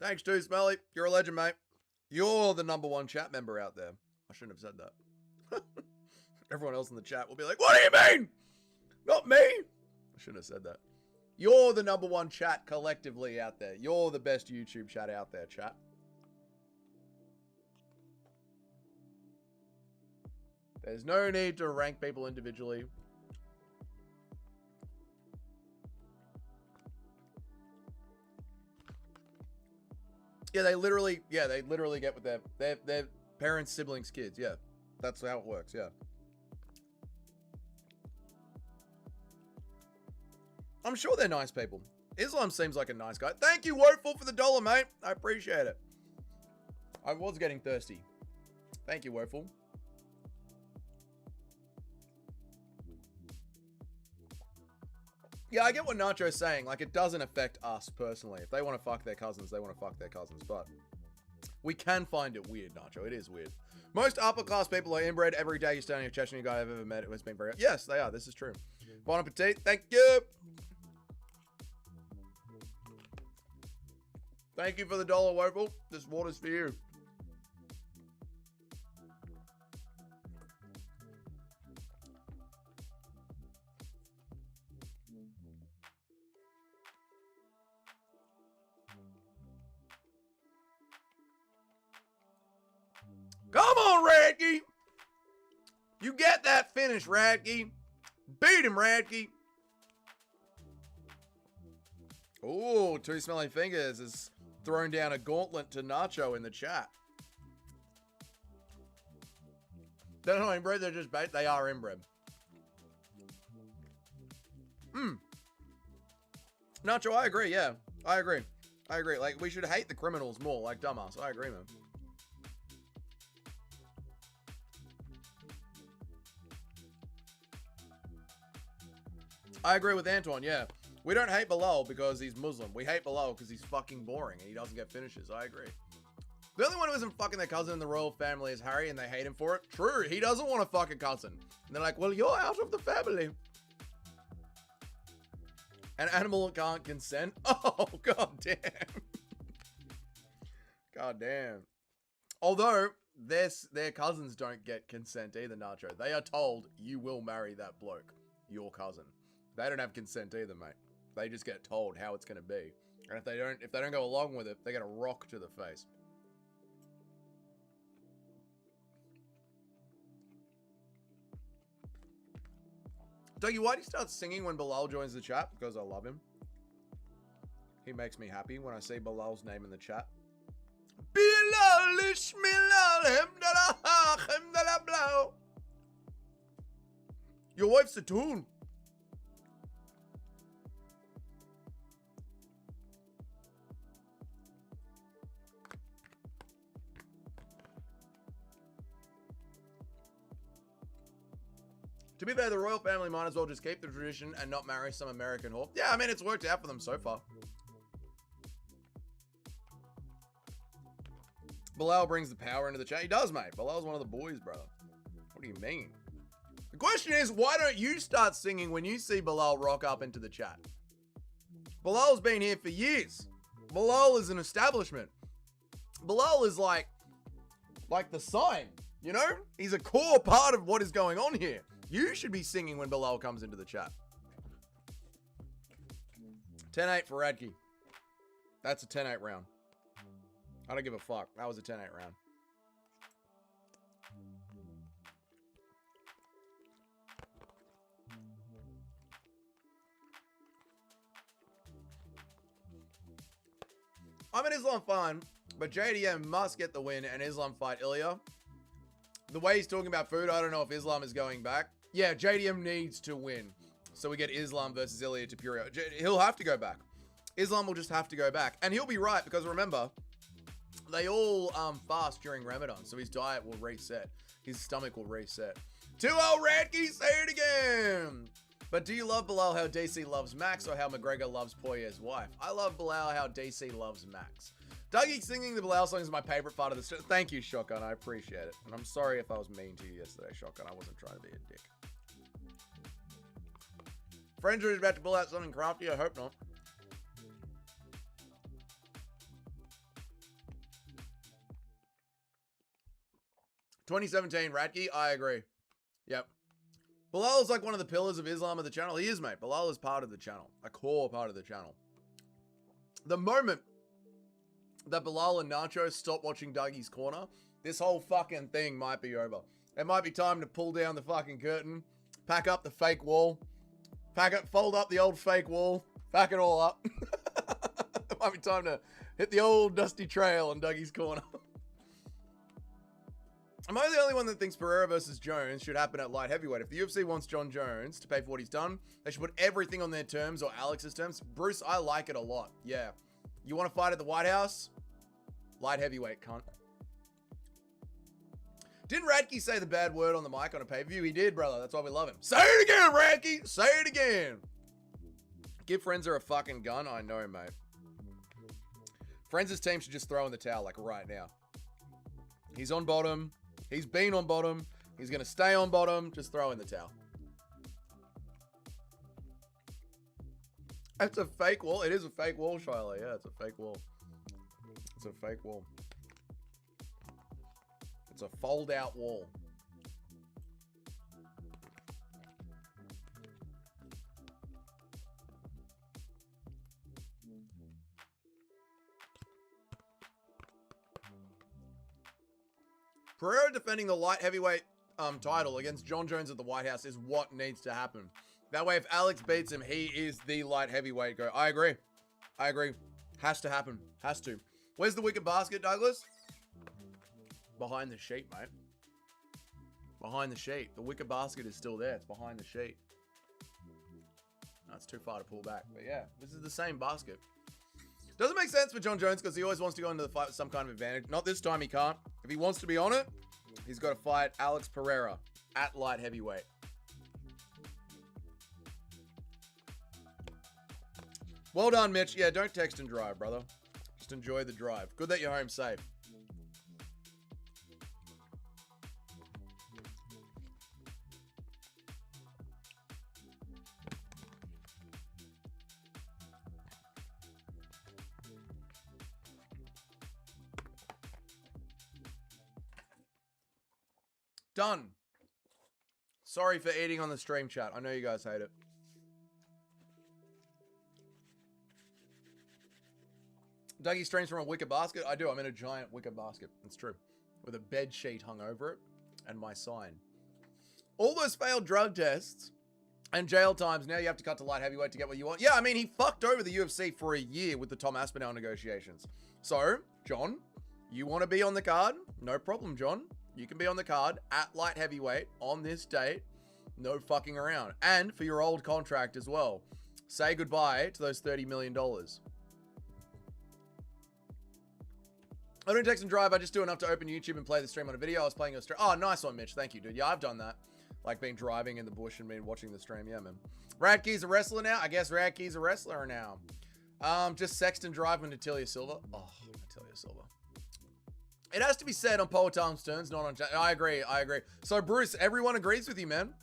Thanks, too, Smelly. You're a legend, mate. You're the #1 chat member out there. I shouldn't have said that. Everyone else in the chat will be like, what do you mean? Not me. I shouldn't have said that. You're the #1 chat collectively out there. You're the best YouTube chat out there, chat. There's no need to rank people individually. Yeah, they literally get with their Parents, siblings, kids. Yeah. That's how it works. Yeah. I'm sure they're nice people. Islam seems like a nice guy. Thank you, Woeful, for the $1, mate. I appreciate it. I was getting thirsty. Thank you, Woeful. Yeah, I get what Nacho's saying. Like, it doesn't affect us personally. If they want to fuck their cousins, they want to fuck their cousins. But we can find it weird, Nacho. It is weird. Most upper-class people are inbred. Every day you stand on your Chechen guy I've ever met who has been very... Yes, they are. This is true. Bon appetit. Thank you. Thank you for the $1, Woeful. This water's for you. Come on, Radke. You get that finish, Radke. Beat him, Radke. Ooh, Two Smelly Fingers is throwing down a gauntlet to Nacho in the chat. They're not inbred, they're just bait. They are inbred. Nacho, I agree, yeah. I agree. I agree. Like, we should hate the criminals more, like dumbass. I agree, man. I agree with Antoine, yeah. We don't hate Bilal because he's Muslim. We hate Bilal because he's fucking boring and he doesn't get finishes. I agree. The only one who isn't fucking their cousin in the royal family is Harry, and they hate him for it. True, he doesn't want to fuck a cousin. And they're like, well, you're out of the family. An animal can't consent? Oh, god damn. God damn. Although, their cousins don't get consent either, Nacho. They are told, you will marry that bloke, your cousin. They don't have consent either, mate. They just get told how it's going to be. And if they don't go along with it, they get a rock to the face. Dougie, why do you start singing when Bilal joins the chat? Because I love him. He makes me happy when I see Bilal's name in the chat. Bilal, your wife's a tune. To be fair, the royal family might as well just keep the tradition and not marry some American whore. Yeah, I mean, it's worked out for them so far. Bilal brings the power into the chat. He does, mate. Bilal's one of the boys, brother. What do you mean? The question is, why don't you start singing when you see Bilal rock up into the chat? Bilal's been here for years. Bilal is an establishment. Bilal is like the sign, you know? He's a core part of what is going on here. You should be singing when Bilal comes into the chat. 10-8 for Radke. That's a 10-8 round. I don't give a fuck. That was a 10-8 round. I'm an Islam fan, but JDM must get the win and Islam fight Ilya. The way he's talking about food, I don't know if Islam is going back. Yeah, JDM needs to win. So we get Islam versus Ilya Tapuria. He'll have to go back. Islam will just have to go back. And he'll be right, because remember, they all fast during Ramadan, so his diet will reset. His stomach will reset. 2-0 Radke, say it again! But do you love Bilal how DC loves Max, or how McGregor loves Poirier's wife? I love Bilal how DC loves Max. Dougie singing the Bilal song is my favorite part of the show. Thank you, Shotgun. I appreciate it. And I'm sorry if I was mean to you yesterday, Shotgun. I wasn't trying to be a dick. Friendster is about to pull out something crafty. I hope not. "2017 Radke, I agree. Yep. Bilal is like one of the pillars of Islam of the channel. He is, mate. Bilal is part of the channel. A core part of the channel. The moment that Bilal and Nacho stop watching Dougie's Corner, this whole fucking thing might be over. It might be time to pull down the fucking curtain, pack up the fake wall, fold up the old fake wall, pack it all up. It might be time to hit the old dusty trail on Dougie's Corner. Am I the only one that thinks Pereira versus Jones should happen at light heavyweight? If the UFC wants John Jones to pay for what he's done, they should put everything on their terms or Alex's terms. Bruce, I like it a lot. Yeah. You want to fight at the White House? Light heavyweight, cunt. Didn't Radke say the bad word on the mic on a pay-per-view? He did, brother. That's why we love him. Say it again, Radke. Say it again. Give Frenzer a fucking gun. I know, mate. Frenzer's team should just throw in the towel, like, right now. He's on bottom. He's been on bottom. He's going to stay on bottom. Just throw in the towel. It's a fake wall. It is a fake wall, Shiloh. Yeah, it's a fake wall. It's a fake wall. It's a fold-out wall. Pereira defending the light heavyweight title against John Jones at the White House is what needs to happen. That way, if Alex beats him, he is the light heavyweight go. I agree. I agree. Has to happen. Has to. Where's the wicket basket, Douglas? Behind the sheet, mate. Behind the sheet. The wicket basket is still there. It's behind the sheet. No, it's too far to pull back. But yeah, this is the same basket. Doesn't make sense for John Jones because he always wants to go into the fight with some kind of advantage. Not this time, he can't. If he wants to be on it, he's got to fight Alex Pereira at light heavyweight. Well done, Mitch. Yeah, don't text and drive, brother. Just enjoy the drive. Good that you're home safe. Done. Sorry for eating on the stream, chat. I know you guys hate it. Dougie streams from a wicker basket. I do. I'm in a giant wicker basket. It's true. With a bed sheet hung over it and my sign. All those failed drug tests and jail times. Now you have to cut to light heavyweight to get what you want. Yeah, I mean, he fucked over the UFC for a year with the Tom Aspinall negotiations. So, John, you want to be on the card? No problem, John. You can be on the card at light heavyweight on this date. No fucking around. And for your old contract as well. Say goodbye to those $30 million. I don't text and drive. I just do enough to open YouTube and play the stream on a video. I was playing a stream. Oh, nice one, Mitch. Thank you, dude. Yeah, I've done that. Like been driving in the bush and been watching the stream. Yeah, man. Radke's a wrestler now? I guess Radke's a wrestler now. Just Sexton Drive and Natalia Silva. Oh, Natalia Silva. It has to be said on Paul Tom's turns, not on... I agree. I agree. So, Bruce, everyone agrees with you, man.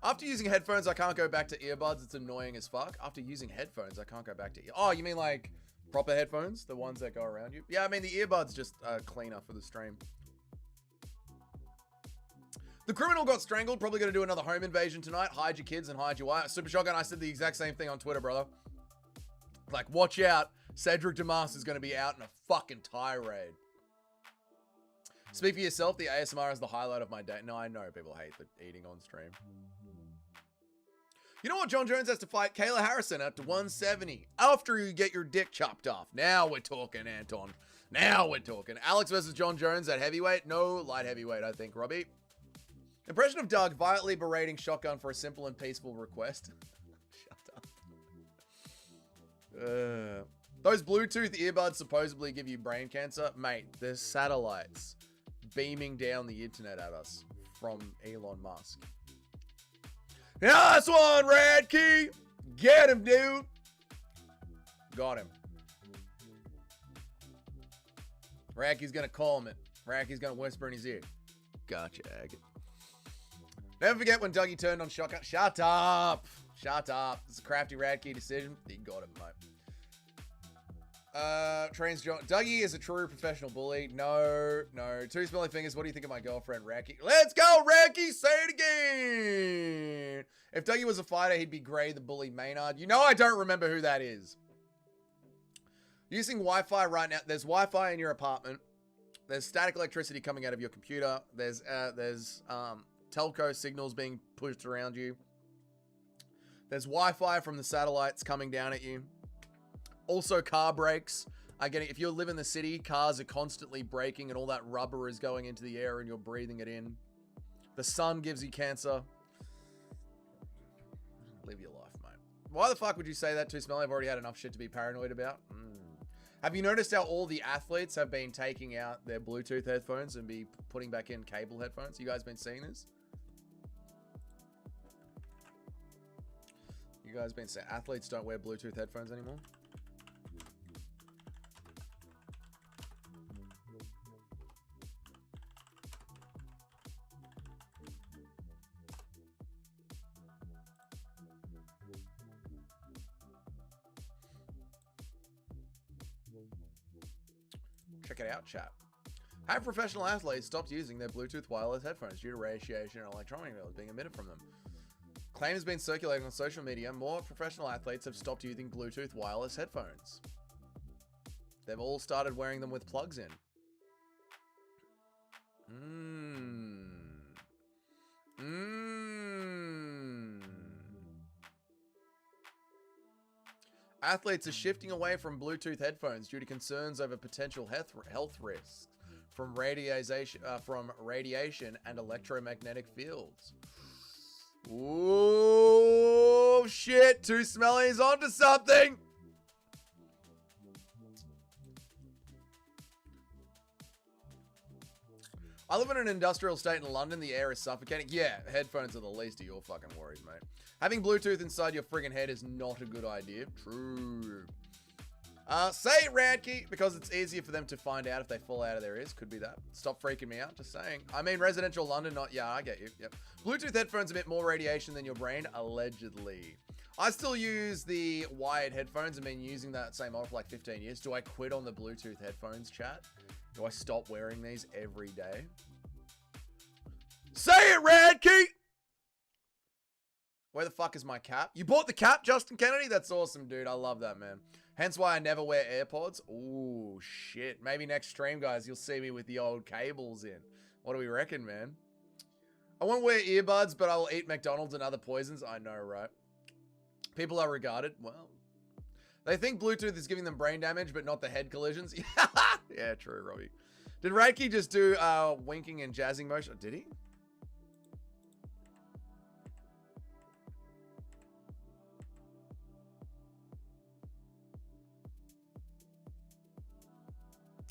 After using headphones, I can't go back to earbuds. It's annoying as fuck. After using headphones, I can't go back to... Oh, you mean like proper headphones? The ones that go around you? Yeah, I mean, the earbuds just cleaner for the stream. The criminal got strangled. Probably going to do another home invasion tonight. Hide your kids and hide your wife. Super Shotgun, I said the exact same thing on Twitter, brother. Like, watch out. Cedric Damas is going to be out in a fucking tirade. Speak for yourself. The ASMR is the highlight of my day. No, I know people hate the eating on stream. You know what? John Jones has to fight Kayla Harrison at 170 after you get your dick chopped off. Now we're talking, Anton. Now we're talking. Alex versus John Jones at heavyweight. No, light heavyweight, I think, Robbie. Impression of Doug violently berating Shotgun for a simple and peaceful request. Shut up. Those Bluetooth earbuds supposedly give you brain cancer. Mate, there's satellites beaming down the internet at us from Elon Musk. Nice one, Radkey! Get him, dude! Got him. Radkey's gonna call him it. Radkey's gonna whisper in his ear. Gotcha, Agate. Never forget when Dougie turned on Shotgun. Shut up! Shut up. It's a crafty Radkey decision. He got it, mate. Trains John. Dougie is a true professional bully. No. Two smelly fingers. What do you think of my girlfriend, Radkey? Let's go, Radkey! Say it again! If Dougie was a fighter, he'd be Gray the Bully Maynard. You know I don't remember who that is. Using Wi-Fi right now. There's Wi-Fi in your apartment. There's static electricity coming out of your computer. There's telco signals being pushed around you. There's Wi-Fi from the satellites coming down at you. Also car brakes I get it. If you live in the city, cars are constantly braking and all that rubber is going into the air and you're breathing it in. The sun gives you cancer. Live your life, mate. Why the fuck would you say that too, Smelly? I've already had enough shit to be paranoid about. Have you noticed how all the athletes have been taking out their Bluetooth headphones and be putting back in cable headphones? You guys been seeing this? You guys been saying athletes don't wear Bluetooth headphones anymore? Check it out, chat. Have professional athletes stopped using their Bluetooth wireless headphones due to radiation and electronic noise being emitted from them? Claim has been circulating on social media. More professional athletes have stopped using Bluetooth wireless headphones. They've all started wearing them with plugs in. Athletes are shifting away from Bluetooth headphones due to concerns over potential health risks from radiation and electromagnetic fields. Ooh, shit. Too Smelly's onto something. I live in an industrial state in London. The air is suffocating. Yeah, headphones are the least of your fucking worries, mate. Having Bluetooth inside your friggin' head is not a good idea. True. Say it, Radkey, because it's easier for them to find out if they fall out of their ears. Could be that. Stop freaking me out. Just saying. I mean, residential London, not... Yeah, I get you. Yep. Bluetooth headphones emit more radiation than your brain, allegedly. I still use the wired headphones. I've been using that same model for like 15 years. Do I quit on the Bluetooth headphones, chat? Do I stop wearing these every day? Say it, Radkey! Where the fuck is my cap? You bought the cap, Justin Kennedy? That's awesome, dude. I love that, man. Hence why I never wear AirPods. Ooh, shit. Maybe next stream, guys, you'll see me with the old cables in. What do we reckon, man? I won't wear earbuds, but I will eat McDonald's and other poisons. I know, right? People are regarded. Well, they think Bluetooth is giving them brain damage, but not the head collisions. Yeah, true, Robbie. Did Reiki just do winking and jazzing motion? Did he?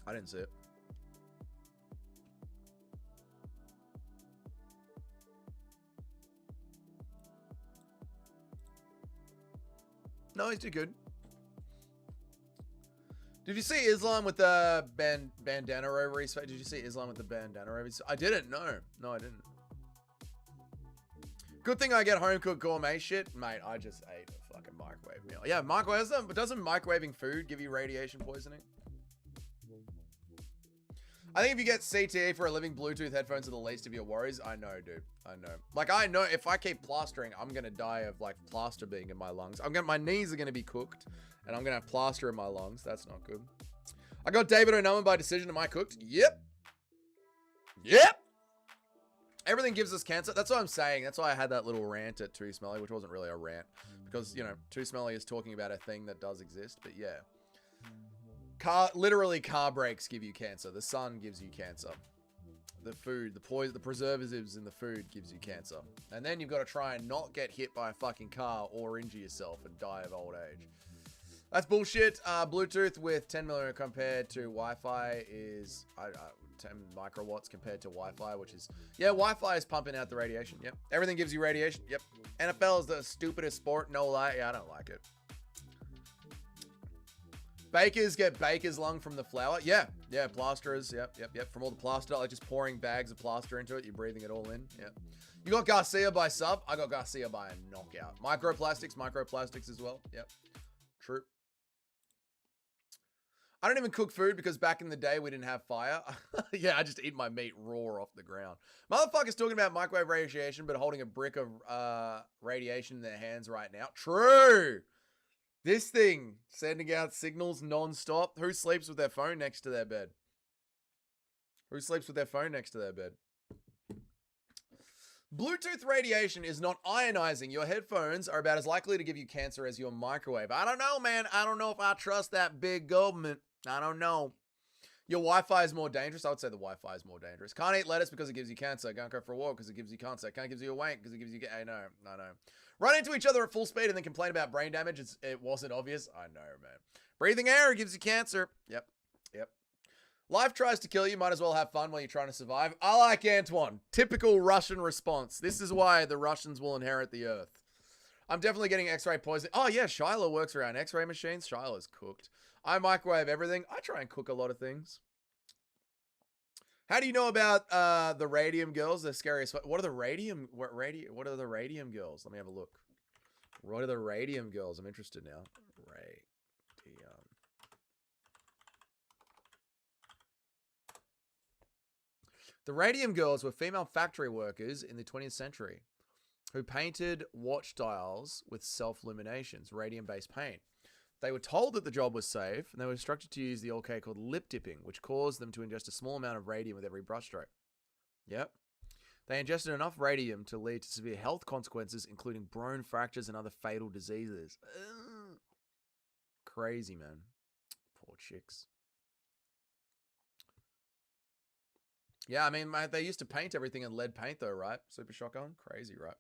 I didn't see it. No, he's too good. Did you see Islam with the bandana over his face? Did you see Islam with the bandana over his face? I didn't. No, I didn't. Good thing I get home cooked gourmet shit. Mate, I just ate a fucking microwave meal. Yeah, microwave. But doesn't microwaving food give you radiation poisoning? I think if you get CTE for a living, Bluetooth headphones are the least of your worries. I know, dude. I know. Like, I know if I keep plastering, I'm going to die of, like, plaster being in my lungs. My knees are going to be cooked, and I'm going to have plaster in my lungs. That's not good. I got David Onama by decision. Am I cooked? Yep. Yep. Everything gives us cancer. That's what I'm saying. That's why I had that little rant at Too Smelly, which wasn't really a rant. Because, you know, Too Smelly is talking about a thing that does exist. But, yeah. Literally car brakes give you cancer. The sun gives you cancer. The food, the poison, the preservatives in the food gives you cancer. And then you've got to try and not get hit by a fucking car or injure yourself and die of old age. That's bullshit. Bluetooth with 10 milliamp compared to Wi-Fi is 10 microwatts compared to Wi-Fi, which is, yeah, Wi-Fi is pumping out the radiation. Yep. Everything gives you radiation. Yep. NFL is the stupidest sport. No lie. Yeah, I don't like it. Bakers get baker's lung from the flour. Yeah, plasterers. Yep. From all the plaster, like just pouring bags of plaster into it. You're breathing it all in. Yep. You got Garcia by sub. I got Garcia by a knockout. Microplastics as well. Yep. True. I don't even cook food because back in the day we didn't have fire. Yeah, I just eat my meat raw off the ground. Motherfuckers talking about microwave radiation, but holding a brick of radiation in their hands right now. True. This thing, sending out signals non-stop. Who sleeps with their phone next to their bed? Who sleeps with their phone next to their bed? Bluetooth radiation is not ionizing. Your headphones are about as likely to give you cancer as your microwave. I don't know, man. I don't know if I trust that big government. I don't know. Your Wi-Fi is more dangerous. I would say the Wi-Fi is more dangerous. Can't eat lettuce because it gives you cancer. Can't go for a walk because it gives you cancer. Can't give you a wank because it gives you... I know. Run into each other at full speed and then complain about brain damage. It wasn't obvious. I know, man. Breathing air gives you cancer. Yep. Life tries to kill you. Might as well have fun while you're trying to survive. I like Antoine. Typical Russian response. This is why the Russians will inherit the earth. I'm definitely getting X-ray poisoning. Oh, yeah. Shiloh works around X-ray machines. Shiloh's cooked. I microwave everything. I try and cook a lot of things. How do you know about the radium girls? They're scariest. What are the radium? What are the radium girls? Let me have a look. What are the radium girls? I'm interested now. Radium. The radium girls were female factory workers in the 20th century who painted watch dials with self-illuminations, radium-based paint. They were told that the job was safe, and they were instructed to use the old K called lip dipping, which caused them to ingest a small amount of radium with every brushstroke. Yep. They ingested enough radium to lead to severe health consequences, including bone fractures and other fatal diseases. Ugh. Crazy, man. Poor chicks. Yeah, I mean, they used to paint everything in lead paint, though, right? Super shotgun? Crazy, right?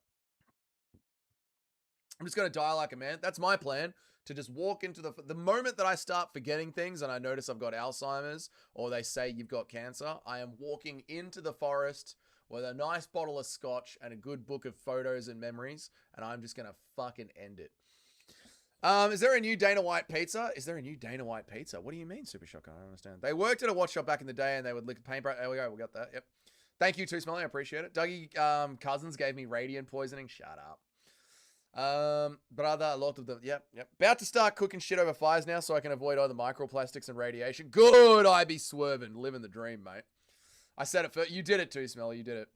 I'm just going to die like a man. That's my plan, to just walk into the moment that I start forgetting things and I notice I've got Alzheimer's or they say you've got cancer, I am walking into the forest with a nice bottle of scotch and a good book of photos and memories, and I'm just going to fucking end it. Is there a new Dana White pizza? Is there a new Dana White pizza? What do you mean, Super Shotgun? I don't understand. They worked at a watch shop back in the day and they would lick paintbrush. There we go. We got that. Yep. Thank you, Too Smelly. I appreciate it. Dougie Cousins gave me radiant poisoning. Shut up. Brother, a lot of them. Yep. About to start cooking shit over fires now so I can avoid all the microplastics and radiation. Good. I be swerving. Living the dream, mate. I said it first. You did it, Too Smelly. You did it.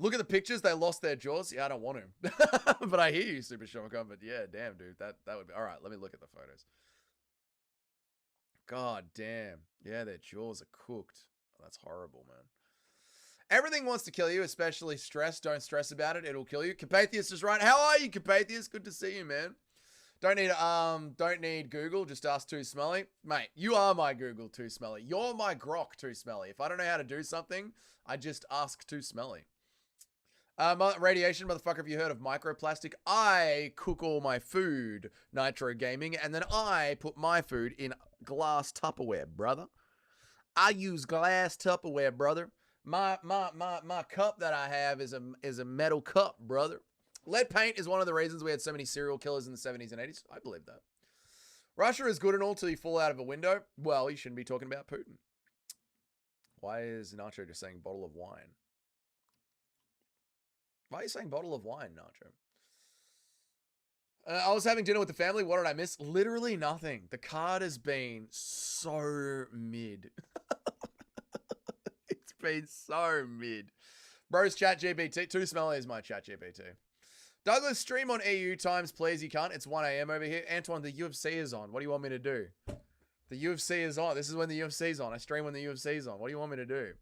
Look at the pictures. They lost their jaws. Yeah, I don't want to. But I hear you, Super Shotgun. But yeah, damn, dude. That would be... All right, let me look at the photos. God damn. Yeah, their jaws are cooked. Oh, that's horrible, man. Everything wants to kill you, especially stress. Don't stress about it. It'll kill you. Capathius is right. How are you, Capathius? Good to see you, man. Don't need Google. Just ask Too Smelly. Mate, you are my Google, Too Smelly. You're my Grok, Too Smelly. If I don't know how to do something, I just ask Too Smelly. Radiation, motherfucker, have you heard of microplastic? I cook all my food, Nitro Gaming, and then I put my food in glass Tupperware, brother. I use glass Tupperware, brother. My cup that I have is a metal cup, brother. Lead paint is one of the reasons we had so many serial killers in the 70s and 80s. I believe that. Russia is good and all till you fall out of a window. Well, you shouldn't be talking about Putin. Why is Nacho just saying bottle of wine? Why are you saying bottle of wine, Nacho? I was having dinner with the family. What did I miss? Literally nothing. The card has been so mid. It's been so mid. Bro's chat GPT. Too Smelly is my chat GPT. Douglas, stream on EU times, please. You can't. It's 1 a.m. over here. Antoine, the UFC is on. What do you want me to do? The UFC is on. This is when the UFC is on. I stream when the UFC is on. What do you want me to do?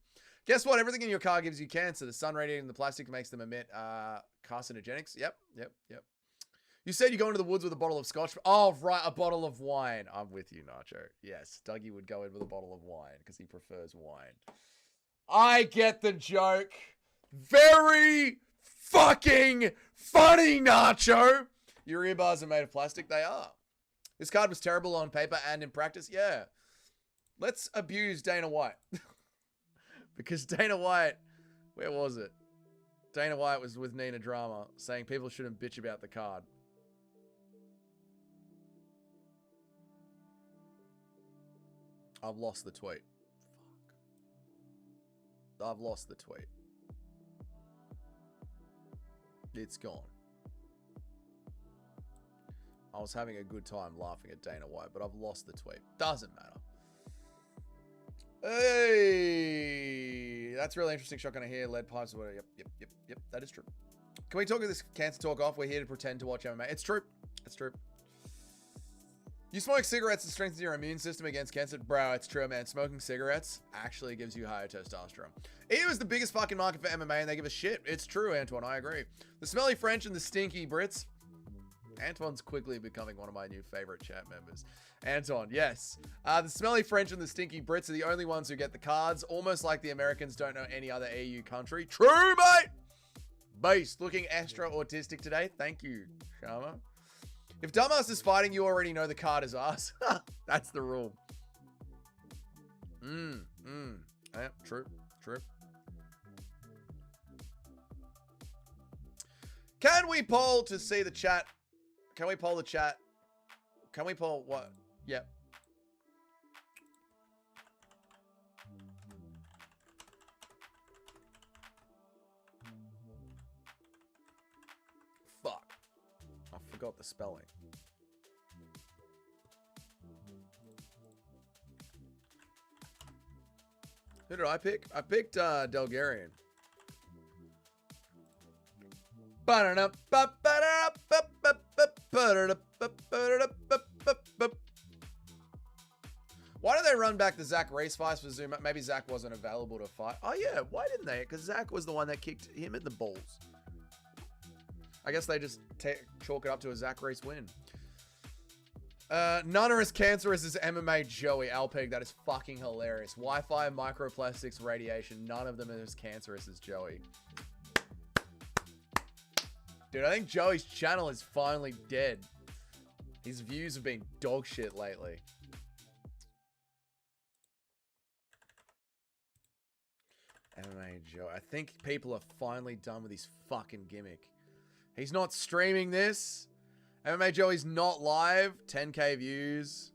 Guess what? Everything in your car gives you cancer. The sun radiating the plastic makes them emit carcinogenics. Yep. You said you go into the woods with a bottle of scotch. Oh, right, a bottle of wine. I'm with you, Nacho. Yes, Dougie would go in with a bottle of wine because he prefers wine. I get the joke. Very fucking funny, Nacho. Your earbuds are made of plastic. They are. This card was terrible on paper and in practice. Yeah. Let's abuse Dana White. Because Dana White, where was it? Dana White was with Nina Drama saying people shouldn't bitch about the card. I've lost the tweet. Fuck. I've lost the tweet. It's gone. I was having a good time laughing at Dana White, but I've lost the tweet. Doesn't matter. Hey, that's really interesting. Shotgun here, lead pipes. Yep. That is true. Can we talk this cancer talk off? We're here to pretend to watch MMA. It's true. It's true. You smoke cigarettes and strengthens your immune system against cancer. Bro, it's true, man. Smoking cigarettes actually gives you higher testosterone. EU is the biggest fucking market for MMA and they give a shit. It's true, Antoine. I agree. The smelly French and the stinky Brits. Anton's quickly becoming one of my new favorite chat members. Anton, yes. The smelly French and the stinky Brits are the only ones who get the cards, almost like the Americans don't know any other EU country. True, mate! Beast, looking extra autistic today. Thank you, Sharma. If Dumbass is fighting, you already know the card is us. That's the rule. Yeah, true. Can we poll to see the chat? Can we poll the chat? Can we poll what? Yep. Fuck. I forgot the spelling. Who did I pick? I picked Delgarian. Why did they run back the Zach race fights for Zoom? Maybe Zach wasn't available to fight. Oh yeah, why didn't they? Because Zach was the one that kicked him in the balls. I guess they just chalk it up to a Zach race win. None are as cancerous as MMA Joey Alpeg. That is fucking hilarious. Wi-Fi, microplastics, radiation. None of them are as cancerous as Joey. Dude, I think Joey's channel is finally dead. His views have been dog shit lately. MMA Joey. I think people are finally done with his fucking gimmick. He's not streaming this. MMA Joey's not live. 10k views.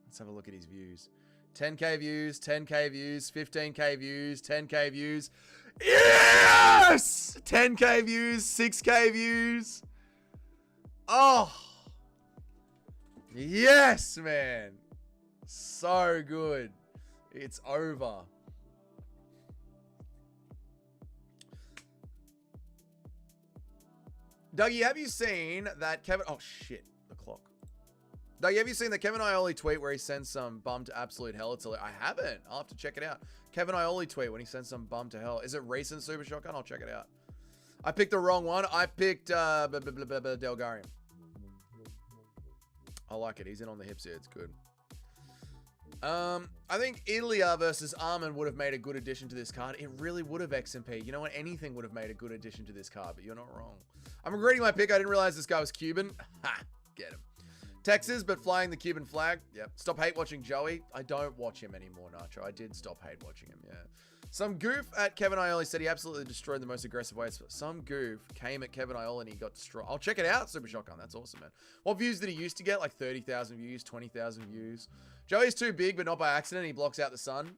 Let's have a look at his views. 10k views, 10k views, 15k views, 10k views. Yes! 10k views, 6k views. Oh. Yes, man. So good. It's over. Dougie, have you seen that Kevin... Oh, shit. The clock. Dougie, have you seen the Kevin Ioli tweet where he sends some bum to absolute hell? I haven't. I'll have to check it out. Kevin Ioli tweet when he sends some bum to hell. Is it recent Super Shotgun? I'll check it out. I picked the wrong one. I picked Delgarian. I like it. He's in on the hips here. It's good. I think Ilya versus Armin would have made a good addition to this card. It really would have, XMP. You know what? Anything would have made a good addition to this card, but you're not wrong. I'm regretting my pick. I didn't realize this guy was Cuban. Ha! Get him. Texas, but flying the Cuban flag. Yep. Stop hate watching Joey. I don't watch him anymore, Nacho. I did stop hate watching him, yeah. Some goof at Kevin Ioli said he absolutely destroyed the most aggressive ways. Some goof came at Kevin Ioli and he got destroyed. I'll check it out, Super Shotgun. That's awesome, man. What views did he used to get? Like 30,000 views, 20,000 views. Joey's too big, but not by accident. He blocks out the sun.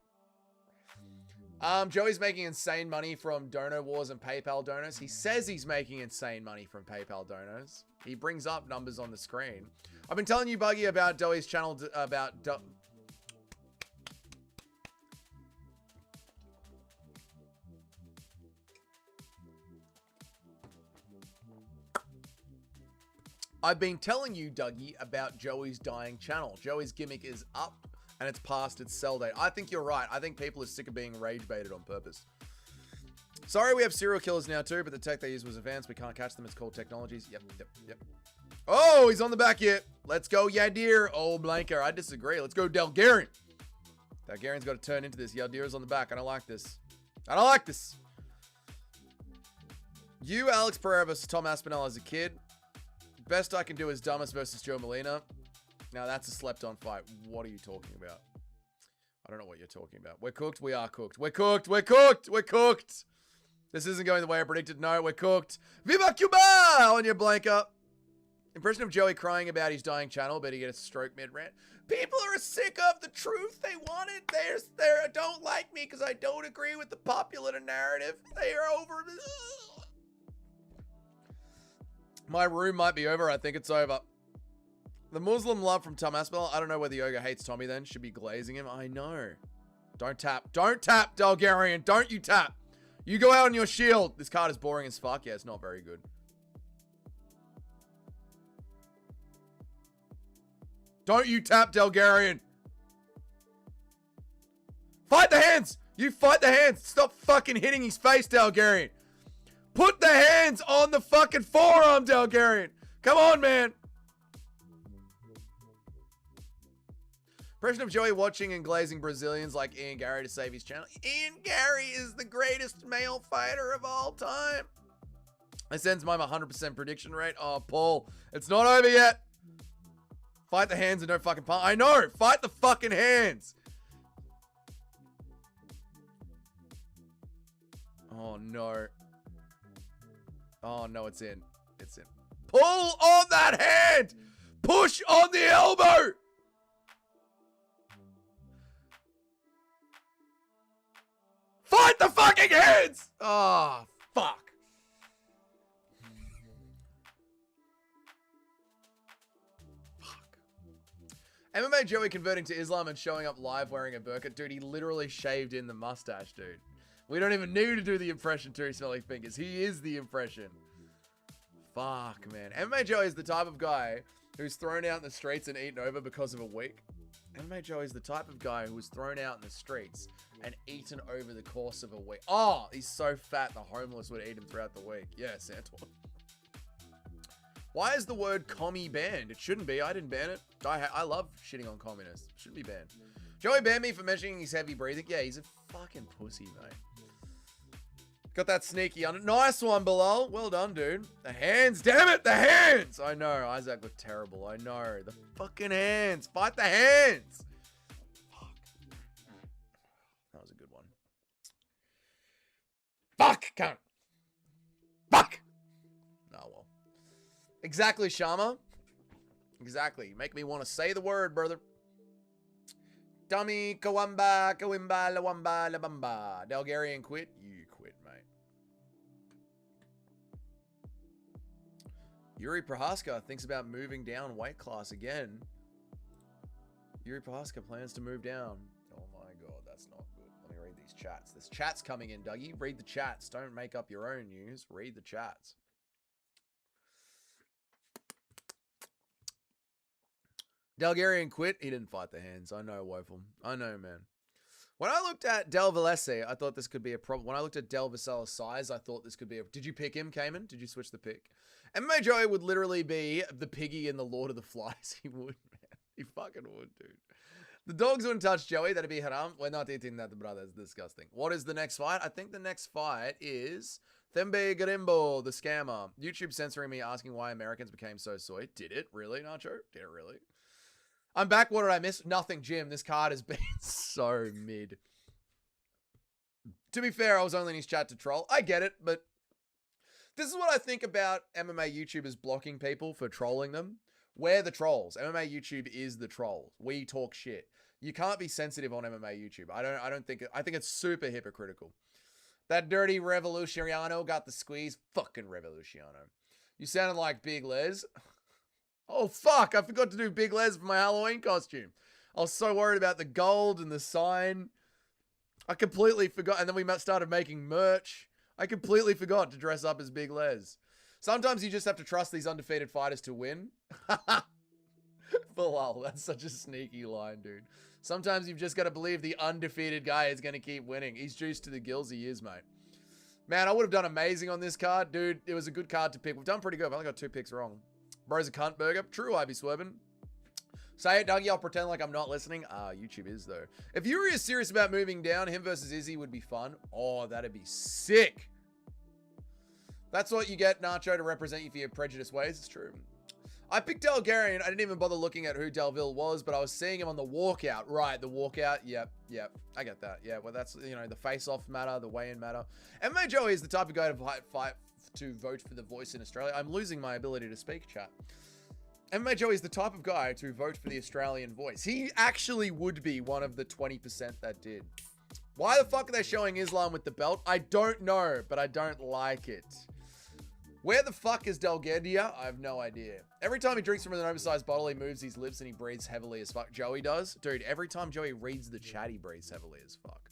Joey's making insane money from Dono Wars and PayPal donos. He says he's making insane money from PayPal donos. He brings up numbers on the screen. I've been telling you, Buggy, about Joey's channel, I've been telling you, Dougie, about Joey's dying channel. Joey's gimmick is up and it's past its sell date. I think you're right. I think people are sick of being rage baited on purpose. Sorry, we have serial killers now too, but the tech they use was advanced. We can't catch them. It's called technologies. Yep. Oh, he's on the back yet. Let's go, Yadir. Oh, Blanker. I disagree. Let's go, Delgarian. Delgarian's got to turn into this. Yadir's on the back. I don't like this. You, Alex Pereira versus Tom Aspinall as a kid. Best I can do is Dumbest versus Joe Molina. Now that's a slept-on fight. What are you talking about? I don't know what you're talking about. We're cooked. We are cooked. We're cooked. We're cooked. We're cooked. This isn't going the way I predicted. No, we're cooked. Viva Cuba on your blanker. Impression of Joey crying about his dying channel, but he gets a stroke mid-rant. People are sick of the truth. They want it. They don't like me because I don't agree with the popular narrative. They are over. My room might be over. I think it's over. The Muslim love from Tom Aspinall. I don't know whether Yoga hates Tommy then. Should be glazing him. I know. Don't tap. Don't tap, Delgarian. Don't you tap. You go out on your shield. This card is boring as fuck. Yeah, it's not very good. Don't you tap, Delgarian. Fight the hands. You fight the hands. Stop fucking hitting his face, Delgarian. Put the hands on the fucking forearm, Delgarian. Come on, man. Impression of Joey watching and glazing Brazilians like Ian Gary to save his channel. Ian Gary is the greatest male fighter of all time. I sends my 100% prediction rate. Oh, Paul, it's not over yet. Fight the hands and don't fucking punch. I know. Fight the fucking hands. Oh, no. Oh, no, it's in. It's in. Pull on that hand. Push on the elbow. Fight the fucking hands. Oh, fuck. MMA Joey converting to Islam and showing up live wearing a burqa. Dude, he literally shaved in the mustache, dude. We don't even need to do the impression to smelling fingers. He is the impression. Fuck, man. MMA Joey is the type of guy who's thrown out in the streets and eaten over because of a week. MMA Joey is the type of guy who was thrown out in the streets and eaten over the course of a week. Oh, he's so fat the homeless would eat him throughout the week. Yeah, Santor. Why is the word commie banned? It shouldn't be. I didn't ban it. I love shitting on communists. It shouldn't be banned. Joey banned me for mentioning his heavy breathing. Yeah, he's a fucking pussy, mate. Got that sneaky under. Nice one, Bilal. Well done, dude. The hands. Damn it, the hands. I know. Isaac looked terrible. I know. The fucking hands. Fight the hands. Fuck. That was a good one. Fuck. Count. Fuck. Oh, well. Exactly, Shama. Exactly. Make me want to say the word, brother. Dummy, kawamba, kawimba, lawamba, labamba. Dalgarian quit. You quit, mate. Yuri Prohaska thinks about moving down weight class again. Yuri Prohaska plans to move down. Oh my god, that's not good. Let me read these chats. There's chats coming in, Dougie. Read the chats. Don't make up your own news. Read the chats. Dalgarian quit. He didn't fight the hands. I know, Woeful. I know, man. When I looked at Del Valese, I thought this could be a problem. When I looked at Del Vasella's size, I thought this could be a... Did you pick him, Cayman? Did you switch the pick? MMA Joey would literally be the piggy in the Lord of the Flies. He would, man. He fucking would, dude. The dogs wouldn't touch Joey. That'd be haram. We're not eating that, brother. It's disgusting. What is the next fight? I think the next fight is Thembe Garimbo, the scammer. YouTube censoring me, asking why Americans became so soy. Did it? Really, Nacho? Did it really? I'm back. What did I miss? Nothing, Jim. This card has been so mid. To be fair, I was only in his chat to troll. I get it, but this is what I think about MMA YouTubers blocking people for trolling them. We're the trolls. MMA YouTube is the troll. We talk shit. You can't be sensitive on MMA YouTube. I don't think I think it's super hypocritical. That dirty Revoluciano got the squeeze. Fucking Revoluciano. You sounded like Big Les. Oh, fuck. I forgot to do Big Les for my Halloween costume. I was so worried about the gold and the sign. I completely forgot. And then we started making merch. I completely forgot to dress up as Big Les. Sometimes you just have to trust these undefeated fighters to win. Bilal, that's such a sneaky line, dude. Sometimes you've just got to believe the undefeated guy is going to keep winning. He's juiced to the gills. He is, mate. Man, I would have done amazing on this card. Dude, it was a good card to pick. We've done pretty good. I've only got 2 picks wrong. Bro's a cunt burger. True, I be swerving. Say it, Dougie. I'll pretend like I'm not listening. YouTube is, though. If Yuri is serious about moving down, him versus Izzy would be fun. Oh, that'd be sick. That's what you get, Nacho, to represent you for your prejudiced ways. It's true. I picked Dalgarian. I didn't even bother looking at who Delville was, but I was seeing him on the walkout. Right, the walkout. Yep. I get that. Yeah, well, that's, you know, the face-off matter, the weigh-in matter. MMA Joey is the type of guy to vote for the voice in Australia. I'm losing my ability to speak, chat. MMA Joey is the type of guy to vote for the Australian voice. He actually would be one of the 20% that did. Why the fuck are they showing Islam with the belt? I don't know, but I don't like it. Where the fuck is Delgedia? I have no idea. Every time he drinks from an oversized bottle, he moves his lips and he breathes heavily as fuck. Joey does? Dude, every time Joey reads the chat, he breathes heavily as fuck.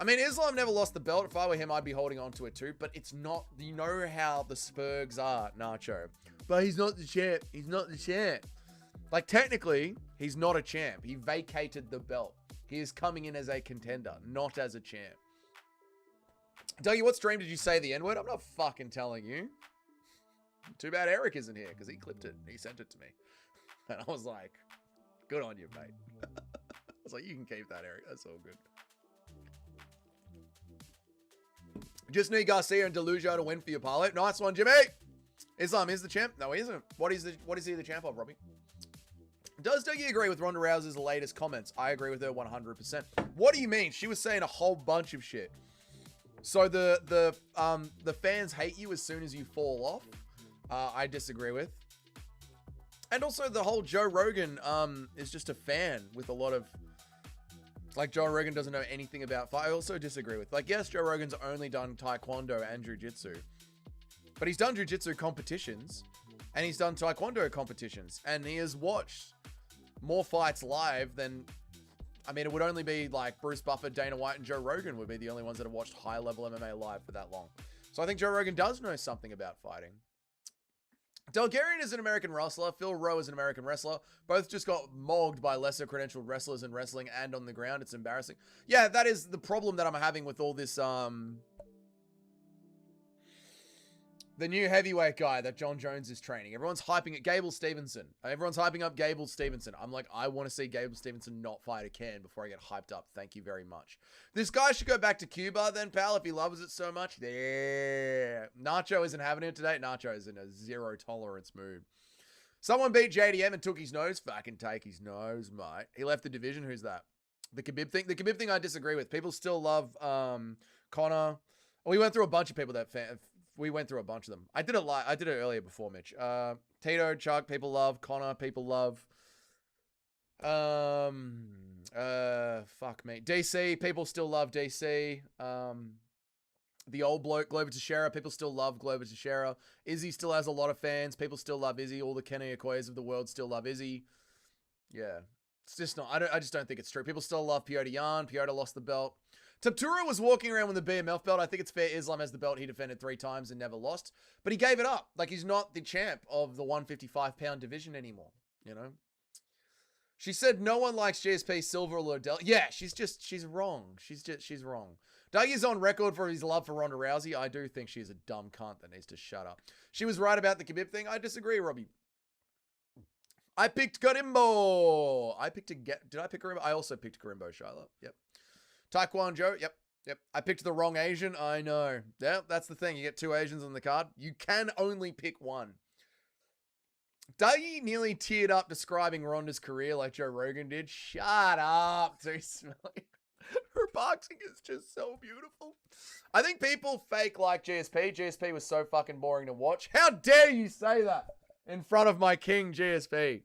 I mean, Islam never lost the belt. If I were him, I'd be holding on to it too. But it's not, you know how the Spurgs are, Nacho. But he's not the champ. He's not the champ. Like, technically, he's not a champ. He vacated the belt. He is coming in as a contender, not as a champ. Dougie, what stream did you say the N-word? I'm not fucking telling you. Too bad Eric isn't here because he clipped it. He sent it to me. And I was like, good on you, mate. I was like, you can keep that, Eric. That's all good. Just need Garcia and Delujo to win for your parlay. Nice one, Jimmy. Islam is the champ. No, he isn't. What is he the champ of, Robbie? Does Dougie agree with Ronda Rousey's latest comments? I agree with her 100%. What do you mean? She was saying a whole bunch of shit. So the fans hate you as soon as you fall off. I disagree with. And also the whole Joe Rogan is just a fan with a lot of, like, Joe Rogan doesn't know anything about fight. I also disagree with, like, yes, Joe Rogan's only done Taekwondo and Jiu-Jitsu, but he's done Jiu-Jitsu competitions and he's done Taekwondo competitions, and he has watched more fights live than, I mean, it would only be like Bruce Buffer, Dana White, and Joe Rogan would be the only ones that have watched high-level MMA live for that long. So I think Joe Rogan does know something about fighting. Delgarian is an American wrestler. Phil Rowe is an American wrestler. Both just got mogged by lesser credentialed wrestlers in wrestling and on the ground. It's embarrassing. Yeah, that is the problem that I'm having with all this, the new heavyweight guy that John Jones is training. Everyone's hyping it. Gable Stevenson. Everyone's hyping up Gable Stevenson. I'm like, I want to see Gable Stevenson not fight a can before I get hyped up. Thank you very much. This guy should go back to Cuba then, pal, if he loves it so much. Yeah. Nacho isn't having it today. Nacho is in a zero tolerance mood. Someone beat JDM and took his nose. Fucking take his nose, mate. He left the division. Who's that? The Khabib thing. The Khabib thing I disagree with. People still love Connor. We went through a bunch of people that we went through a bunch of them. I did it earlier before, Mitch. Tito, Chuck, people love. Connor, people love. Fuck me. DC, people still love DC. The old bloke, Glover Teixeira, people still love Glover Teixeira. Izzy still has a lot of fans. People still love Izzy. All the Kenny Okoyes of the world still love Izzy. Yeah. It's just not, I just don't think it's true. People still love Piotr Jan. Piotr lost the belt. Taptura was walking around with the BMF belt. I think it's fair. Islam has the belt. He defended 3 times and never lost. But he gave it up. Like, he's not the champ of the 155-pound division anymore, you know? She said no one likes GSP, Silver, or Lodell. Yeah, she's wrong. She's wrong. Dougie's on record for his love for Ronda Rousey. I do think she's a dumb cunt that needs to shut up. She was right about the Khabib thing. I disagree, Robbie. I picked Karimbo. Did I pick Karimbo? I also picked Karimbo, Shiloh. Yep. Taekwondo. Yep. I picked the wrong Asian. I know. Yeah, that's the thing. You get 2 Asians on the card. You can only pick one. Dougie nearly teared up describing Ronda's career like Joe Rogan did. Shut up, too smelly. Her boxing is just so beautiful. I think people fake like GSP. GSP was so fucking boring to watch. How dare you say that in front of my king, GSP?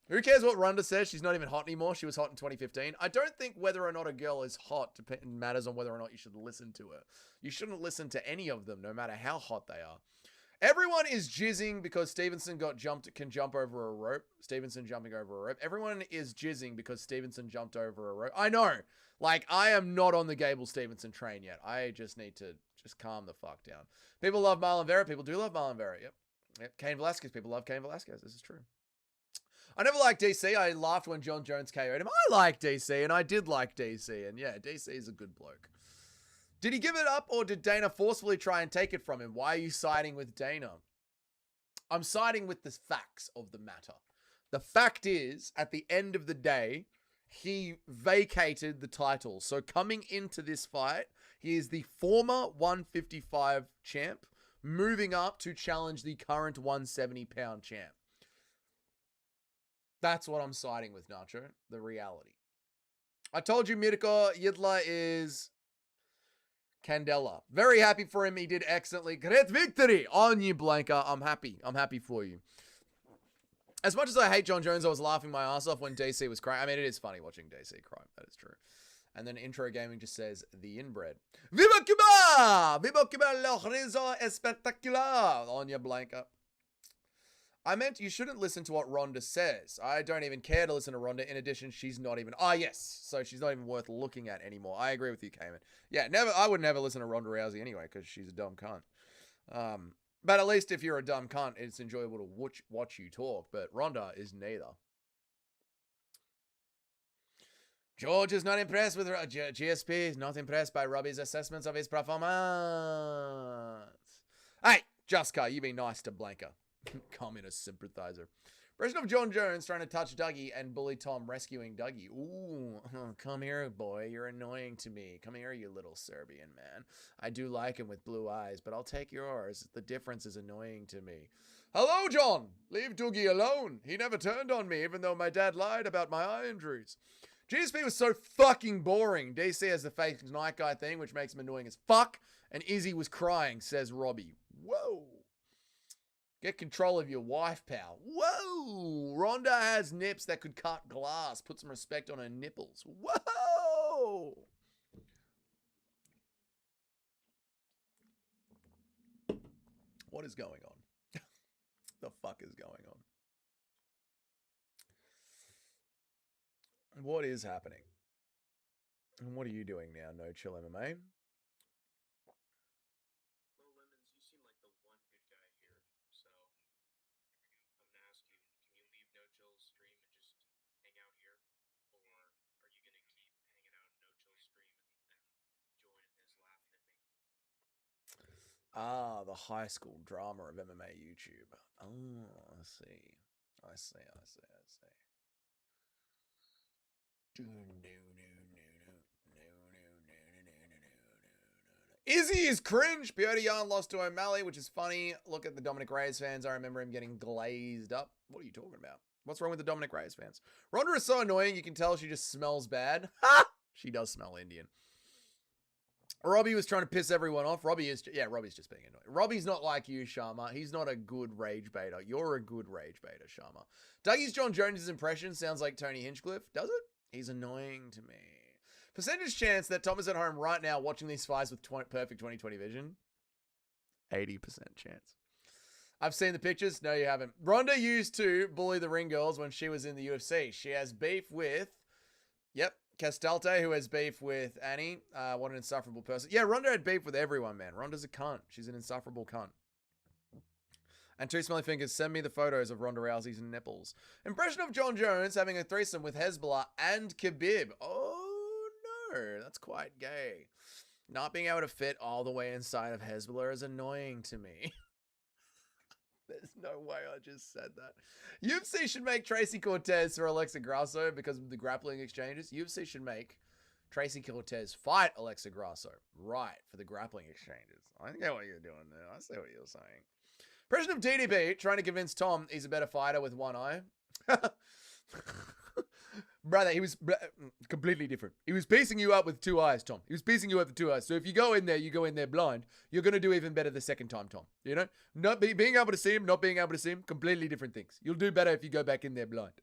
Who cares what Ronda says? She's not even hot anymore. She was hot in 2015. I don't think whether or not a girl is hot matters on whether or not you should listen to her. You shouldn't listen to any of them, no matter how hot they are. Everyone is jizzing because Stevenson can jump over a rope. Stevenson jumping over a rope. Everyone is jizzing because Stevenson jumped over a rope. I know. Like, I am not on the Gable Stevenson train yet. I just need to just calm the fuck down. People love Marlon Vera. People do love Marlon Vera. Yep. Cain Velasquez. People love Cain Velasquez. This is true. I never liked DC. I laughed when John Jones KO'd him. I like DC, and I did like DC. And yeah, DC is a good bloke. Did he give it up, or did Dana forcefully try and take it from him? Why are you siding with Dana? I'm siding with the facts of the matter. The fact is, at the end of the day, he vacated the title. So coming into this fight, he is the former 155 champ, moving up to challenge the current 170-pound champ. That's what I'm siding with, Nacho. The reality. I told you Mirko Yidla is Candela. Very happy for him. He did excellently. Great victory on you, Blanca. I'm happy. I'm happy for you. As much as I hate John Jones, I was laughing my ass off when DC was crying. I mean, it is funny watching DC cry. That is true. And then Intro Gaming just says, the inbred. Viva Cuba! Viva Cuba! La risa espectacular! On you, Blanca. I meant you shouldn't listen to what Ronda says. I don't even care to listen to Ronda. In addition, she's not even... Ah, yes. So she's not even worth looking at anymore. I agree with you, Cayman. Yeah, I would never listen to Ronda Rousey anyway, because she's a dumb cunt. But at least if you're a dumb cunt, it's enjoyable to watch you talk. But Ronda is neither. George is not impressed with... GSP is not impressed by Robbie's assessments of his performance. Hey, Just Car, you be nice to Blanca. Communist sympathizer. Version of John Jones trying to touch Dougie and bully Tom, rescuing Dougie. Ooh, come here, boy. You're annoying to me. Come here, you little Serbian man. I do like him with blue eyes, but I'll take yours. The difference is annoying to me. Hello, John. Leave Dougie alone. He never turned on me, even though my dad lied about my eye injuries. GSP was so fucking boring. DC has the fake night guy thing, which makes him annoying as fuck. And Izzy was crying, says Robbie. Whoa. Get control of your wife, pal. Whoa! Rhonda has nips that could cut glass. Put some respect on her nipples. Whoa! What is going on? The fuck is going on? What is happening? And what are you doing now, No Chill MMA? Ah, the high school drama of MMA YouTube. Oh, I see. I see. Izzy is cringe. Piotr Jan lost to O'Malley, which is funny. Look at the Dominic Reyes fans. I remember him getting glazed up. What are you talking about? What's wrong with the Dominic Reyes fans? Ronda is so annoying. You can tell she just smells bad. Ha! She does smell Indian. Robbie was trying to piss everyone off. Robbie's just being annoying. Robbie's not like you, Sharma. He's not a good rage baiter. You're a good rage baiter, Sharma. Dougie's John Jones' impression sounds like Tony Hinchcliffe. Does it? He's annoying to me. Percentage chance that Tom is at home right now watching these fights with perfect 20/20 vision? 80% chance. I've seen the pictures. No, you haven't. Ronda used to bully the ring girls when she was in the UFC. She has beef with... Yep. Castalte, who has beef with Annie. What an insufferable person. Yeah, Ronda had beef with everyone, man. Ronda's a cunt. She's an insufferable cunt. And Two Smelly Fingers, send me the photos of Ronda Rousey's nipples. Impression of John Jones having a threesome with Hezbollah and Khabib. Oh, no. That's quite gay. Not being able to fit all the way inside of Hezbollah is annoying to me. There's no way I just said that. UFC should make Tracy Cortez for Alexa Grasso because of the grappling exchanges. UFC should make Tracy Cortez fight Alexa Grasso. Right, for the grappling exchanges. I get what you're doing there. I see what you're saying. Impression of DDP trying to convince Tom he's a better fighter with one eye. Brother, he was completely different. He was piecing you up with two eyes, Tom. He was piecing you up with two eyes. So if you go in there blind, you're going to do even better the second time, Tom. You know? Not being able to see him, not being able to see him, completely different things. You'll do better if you go back in there blind.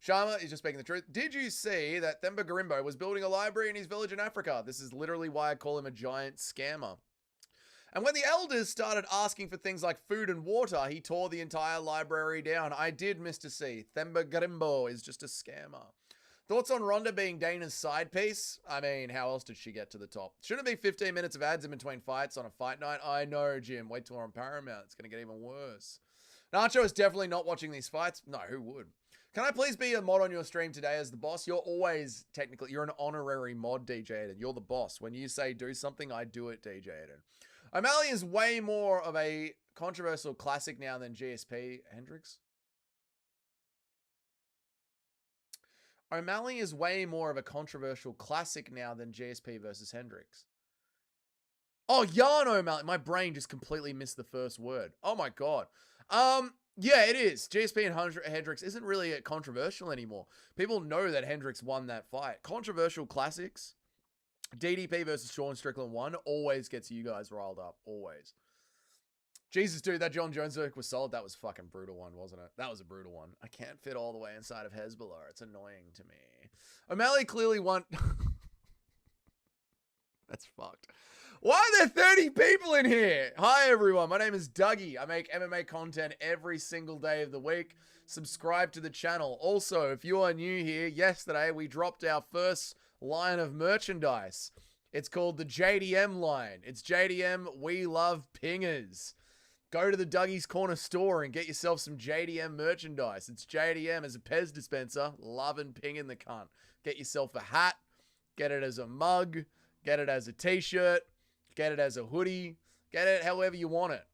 Sharma is just speaking the truth. Did you see that Themba Garimbo was building a library in his village in Africa? This is literally why I call him a giant scammer. And when the elders started asking for things like food and water, he tore the entire library down. I did, Mr. C. Themba Garimbo is just a scammer. Thoughts on Ronda being Dana's side piece? I mean, how else did she get to the top? Shouldn't it be 15 minutes of ads in between fights on a fight night? I know, Jim. Wait till we're on Paramount. It's going to get even worse. Nacho is definitely not watching these fights. No, who would? Can I please be a mod on your stream today as the boss? You're always, technically, you're an honorary mod, DJ Eden. You're the boss. When you say do something, I do it, DJ Eden. O'Malley is way more of a controversial classic now than GSP Hendricks. O'Malley is way more of a controversial classic now than GSP versus Hendricks. Oh, Jan O'Malley. My brain just completely missed the first word. Oh my God. Yeah, it is. GSP and Hendricks isn't really controversial anymore. People know that Hendricks won that fight. Controversial classics. DDP versus Sean Strickland 1 always gets you guys riled up. Always. Jesus, dude, that John Jones work was solid. That was fucking brutal one, wasn't it? That was a brutal one. I can't fit all the way inside of Hezbollah. It's annoying to me. O'Malley clearly won. That's fucked. Why are there 30 people in here? Hi, everyone. My name is Dougie. I make MMA content every single day of the week. Subscribe to the channel. Also, if you are new here, yesterday we dropped our first line of merchandise. It's called the JDM line. It's JDM We Love Pingers. Go to the Dougie's Corner store and get yourself some JDM merchandise. It's JDM as a Pez dispenser. Loving pinging the cunt. Get yourself a hat. Get it as a mug. Get it as a t-shirt. Get it as a hoodie. Get it however you want it.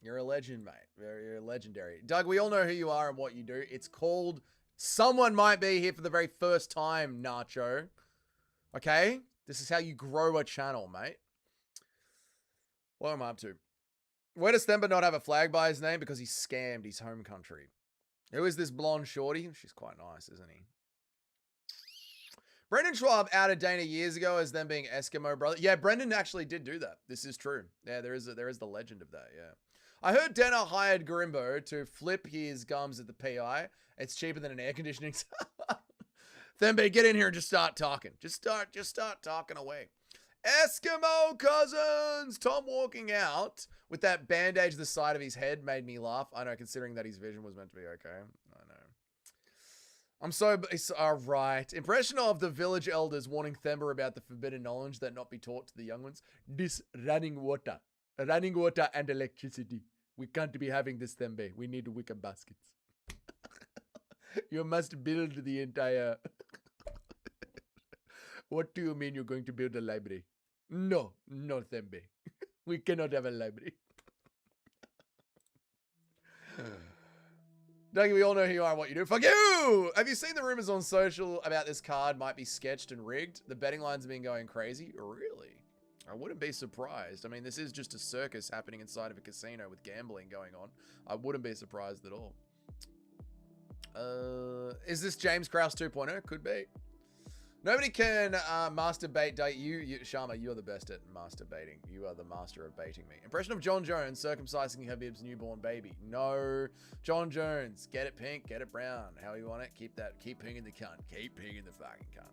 You're a legend, mate. You're legendary. Doug, we all know who you are and what you do. It's called... Someone might be here for the very first time, Nacho. Okay? This is how you grow a channel, mate. What am I up to? Where does Themba not have a flag by his name? Because he scammed his home country. Who is this blonde shorty? She's quite nice, isn't he? Brendan Schwab outed Dana years ago as them being Eskimo brother. Yeah, Brendan actually did do that. This is true. Yeah, there is the legend of that, yeah. I heard Dana hired Grimbo to flip his gums at the PI. It's cheaper than an air conditioning. Themba, get in here and just start talking. Just start talking away. Eskimo cousins! Tom walking out with that bandage the side of his head made me laugh. I know, considering that his vision was meant to be okay. I know. I'm so... Alright. Impression of the village elders warning Themba about the forbidden knowledge that not be taught to the young ones. This running water. Running water and electricity. We can't be having this, Themba. We need wicker baskets. You must build the entire... What do you mean you're going to build a library? No, no, Themba. We cannot have a library. Dougie, we all know who you are and what you do. Fuck you! Have you seen the rumors on social about this card might be sketched and rigged? The betting lines have been going crazy. Really? I wouldn't be surprised. I mean, this is just a circus happening inside of a casino with gambling going on. I wouldn't be surprised at all. Is this James Krause 2.0? Could be. Nobody can masturbate date you. Sharma, you're the best at masturbating. You are the master of baiting me. Impression of John Jones circumcising Habib's newborn baby. No. John Jones. Get it pink, get it brown. How you want it? Keep pinging the cunt. Keep pinging the fucking cunt.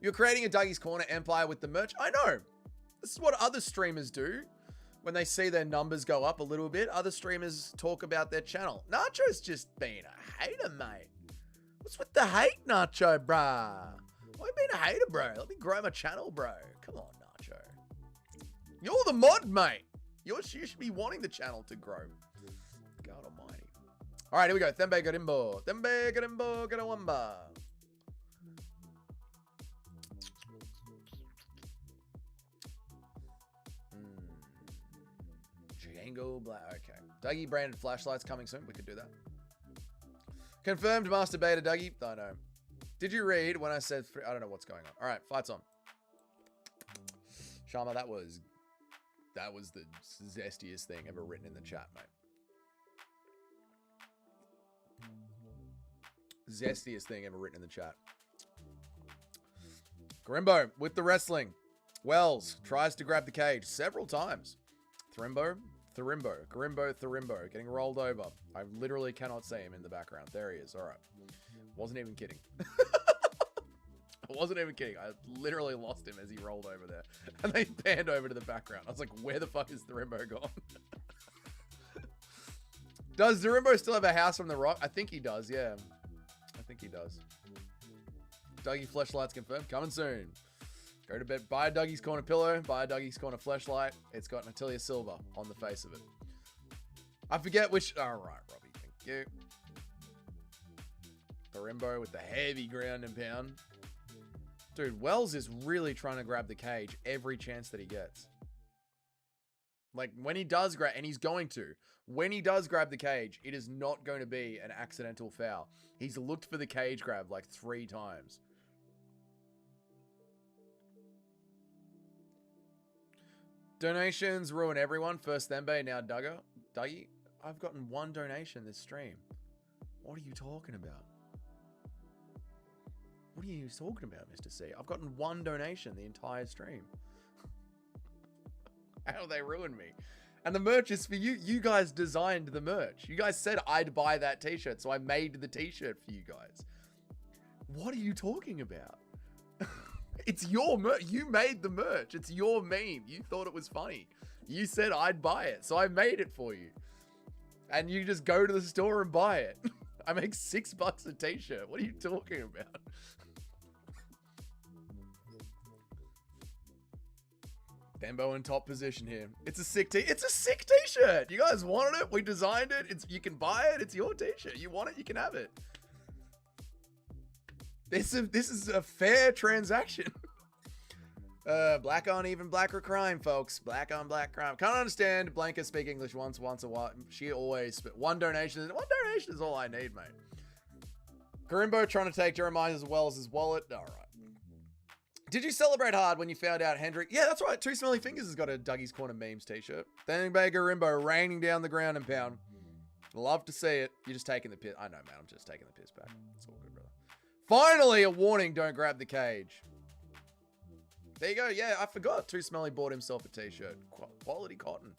You're creating a Dougie's Corner empire with the merch. I know. This is what other streamers do. When they see their numbers go up a little bit, other streamers talk about their channel. Nacho's just being a hater, mate. What's with the hate, Nacho, bruh? Why you being a hater, bro? Let me grow my channel, bro. Come on, Nacho. You're the mod, mate. You should be wanting the channel to grow. God almighty. All right, here we go. Themba Garimbo. Themba Garimbo Garawamba. Django Black. Okay. Dougie branded flashlights coming soon. We could do that. Confirmed master beta, Dougie. I know. Did you read when I said... I don't know what's going on. All right, fights on. Sharma, that was the zestiest thing ever written in the chat, mate. Zestiest thing ever written in the chat. Grimbo with the wrestling. Wells tries to grab the cage several times. Thrimbo. Garimbo, getting rolled over. I literally cannot see him in the background. There he is. All right. Wasn't even kidding. I wasn't even kidding. I literally lost him as he rolled over there. And they panned over to the background. I was like, where the fuck is Thrimbo gone? Does Thrimbo still have a house from The Rock? I think he does, yeah. I think he does. Dougie fleshlights confirmed. Coming soon. Go to bed, buy a Dougie's Corner pillow, buy a Dougie's Corner fleshlight. It's got Natalia Silva on the face of it. I forget which... All right, Robbie, thank you. Garimbo with the heavy ground and pound. Dude, Wells is really trying to grab the cage every chance that he gets. Like, when he does grab... And he's going to. When he does grab the cage, it is not going to be an accidental foul. He's looked for the cage grab like 3 times. Donations ruin everyone. First Themba, now Dougie. I've gotten 1 donation this stream. What are you talking about? What are you talking about, Mr. C? I've gotten 1 donation the entire stream. How they ruined me. And the merch is for you. You guys designed the merch. You guys said I'd buy that t-shirt, so I made the t-shirt for you guys. What are you talking about? It's your merch. You made the merch. It's your meme. You thought it was funny. You said I'd buy it, so I made it for you. And you just go to the store and buy it. I make $6 a t-shirt. What are you talking about? Themba in top position here. It's a sick t-shirt. You guys wanted it. We designed it. You can buy it. It's your t-shirt. You want it. You can have it. This is a fair transaction. Black on even blacker crime, folks. Black on black crime. Can't understand. Blanca speak English once a while. She always one donation is all I need, mate. Garimbo trying to take Jeremiah as well as his wallet. All right. Did you celebrate hard when you found out Hendrick? Yeah, that's right. Two Smelly Fingers has got a Dougie's Corner memes t-shirt. Then by Garimbo raining down the ground and pound. Love to see it. You're just taking the piss. I know, man. I'm just taking the piss back. It's all good, brother. Finally, a warning. Don't grab the cage. There you go. Yeah, I forgot. Too Smelly bought himself a t-shirt. Quality cotton.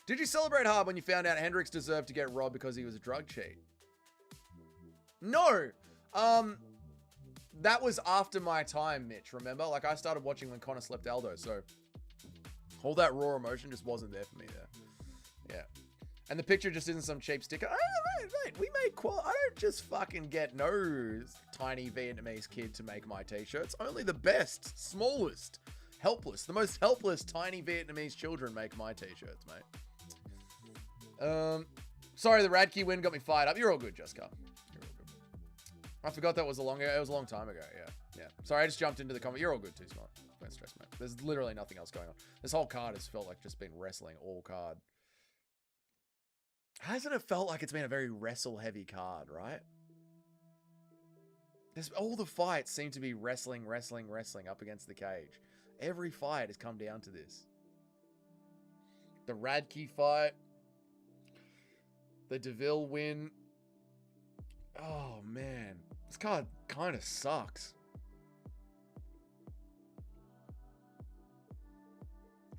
Did you celebrate hard when you found out Hendricks deserved to get robbed because he was a drug cheat? No. That was after my time, Mitch, remember? Like, I started watching when Connor slept Aldo, so all that raw emotion just wasn't there for me there. Yeah. And the picture just isn't some cheap sticker. Oh, mate, we made I don't just fucking get no tiny Vietnamese kid to make my t-shirts. Only the best, smallest, helpless, the most helpless tiny Vietnamese children make my t-shirts, mate. Sorry, the Radkey win got me fired up. You're all good, Jessica. I forgot that was it was a long time ago. Yeah. Sorry, I just jumped into the comment. You're all good too, Smart. Don't stress, mate. There's literally nothing else going on. This whole card has felt like just been wrestling all card. Hasn't it felt like it's been a very wrestle-heavy card, right? All the fights seem to be wrestling up against the cage. Every fight has come down to this. The Radke fight. The DeVille win. Oh, man. This card kind of sucks.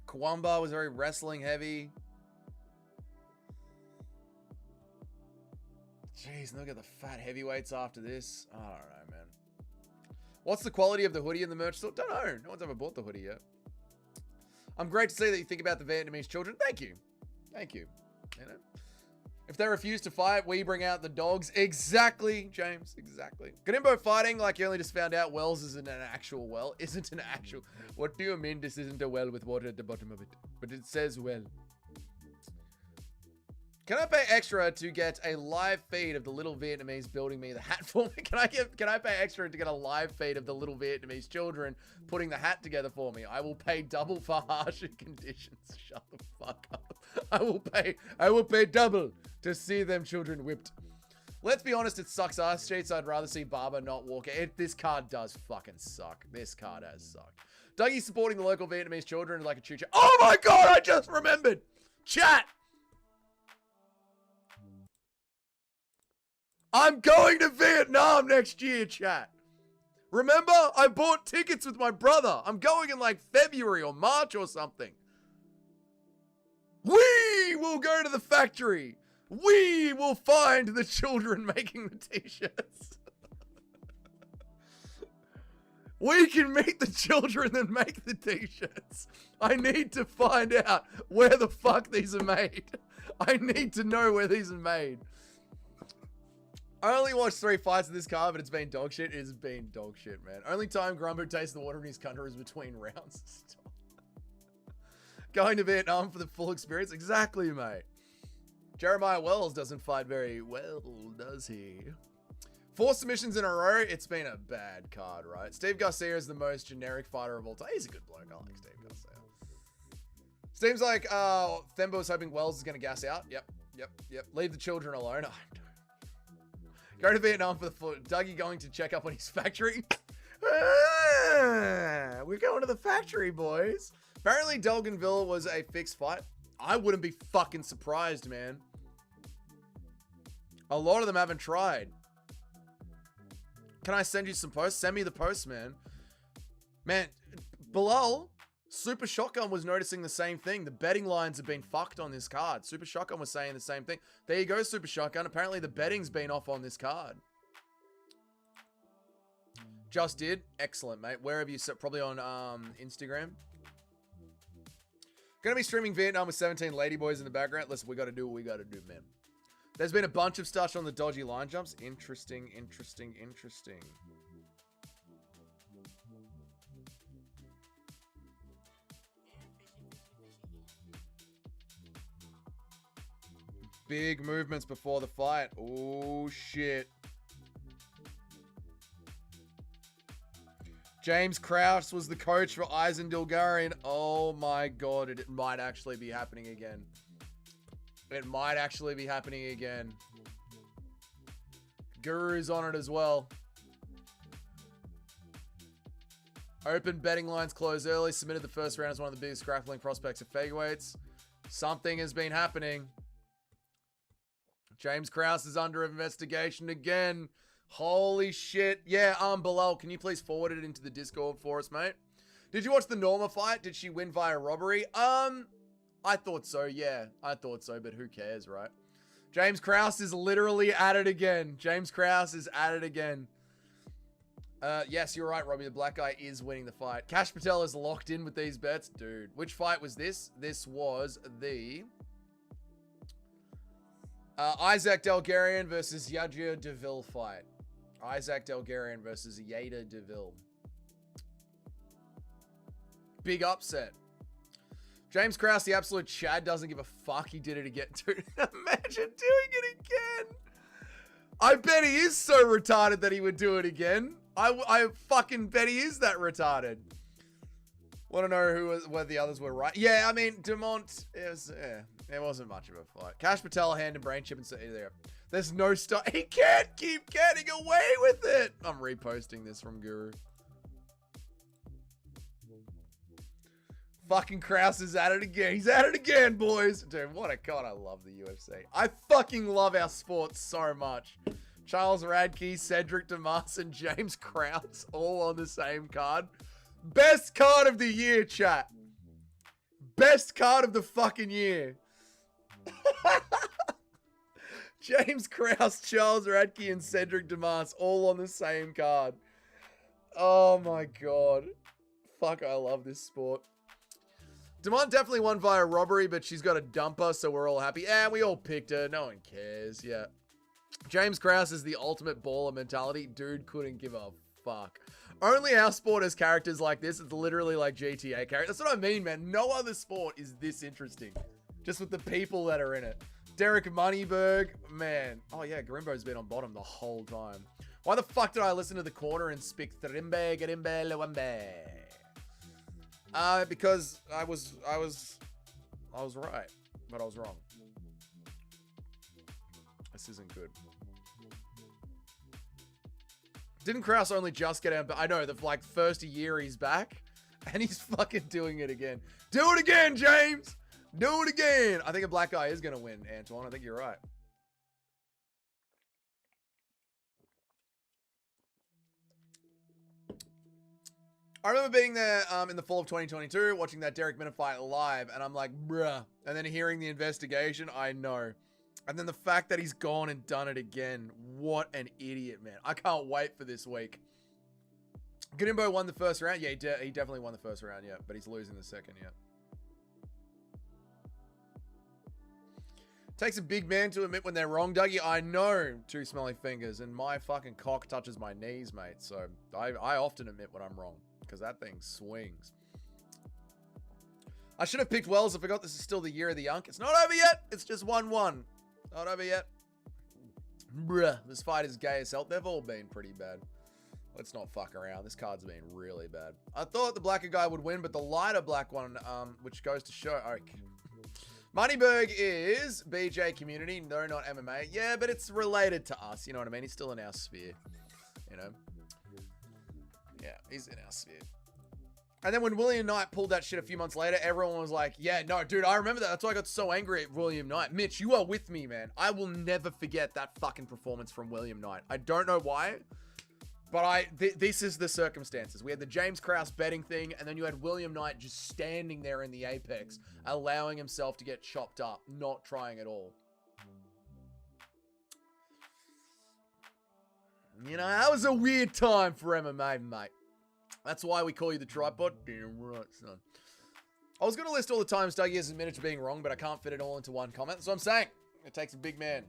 Kawamba was very wrestling heavy. Jeez, look at the fat heavyweights after this. I don't know, man. What's the quality of the hoodie in the merch store? Don't know. No one's ever bought the hoodie yet. I'm great to see that you think about the Vietnamese children. Thank you. Thank you. You know? If they refuse to fight, we bring out the dogs. Exactly, James. Exactly. Ganimbo fighting like you only just found out Wells isn't an actual well. Isn't an actual... What do you mean this isn't a well with water at the bottom of it? But it says well. Can I pay extra to get a live feed of the little Vietnamese building me the hat for me? Can I pay extra to get a live feed of the little Vietnamese children putting the hat together for me? I will pay double for harsher conditions. Shut the fuck up. I will pay double to see them children whipped. Let's be honest, it sucks ass cheats. I'd rather see Barber not walk. This card does fucking suck. This card has sucked. Dougie supporting the local Vietnamese children like a choo-choo. Oh my god, I just remembered. Chat. I'm going to Vietnam next year, chat. Remember, I bought tickets with my brother. I'm going in like February or March or something. We will go to the factory. We will find the children making the t-shirts. We can meet the children that make the t-shirts. I need to find out where the fuck these are made. I need to know where these are made. I only watched 3 fights of this card, but it's been dog shit. It has been dog shit, man. Only time Grumbo tastes the water in his country is between rounds. Going to Vietnam for the full experience? Exactly, mate. Jeremiah Wells doesn't fight very well, does he? 4 submissions in a row. It's been a bad card, right? Steve Garcia is the most generic fighter of all time. He's a good bloke. I like Steve Garcia. Seems like Themba was hoping Wells is going to gas out. Yep. Leave the children alone. Go to Vietnam for the full. Dougie going to check up on his factory. We're going to the factory, boys. Apparently, Dolganville was a fixed fight. I wouldn't be fucking surprised, man. A lot of them haven't tried. Can I send you some posts? Send me the posts, man. Man, Bilal, Super Shotgun was noticing the same thing. The betting lines have been fucked on this card. Super Shotgun was saying the same thing. There you go, Super Shotgun. Apparently, the betting's been off on this card. Just did. Excellent, mate. Where have you set? Probably on Instagram. Gonna be streaming Vietnam with 17 ladyboys in the background. Listen, we gotta do what we gotta do, man. There's been a bunch of stuff on the dodgy line jumps. Interesting. Big movements before the fight. Oh, shit. James Krause was the coach for Eisen Dilgarian. Oh my god, it might actually be happening again. It might actually be happening again. Guru's on it as well. Open betting lines close early. Submitted the first round as one of the biggest grappling prospects of featherweights. Something has been happening. James Krause is under investigation again. Holy shit. Yeah, Bilal, can you please forward it into the Discord for us, mate? Did you watch the Norma fight? Did she win via robbery? I thought so, yeah. I thought so, but who cares, right? James Krause is literally at it again. James Krause is at it again. Yes, you're right, Robbie. The black guy is winning the fight. Cash Patel is locked in with these bets. Dude, which fight was this? This was the... Isaac Delgarian versus Yadja Deville fight. Isaac Delgarian versus Yada Deville. Big upset. James Krause, the absolute Chad, doesn't give a fuck. He did it again. Dude, imagine doing it again. I bet he is so retarded that he would do it again. I fucking bet he is that retarded. Want to know whether the others were right? Yeah, I mean, Dumont, it wasn't much of a fight. Cash Patel, hand and brain chip, and so there. There's no stop. He can't keep getting away with it. I'm reposting this from Guru. Fucking Krause is at it again. He's at it again, boys. Dude, what a god. I love the UFC. I fucking love our sport so much. Charles Radke, Cedric Demas, and James Krause all on the same card. Best card of the year, chat. Best card of the fucking year. James Krause, Charles Radke, and Cedric Demas all on the same card. Oh my god. Fuck, I love this sport. Demont definitely won via robbery, but she's got a dumper, so we're all happy. And we all picked her. No one cares. Yeah. James Krause is the ultimate baller mentality. Dude couldn't give a fuck. Only our sport has characters like this. It's literally like GTA characters. That's what I mean, man. No other sport is this interesting. Just with the people that are in it. Derek Moneyberg, man. Oh yeah, Grimbo's been on bottom the whole time. Why the fuck did I listen to the corner and speak Trimbe, Garimbe, Lewembe? Because I was right, but I was wrong. This isn't good. Didn't Krause only just get out? But I know the like first year he's back, and he's fucking doing it again. Do it again, James. Do it again. I think a black guy is gonna win, Antoine. I think you're right. I remember being there in the fall of 2022, watching that Derek Minute fight live, and I'm like, bruh. And then hearing the investigation, I know. And then the fact that he's gone and done it again. What an idiot, man. I can't wait for this week. Ganimbo won the first round. Yeah, he definitely won the first round, yeah. But he's losing the second, yeah. Takes a big man to admit when they're wrong, Dougie. I know, two smelly fingers, and my fucking cock touches my knees, mate. So I often admit when I'm wrong, because that thing swings. I should have picked Wells. I forgot this is still the year of the Yunk. It's not over yet. It's just 1-1. Not over yet. Bruh, this fight is gay as hell. They've all been pretty bad. Let's not fuck around. This card's been really bad. I thought the blacker guy would win, but the lighter black one, which goes to show... Okay. Moneyberg is BJ community. No, not MMA. Yeah, but it's related to us. You know what I mean? He's still in our sphere. You know? Yeah, he's in our sphere. And then when William Knight pulled that shit a few months later, everyone was like, yeah, no, dude, I remember that. That's why I got so angry at William Knight. Mitch, you are with me, man. I will never forget that fucking performance from William Knight. I don't know why, but this is the circumstances. We had the James Krause betting thing, and then you had William Knight just standing there in the apex, allowing himself to get chopped up, not trying at all. You know, that was a weird time for MMA, mate. That's why we call you the tripod. Damn right, son. I was going to list all the times Dougie has admitted to being wrong, but I can't fit it all into one comment. So I'm saying it takes a big man.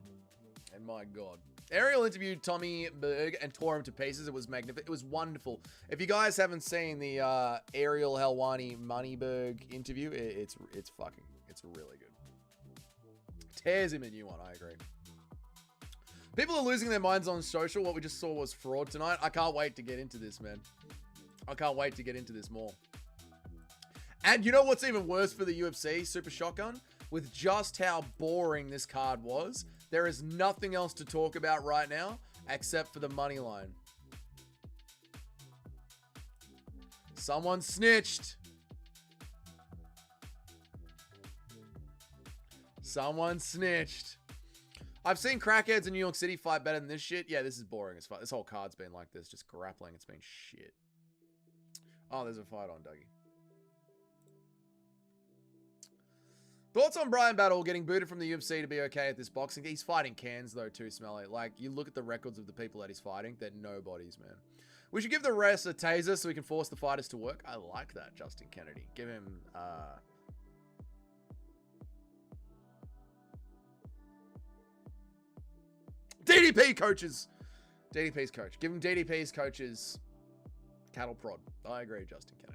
And my God. Ariel interviewed Tommy Berg and tore him to pieces. It was magnificent. It was wonderful. If you guys haven't seen the Ariel Helwani Moneyberg interview, it's really good. Tears him a new one, I agree. People are losing their minds on social. What we just saw was fraud tonight. I can't wait to get into this, man. I can't wait to get into this more. And you know what's even worse for the UFC, Super Shotgun? With just how boring this card was, there is nothing else to talk about right now except for the money line. Someone snitched. Someone snitched. I've seen crackheads in New York City fight better than this shit. Yeah, this is boring as fuck. This whole card's been like this, just grappling. It's been shit. Oh, there's a fight on, Dougie. Thoughts on Brian Battle getting booted from the UFC to be okay at this boxing? He's fighting cans, though, too, Smelly. Like, you look at the records of the people that he's fighting, they're nobodies, man. We should give the rest a taser so we can force the fighters to work. I like that, Justin Kennedy. Give him, DDP coaches. DDP's coach. Give him DDP's coaches cattle prod. I agree, Justin Kennedy.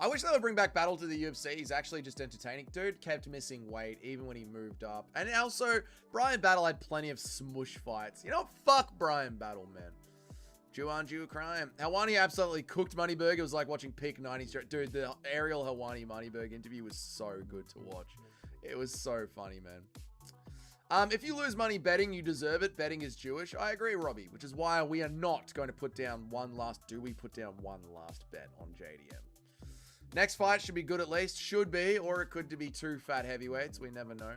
I wish they would bring back Battle to the UFC. He's actually just entertaining. Dude kept missing weight even when he moved up. And also, Brian Battle had plenty of smush fights. You know, fuck Brian Battle, man. Jew on Jew crime. Hawani absolutely cooked Moneyberg. It was like watching peak 90s. Dude, the Ariel Hawani Moneyberg interview was so good to watch. It was so funny, man. If you lose money betting, you deserve it. Betting is Jewish. I agree, Robbie, which is why we are not going to put down one last... Do we put down one last bet on JDM? Next fight should be good at least. Should be, or it could be two fat heavyweights. We never know.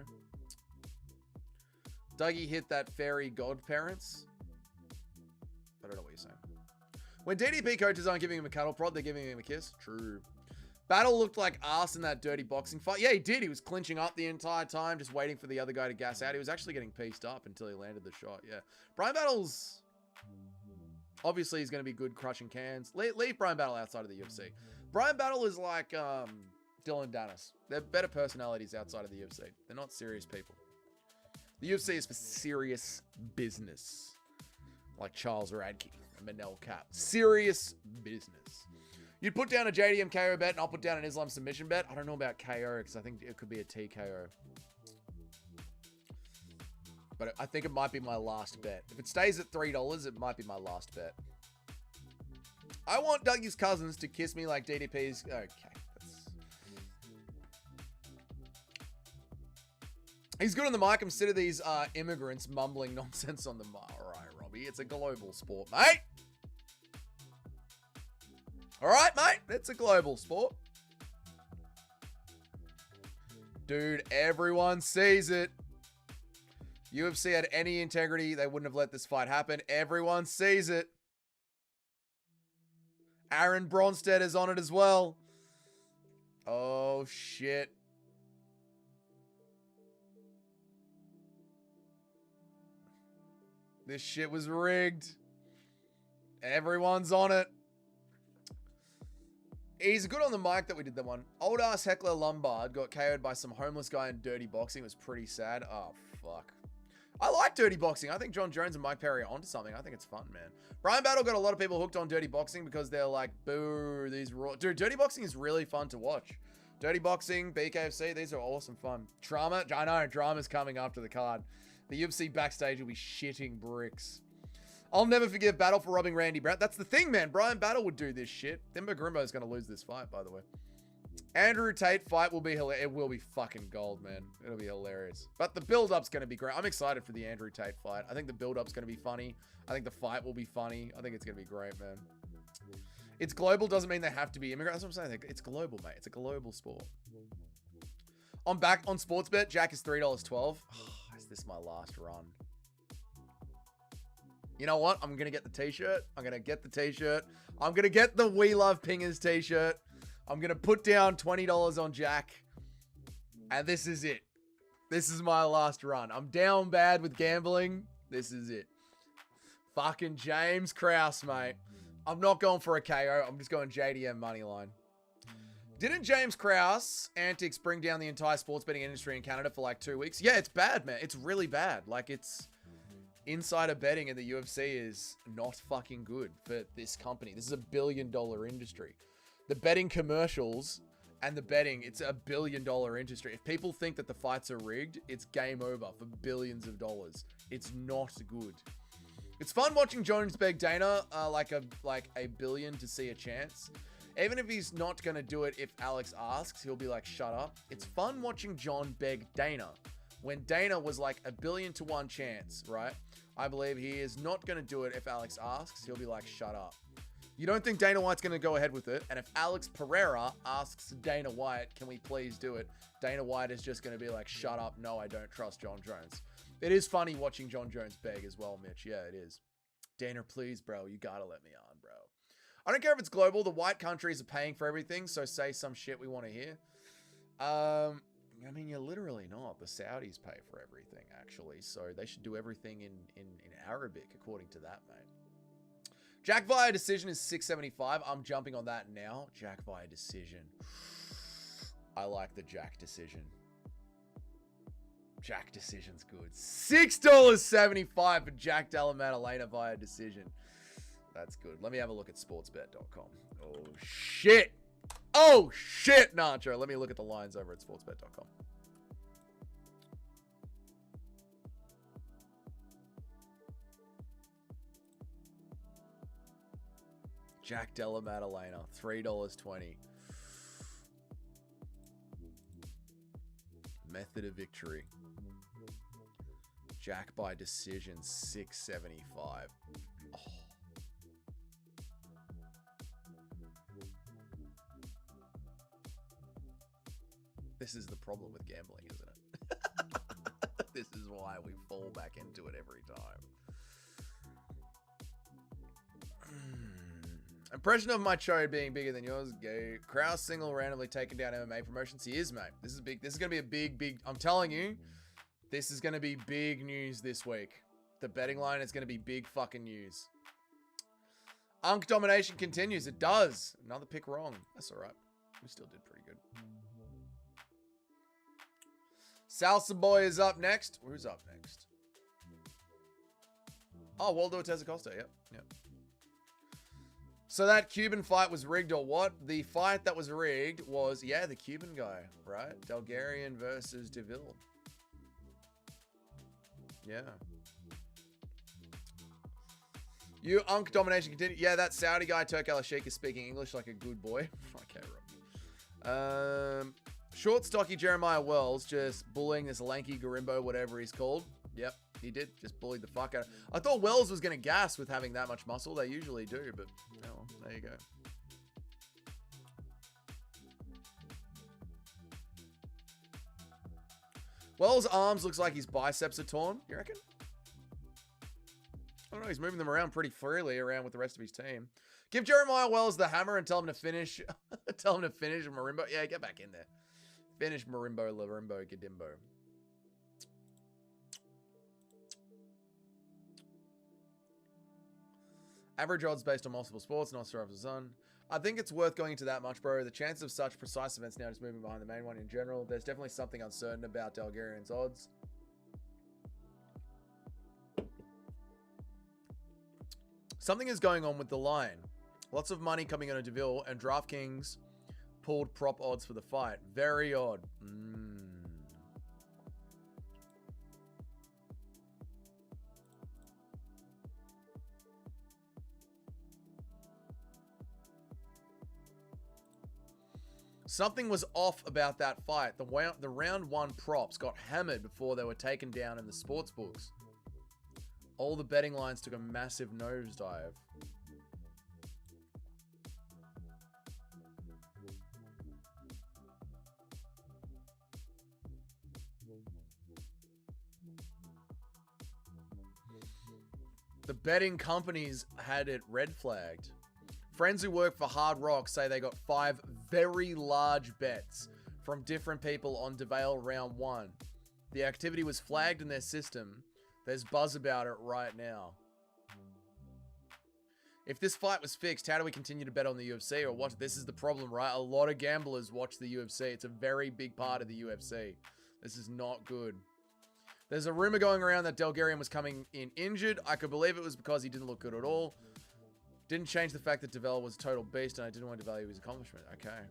Dougie hit that fairy godparents. I don't know what you're saying. When DDP coaches aren't giving him a cattle prod, they're giving him a kiss. True. Battle looked like ass in that dirty boxing fight. Yeah, he did. He was clinching up the entire time, just waiting for the other guy to gas out. He was actually getting pieced up until he landed the shot. Yeah. Brian Battle's... Obviously, he's going to be good crushing cans. Leave Brian Battle outside of the UFC. Brian Battle is like Dylan Dennis. They're better personalities outside of the UFC. They're not serious people. The UFC is for serious business. Like Charles Radke and Manel Cap. Serious business. You'd put down a JDM KO bet and I'll put down an Islam submission bet. I don't know about KO because I think it could be a TKO. But I think it might be my last bet. If it stays at $3, it might be my last bet. I want Dougie's cousins to kiss me like DDP's. Okay. He's good on the mic. I'm sick of these immigrants mumbling nonsense on the mic. All right, Robbie. It's a global sport, mate. All right, mate. It's a global sport. Dude, everyone sees it. UFC had any integrity, they wouldn't have let this fight happen. Everyone sees it. Aaron Bronstedt is on it as well. Oh, shit. This shit was rigged. Everyone's on it. He's good on the mic that we did that one. Old ass Heckler Lombard got KO'd by some homeless guy in dirty boxing. It was pretty sad. Oh, fuck. I like dirty boxing. I think John Jones and Mike Perry are onto something. I think it's fun, man. Brian Battle got a lot of people hooked on dirty boxing because they're like, boo, these raw... Dude, dirty boxing is really fun to watch. Dirty boxing, BKFC, these are awesome fun. Drama, I know, drama's coming after the card. The UFC backstage will be shitting bricks. I'll never forgive Battle for robbing Randy Brown. That's the thing, man. Brian Battle would do this shit. Thimba Grimbo's going to lose this fight, by the way. Andrew Tate fight will be hilarious. It will be fucking gold, man. It'll be hilarious. But the build-up's going to be great. I'm excited for the Andrew Tate fight. I think the build-up's going to be funny. I think the fight will be funny. I think it's going to be great, man. It's global doesn't mean they have to be immigrants. That's what I'm saying. It's global, mate. It's a global sport. I'm back on Sportsbet. Jack is $3.12. Oh, is this my last run? You know what? I'm going to get the t-shirt. I'm going to get the t-shirt. I'm going to get the We Love Pingers t-shirt. I'm going to put down $20 on Jack. And this is it. This is my last run. I'm down bad with gambling. This is it. Fucking James Krause, mate. I'm not going for a KO. I'm just going JDM moneyline. Didn't James Krause antics bring down the entire sports betting industry in Canada for like 2 weeks? Yeah, it's bad, man. It's really bad. Like, it's... Insider betting in the UFC is not fucking good for this company. This is $1 billion industry. The betting commercials and the betting, it's $1 billion industry. If people think that the fights are rigged, it's game over for billions of dollars. It's not good. It's fun watching Jones beg Dana like a billion to see a chance. Even if he's not going to do it if Alex asks, he'll be like, shut up. It's fun watching John beg Dana when Dana was like 1,000,000,000 to 1 chance, right? I believe he is not going to do it if Alex asks. He'll be like, shut up. You don't think Dana White's going to go ahead with it? And if Alex Pereira asks Dana White, can we please do it? Dana White is just going to be like, shut up. No, I don't trust John Jones. It is funny watching John Jones beg as well, Mitch. Yeah, it is. Dana, please, bro. You got to let me on, bro. I don't care if it's global. The white countries are paying for everything, so say some shit we want to hear. I mean, you're literally not. The Saudis pay for everything, actually, so they should do everything in Arabic, according to that, mate. Jack via decision is 675. I'm jumping on that now. Jack via decision. I like the Jack decision. Jack decision's good. $6.75 for Jack Della Maddalena via decision. That's good. Let me have a look at sportsbet.com. Oh, shit. Oh, shit, Nacho. Let me look at the lines over at sportsbet.com. Jack Della Maddalena, $3.20. Method of victory. Jack by decision, $6.75. Oh. This is the problem with gambling, isn't it? This is why we fall back into it every time. Impression of my chode being bigger than yours. Go. Kraus single randomly taking down MMA promotions. He is, mate. This is big. This is going to be a big. I'm telling you, this is going to be big news this week. The betting line is going to be big fucking news. Unk domination continues. It does. Another pick wrong. That's all right. We still did pretty good. Salsa Boy is up next. Who's up next? Oh, Waldo Tezacosta. Yep. So that Cuban fight was rigged or what? The fight that was rigged was, yeah, the Cuban guy, right? Delgarian versus DeVille. Yeah. You Unk domination continue. Yeah, that Saudi guy, Turk Al-Sheikh, is speaking English like a good boy. Okay, Rob. Short, stocky Jeremiah Wells just bullying this lanky Garimbo, whatever he's called. Yep, he did. Just bullied the fuck out of him. I thought Wells was going to gas with having that much muscle. They usually do, but oh, there you go. Wells' arms looks like his biceps are torn. You reckon? I don't know. He's moving them around pretty freely around with the rest of his team. Give Jeremiah Wells the hammer and tell him to finish. Tell him to finish Marimbo. Yeah, get back in there. Finish Marimbo, Larimbo, Gadimbo. Average odds based on multiple sports, not sure of the sun. I think it's worth going into that much, bro. The chances of such precise events now just moving behind the main one in general. There's definitely something uncertain about Delgarian's odds. Something is going on with the line. Lots of money coming on DeVille, and DraftKings pulled prop odds for the fight. Very odd. Something was off about that fight. The round one props got hammered before they were taken down in the sports books. All the betting lines took a massive nosedive. The betting companies had it red flagged. Friends who work for Hard Rock say they got 5 very large bets from different people on DeVale round 1. The activity was flagged in their system. There's buzz about it right now. If this fight was fixed, how do we continue to bet on the UFC or what? This is the problem, right? A lot of gamblers watch the UFC. It's a very big part of the UFC. This is not good. There's a rumor going around that Delgarian was coming in injured. I could believe it was because he didn't look good at all. Didn't change the fact that DeVelle was a total beast and I didn't want to value his accomplishment. Okay.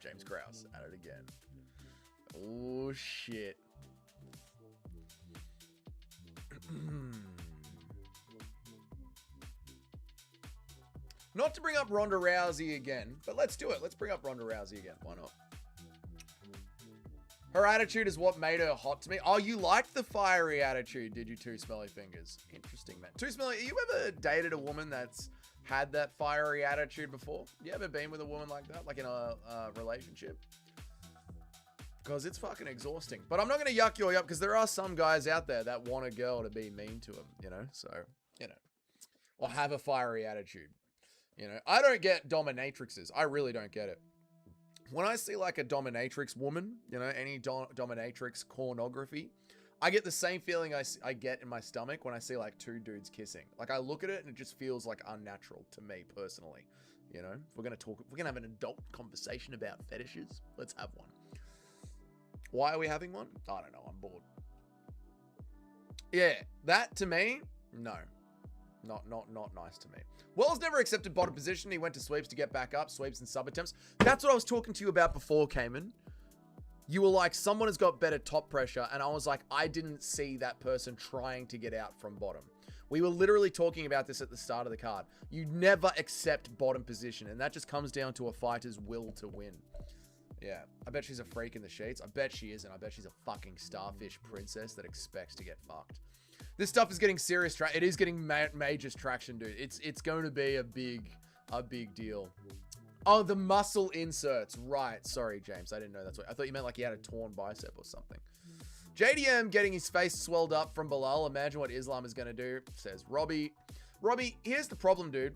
James Krause at it again. Oh, shit. Not to bring up Ronda Rousey again, but let's do it. Let's bring up Ronda Rousey again. Why not? Her attitude is what made her hot to me. Oh, you liked the fiery attitude, did you, Two Smelly Fingers? Interesting, man. Two Smelly, you ever dated a woman that's had that fiery attitude before? You ever been with a woman like that? Like in a relationship? Because it's fucking exhausting. But I'm not going to yuck you up because there are some guys out there that want a girl to be mean to them, you know? So, you know. Or have a fiery attitude. You know, I don't get dominatrixes. I really don't get it. When I see like a dominatrix woman, you know, any dominatrix pornography, I get the same feeling I get in my stomach when I see like two dudes kissing. Like I look at it and it just feels like unnatural to me personally. You know, if we're going to have an adult conversation about fetishes, let's have one. Why are we having one? I don't know. I'm bored. Yeah, that to me, no. Not nice to me. Wells never accepted bottom position. He went to sweeps to get back up. Sweeps and sub attempts. That's what I was talking to you about before, Cayman. You were like, someone has got better top pressure. And I was like, I didn't see that person trying to get out from bottom. We were literally talking about this at the start of the card. You never accept bottom position. And that just comes down to a fighter's will to win. Yeah, I bet she's a freak in the sheets. I bet she isn't. I bet she's a fucking starfish princess that expects to get fucked. This stuff is getting serious traction. It is getting major traction, dude. It's going to be a big deal. Oh, the muscle inserts. Right. Sorry, James. I didn't know that's what. I thought you meant like he had a torn bicep or something. JDM getting his face swelled up from Bilal. Imagine what Islam is going to do, says Robbie. Robbie, here's the problem, dude.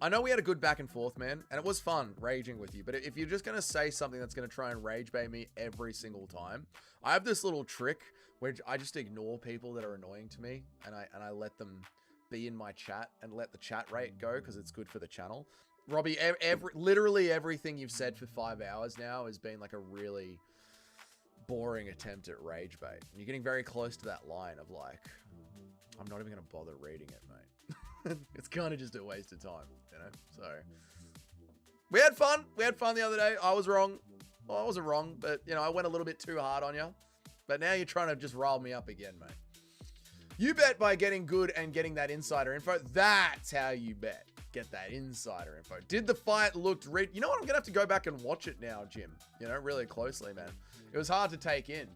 I know we had a good back and forth, man, and it was fun raging with you, but if you're just going to say something that's going to try and rage bait me every single time, I have this little trick where I just ignore people that are annoying to me, and I let them be in my chat and let the chat rate go because it's good for the channel. Robbie, literally everything you've said for 5 hours now has been like a really boring attempt at rage bait. You're getting very close to that line of like, I'm not even going to bother reading it, mate. It's kind of just a waste of time, you know? So, we had fun. We had fun the other day. I was wrong. Well, I wasn't wrong, but, you know, I went a little bit too hard on you. But now you're trying to just rile me up again, mate. You bet by getting good and getting that insider info. That's how you bet. Get that insider info. Did the fight look... You know what? I'm going to have to go back and watch it now, Jim. You know, really closely, man. It was hard to take in.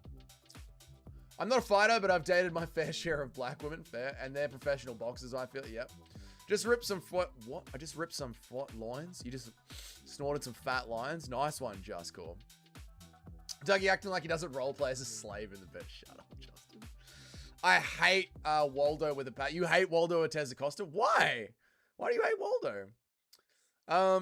I'm not a fighter, but I've dated my fair share of black women. Fair. And they're professional boxers, I feel. Yep. Just ripped some... What? I just ripped some loins? You just snorted some fat lions? Nice one, Just Core. Dougie acting like he doesn't roleplay as a slave in the bed. Shut up, Justin. I hate Waldo with a pat. You hate Waldo Ortez Acosta? Why? Why do you hate Waldo?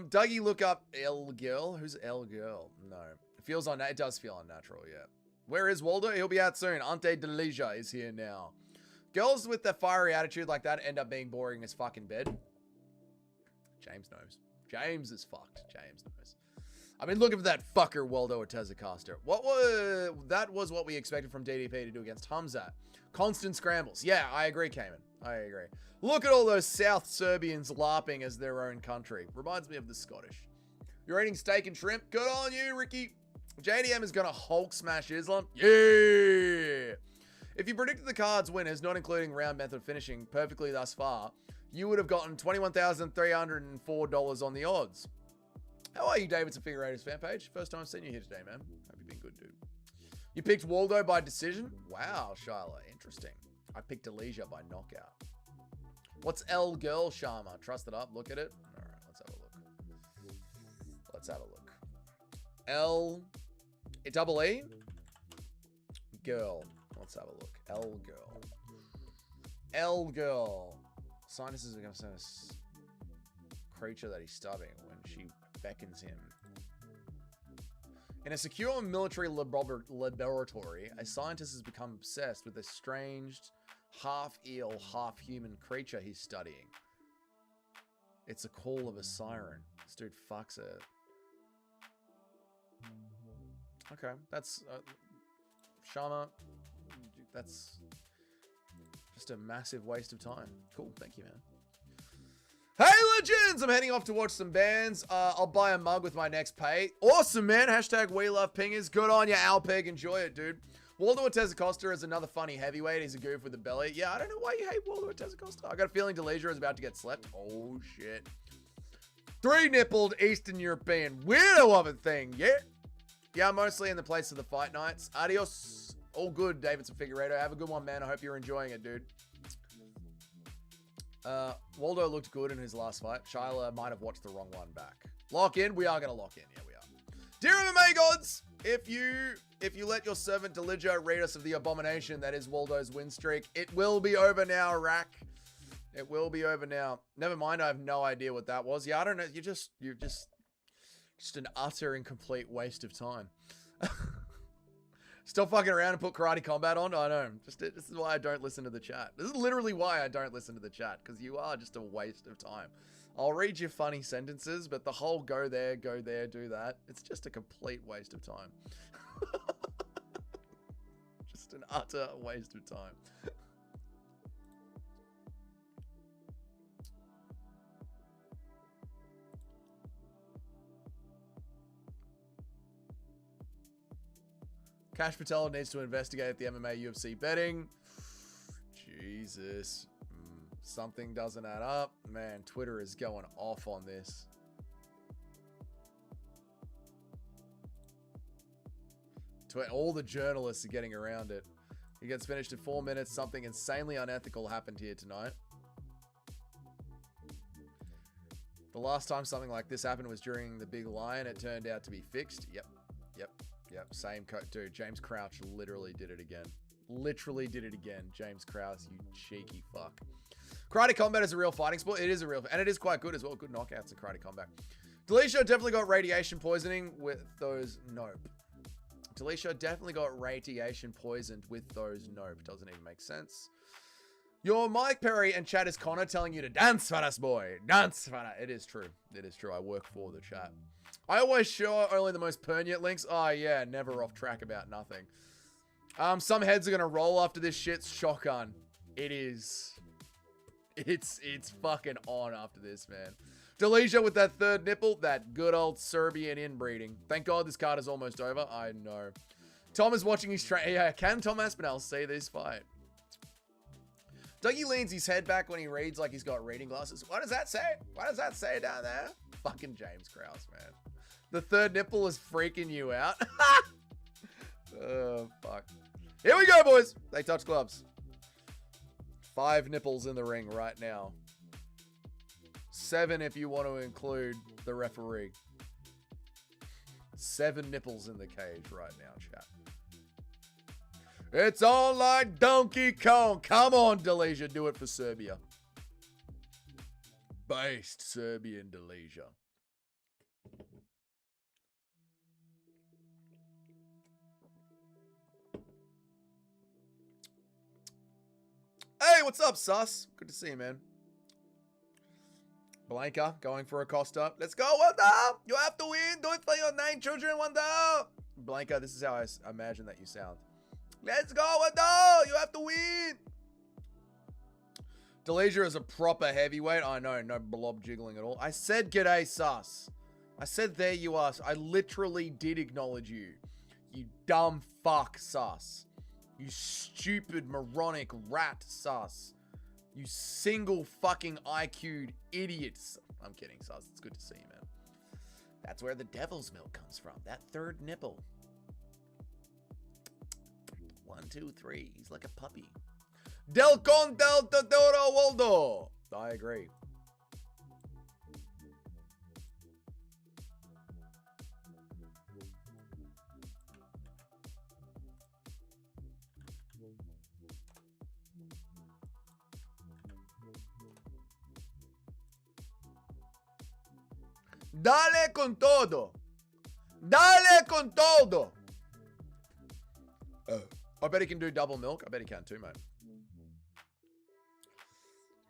Dougie, look up L Girl. Who's L Girl? No. It feels it does feel unnatural, yeah. Where is Waldo? He'll be out soon. Ante Delija is here now. Girls with that fiery attitude like that end up being boring as fucking bed. James knows. James is fucked. James knows. I mean, looking for that fucker Waldo Ortez Acosta. That was what we expected from DDP to do against Hamzat. Constant scrambles. Yeah, I agree, Cayman. I agree. Look at all those South Serbians larping as their own country. Reminds me of the Scottish. You're eating steak and shrimp? Good on you, Ricky. JDM is going to Hulk smash Islam. Yeah. If you predicted the card's winners, not including round method finishing, perfectly thus far, you would have gotten $21,304 on the odds. How are you, Davidson Figueiredo's fan page? First time I've seen you here today, man. Hope you've been good, dude. You picked Waldo by decision? Wow, Shyla. Interesting. I picked Elijah by knockout. What's L Girl, Sharma? Trust it up. Look at it. All right, let's have a look. Let's have a look. L... double E? Girl. Let's have a look. L Girl. L Girl. Scientists are going to send us creature that he's studying when she beckons him. In a secure military laboratory, a scientist has become obsessed with a strange, half-eel, half-human creature he's studying. It's a call of a siren. This dude fucks it. Okay, that's... Shama, that's just a massive waste of time. Cool, thank you, man. Hey, legends! I'm heading off to watch some bands. I'll buy a mug with my next pay. Awesome, man. Hashtag we love pingers. Good on you, Alpeg. Enjoy it, dude. Waldo Ortez Acosta is another funny heavyweight. He's a goof with a belly. Yeah, I don't know why you hate Waldo Ortez Acosta. I got a feeling Delija is about to get slept. Oh, shit. 3-nippled Eastern European. Weirdo of a thing. Yeah. Yeah, mostly in the place of the fight nights. Adios. All good, Davidson Figueiredo. Have a good one, man. I hope you're enjoying it, dude. Waldo looked good in his last fight. Shyla might have watched the wrong one back. Lock in. We are going to lock in. Yeah, we are. Dear MMA gods, if you let your servant Delija read us of the abomination that is Waldo's win streak, it will be over now, Rack. It will be over now. Never mind, I have no idea what that was. Yeah, I don't know. You're just an utter and complete waste of time. Still fucking around and put Karate Combat on? I know. This is why I don't listen to the chat. This is literally why I don't listen to the chat, because you are just a waste of time. I'll read your funny sentences, but the whole go there, do that. It's just a complete waste of time. Just an utter waste of time. Cash Patel needs to investigate the MMA UFC betting. Jesus. Something doesn't add up. Man, Twitter is going off on this. All the journalists are getting around it. He gets finished in 4 minutes. Something insanely unethical happened here tonight. The last time something like this happened was during the Big Lion. It turned out to be fixed. Yep. Same dude. James Crouch literally did it again. James Krause, you cheeky fuck. Karate Combat is a real fighting sport. It is a real, and it is quite good as well. Good knockouts in Karate Combat. Delisha definitely got radiation poisoning with those. Nope. Delisha definitely got radiation poisoned with those. Nope. Doesn't even make sense. Your Mike Perry and chat is Connor telling you to dance for us, boy. Dance for us. It is true. It is true. I work for the chat. I always show only the most poignant links. Oh, yeah. Never off track about nothing. Some heads are going to roll after this shit. Shotgun. It is. It's fucking on after this, man. Delisha with that third nipple. That good old Serbian inbreeding. Thank God this card is almost over. I know. Tom is watching his train. Yeah, can Tom Aspinall see this fight? Dougie leans his head back when he reads like he's got reading glasses. What does that say? What does that say down there? Fucking James Krause, man. The third nipple is freaking you out. Oh, fuck. Here we go, boys. They touch gloves. 5 nipples in the ring right now. 7 if you want to include the referee. 7 nipples in the cage right now, chat. It's on like Donkey Kong. Come on, Delisha. Do it for Serbia. Based Serbian Delisha. Hey, what's up, Sus? Good to see you, man. Blanca going for Acosta. Let's go, Wanda! You have to win! Do it for your 9 children, Wanda! Blanca, this is how I imagine that you sound. Let's go, Wanda! You have to win! Delisha is a proper heavyweight. I know, no blob jiggling at all. I said g'day, Sus. I said there you are. I literally did acknowledge you. You dumb fuck, Sus. You stupid, moronic rat, Sus. You single fucking IQ'd idiots. I'm kidding, Sus. It's good to see you, man. That's where the devil's milk comes from. That third nipple. 1, 2, 3. He's like a puppy. Del Conte Totoro Waldo. I agree. Dale con todo. I bet he can do double milk. I bet he can too, mate.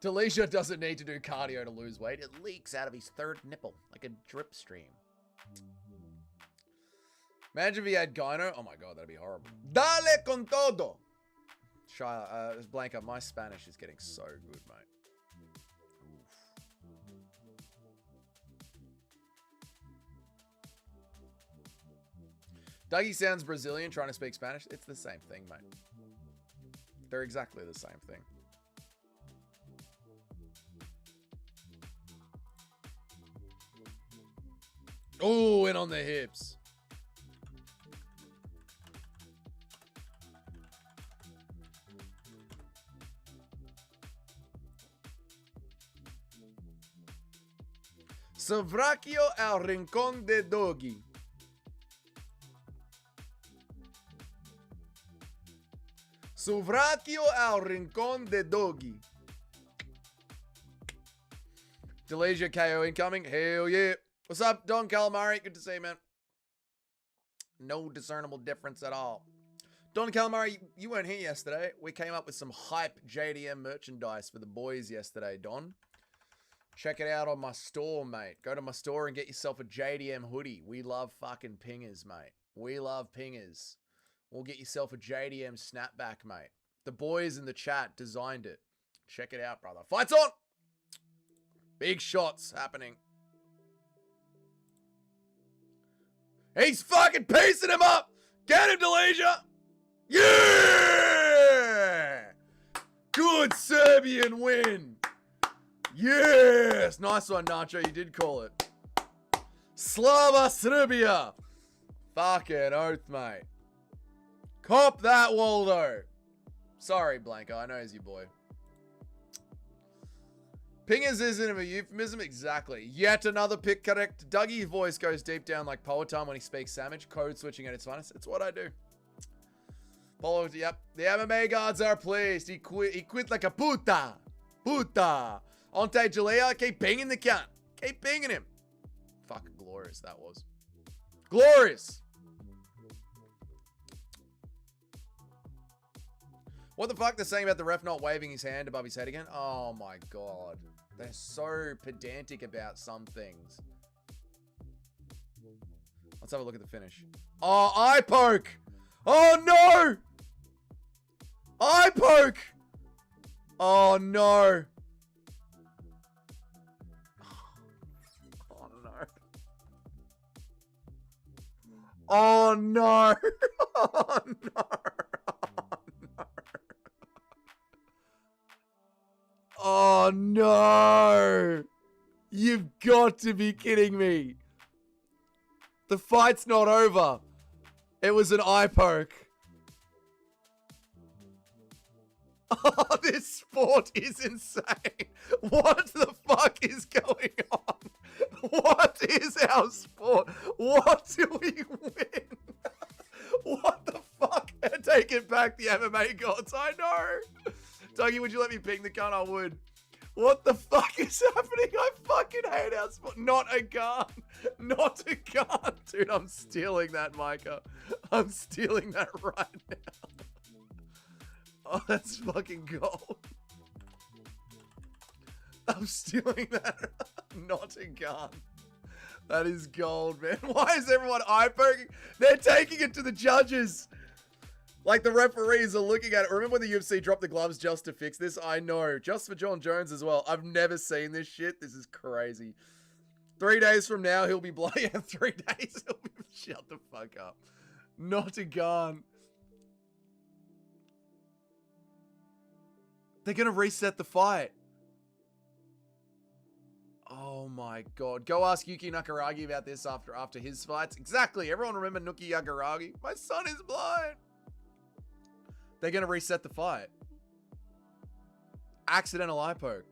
Delisha doesn't need to do cardio to lose weight. It leaks out of his third nipple like a drip stream. Imagine if he had gyno. Oh my God, that'd be horrible. Dale con todo. Shia, Blanca, my Spanish is getting so good, mate. Dougie sounds Brazilian trying to speak Spanish. It's the same thing, mate. They're exactly the same thing. Oh, in on the hips. Sovrachio al rincón de Doggy. Sovrachio al rincón de Doggy. Delesia KO incoming. Hell yeah. What's up, Don Calamari? Good to see you, man. No discernible difference at all. Don Calamari, you weren't here yesterday. We came up with some hype JDM merchandise for the boys yesterday, Don. Check it out on my store, mate. Go to my store and get yourself a JDM hoodie. We love fucking pingers, mate. We love pingers. We'll get yourself a JDM snapback, mate. The boys in the chat designed it. Check it out, brother. Fight's on! Big shots happening. He's fucking piecing him up! Get him, Delesia! Yeah! Good Serbian win! Yes! Nice one, Nacho. You did call it. Slava Serbia! Fucking oath, mate. Cop that, Waldo. Sorry, Blanco. I know he's your boy. Pingers isn't a euphemism. Exactly. Yet another pick correct. Dougie's voice goes deep down like Poetan when he speaks Sandwich. Code switching at its finest. It's what I do. Polo, yep. The MMA gods are pleased. He quit like a puta. Puta. Ante Jalea, keep pinging the cunt. Keep pinging him. Fucking glorious that was. Glorious. What the fuck they're saying about the ref not waving his hand above his head again? Oh my god. They're so pedantic about some things. Let's have a look at the finish. Oh, eye poke. Oh no. Eye poke. Oh no. Oh no. Oh no. Oh no. You've got to be kidding me. The fight's not over. It was an eye poke. Oh, this sport is insane. What the fuck is going on? What is our sport? What do we win? What the fuck? Take it back, the MMA gods. I know. Dougie, would you let me ping the gun? I would. What the fuck is happening? I fucking hate our sport. Not a gun. Not a gun. Dude, I'm stealing that, Micah. I'm stealing that right now. Oh, that's fucking gold. I'm stealing that. Not a gun. That is gold, man. Why is everyone eye poking? They're taking it to the judges. Like the referees are looking at it. Remember when the UFC dropped the gloves just to fix this? I know. Just for John Jones as well. I've never seen this shit. This is crazy. 3 days from now, he'll be blind. Yeah, 3 days. He'll be... Shut the fuck up. Not a gun. They're going to reset the fight. Oh my god. Go ask Yuki Nakaragi about this after his fights. Exactly. Everyone remember Nuki Nakaragi? My son is blind. They're going to reset the fight. Accidental eye poke.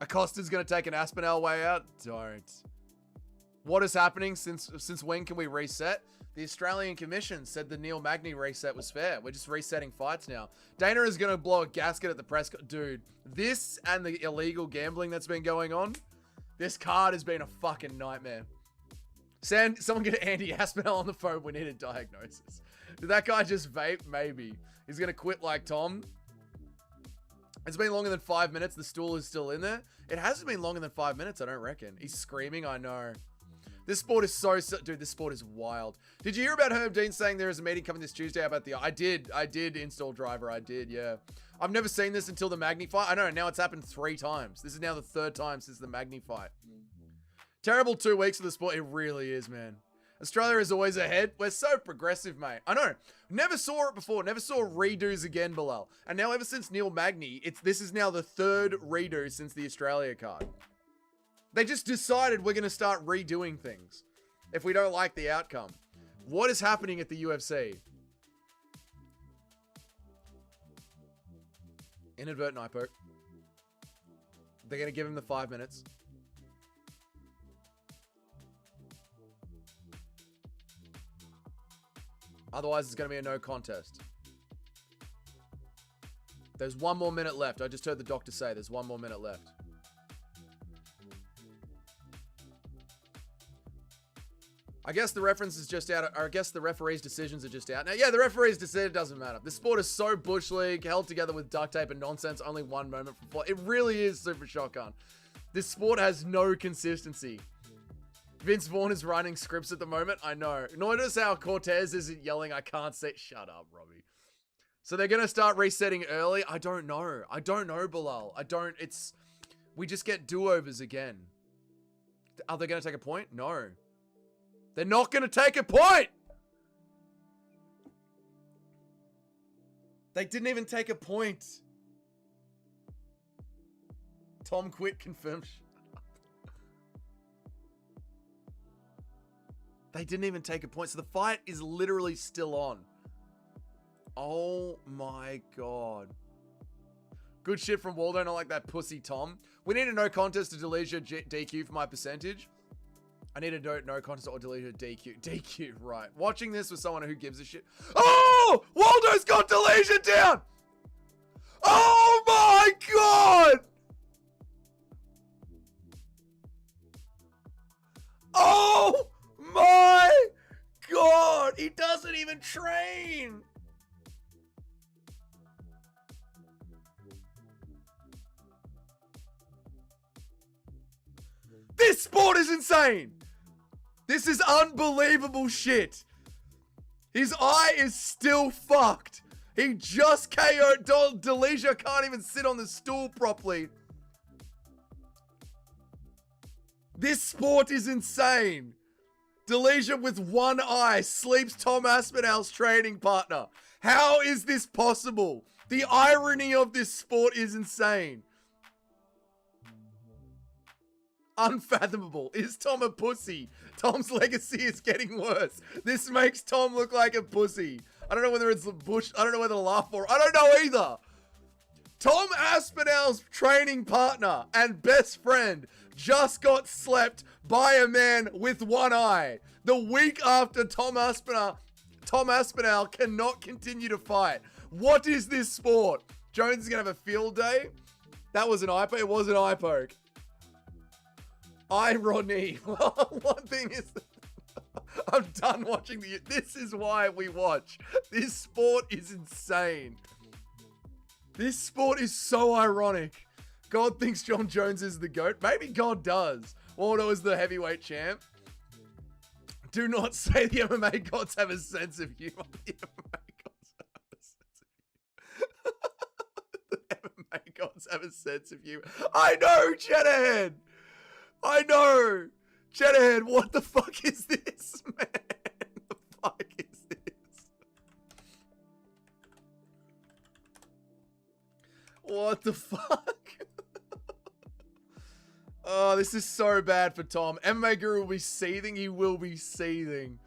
Acosta's going to take an Aspinall way out? Don't. What is happening? Since when can we reset? The Australian Commission said the Neil Magny reset was fair. We're just resetting fights now. Dana is going to blow a gasket at the press. Dude, this and the illegal gambling that's been going on, this card has been a fucking nightmare. Someone get Andy Aspinall on the phone. We need a diagnosis. Did that guy just vape? Maybe. He's going to quit like Tom. It's been longer than 5 minutes. The stool is still in there. It hasn't been longer than 5 minutes, I don't reckon. He's screaming, I know. This sport is so... Dude, this sport is wild. Did you hear about Herb Dean saying there is a meeting coming this Tuesday about the... I did install driver. I did, yeah. I've never seen this until the Magny fight. I know, now it's happened 3 times. This is now the 3rd time since the Magny fight. Terrible 2 weeks of the sport. It really is, man. Australia is always ahead. We're so progressive, mate. I know. Never saw it before. Never saw redos again, Bilal. And now ever since Neil Magny, this is now the 3rd redo since the Australia card. They just decided we're going to start redoing things if we don't like the outcome. What is happening at the UFC? Inadvertent eye poke. They're going to give him the 5 minutes. Otherwise, it's going to be a no contest. There's 1 more minute left. I just heard the doctor say there's 1 more minute left. I guess the reference is just out. Or I guess the referee's decisions are just out. Now, yeah, the referee's decision doesn't matter. This sport is so bush league, held together with duct tape and nonsense. Only 1 moment from 4. It really is super shotgun. This sport has no consistency. Vince Vaughn is writing scripts at the moment. I know. Notice how Cortez isn't yelling, I can't say. Shut up, Robbie. So they're going to start resetting early? I don't know. I don't know, Bilal. We just get do-overs again. Are they going to take a point? No. They're not going to take a point. They didn't even take a point. Tom quit confirmed. They didn't even take a point. So the fight is literally still on. Oh my God. Good shit from Waldo. Not like that pussy Tom. We need a no contest to Delecia DQ for my percentage. I need a no contest or Delecia DQ. DQ, right. Watching this with someone who gives a shit. Oh! Waldo's got Delecia down! Oh my God! Oh my God! He doesn't even train! This sport is insane! This is unbelievable shit. His eye is still fucked. He just KO'd. Delecia can't even sit on the stool properly. This sport is insane. Delecia with 1 eye sleeps Tom Aspinall's training partner. How is this possible? The irony of this sport is insane. Unfathomable. Is Tom a pussy? Tom's legacy is getting worse. This makes Tom look like a pussy. I don't know whether it's the bush. I don't know whether to laugh or. I don't know either. Tom Aspinall's training partner and best friend just got slept by a man with 1 eye. The week after Tom Aspinall cannot continue to fight. What is this sport? Jones is going to have a field day. That was an eye poke. It was an eye poke. Irony. One thing is, I'm done watching this is why we watch. This sport is insane. This sport is so ironic. God thinks John Jones is the GOAT. Maybe God does. Waldo is the heavyweight champ. Do not say the MMA gods have a sense of humor. The MMA gods have a sense of humor. I know, Cheddarhead. I know. Cheddarhead, what the fuck is this, man? The fuck is this? What the fuck? Oh, this is so bad for Tom. MMA Guru will be seething. He will be seething.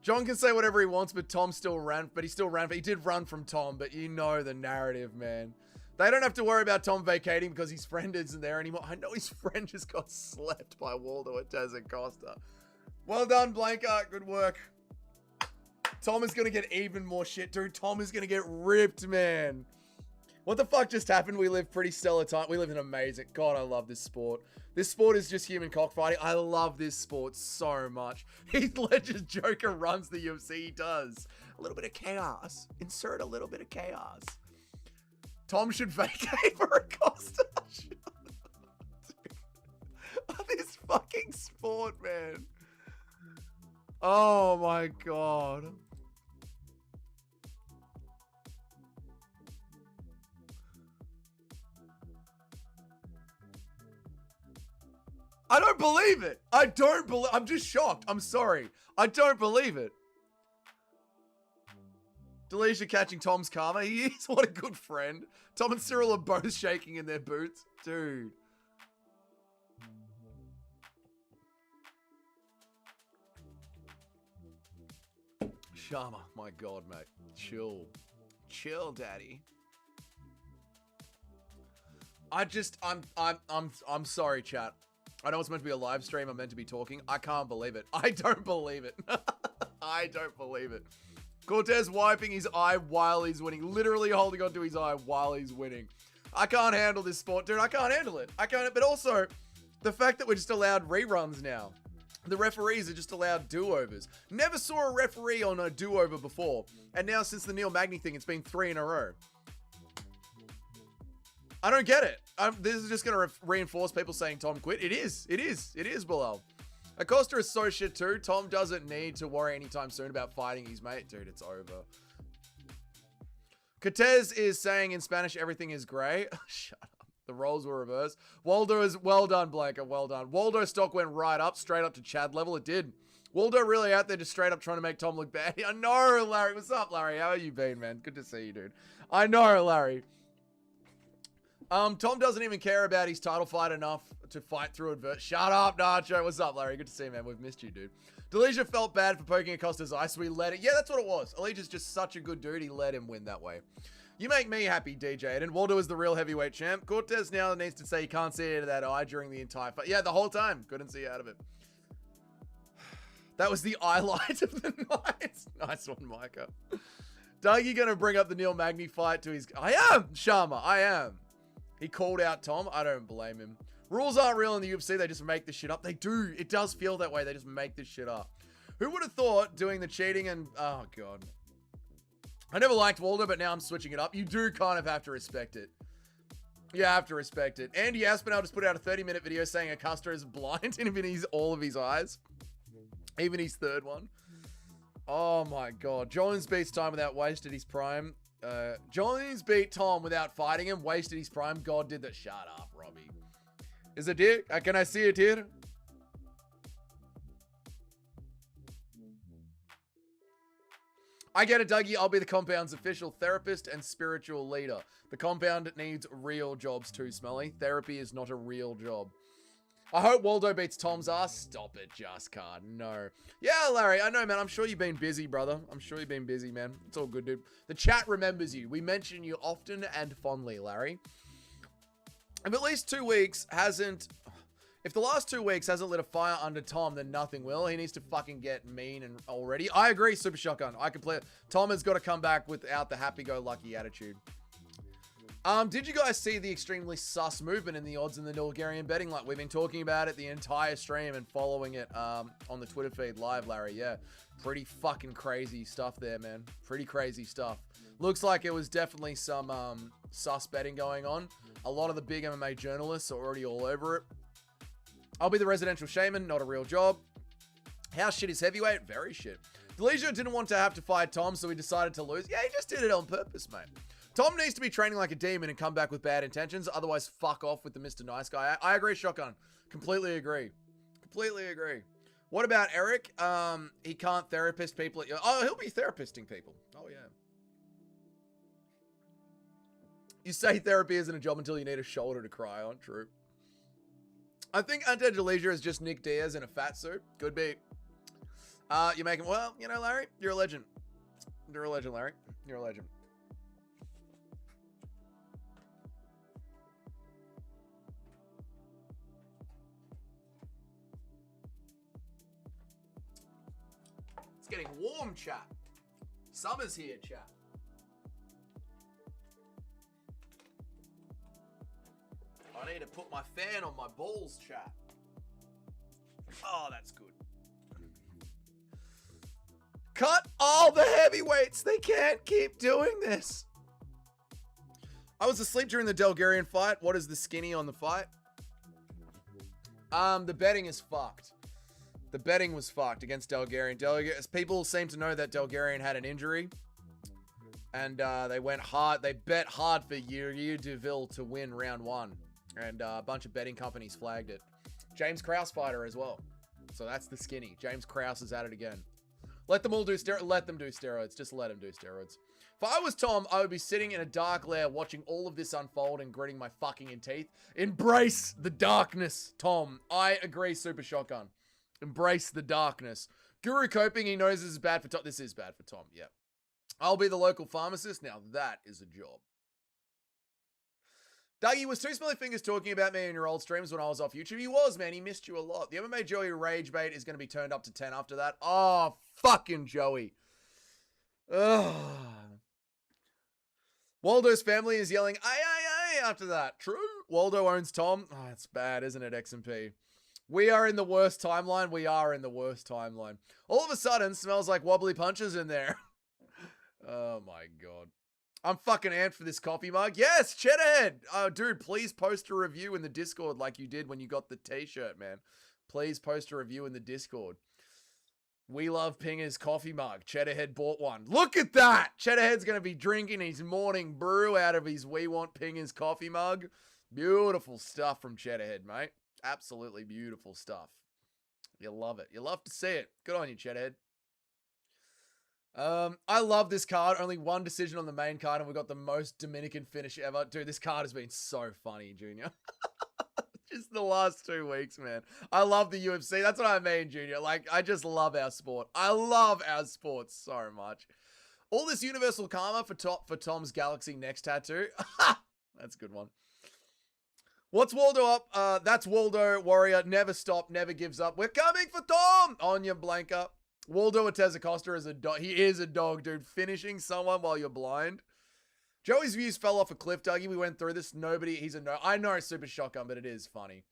John can say whatever he wants, but Tom still ran. But he still ran. He did run from Tom, but you know the narrative, man. They don't have to worry about Tom vacating because his friend isn't there anymore. I know his friend just got slept by Waldo at Tazza Costa. Well done, Blanca. Good work. Tom is going to get even more shit, dude. Tom is going to get ripped, man. What the fuck just happened? We live pretty stellar time. We live in amazing. God, I love this sport. This sport is just human cockfighting. I love this sport so much. Heath Ledger's Joker runs the UFC. He does. A little bit of chaos. Insert a little bit of chaos. Tom should vacate for a Costa. This fucking sport, man. Oh my God. I don't believe it. I'm just shocked. I'm sorry. I don't believe it. Delisha catching Tom's karma. He is. What a good friend. Tom and Cyril are both shaking in their boots. Dude. Sharma, my God, mate. Chill. Chill, daddy. I'm sorry, chat. I know it's meant to be a live stream. I'm meant to be talking. I can't believe it. I don't believe it. I don't believe it. Cortez wiping his eye while he's winning. Literally holding onto his eye while he's winning. I can't handle this sport, dude. I can't handle it. I can't. But also, the fact that we're just allowed reruns now. The referees are just allowed do-overs. Never saw a referee on a do-over before. And now since the Neil Magny thing, it's been 3 in a row. I don't get it. This is just going to reinforce people saying Tom quit. It is. It is. It is, Bilal. Acosta is so shit too. Tom doesn't need to worry anytime soon about fighting his mate. Dude, it's over. Cortez is saying in Spanish, everything is grey. Shut up. The roles were reversed. Waldo is well done, Blanca. Well done. Waldo stock went right up, straight up to Chad level. It did. Waldo really out there just straight up trying to make Tom look bad. I know, Larry. What's up, Larry? How are you been, man? Good to see you, dude. I know, Larry. Tom doesn't even care about his title fight enough to fight through adversity. Shut up, Nacho. What's up, Larry? Good to see you, man. We've missed you, dude. Delisha felt bad for poking Acosta's eye, so we let it. Yeah, that's what it was. Alicia's just such a good dude. He let him win that way. You make me happy, DJ. And Waldo is the real heavyweight champ. Cortez now needs to say he can't see out of that eye during the entire fight. Yeah, the whole time. Couldn't see out of it. That was the highlight of the night. Nice one, Micah. Dougie gonna bring up the Neil Magny fight to his... I am, Sharma. I am. He called out Tom. I don't blame him. Rules aren't real in the UFC. They just make this shit up. They do. It does feel that way. They just make this shit up. Who would have thought doing the cheating and... Oh, God. I never liked Waldo, but now I'm switching it up. You do kind of have to respect it. You have to respect it. Andy Aspinall just put out a 30-minute video saying Acosta is blind in all of his eyes. Even his third one. Oh, my God. Jones beats time without wasted his prime. Jones beat Tom without fighting him, wasted his prime. God did that. Shut up, Robbie. Is it here? Can I see it here? I get it, Dougie. I'll be the compound's official therapist and spiritual leader. The compound needs real jobs too, Smelly. Therapy is not a real job. I hope Waldo beats Tom's ass. Stop it, just can't. No. Yeah, Larry, I know, man. I'm sure you've been busy, brother. I'm sure you've been busy, man. It's all good, dude. The chat remembers you. We mention you often and fondly, Larry. If at least 2 weeks hasn't... If the last 2 weeks hasn't lit a fire under Tom, then nothing will. He needs to fucking get mean and already. I agree, Super Shotgun. I can play it. Tom has got to come back without the happy-go-lucky attitude. Did you guys see the extremely sus movement in the odds in the Bulgarian betting? Like, we've been talking about it the entire stream and following it on the Twitter feed live, Larry. Yeah, pretty fucking crazy stuff there, man. Pretty crazy stuff. Looks like it was definitely some sus betting going on. A lot of the big MMA journalists are already all over it. I'll be the residential shaman, not a real job. How shit is heavyweight? Very shit. Delisha didn't want to have to fight Tom, so he decided to lose. Yeah, he just did it on purpose, mate. Tom needs to be training like a demon and come back with bad intentions. Otherwise, fuck off with the Mr. Nice Guy. I agree, Shotgun. Completely agree. Completely agree. What about Eric? He can't therapist people. Oh, he'll be therapisting people. Oh, yeah. You say therapy isn't a job until you need a shoulder to cry on. True. I think Ante Delisha is just Nick Diaz in a fat suit. Could be. You're making... Well, you know, Larry, you're a legend. You're a legend, Larry. You're a legend. It's getting warm, chat. Summer's here, chat. I need to put my fan on my balls, chat. Oh, that's good. Cut all the heavyweights. They can't keep doing this. I was asleep during the Bulgarian fight. What is the skinny on the fight? The betting is fucked. The betting was fucked against Bulgarian. People seem to know that Bulgarian had an injury. And they went hard. They bet hard for Yuri Deville to win round 1. And a bunch of betting companies flagged it. James Krause fighter as well. So that's the skinny. James Krause is at it again. Let them all do steroids. Let them do steroids. Just let them do steroids. If I was Tom, I would be sitting in a dark lair watching all of this unfold and gritting my fucking teeth. Embrace the darkness, Tom. I agree, Super Shotgun. Embrace the darkness. Guru coping, he knows this is bad for Tom. This is bad for Tom, yeah. I'll be the local pharmacist. Now that is a job. Dougie, was Two Smelly Fingers talking about me in your old streams when I was off YouTube? He was, man. He missed you a lot. The MMA Joey rage bait is going to be turned up to 10 after that. Oh, fucking Joey. Ugh. Waldo's family is yelling, aye, aye, aye, after that. True. Waldo owns Tom. Oh, it's bad, isn't it, X&P? We are in the worst timeline. We are in the worst timeline. All of a sudden, smells like wobbly punches in there. Oh, my God. I'm fucking amped for this coffee mug. Yes, Cheddarhead. Oh, dude, please post a review in the Discord like you did when you got the t-shirt, man. Please post a review in the Discord. We love Pinger's coffee mug. Cheddarhead bought one. Look at that. Cheddarhead's going to be drinking his morning brew out of his We Want Pinger's coffee mug. Beautiful stuff from Cheddarhead, mate. Absolutely beautiful stuff. You love it. You love to see it. Good on you, Cheddarhead. I love this card. Only one decision on the main card, and we got the most Dominican finish ever. Dude, this card has been so funny, Junior. Just the last 2 weeks, man. I love the UFC. That's what I mean, Junior. Like, I just love our sport. I love our sport so much. All this universal karma for Tom's Galaxy next tattoo. That's a good one. What's Waldo up? That's Waldo, warrior. Never stop, never gives up. We're coming for Tom! Anya Blanca. Waldo Ortez Acosta is a dog. He is a dog, dude. Finishing someone while you're blind. Joey's views fell off a cliff, Dougie. We went through this. He's a no. I know Super Shotgun, but it is funny.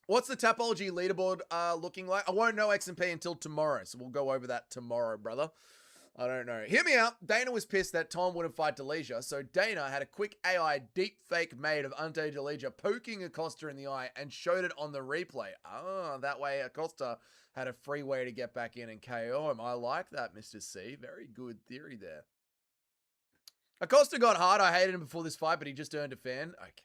What's the Tapology leaderboard looking like? I won't know X&P until tomorrow, so we'll go over that tomorrow, brother. I don't know. Hear me out. Dana was pissed that Tom wouldn't fight Deleja, so Dana had a quick AI deep fake made of Ante Deleja poking Acosta in the eye and showed it on the replay. Ah, that way Acosta had a free way to get back in and KO him. I like that, Mr. C. Very good theory there. Acosta got hard. I hated him before this fight, but he just earned a fan. Okay.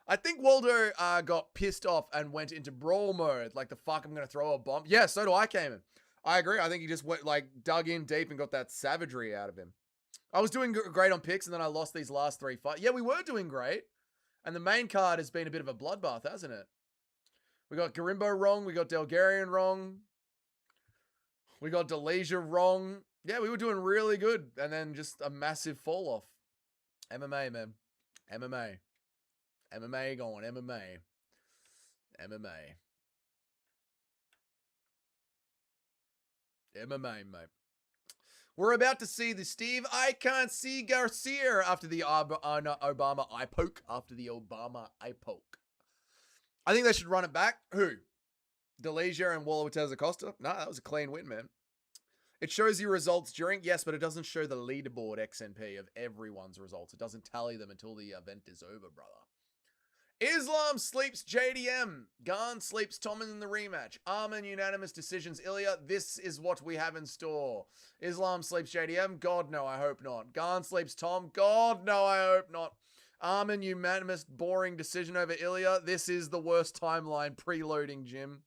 I think Waldo got pissed off and went into brawl mode. Like, the fuck, I'm going to throw a bomb. Yeah, so do I, Cayman. I agree. I think he just went, like, dug in deep and got that savagery out of him. I was doing great on picks, and then I lost these last 3 fights. Yeah, we were doing great. And the main card has been a bit of a bloodbath, hasn't it? We got Garimbo wrong. We got Delgarian wrong. We got Deleja wrong. Yeah, we were doing really good. And then just a massive fall off. MMA, man. MMA. MMA going. MMA. MMA. MMA, mate. We're about to see the Steve I Can't See Garcia after the Obama eye poke. After the Obama eye poke. I think they should run it back. Who? Deleja and Wallo Ortez Acosta? No, that was a clean win, man. It shows you results during, yes, but it doesn't show the leaderboard XNP of everyone's results. It doesn't tally them until the event is over, brother. Islam sleeps JDM. Garn sleeps Tom in the rematch. Armin unanimous decisions. Ilya, this is what we have in store. Islam sleeps JDM. God, no, I hope not. Garn sleeps Tom. God, no, I hope not. Armin unanimous boring decision over Ilya. This is the worst timeline preloading, Jim.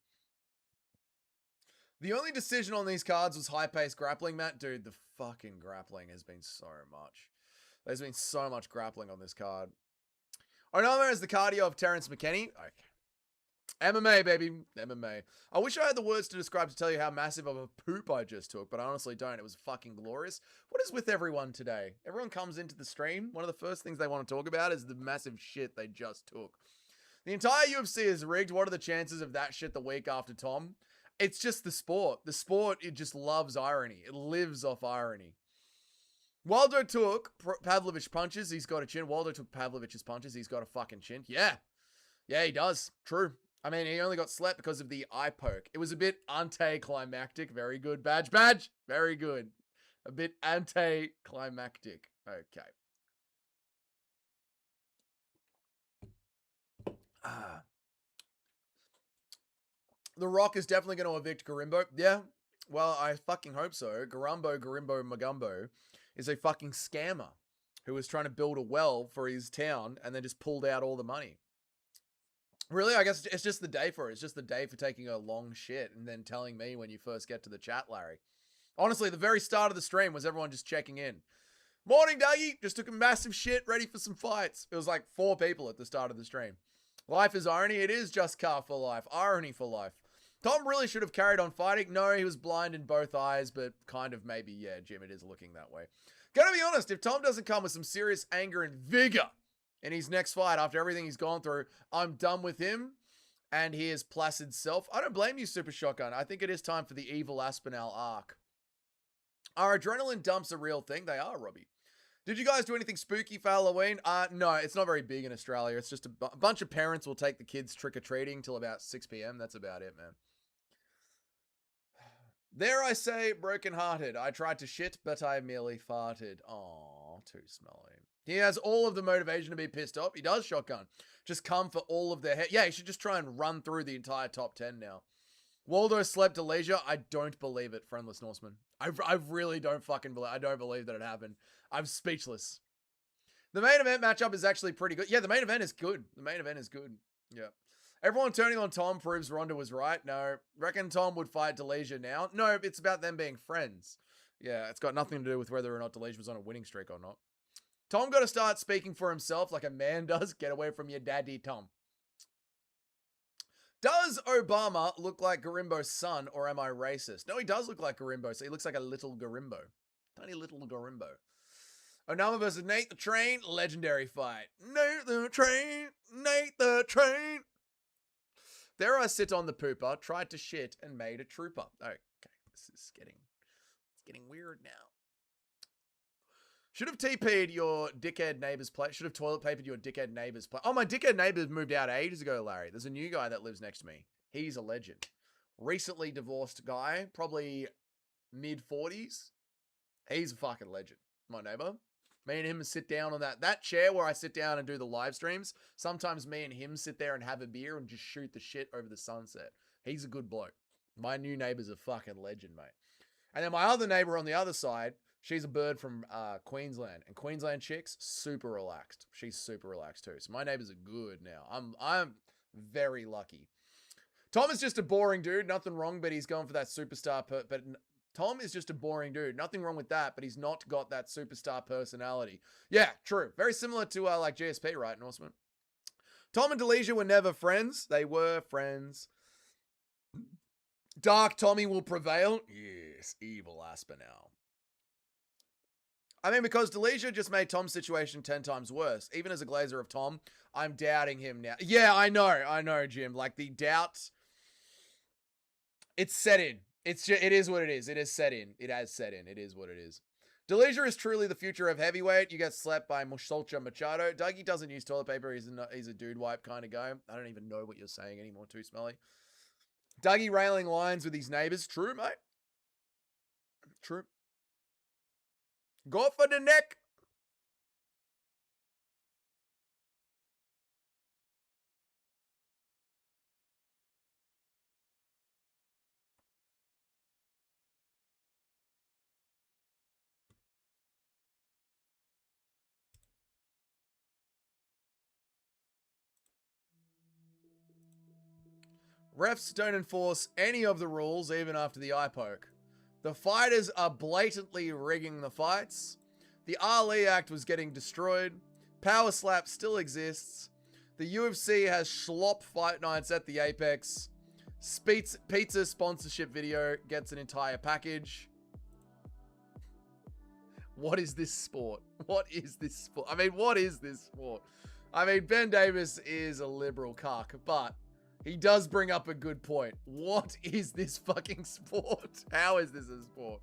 The only decision on these cards was high-paced grappling, Matt. Dude, the fucking grappling has been so much. There's been so much grappling on this card. Onama is the cardio of Terrence McKinney. Okay. MMA, baby. MMA. I wish I had the words to describe to tell you how massive of a poop I just took, but I honestly don't. It was fucking glorious. What is with everyone today? Everyone comes into the stream. One of the first things they want to talk about is the massive shit they just took. The entire UFC is rigged. What are the chances of that shit the week after Tom? It's just the sport. The sport, it just loves irony. It lives off irony. Waldo took Pavlovich punches. He's got a chin. Waldo took Pavlovich's punches. He's got a fucking chin. Yeah. Yeah, he does. True. I mean, he only got slapped because of the eye poke. It was a bit anticlimactic. Very good. Badge. Very good. A bit anticlimactic. Okay. The Rock is definitely going to evict Garimbo. Yeah. Well, I fucking hope so. Garimbo Magumbo is a fucking scammer who was trying to build a well for his town and then just pulled out all the money. Really? I guess it's just the day for it. It's just the day for taking a long shit and then telling me when you first get to the chat, Larry. Honestly, the very start of the stream was everyone just checking in. Morning, Dougie. Just took a massive shit, ready for some fights. It was like 4 people at the start of the stream. Life is irony. It is just car for life. Irony for life. Tom really should have carried on fighting. No, he was blind in both eyes, but kind of maybe, yeah, Jim, it is looking that way. Gotta be honest, if Tom doesn't come with some serious anger and vigor in his next fight after everything he's gone through, I'm done with him and his placid self. I don't blame you, Super Shotgun. I think it is time for the evil Aspinall arc. Are adrenaline dumps a real thing? They are, Robbie. Did you guys do anything spooky for Halloween? No, it's not very big in Australia. It's just a bunch of parents will take the kids trick-or-treating till about 6 p.m. That's about it, man. There I say, broken-hearted. I tried to shit, but I merely farted. Aw, too smelly. He has all of the motivation to be pissed off. He does, Shotgun. Just come for all of their head. Yeah, he should just try and run through the entire top 10 now. Waldo slept to leisure. I don't believe it, Friendless Norseman. I really don't fucking believe. I don't believe that it happened. I'm speechless. The main event matchup is actually pretty good. Yeah, the main event is good. The main event is good. Yeah. Everyone turning on Tom proves Ronda was right. No. Reckon Tom would fight Deleuze now? No, it's about them being friends. Yeah, it's got nothing to do with whether or not Deleuze was on a winning streak or not. Tom got to start speaking for himself like a man does. Get away from your daddy, Tom. Does Obama look like Garimbo's son, or am I racist? No, he does look like Garimbo, so he looks like a little Garimbo. Tiny little Garimbo. Onama versus Nate the Train, legendary fight. Nate the Train. There I sit on the pooper, tried to shit, and made a trooper. Okay, this is getting weird now. Should have TP'd your dickhead neighbor's place. Should have toilet papered your dickhead neighbor's place. Oh, my dickhead neighbor moved out ages ago, Larry. There's a new guy that lives next to me. He's a legend. Recently divorced guy, probably mid-40s. He's a fucking legend, my neighbor. Me and him sit down on that chair where I sit down and do the live streams. Sometimes me and him sit there and have a beer and just shoot the shit over the sunset. He's a good bloke. My new neighbor's a fucking legend, mate. And then my other neighbor on the other side, she's a bird from Queensland. And Queensland chicks, super relaxed. She's super relaxed too. So my neighbors are good now. I'm very lucky. Tom is just a boring dude. Nothing wrong, but he's going for that superstar. But Tom is just a boring dude. Nothing wrong with that, but he's not got that superstar personality. Yeah, true. Very similar to like GSP, right, Norseman? Tom and Deleuze were never friends. They were friends. Dark Tommy will prevail. Yes, evil Aspinall. I mean, because Deleuze just made Tom's situation 10 times worse. Even as a glazer of Tom, I'm doubting him now. Yeah, I know, Jim. Like, the doubt, it's set in. It is what it is. It is set in. It has set in. It is what it is. Deleuze is truly the future of heavyweight. You get slapped by Musolcha Machado. Dougie doesn't use toilet paper. He's a dude wipe kind of guy. I don't even know what you're saying anymore. Too smelly. Dougie railing lines with his neighbors. True, mate. True. Go for the neck. Refs don't enforce any of the rules, even after the eye poke. The fighters are blatantly rigging the fights. The Ali Act was getting destroyed. Power Slap still exists. The UFC has schlop fight nights at the Apex. Pizza sponsorship video gets an entire package. What is this sport? What is this sport? I mean, what is this sport? I mean, Ben Davis is a liberal cuck, but he does bring up a good point. What is this fucking sport? How is this a sport?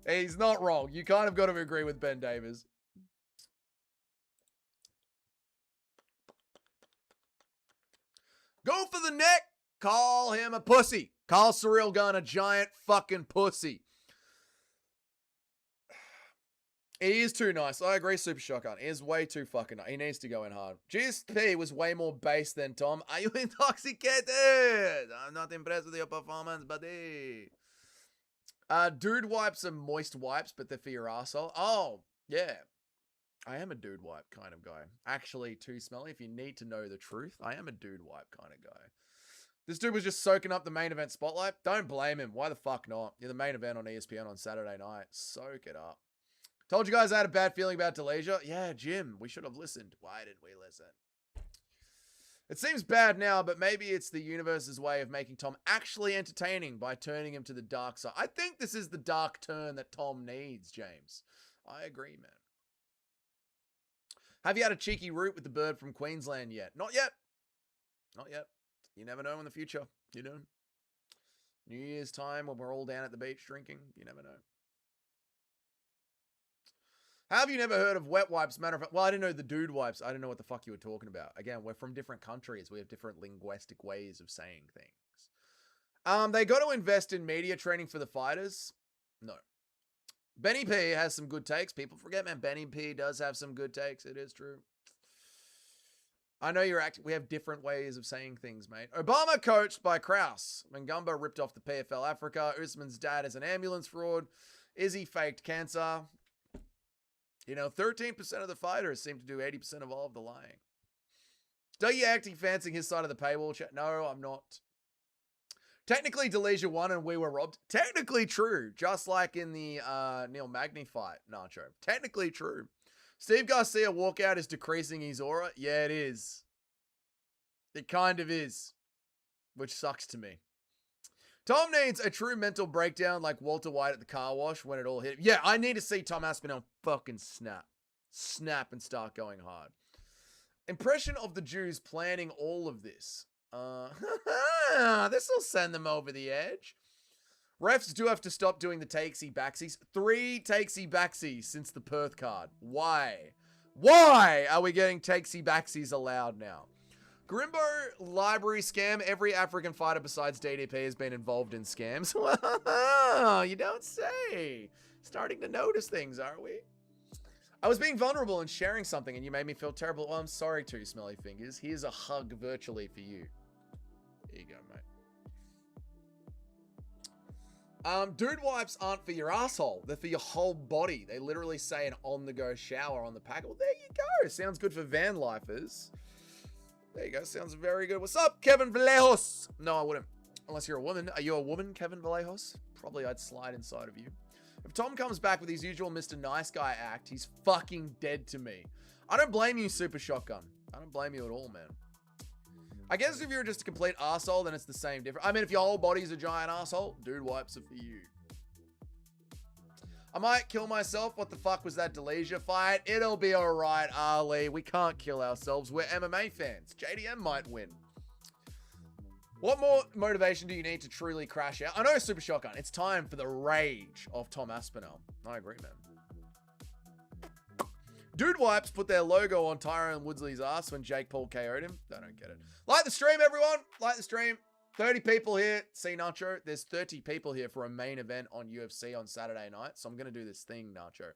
He's not wrong. You kind of got to agree with Ben Davis. Go for the neck. Call him a pussy. Call Surreal Gun a giant fucking pussy. He is too nice. I agree, Super Shotgun. He is way too fucking nice. He needs to go in hard. GSP was way more base than Tom. Are you intoxicated? I'm not impressed with your performance, buddy. Dude wipes are moist wipes, but they're for your asshole. Oh, yeah. I am a dude wipe kind of guy. Actually, too smelly. If you need to know the truth, I am a dude wipe kind of guy. This dude was just soaking up the main event spotlight. Don't blame him. Why the fuck not? You're the main event on ESPN on Saturday night. Soak it up. Told you guys I had a bad feeling about Deleja. Yeah, Jim, we should have listened. Why didn't we listen? It seems bad now, but maybe it's the universe's way of making Tom actually entertaining by turning him to the dark side. I think this is the dark turn that Tom needs, James. I agree, man. Have you had a cheeky root with the bird from Queensland yet? Not yet. Not yet. You never know in the future. You know. New Year's time when we're all down at the beach drinking. You never know. How have you never heard of wet wipes? Matter of fact, well, I didn't know the dude wipes. I didn't know what the fuck you were talking about. Again, we're from different countries. We have different linguistic ways of saying things. They got to invest in media training for the fighters. No. Benny P has some good takes. People forget, man. Benny P does have some good takes. It is true. I know you're acting. We have different ways of saying things, mate. Obama coached by Kraus. Mangumba ripped off the PFL Africa. Usman's dad is an ambulance fraud. Izzy faked cancer. You know, 13% of the fighters seem to do 80% of all of the lying. Are you acting fancying his side of the paywall chat? No, I'm not. Technically, Deleja won and we were robbed. Technically true. Just like in the Neil Magny fight, Nacho. Technically true. Steve Garcia walkout is decreasing his aura. Yeah, it is. It kind of is. Which sucks to me. Tom needs a true mental breakdown like Walter White at the car wash when it all hit. Yeah, I need to see Tom Aspinall fucking snap. Snap and start going hard. Impression of the Jews planning all of this. This will send them over the edge. Refs do have to stop doing the takesy backsies. 3 takesy backsies since the Perth card. Why? Why are we getting takesy backsies allowed now? Grimbo library scam. Every African fighter besides DDP has been involved in scams. You don't say. Starting to notice things, aren't we? I was being vulnerable and sharing something and you made me feel terrible. Well, I'm sorry too, Smelly Fingers. Here's a hug virtually for you. There you go, mate. Dude wipes aren't for your asshole. They're for your whole body. They literally say an on-the-go shower on the pack. Well, there you go. Sounds good for van lifers. There you go. Sounds very good. What's up, Kevin Vallejos? No, I wouldn't. Unless you're a woman. Are you a woman, Kevin Vallejos? Probably I'd slide inside of you. If Tom comes back with his usual Mr. Nice Guy act, he's fucking dead to me. I don't blame you, Super Shotgun. I don't blame you at all, man. I guess if you're just a complete arsehole, then it's the same difference. I mean, if your whole body's a giant arsehole, dude wipes are for you. I might kill myself. What the fuck was that Deleja fight? It'll be alright, Ali. We can't kill ourselves. We're MMA fans. JDM might win. What more motivation do you need to truly crash out? I know, Super Shotgun. It's time for the rage of Tom Aspinall. I agree, man. Dude wipes put their logo on Tyrone Woodley's ass when Jake Paul KO'd him. I don't get it. Like the stream, everyone. Like the stream. 30 people here. See, Nacho, there's 30 people here for a main event on UFC on Saturday night. So I'm going to do this thing, Nacho.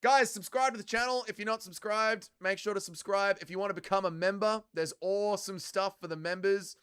Guys, subscribe to the channel. If you're not subscribed, make sure to subscribe. If you want to become a member, there's awesome stuff for the members.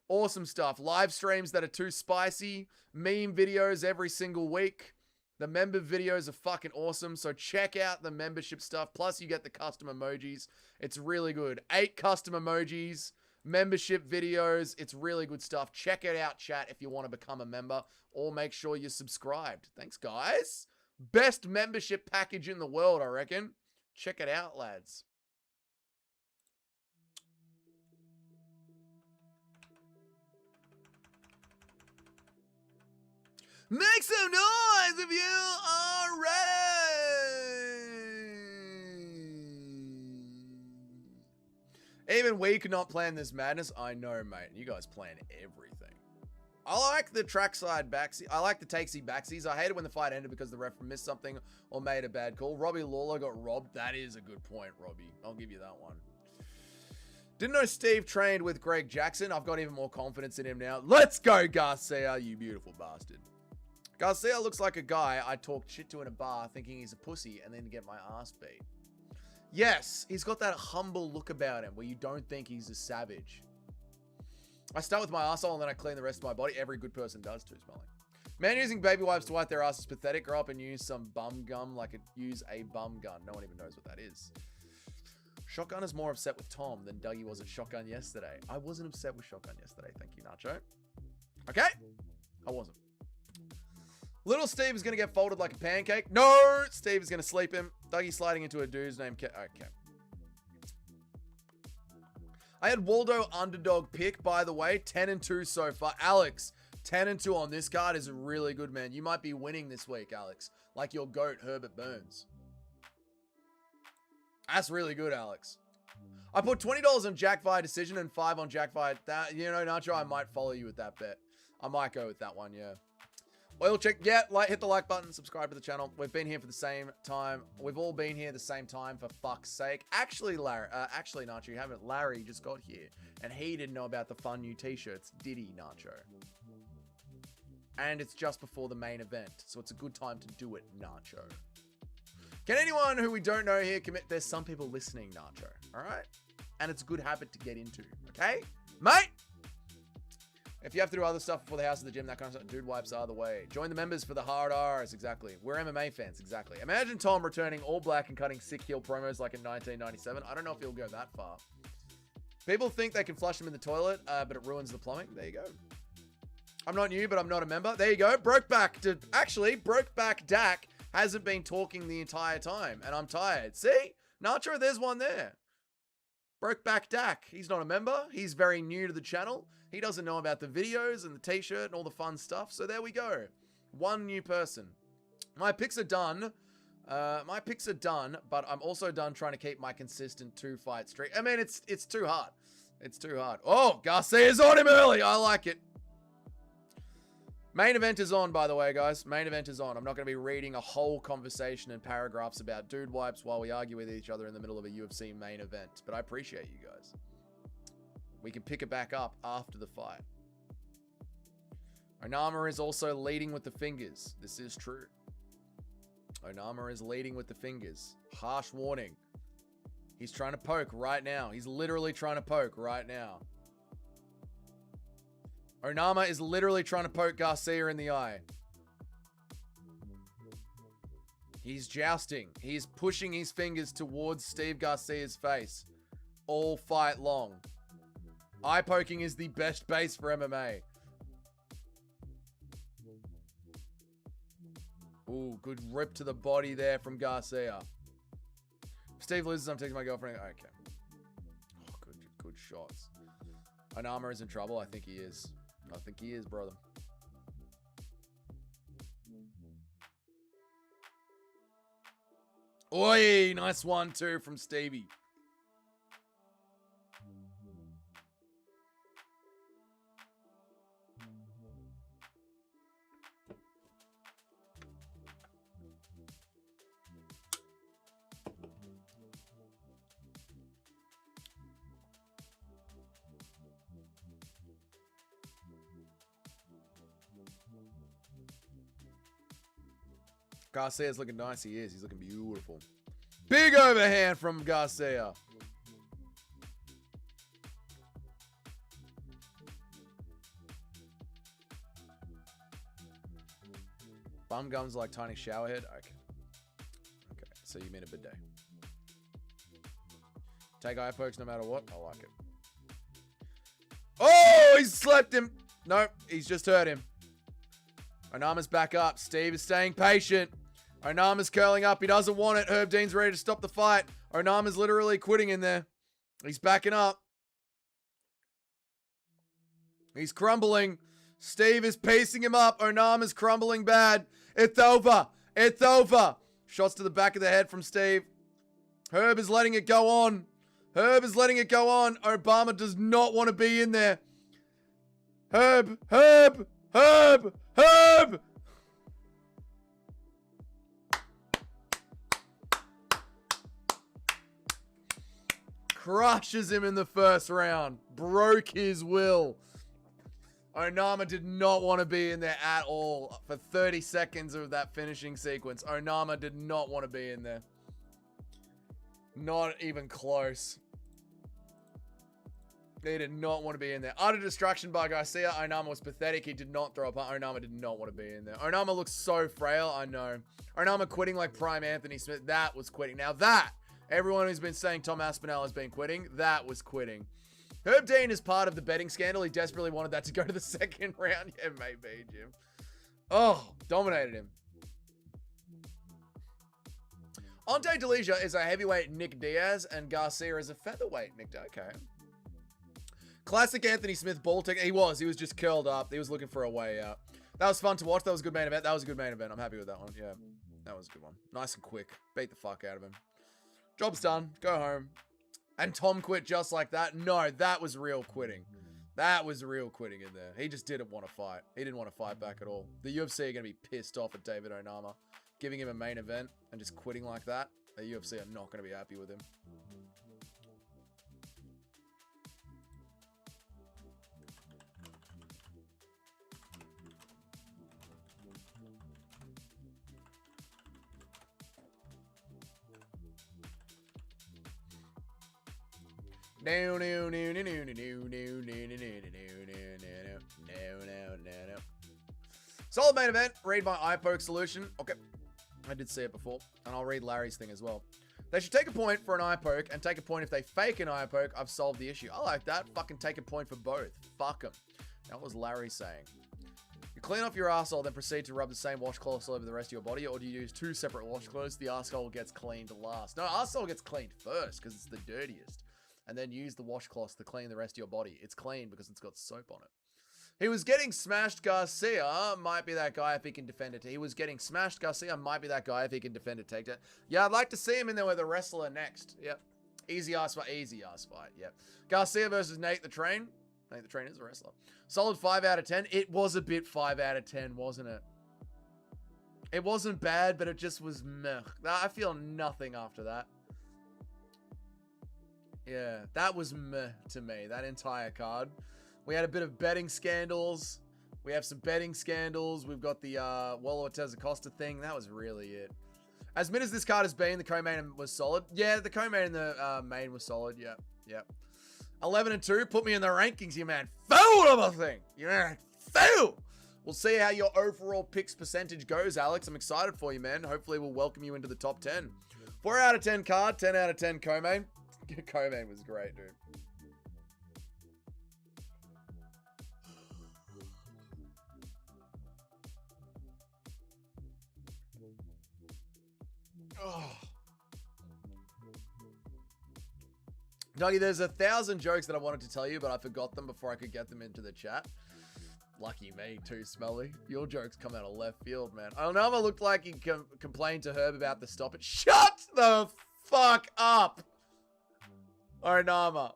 Awesome stuff. Live streams that are too spicy. Meme videos every single week. The member videos are fucking awesome. So check out the membership stuff. Plus you get the custom emojis. It's really good. 8 custom emojis. Membership videos. It's really good stuff. Check it out, chat, if you want to become a member. Or make sure you're subscribed. Thanks, guys. Best membership package in the world, I reckon. Check it out, lads. Make some noise if you are ready. Even we could not plan this madness. I know, mate. You guys plan everything. I like the trackside backsies. I like the takesy backsies. I hate it when the fight ended because the ref missed something or made a bad call. Robbie Lawler got robbed. That is a good point, Robbie. I'll give you that one. Didn't know Steve trained with Greg Jackson. I've got even more confidence in him now. Let's go, Garcia, you beautiful bastard. Garcia looks like a guy I talked shit to in a bar thinking he's a pussy and then get my ass beat. Yes, he's got that humble look about him where you don't think he's a savage. I start with my asshole and then I clean the rest of my body. Every good person does too, Smelly. Man using baby wipes to wipe their ass is pathetic. Grow up and use some bum gum like use a bum gun. No one even knows what that is. Shotgun is more upset with Tom than Dougie was at Shotgun yesterday. I wasn't upset with Shotgun yesterday. Thank you, Nacho. Okay? I wasn't. Little Steve is going to get folded like a pancake. No! Steve is going to sleep him. Dougie sliding into a dude's name. Okay. I had Waldo underdog pick, by the way. 10-2 so far. Alex, 10-2 on this card is really good, man. You might be winning this week, Alex. Like your GOAT, Herbert Burns. That's really good, Alex. I put $20 on Jack Vi decision and 5 on Jack Vi. That, you know, Nacho, I might follow you with that bet. I might go with that one, yeah. Oil check, yeah, hit the like button, subscribe to the channel. We've been here for the same time. We've all been here the same time, for fuck's sake. Actually, Nacho, you haven't. Larry just got here, and he didn't know about the fun new t-shirts, did he, Nacho? And it's just before the main event, so it's a good time to do it, Nacho. Can anyone who we don't know here commit? There's some people listening, Nacho, all right? And it's a good habit to get into, okay? Mate! If you have to do other stuff before the house or the gym, that kind of stuff, dude wipes are the way. Join the members for the hard R's, exactly. We're MMA fans, exactly. Imagine Tom returning all black and cutting sick heel promos like in 1997. I don't know if he'll go that far. People think they can flush him in the toilet, but it ruins the plumbing. There you go. I'm not new, but I'm not a member. There you go. Brokeback Dak hasn't been talking the entire time, and I'm tired. See? Nacho, there's one there. Brokeback Dak. He's not a member. He's very new to the channel. He doesn't know about the videos and the t-shirt and all the fun stuff. So there we go. One new person. My picks are done. But I'm also done trying to keep my consistent 2-fight streak. I mean, it's too hard. It's too hard. Oh, Garcia's on him early. I like it. Main event is on, by the way, guys. Main event is on. I'm not going to be reading a whole conversation and paragraphs about dude wipes while we argue with each other in the middle of a UFC main event. But I appreciate you guys. We can pick it back up after the fight. Onama is also leading with the fingers. This is true. Onama is leading with the fingers. Harsh warning. He's trying to poke right now. He's literally trying to poke right now. Onama is literally trying to poke Garcia in the eye. He's jousting. He's pushing his fingers towards Steve Garcia's face all fight long. Eye poking is the best base for MMA. Ooh, good rip to the body there from Garcia. Steve loses, I'm taking my girlfriend. Okay. Oh, good shots. Onama is in trouble. I think he is. I think he is, brother. Oi, nice 1-2 from Stevie. Garcia's looking nice. He is. He's looking beautiful. Big overhand from Garcia. Bum gums like tiny shower head. Okay. Okay. So you mean a bidet. Take eye pokes no matter what. I like it. Oh, he slapped him. Nope. He's just hurt him. Onama's back up. Steve is staying patient. Onama's curling up. He doesn't want it. Herb Dean's ready to stop the fight. Onama's literally quitting in there. He's backing up. He's crumbling. Steve is piecing him up. Onama's crumbling bad. It's over. It's over. Shots to the back of the head from Steve. Herb is letting it go on. Herb is letting it go on. Obama does not want to be in there. Herb. Crushes him in the first round. Broke his will. Onama did not want to be in there at all for 30 seconds of that finishing sequence. Onama did not want to be in there. Not even close. He did not want to be in there. Utter distraction by Garcia. Onama was pathetic. He did not throw a punch. Onama did not want to be in there. Onama looks so frail. I know. Onama quitting like prime Anthony Smith. That was quitting. Now that, everyone who's been saying Tom Aspinall has been quitting, that was quitting. Herb Dean is part of the betting scandal. He desperately wanted that to go to the second round. Yeah, maybe, Jim. Oh, dominated him. Ante Delija is a heavyweight Nick Diaz, and Garcia is a featherweight Nick Diaz. Okay. Classic Anthony Smith ball technique. He was just curled up. He was looking for a way out. That was fun to watch. That was a good main event. That was a good main event. I'm happy with that one. Yeah, that was a good one. Nice and quick. Beat the fuck out of him. Job's done. Go home. And Tom quit just like that. No, that was real quitting. That was real quitting in there. He just didn't want to fight. He didn't want to fight back at all. The UFC are going to be pissed off at David Onama. Giving him a main event and just quitting like that. The UFC are not going to be happy with him. Solid main event. Read my eye poke solution. Okay. I did see it before. And I'll read Larry's thing as well. They should take a point for an eye poke and take a point if they fake an eye poke. I've solved the issue. I like that. Fucking take a point for both. Fuck them. That was Larry saying. You clean off your arsehole, then proceed to rub the same washcloths all over the rest of your body, or do you use two separate washcloths? The arsehole gets cleaned last. No, arsehole gets cleaned first because it's the dirtiest. And then use the washcloths to clean the rest of your body. It's clean because it's got soap on it. He was getting smashed. Garcia might be that guy if he can defend it. He was getting smashed. Garcia might be that guy if he can defend it, take it. Yeah, I'd like to see him in there with a wrestler next. Yep. Easy ass fight. Easy ass fight. Yep. Garcia versus Nate the Train. Nate the Train is a wrestler. Solid 5 out of 10. It was a bit 5 out of 10, wasn't it? It wasn't bad, but it just was meh. I feel nothing after that. Yeah, that was meh to me, that entire card. We had a bit of betting scandals. We have some betting scandals. We've got the Walla Ortez Acosta thing. That was really it. As mid as this card has been, the co-main was solid. Yeah, the co-main and the main was solid. Yeah, yeah. 11-2. Put me in the rankings, you man. Fool of a thing. You man. Fool. We'll see how your overall picks percentage goes, Alex. I'm excited for you, man. Hopefully we'll welcome you into the top 10. 4 out of 10 card. 10 out of 10 co-main. Co-main was great, dude. Oh. Dougie, there's 1,000 jokes that I wanted to tell you, but I forgot them before I could get them into the chat. Lucky me, too smelly. Your jokes come out of left field, man. Onama looked like he complained to Herb about the stoppage. Shut the fuck up! Onama.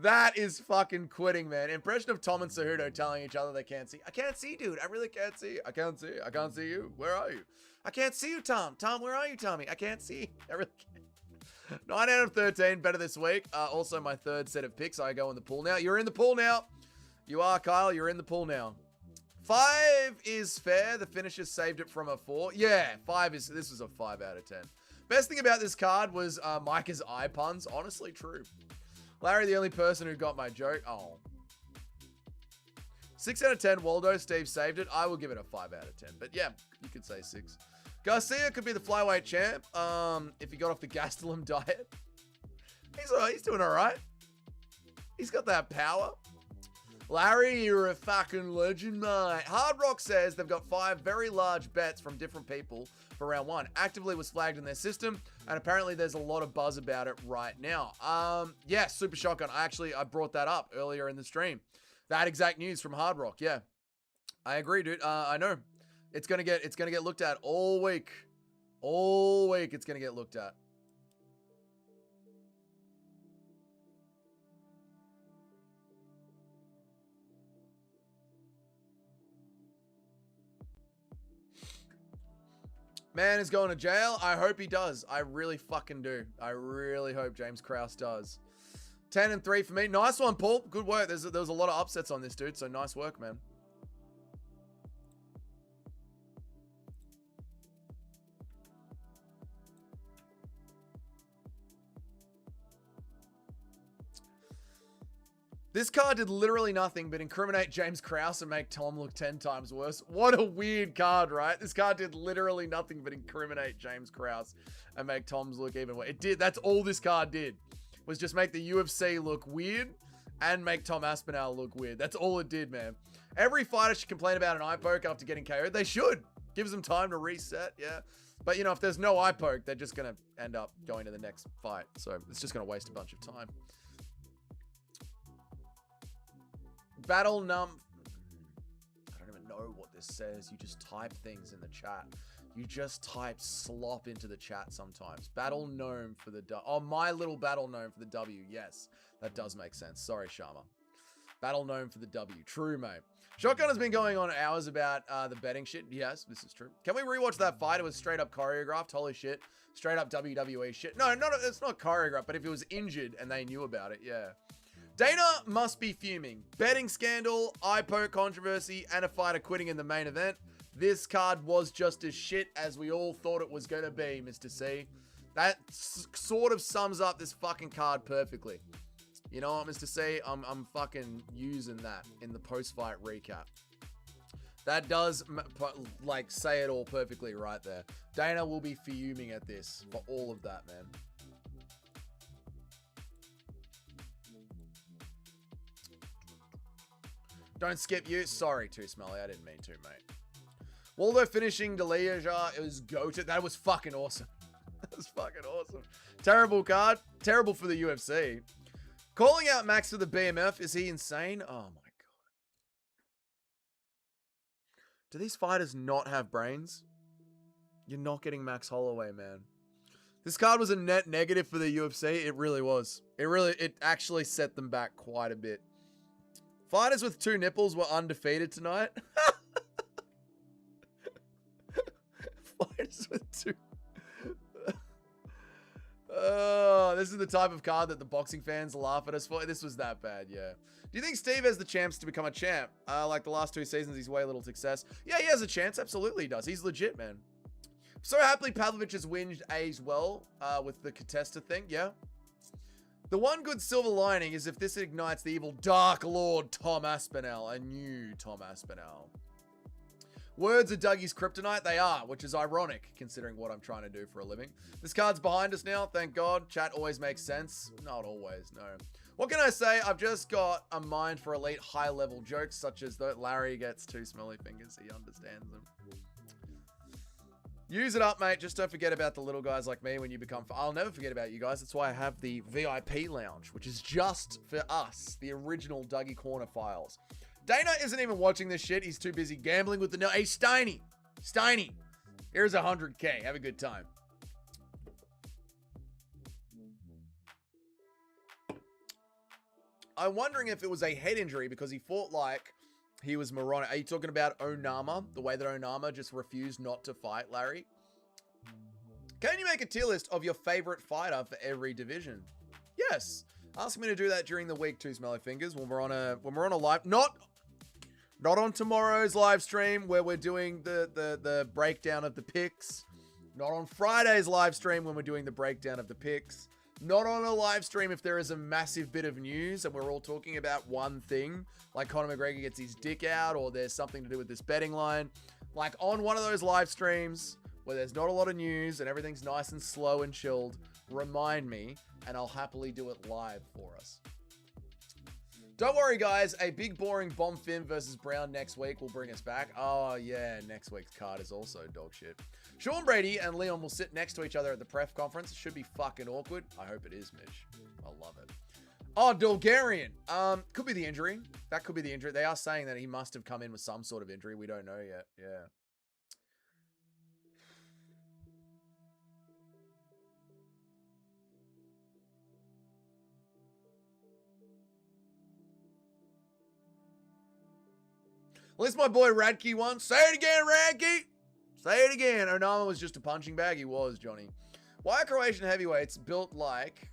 That is fucking quitting, man. Impression of Tom and Cejudo telling each other they can't see. I can't see, dude. I really can't see. I can't see. I can't see you. Where are you? I can't see you, Tom. Tom, where are you, Tommy? I can't see. I really can't. 9 out of 13. Better this week. Also, my third set of picks. I go in the pool now. You're in the pool now. You are, Kyle. You're in the pool now. 5 is fair. The finishers saved it from a 4. Yeah, 5 is... This was a 5 out of 10. Best thing about this card was Micah's eye puns. Honestly, true. Larry, the only person who got my joke. Oh. 6 out of 10. Waldo. Steve saved it. I will give it a 5 out of 10. But yeah, you could say 6. Garcia could be the flyweight champ if he got off the Gastelum diet. He's doing all right. He's got that power. Larry, you're a fucking legend, mate. Hard Rock says they've got 5 very large bets from different people for round 1. Actively was flagged in their system, and apparently there's a lot of buzz about it right now. Yeah, Super Shotgun. I brought that up earlier in the stream. That exact news from Hard Rock. Yeah, I agree, dude. I know it's gonna get looked at all week. All week, it's gonna get looked at. Man is going to jail. I hope he does. I really fucking do. I really hope James Krause does. 10-3 for me. Nice one, Paul. Good work. There was a lot of upsets on this, dude. So nice work, man. This card did literally nothing but incriminate James Krause and make Tom look 10 times worse. What a weird card, right? This card did literally nothing but incriminate James Krause and make Tom's look even worse. It did. That's all this card did, was just make the UFC look weird and make Tom Aspinall look weird. That's all it did, man. Every fighter should complain about an eye poke after getting KO'd. They should. Gives them time to reset, yeah. But, you know, if there's no eye poke, they're just going to end up going to the next fight. So it's just going to waste a bunch of time. Battle num... I don't even know what this says. You just type things in the chat. You just type slop into the chat sometimes. Battle gnome for the... Oh, my little battle gnome for the W. Yes, that does make sense. Sorry, Sharma. Battle gnome for the W. True, mate. Shotgun has been going on hours about the betting shit. Yes, this is true. Can we rewatch that fight? It was straight up choreographed. Holy shit. Straight up WWE shit. No, it's not choreographed, but if it was injured and they knew about it, yeah. Dana must be fuming. Betting scandal, eye poke controversy, and a fighter quitting in the main event. This card was just as shit as we all thought it was going to be, Mr. C. That sort of sums up this fucking card perfectly. You know what, Mr. C? I'm fucking using that in the post-fight recap. That does, like, say it all perfectly right there. Dana will be fuming at this for all of that, man. Don't skip you. Sorry, Too Smelly. I didn't mean to, mate. Waldo finishing D'Elia, it was goated. That was fucking awesome. That was fucking awesome. Terrible card. Terrible for the UFC. Calling out Max for the BMF. Is he insane? Oh, my God. Do these fighters not have brains? You're not getting Max Holloway, man. This card was a net negative for the UFC. It really was. It actually set them back quite a bit. Fighters with 2 nipples were undefeated tonight. Fighters with 2. Oh, this is the type of card that the boxing fans laugh at us for. This was that bad, yeah. Do you think Steve has the chance to become a champ? Like the last 2 seasons, he's way little success. Yeah, he has a chance. Absolutely he does. He's legit, man. So happily Pavlovich has whinged as well with the Contesta thing, yeah. The one good silver lining is if this ignites the evil Dark Lord Tom Aspinall, a new Tom Aspinall. Words are Dougie's kryptonite. They are, which is ironic considering what I'm trying to do for a living. This card's behind us now, thank God. Chat always makes sense. Not always, no. What can I say? I've just got a mind for elite high-level jokes, such as that Larry gets 2 smelly fingers. He understands them. Use it up, mate. Just don't forget about the little guys like me when you become... I'll never forget about you guys. That's why I have the VIP lounge, which is just for us, the original Dougie Corner files. Dana isn't even watching this shit. He's too busy gambling with the... Hey, Steiny. Steiny. Here's 100K. Have a good time. I'm wondering if it was a head injury because he fought like he was moronic. Are you talking about Onama? The way that Onama just refused not to fight Larry? Can you make a tier list of your favorite fighter for every division? Yes. Ask me to do that during the week, Two Smelly Fingers, when we're on a live... Not on tomorrow's live stream where we're doing the breakdown of the picks. Not on Friday's live stream when we're doing the breakdown of the picks. Not on a live stream if there is a massive bit of news and we're all talking about one thing, like Conor McGregor gets his dick out or there's something to do with this betting line. Like on one of those live streams where there's not a lot of news and everything's nice and slow and chilled, remind me and I'll happily do it live for us. Don't worry, guys. A big, boring Bomb Finn versus Brown next week will bring us back. Oh, yeah. Next week's card is also dog shit. Sean Brady and Leon will sit next to each other at the pref conference. It should be fucking awkward. I hope it is, Mitch. I love it. Oh, Bulgarian. Could be the injury. That could be the injury. They are saying that he must have come in with some sort of injury. We don't know yet. Yeah. At least my boy Radke won. Say it again, Radke. Say it again. Onama was just a punching bag. He was, Johnny. Why are Croatian heavyweights built like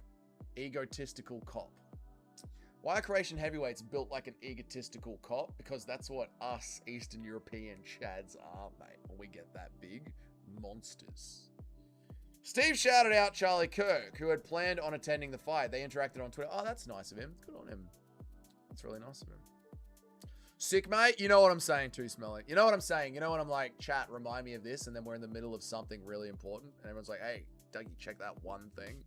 egotistical cop? Why are Croatian heavyweights built like an egotistical cop? Because that's what us Eastern European chads are, mate. When we get that big, monsters. Steve shouted out Charlie Kirk, who had planned on attending the fight. They interacted on Twitter. Oh, that's nice of him. Good on him. That's really nice of him. Sick, mate. You know what I'm saying too, Smelly. You know what I'm saying. You know when I'm like, chat, remind me of this, and then we're in the middle of something really important, and everyone's like, hey, Dougie, check that one thing.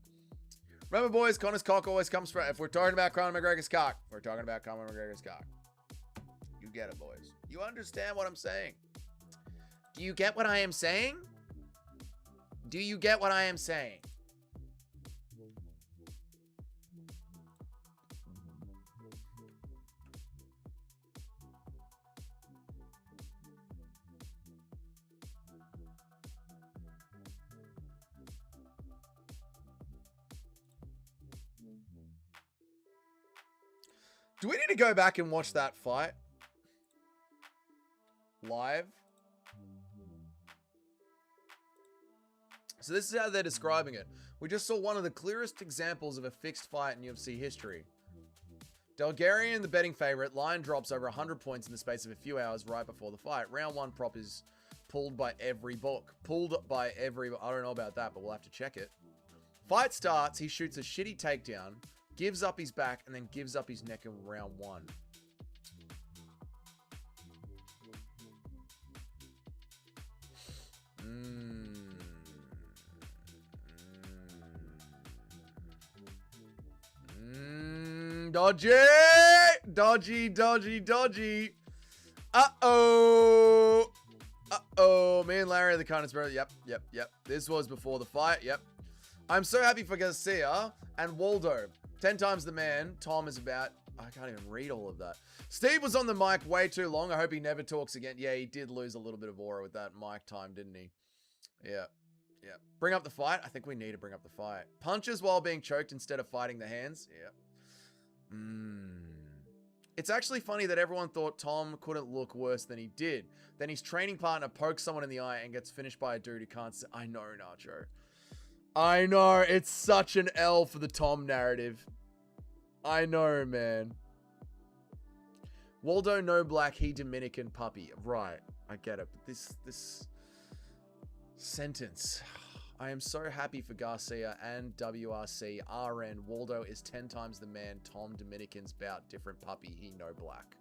Remember, boys, Connor's cock always comes from. If we're talking about Conor McGregor's cock, we're talking about Conor McGregor's cock. You get it, boys. You understand what I'm saying? Do you get what I am saying? Do you get what I am saying? Do we need to go back and watch that fight? Live? So this is how they're describing it. We just saw one of the clearest examples of a fixed fight in UFC history. Delgarian, the betting favorite, line drops over 100 points in the space of a few hours right before the fight. Round one prop is pulled by every book. Pulled by every... I don't know about that, but we'll have to check it. Fight starts, he shoots a shitty takedown, gives up his back, and then gives up his neck in round one. Dodgy! Dodgy, dodgy, dodgy. Uh-oh. Uh-oh. Me and Larry are the kindest brother. Yep. This was before the fight. Yep. I'm so happy for Garcia and Waldo. 10 times the man. Tom is about... I can't even read all of that. Steve was on the mic way too long. I hope he never talks again. Yeah, he did lose a little bit of aura with that mic time, didn't he? Yeah. Bring up the fight. I think we need to bring up the fight. Punches while being choked instead of fighting the hands. Yeah. It's actually funny that everyone thought Tom couldn't look worse than he did. Then his training partner pokes someone in the eye and gets finished by a dude who can't see. I know, Nacho. I know. It's such an L for the Tom narrative. I know, man. Waldo no black, he Dominican puppy. Right. I get it. But this sentence. I am so happy for Garcia and WRC. RN. Waldo is 10 times the man. Tom Dominican's bout different puppy. He no black.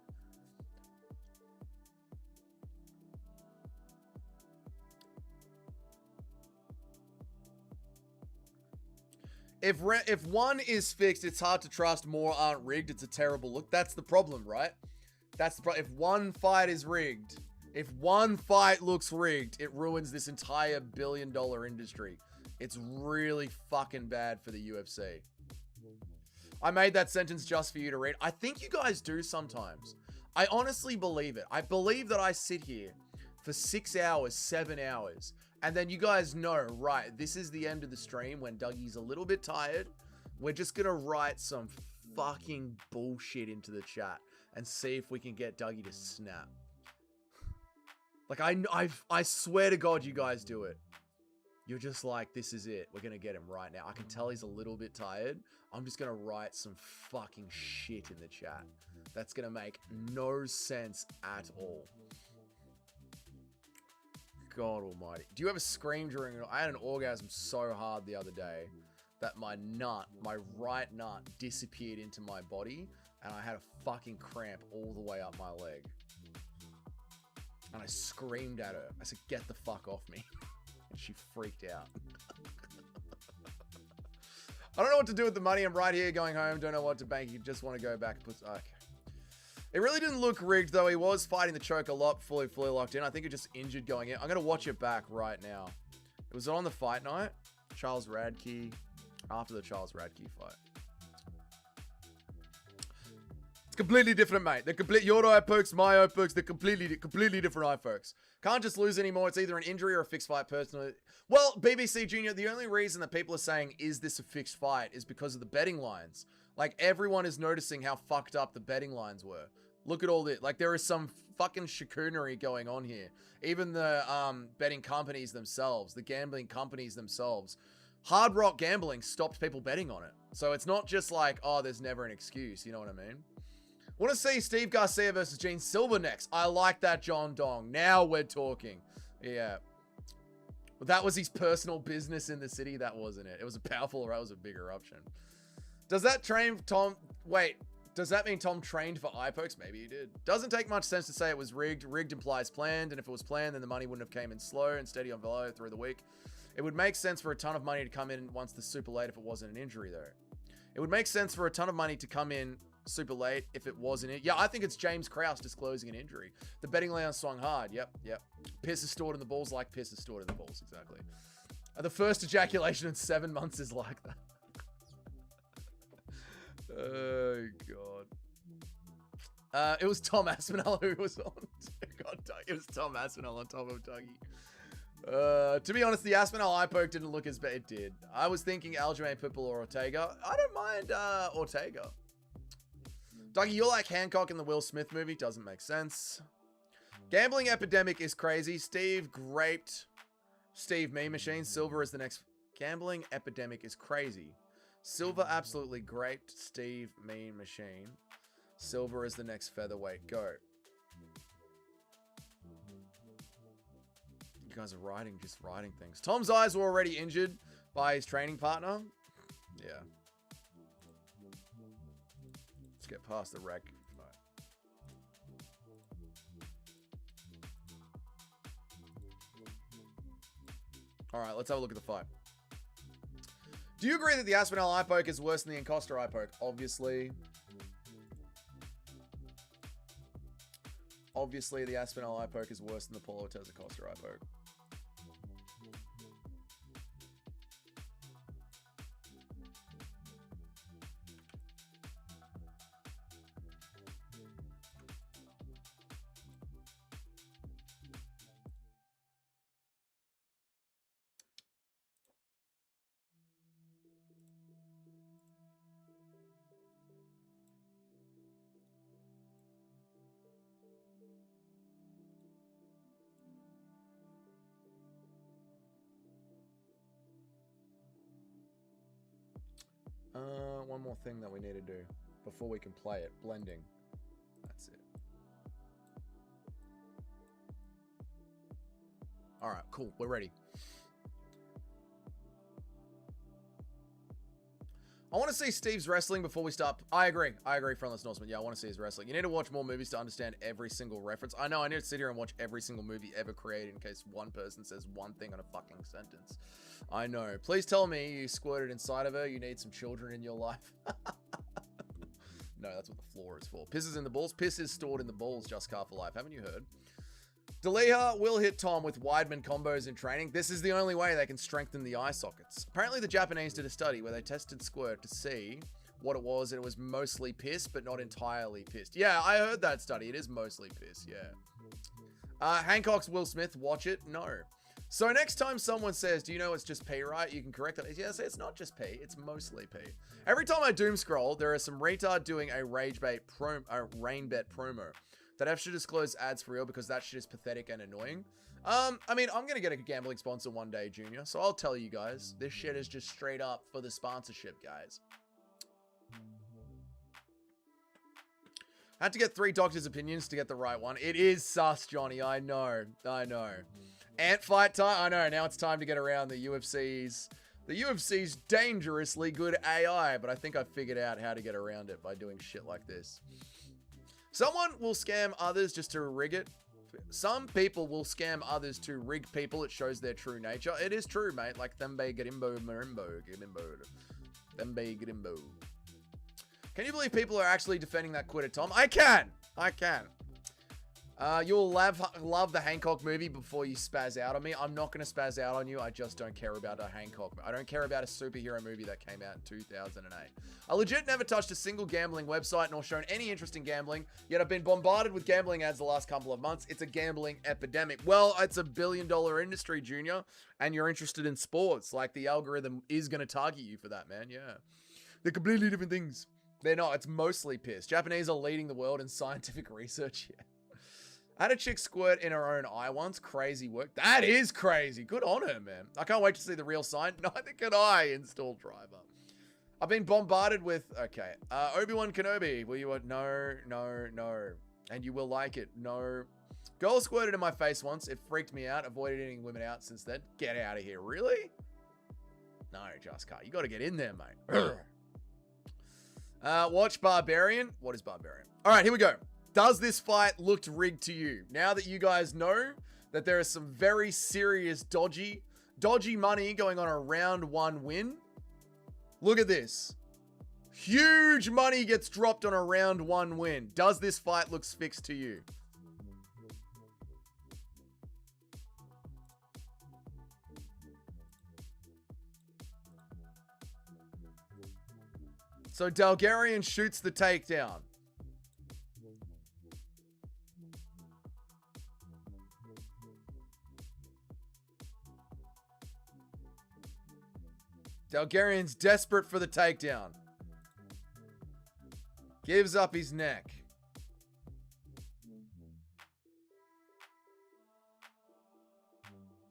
If one is fixed, it's hard to trust more aren't rigged. It's a terrible look. That's the problem, right? That's the problem. If one fight is rigged, if one fight looks rigged, it ruins this entire billion-dollar industry. It's really fucking bad for the UFC. I made that sentence just for you to read. I think you guys do sometimes. I honestly believe it. I believe that I sit here for 6 hours, 7 hours, and then you guys know, right, this is the end of the stream when Dougie's a little bit tired. We're just going to write some fucking bullshit into the chat and see if we can get Dougie to snap. Like, I swear to God you guys do it. You're just like, this is it. We're going to get him right now. I can tell he's a little bit tired. I'm just going to write some fucking shit in the chat. That's going to make no sense at all. God almighty. Do you ever scream during... I had an orgasm so hard the other day that my right nut disappeared into my body and I had a fucking cramp all the way up my leg. And I screamed at her. I said, get the fuck off me. And she freaked out. I don't know what to do with the money. I'm right here going home. Don't know what to bank. You just want to go back and put... Okay. It really didn't look rigged, though. He was fighting the choke a lot, fully locked in. I think it just injured going in. I'm going to watch it back right now. It was on the fight night. Charles Radke. After the Charles Radke fight. It's completely different, mate. They're complete. Your eye perks, my eye perks. They're completely different eye perks. Can't just lose anymore. It's either an injury or a fixed fight personally. Well, BBC Junior, the only reason that people are saying, is this a fixed fight, is because of the betting lines. Like, everyone is noticing how fucked up the betting lines were. Look at all this. Like, there is some fucking chicanery going on here. Even the betting companies themselves, the gambling companies themselves. Hard Rock Gambling stopped people betting on it. So it's not just like, oh, there's never an excuse. You know what I mean? Want to see Steve Garcia versus Gene Silver next. I like that, John Dong. Now we're talking. Yeah. Well, that was his personal business in the city. That wasn't it. It was a powerful, that was a big eruption. Does that train Tom... Wait. Does that mean Tom trained for eye pokes? Maybe he did. Doesn't take much sense to say it was rigged. Rigged implies planned, and if it was planned, then the money wouldn't have came in slow and steady on below through the week. It would make sense for a ton of money to come in once the super late if it wasn't an injury, though. It would make sense for a ton of money to come in super late if it wasn't it. Yeah, I think it's James Krause disclosing an injury. The betting line swung hard. Yep. Piss is stored in the balls like piss is stored in the balls. Exactly. The first ejaculation in 7 months is like that. Oh, God. It was Tom Aspinall who was on. God, it was Tom Aspinall on top of Dougie. To be honest, the Aspinall eye poke didn't look as bad. It did. I was thinking Aljamain Pitbull or Ortega. I don't mind Ortega. Dougie, you're like Hancock in the Will Smith movie. Doesn't make sense. Gambling epidemic is crazy. Steve graped Steve Mean Machine. Silver is the next. Gambling epidemic is crazy. Silver absolutely graped Steve Mean Machine. Silver is the next featherweight. Go. You guys are just writing things. Tom's eyes were already injured by his training partner. Yeah. Let's get past the wreck. All right, let's have a look at the fight. Do you agree that the Aspinall eye poke is worse than the Encosta eye poke? Obviously. Obviously, the Aspinall eye poke is worse than the Paulo Ortiz Acosta eye poke. One more thing that we need to do before we can play it. Blending. That's it. All right, cool. We're ready. I want to see Steve's wrestling before we start. I agree, Frontless Norseman. Yeah, I want to see his wrestling. You need to watch more movies to understand every single reference. I know, I need to sit here and watch every single movie ever created in case one person says one thing on a fucking sentence. I know. Please tell me you squirted inside of her. You need some children in your life. No, that's what the floor is for. Piss is in the balls. Piss is stored in the balls, just car for life. Haven't you heard? Deleha will hit Tom with Weidman combos in training. This is the only way they can strengthen the eye sockets. Apparently the Japanese did a study where they tested squirt to see what it was, and it was mostly piss, but not entirely pissed. Yeah, I heard that study. It is mostly piss, yeah. Hancock's Will Smith, watch it? No. So next time someone says, do you know it's just pee, right? You can correct it. Yes, it's not just pee. It's mostly pee. Every time I doom scroll, there is some retard doing a rain bet promo. That have to disclose ads for real because that shit is pathetic and annoying. I mean, I'm going to get a gambling sponsor one day, Junior. So I'll tell you guys, this shit is just straight up for the sponsorship, guys. I had to get 3 doctors' opinions to get the right one. It is sus, Johnny. I know. Ant fight time. I know. Now it's time to get around the UFC's dangerously good AI, but I think I figured out how to get around it by doing shit like this. Someone will scam others just to rig it. Some people will scam others to rig people. It shows their true nature. It is true, mate. Like Thembe Garimbo Marimbo. Thembe Garimbo. Can you believe people are actually defending that quitter, Tom? I can. You'll love the Hancock movie before you spaz out on me. I'm not going to spaz out on you. I just don't care about a Hancock. I don't care about a superhero movie that came out in 2008. I legit never touched a single gambling website nor shown any interest in gambling, yet I've been bombarded with gambling ads the last couple of months. It's a gambling epidemic. Well, it's a billion-dollar industry, Junior, and you're interested in sports. Like, the algorithm is going to target you for that, man. Yeah. They're completely different things. They're not. It's mostly piss. Japanese are leading the world in scientific research. Yeah. I had a chick squirt in her own eye once. Crazy work. That is crazy. Good on her, man. I can't wait to see the real sign. Neither can I, install driver. I've been bombarded with... Okay. Obi-Wan Kenobi. Will you... No. And you will like it. No. Girl squirted in my face once. It freaked me out. Avoided eating women out since then. Get out of here. Really? No, just cut. You got to get in there, mate. Watch Barbarian. What is Barbarian? All right, here we go. Does this fight look rigged to you? Now that you guys know that there is some very serious dodgy money going on a round 1 win. Look at this. Huge money gets dropped on a round 1 win. Does this fight look fixed to you? So Dalgarian shoots the takedown. Dalgarian's desperate for the takedown. Gives up his neck.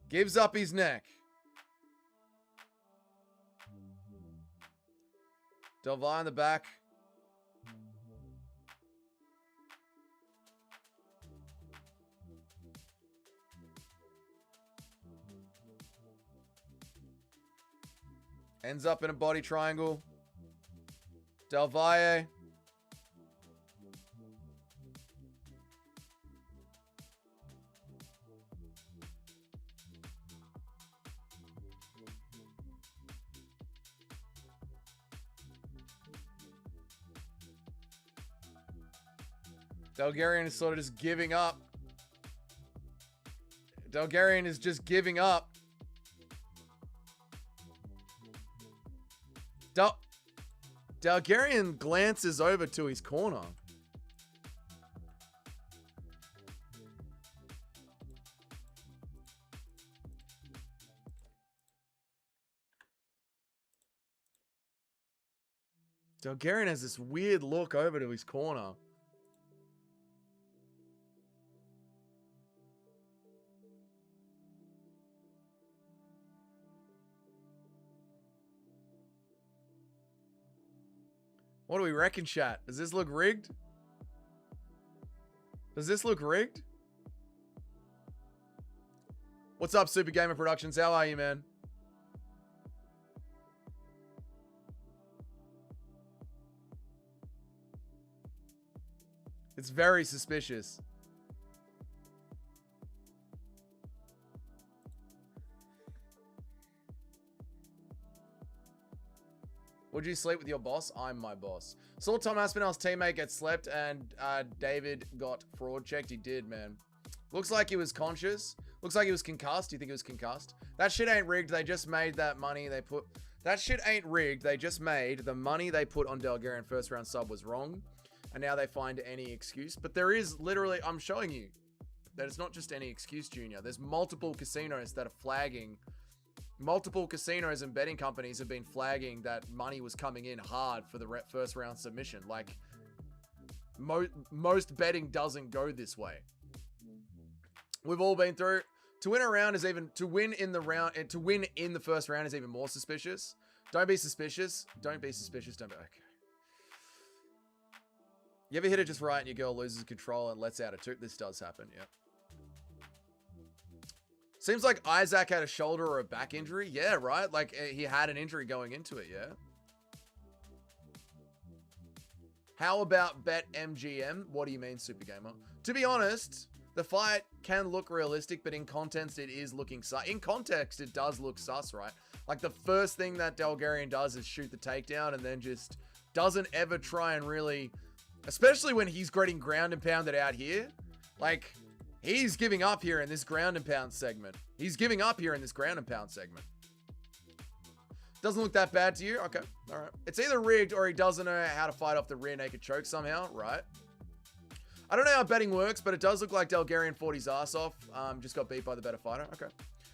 Gives up his neck. Delvi in the back. Ends up in a body triangle. Del Valle. Dalgarian is sort of just giving up. Dalgarian is just giving up. Dalgarian glances over to his corner. Dalgarian has this weird look over to his corner. What do we reckon, chat? Does this look rigged? Does this look rigged? What's up, Super Gamer Productions? How are you, man? It's very suspicious. Would you sleep with your boss? I'm my boss. Saw Tom Aspinall's teammate get slept and David got fraud checked. He did, man. Looks like he was conscious. Looks like he was concussed. Do you think he was concussed? That shit ain't rigged. They just made that money they put... That shit ain't rigged. They just made the money they put on Dalgarian first round sub was wrong. And now they find any excuse. But there is literally... I'm showing you that it's not just any excuse, Junior. There's multiple casinos that are flagging... Multiple casinos and betting companies have been flagging that money was coming in hard for the first round submission. Like, most betting doesn't go this way. We've all been through. To win a round is even... To win in the round... To win in the first round is even more suspicious. Don't be suspicious. Don't be suspicious. Don't be... Okay. You ever hit it just right and your girl loses control and lets out a toot? This does happen, yeah. Seems like Isaac had a shoulder or a back injury. Yeah, right? Like, he had an injury going into it, yeah? How about BetMGM? What do you mean, Super Gamer? To be honest, the fight can look realistic, but in context, it is looking sus. In context, it does look sus, right? Like, the first thing that Dalgarian does is shoot the takedown and then just doesn't ever try and really... Especially when he's getting ground and pounded out here. Like... He's giving up here in this ground and pound segment. He's giving up here in this ground and pound segment. Doesn't look that bad to you? Okay. All right. It's either rigged or he doesn't know how to fight off the rear naked choke somehow, right? I don't know how betting works, but it does look like Dalgarian fought his ass off. Just got beat by the better fighter. Okay.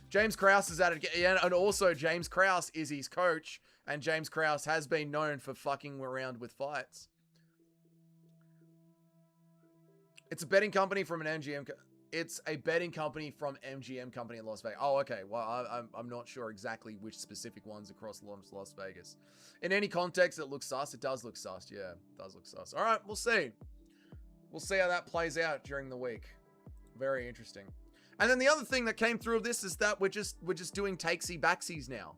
James Krause is at it again. Yeah, and also James Krause is his coach, and James Krause has been known for fucking around with fights. It's a betting company from an MGM... It's a betting company from MGM company in Las Vegas. Oh, okay. Well, I'm not sure exactly which specific ones across Las Vegas. In any context, it looks sus. It does look sus. Yeah, it does look sus. All right, we'll see. We'll see how that plays out during the week. Very interesting. And then the other thing that came through of this is that we're just doing takesy backsies now.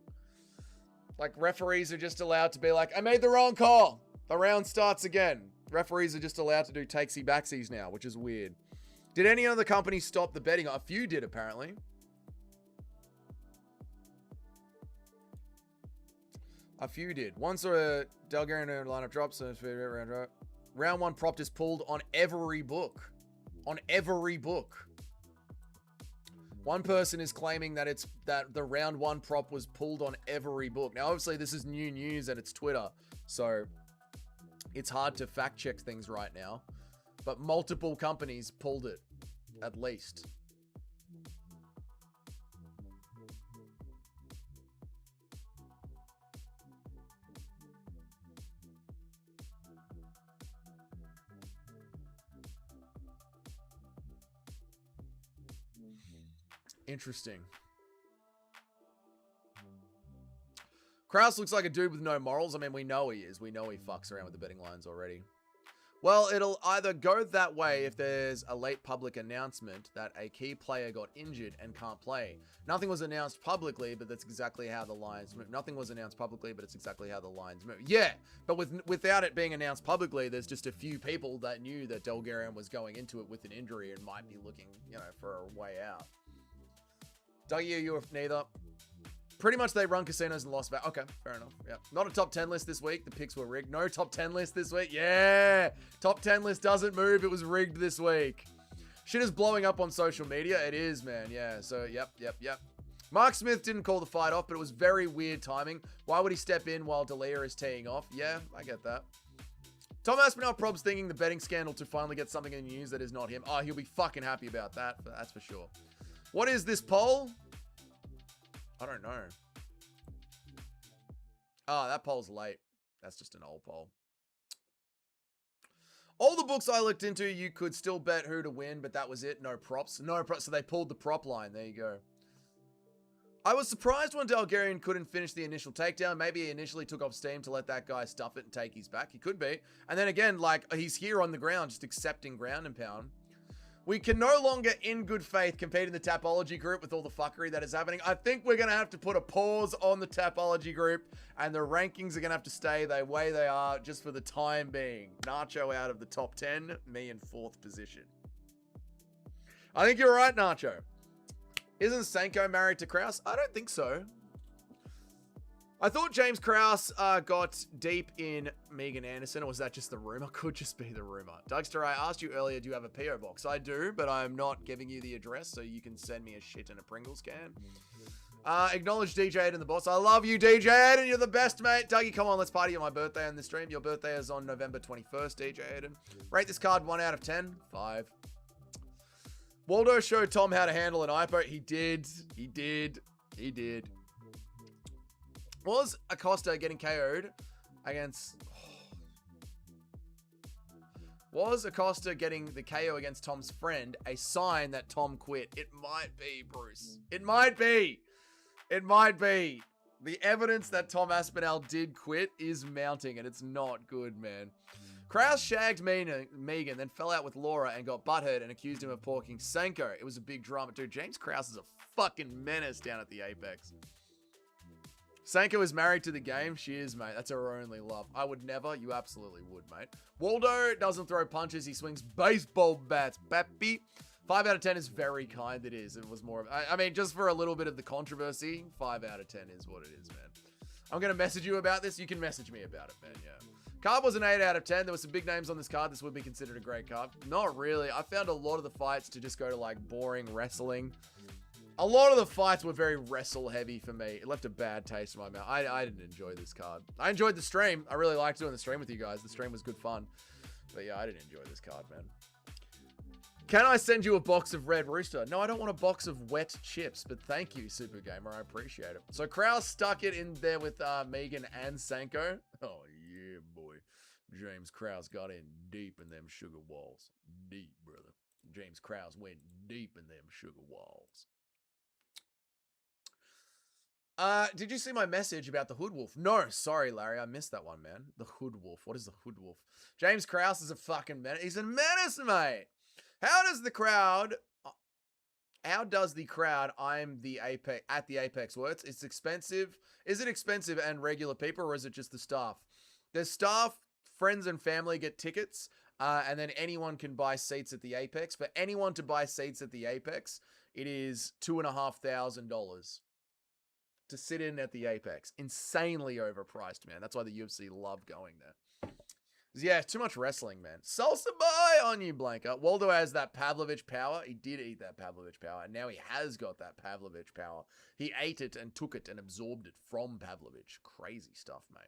Like, referees are just allowed to be like, I made the wrong call. The round starts again. Referees are just allowed to do takesy-backsies now, which is weird. Did any other company stop the betting? A few did, apparently. A few did. Once a Delgarian lineup drops, so round one prop is pulled on every book. On every book. One person is claiming that that the round one prop was pulled on every book. Now, obviously, this is new news and it's Twitter, so it's hard to fact check things right now. But multiple companies pulled it, at least. Interesting. Kraus looks like a dude with no morals. I mean, we know he is. We know he fucks around with the betting lines already. Well, it'll either go that way if there's a late public announcement that a key player got injured and can't play. Nothing was announced publicly, but that's exactly how the lines move. Nothing was announced publicly, but it's exactly how the lines move. Yeah, but without it being announced publicly, there's just a few people that knew that Delgarian was going into it with an injury and might be looking, you know, for a way out. Dougie, you have neither. Pretty much they run casinos in Las Vegas. Okay, fair enough. Yeah. Not a top 10 list this week. The picks were rigged. No top 10 list this week. Yeah. Top 10 list doesn't move. It was rigged this week. Shit is blowing up on social media. It is, man. Yeah. So, yep. Mark Smith didn't call the fight off, but it was very weird timing. Why would he step in while D'Elia is teeing off? Yeah, I get that. Tom Aspinall probs thinking the betting scandal to finally get something in the news that is not him. Oh, he'll be fucking happy about that. That's for sure. What is this poll? I don't know. Oh, that poll's late. That's just an old poll. All the books I looked into, you could still bet who to win, but that was it. No props. No props. So they pulled the prop line. There you go. I was surprised when Delgarian couldn't finish the initial takedown. Maybe he initially took off steam to let that guy stuff it and take his back. He could be. And then again, like, he's here on the ground, just accepting ground and pound. We can no longer, in good faith, compete in the Tapology group with all the fuckery that is happening. I think we're going to have to put a pause on the Tapology group, and the rankings are going to have to stay the way they are just for the time being. Nacho out of the top 10, me in 4th position. I think you're right, Nacho. Isn't Sanko married to Kraus? I don't think so. I thought James Kraus got deep in Megan Anderson, or was that just the rumor? Could just be the rumor. Dougster, I asked you earlier, do you have a P.O. box? I do, but I'm not giving you the address, so you can send me a shit and a Pringles can. Acknowledge DJ Aiden the boss. I love you, DJ Aiden. You're the best, mate. Dougie, come on, let's party on my birthday on this stream. Your birthday is on November 21st, DJ Aiden. Rate this card 1 out of 10. 5. Waldo showed Tom how to handle an IPO. He did. He did. He did. Was Acosta getting KO'd against... Was Acosta getting the KO against Tom's friend a sign that Tom quit? It might be, Bruce. It might be. It might be. The evidence that Tom Aspinall did quit is mounting, and it's not good, man. Kraus shagged Megan, then fell out with Laura and got butthurt and accused him of porking Sanko. It was a big drama. Dude, James Kraus is a fucking menace down at the Apex. Sanko is married to the game. She is, mate. That's her only love. I would never. You absolutely would, mate. Waldo doesn't throw punches. He swings baseball bats. Bappy. 5 out of 10 is very kind. It is. It was more of... I mean, just for a little bit of the controversy, 5 out of 10 is what it is, man. I'm going to message you about this. You can message me about it, man. Yeah. Card was an 8 out of 10. There were some big names on this card. This would be considered a great card. Not really. I found a lot of the fights to just go to, like, boring wrestling. A lot of the fights were very wrestle heavy for me. It left a bad taste in my mouth. I didn't enjoy this card. I enjoyed the stream. I really liked doing the stream with you guys. The stream was good fun. But yeah, I didn't enjoy this card, man. Can I send you a box of Red Rooster? No, I don't want a box of wet chips, but thank you, Super Gamer. I appreciate it. So Kraus stuck it in there with Megan and Sanko. Oh, yeah, boy. James Kraus got in deep in them sugar walls. Deep, brother. James Kraus went deep in them sugar walls. Did you see my message about the Hood Wolf? No, sorry, Larry. I missed that one, man. The Hood Wolf. What is the Hood Wolf? James Kraus is a fucking menace. He's a menace, mate. How does the crowd... I'm the Apex at the Apex works? It's expensive. Is it expensive and regular people, or is it just the staff? There's staff friends and family get tickets, and then anyone can buy seats at the Apex. For anyone to buy seats at the Apex, it is $2,500 to sit in at the Apex. Insanely overpriced, man. That's why the UFC love going there. Yeah, too much wrestling, man. Salsa boy on you, Blanca. Waldo has that Pavlovich power. He did eat that Pavlovich power, and now he has got that Pavlovich power. He ate it and took it and absorbed it from Pavlovich. Crazy stuff, mate.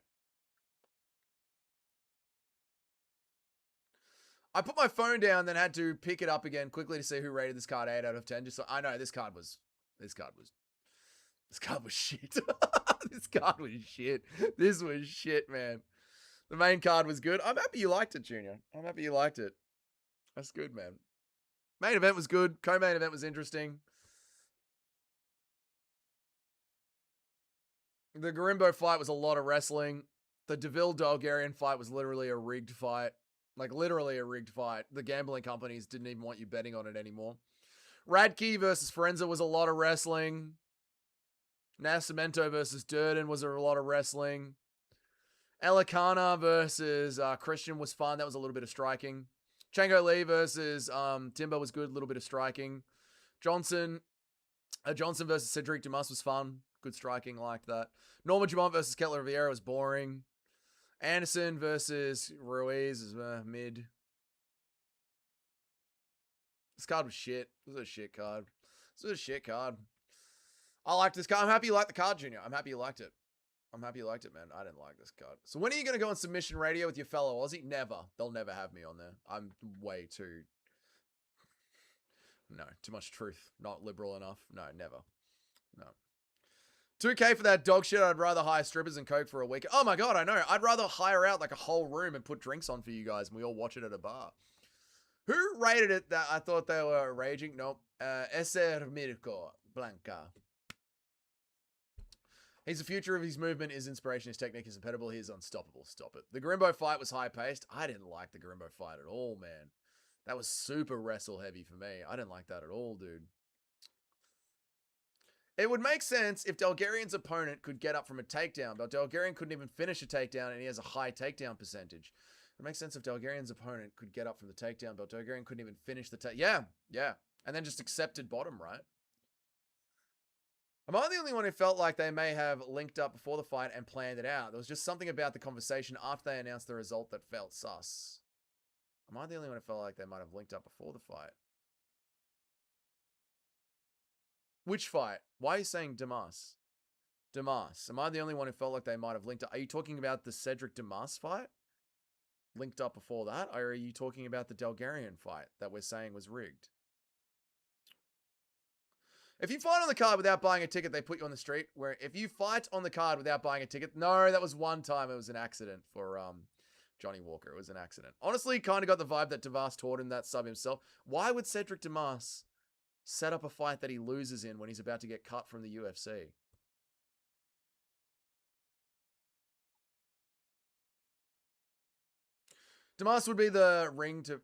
I put my phone down, then had to pick it up again quickly to see who rated this card 8 out of 10. Just so I know this card was shit. This card was shit. This was shit, man. The main card was good. I'm happy you liked it, Junior. I'm happy you liked it. That's good, man. Main event was good. Co-main event was interesting. The Garimbo fight was a lot of wrestling. The DeVille Bulgarian fight was literally a rigged fight. Like, literally a rigged fight. The gambling companies didn't even want you betting on it anymore. Radke versus Forenza was a lot of wrestling. Nascimento versus Durden was a lot of wrestling. Elikana versus Christian was fun. That was a little bit of striking. Chango Lee versus Timber was good. A little bit of striking. Johnson versus Cedric Dumas was fun. Good striking. Liked that. Norma Dumont versus Kettler Vieira was boring. Anderson versus Ruiz is mid. This card was shit. This was a shit card. I liked this card. I'm happy you liked the card, Junior. I'm happy you liked it. I'm happy you liked it, man. I didn't like this card. So when are you going to go on submission radio with your fellow Aussie? Never. They'll never have me on there. I'm way too... No, too much truth. Not liberal enough. No, never. No. 2K for that dog shit. I'd rather hire strippers and coke for a week. Oh my God, I know. I'd rather hire out like a whole room and put drinks on for you guys and we all watch it at a bar. Who rated it that I thought they were raging? Nope. Eser Mirko Blanca. He's the future of his movement, his inspiration, his technique is impeccable. He is unstoppable. Stop it. The Garimbo fight was high-paced. I didn't like the Garimbo fight at all, man. That was super wrestle-heavy for me. I didn't like that at all, dude. It would make sense if Delgarian's opponent could get up from a takedown, but Delgarian couldn't even finish a takedown, and he has a high takedown percentage. It makes sense if Delgarian's opponent could get up from the takedown, but Delgarian couldn't even finish the takedown. Yeah. And then just accepted bottom, right? Am I the only one who felt like they may have linked up before the fight and planned it out? There was just something about the conversation after they announced the result that felt sus. Am I the only one who felt like they might have linked up before the fight? Which fight? Why are you saying Damas? Damas. Am I the only one who felt like they might have linked up? Are you talking about the Cedric Damas fight? Linked up before that? Or are you talking about the Delgarian fight that we're saying was rigged? If you fight on the card without buying a ticket, they put you on the street. Where if you fight on the card without buying a ticket, no, that was one time. It was an accident for Johnny Walker. It was an accident. Honestly, kind of got the vibe that Damas taught him that sub himself. Why would Cedric Damas set up a fight that he loses in when he's about to get cut from the UFC? Damas would be the ring to...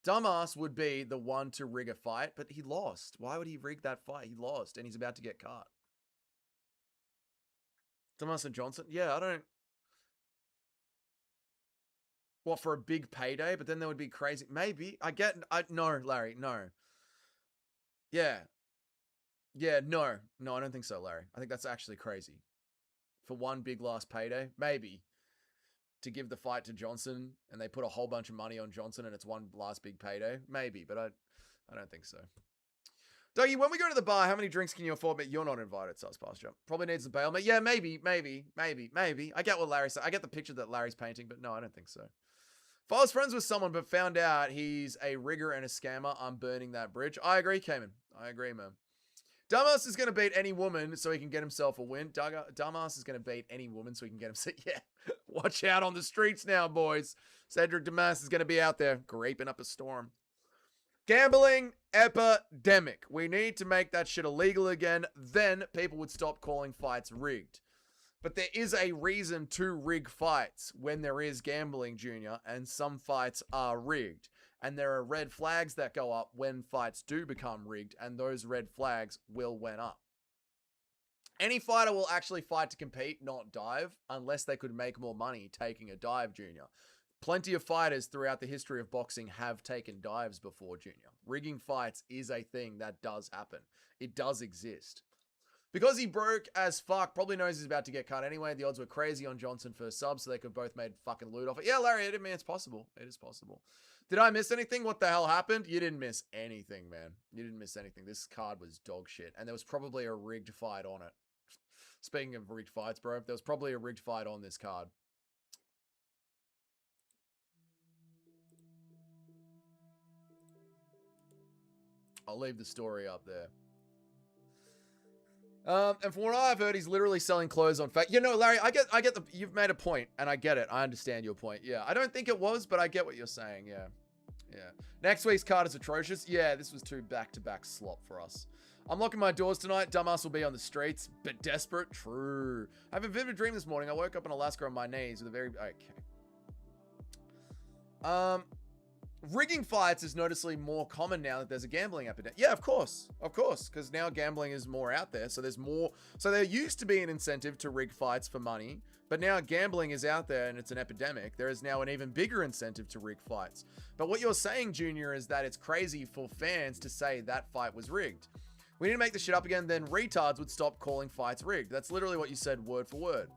Damas would be the one to rig a fight, but he lost. Why would he rig that fight? He lost, and he's about to get cut. Damas and Johnson? Yeah, I don't... What, for a big payday? But then there would be crazy... Maybe. No, Larry, no. Yeah. Yeah, no. No, I don't think so, Larry. I think that's actually crazy. For one big last payday? Maybe. To give the fight to Johnson, and they put a whole bunch of money on Johnson, and it's one last big payday? Maybe, but I don't think so. Dougie, when we go to the bar, how many drinks can you afford? But you're not invited, Sus Pasture. Probably needs the bailment. Yeah, maybe. I get what Larry said. I get the picture that Larry's painting, but no, I don't think so. If I was friends with someone but found out he's a rigger and a scammer, I'm burning that bridge. I agree, Cayman. I agree, man. Dumbass is going to beat any woman so he can get himself a win. Dumbass is going to beat any woman so he can get himself... Yeah, watch out on the streets now, boys. Cedric Damas is going to be out there graping up a storm. Gambling epidemic. We need to make that shit illegal again. Then people would stop calling fights rigged. But there is a reason to rig fights when there is gambling, Junior, and some fights are rigged. And there are red flags that go up when fights do become rigged, and those red flags will went up. Any fighter will actually fight to compete, not dive, unless they could make more money taking a dive, Junior. Plenty of fighters throughout the history of boxing have taken dives before, Junior. Rigging fights is a thing that does happen. It does exist. Because he broke as fuck, probably knows he's about to get cut anyway. The odds were crazy on Johnson for a sub, so they could both made fucking loot off it. Yeah, Larry, I mean, it's possible. It is possible. Did I miss anything? What the hell happened? You didn't miss anything, man. You didn't miss anything. This card was dog shit, and there was probably a rigged fight on it. Speaking of rigged fights, bro, there was probably a rigged fight on this card. I'll leave the story up there. And from what I've heard, he's literally selling clothes on fact. You know, Larry, I get the, you've made a point, and I get it. I understand your point. Yeah, I don't think it was, but I get what you're saying. Yeah, yeah. Next week's card is atrocious. Yeah, this was 2 back-to-back slop for us. I'm locking my doors tonight. Dumbass will be on the streets, but desperate. True. I have a vivid dream this morning. I woke up in Alaska on my knees with a very... Okay. Rigging fights is noticeably more common now that there's a gambling epidemic. Yeah, of course, because now gambling is more out there, so there's more. So there used to be an incentive to rig fights for money, but now gambling is out there and it's an epidemic. There is now an even bigger incentive to rig fights. But what you're saying, Junior, is that it's crazy for fans to say that fight was rigged. We need to make this shit up again, then retards would stop calling fights rigged. That's literally what you said word for word.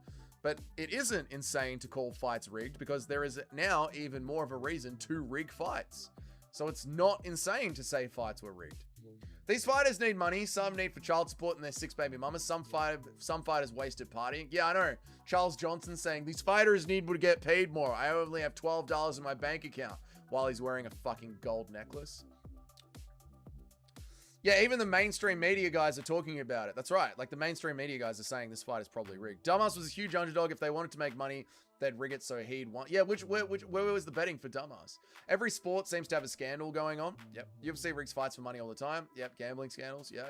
But it isn't insane to call fights rigged because there is now even more of a reason to rig fights. So it's not insane to say fights were rigged. These fighters need money. Some need for child support and their 6 baby mamas. Some fighters wasted partying. Yeah, I know. Charles Johnson saying, these fighters need to get paid more. I only have $12 in my bank account while he's wearing a fucking gold necklace. Yeah, even the mainstream media guys are talking about it. That's right. Like, the mainstream media guys are saying this fight is probably rigged. Dumbass was a huge underdog. If they wanted to make money, they'd rig it so he'd want. Yeah, where was the betting for Dumbass? Every sport seems to have a scandal going on. Yep. UFC rigs fights for money all the time. Yep. Gambling scandals. Yeah.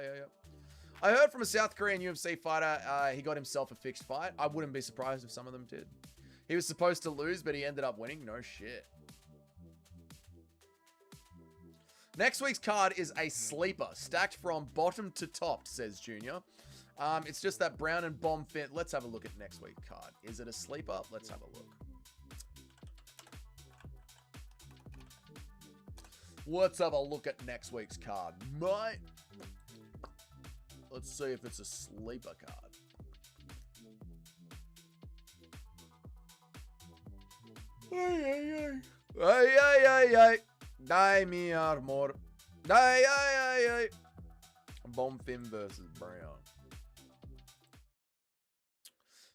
I heard from a South Korean UFC fighter, he got himself a fixed fight. I wouldn't be surprised if some of them did. He was supposed to lose, but he ended up winning. No shit. Next week's card is a sleeper, stacked from bottom to top, says Junior. It's just that Brown and Bomb fit. Let's have a look at next week's card. Is it a sleeper? Let's have a look. Let's have a look at next week's card, mate. Let's see if it's a sleeper card. Ay. Dai mi amor. Ay. Bonfim versus Brown.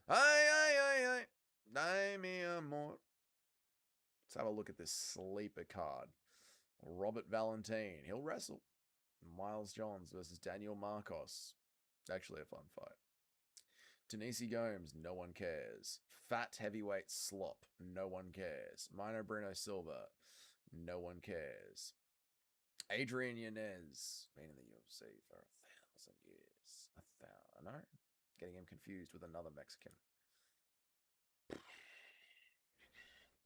Ay. Dai mi amor. Let's have a look at this sleeper card. Robert Valentine. He'll wrestle. Miles Johns versus Daniel Marcos. Actually a fun fight. Denise Gomes. No one cares. Fat heavyweight slop. No one cares. Mino Bruno Silva. No one cares. Adrian Yanez, been in the UFC for 1,000 years. I know. Getting him confused with another Mexican.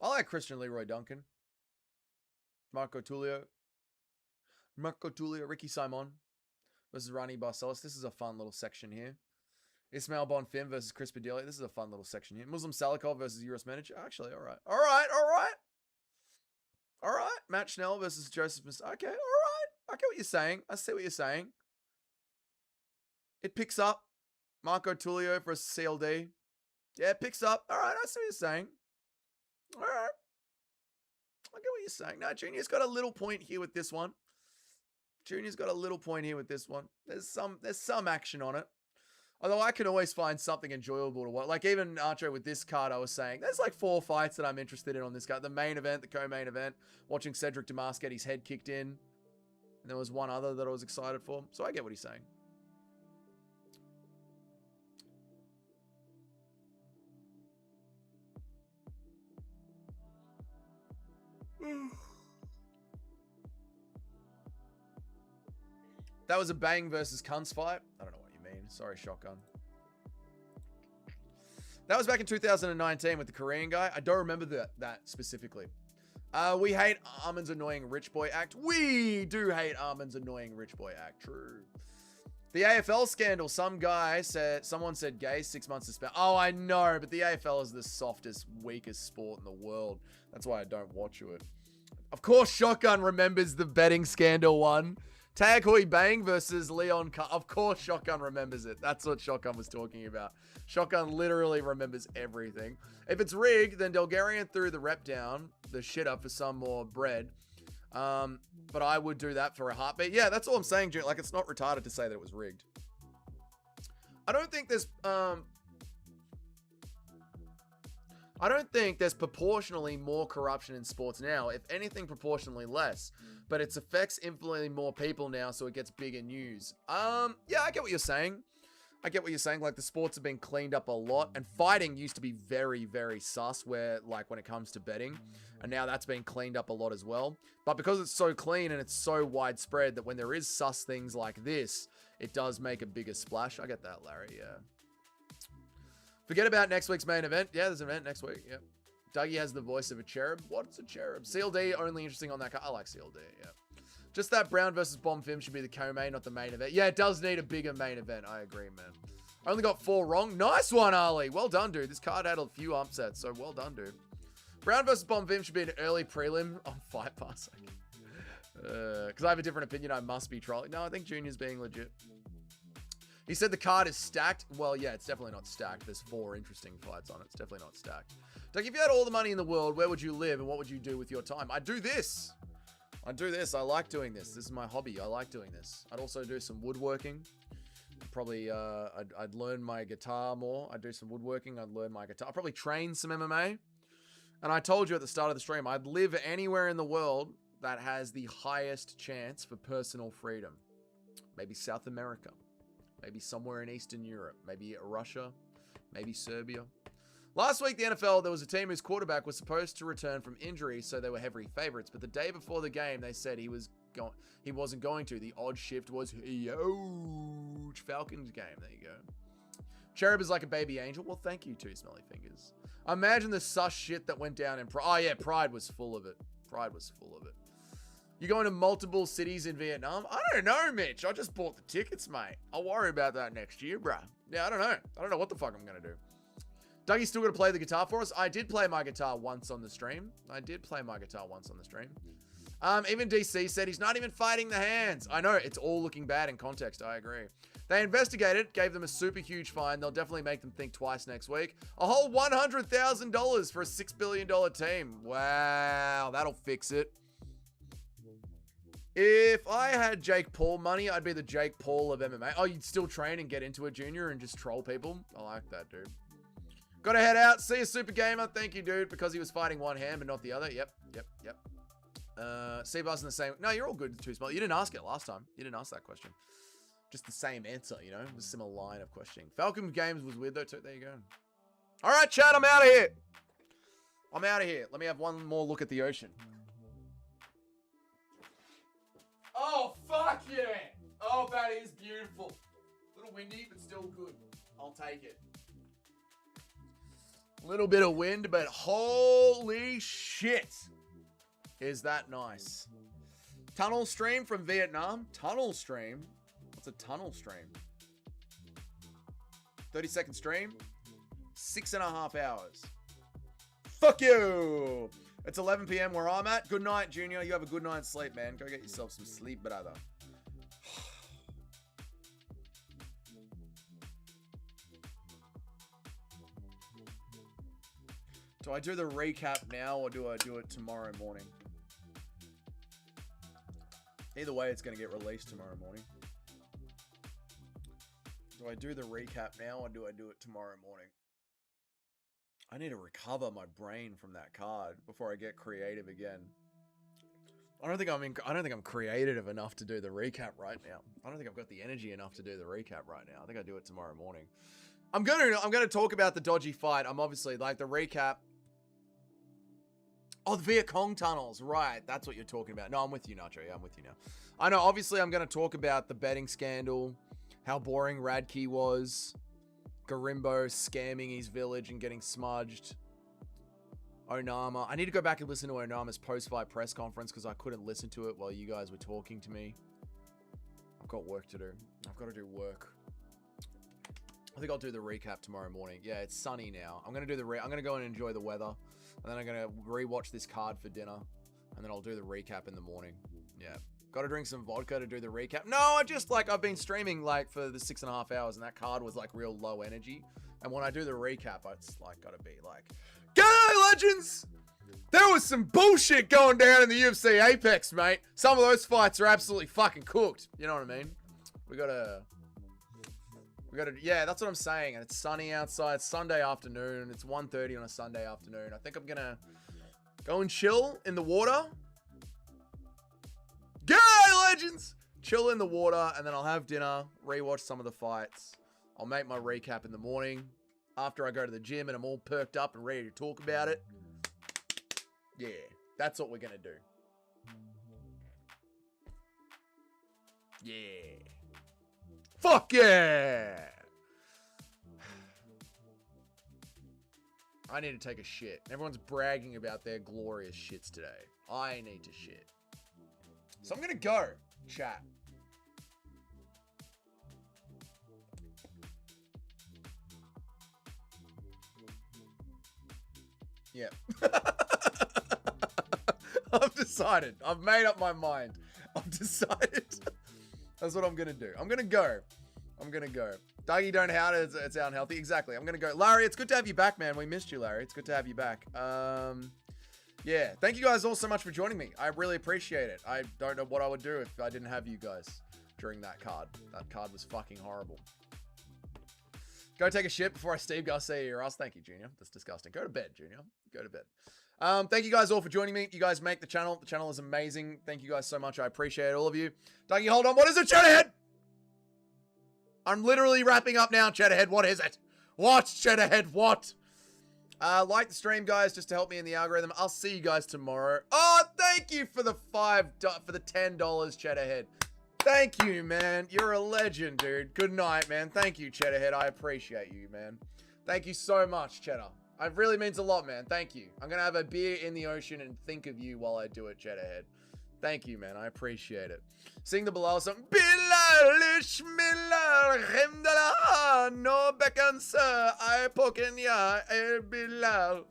I like Christian Leroy Duncan. Marco Tulio, Ricky Simon versus Rani Barcelos. This is a fun little section here. Ismail Bonfim versus Chris Padilla. This is a fun little section here. Muslim Salikov versus Euros Manager. Actually, all right. Matt Schnell versus Joseph Mist. Okay, all right. I get what you're saying. I see what you're saying. It picks up. Marco Tulio versus CLD. Yeah, it picks up. All right, I see what you're saying. All right. I get what you're saying. No, Junior's got a little point here with this one. There's some action on it. Although I can always find something enjoyable to watch. Like even Archo with this card, I was saying, there's like 4 fights that I'm interested in on this card. The main event, the co-main event, watching Cedric Demas get his head kicked in. And there was one other that I was excited for. So I get what he's saying. That was a Bang versus Cunts fight. I don't know what you mean. Sorry, Shotgun. That was back in 2019 with the Korean guy. I don't remember that specifically. We hate Armin's annoying rich boy act. We do hate Armin's annoying rich boy act. True. The AFL scandal, someone said gay, 6 months suspension. Oh, I know, but the AFL is the softest, weakest sport in the world. That's why I don't watch it. Of course, Shotgun remembers the betting scandal one. Tag Hoi Bang versus Leon. Of course, Shotgun remembers it. That's what Shotgun was talking about. Shotgun literally remembers everything. If it's rigged, then Delgarian threw the rep down, the shitter, for some more bread. But I would do that for a heartbeat. Yeah, that's all I'm saying, June. Like, it's not retarded to say that it was rigged. I don't think there's proportionally more corruption in sports now. If anything, proportionally less. But its effects influencing more people now, so it gets bigger news. Yeah, I get what you're saying. Like, the sports have been cleaned up a lot. And fighting used to be very, very sus, where, like, when it comes to betting. And now that's been cleaned up a lot as well. But because it's so clean and it's so widespread that when there is sus things like this, it does make a bigger splash. I get that, Larry, yeah. Forget about next week's main event. Yeah, there's an event next week. Yep. Dougie has the voice of a cherub. What's a cherub? CLD only interesting on that card. I like CLD, yeah. Just that Brown versus Bomb Film should be the co-main, not the main event. Yeah, it does need a bigger main event. I agree, man. Only got 4 wrong. Nice one, Ali. Well done, dude. This card had a few upsets, so well done, dude. Brown versus Bomb Film should be an early prelim on Fight Pass. Because I have a different opinion. I must be trolling. No, I think Junior's being legit. He said the card is stacked. Well, yeah, it's definitely not stacked. There's 4 interesting fights on it. It's definitely not stacked. Like, if you had all the money in the world, where would you live and what would you do with your time? I'd do this. I like doing this. This is my hobby. I like doing this. I'd also do some woodworking. Probably, I'd learn my guitar more. I'd do some woodworking. I'd learn my guitar. I'd probably train some MMA. And I told you at the start of the stream, I'd live anywhere in the world that has the highest chance for personal freedom. Maybe South America. Maybe somewhere in Eastern Europe. Maybe Russia. Maybe Serbia. Last week, the NFL, there was a team whose quarterback was supposed to return from injury, so they were heavy favorites. But the day before the game, they said he wasn't going to. The odd shift was huge. Falcons game. There you go. Cherub is like a baby angel. Well, thank you, Two Smelly Fingers. Imagine the sus shit that went down in Pride. Oh, yeah, Pride was full of it. You going to multiple cities in Vietnam? I don't know, Mitch. I just bought the tickets, mate. I'll worry about that next year, bruh. Yeah, I don't know. I don't know what the fuck I'm going to do. Dougie's still going to play the guitar for us. I did play my guitar once on the stream. Even DC said he's not even fighting the hands. I know, it's all looking bad in context. I agree. They investigated, gave them a super huge fine. They'll definitely make them think twice next week. A whole $100,000 for a $6 billion team. Wow, that'll fix it. If I had Jake Paul money, I'd be the Jake Paul of MMA. Oh, you'd still train and get into it, Junior, and just troll people? I like that, dude. Gotta head out. See you, Super Gamer. Thank you, dude, because he was fighting one hand but not the other. Yep. Seabuzz in the same. No, you're all good, Too Small. You didn't ask it last time. You didn't ask that question. Just the same answer, you know? It was a similar line of questioning. Falcon Games was weird, though, too. There you go. All right, chat. I'm out of here. Let me have one more look at the ocean. Oh, fuck yeah. Oh, that is beautiful. A little windy, but still good. I'll take it. Little bit of wind, but holy shit. Is that nice. Tunnel stream from Vietnam. Tunnel stream? What's a tunnel stream? 30-second stream. 6.5 hours. Fuck you. It's 11 p.m. where I'm at. Good night, Junior. You have a good night's sleep, man. Go get yourself some sleep, brother. Do I do the recap now or do I do it tomorrow morning? Either way, it's going to get released tomorrow morning. Do I do the recap now or do I do it tomorrow morning? I need to recover my brain from that card before I get creative again. I don't think I'm creative enough to do the recap right now. I don't think I've got the energy enough to do the recap right now. I think I do it tomorrow morning. I'm gonna talk about the dodgy fight. I'm obviously like the recap. Oh, the Viet Cong tunnels. Right. That's what you're talking about. No, I'm with you, Nacho. Yeah, I'm with you now. I know. Obviously, I'm going to talk about the betting scandal, how boring Radke was, Garimbo scamming his village and getting smudged, Onama. I need to go back and listen to Onama's post-fight press conference because I couldn't listen to it while you guys were talking to me. I've got work to do. I've got to do work. I think I'll do the recap tomorrow morning. Yeah, it's sunny now. I'm gonna do I'm gonna go and enjoy the weather, and then I'm gonna rewatch this card for dinner, and then I'll do the recap in the morning. Yeah, got to drink some vodka to do the recap. No, I've been streaming like for the 6.5 hours, and that card was like real low energy. And when I do the recap, it's like gotta be like, "G'day, legends! There was some bullshit going down in the UFC Apex, mate. Some of those fights are absolutely fucking cooked." You know what I mean? We gotta, yeah, that's what I'm saying. And it's sunny outside. It's Sunday afternoon. It's 1:30 on a Sunday afternoon. I think I'm gonna go and chill in the water. G'day, legends! Chill in the water, and then I'll have dinner, rewatch some of the fights. I'll make my recap in the morning after I go to the gym and I'm all perked up and ready to talk about it. Yeah, that's what we're gonna do. Yeah. Fuck yeah! I need to take a shit. Everyone's bragging about their glorious shits today. I need to shit. So I'm gonna go, chat. Yeah. I've decided. I've made up my mind. I've decided. That's what I'm going to do. I'm going to go. I'm going to go. Dougie, don't how it sound healthy. Exactly. I'm going to go. Larry, it's good to have you back, man. We missed you, Larry. It's good to have you back. Yeah. Thank you guys all so much for joining me. I really appreciate it. I don't know what I would do if I didn't have you guys during that card. That card was fucking horrible. Go take a shit before I Steve Garcia your ass. Thank you, Junior. That's disgusting. Go to bed, Junior. Go to bed. Thank you guys all for joining me. You guys make the channel. The channel is amazing. Thank you guys so much. I appreciate all of you. Dougie, hold on. What is it, Cheddarhead? I'm literally wrapping up now, Cheddarhead. What is it? What, Cheddarhead? What? Like the stream, guys, just to help me in the algorithm. I'll see you guys tomorrow. Oh, thank you for the $10, Cheddarhead. Thank you, man. You're a legend, dude. Good night, man. Thank you, Cheddarhead. I appreciate you, man. Thank you so much, Cheddar. It really means a lot, man. Thank you. I'm going to have a beer in the ocean and think of you while I do it, Cheddarhead. Thank you, man. I appreciate it. Sing the Bilal song. Bilal ishmilal khimdala no bekansa I pokenya el Bilal.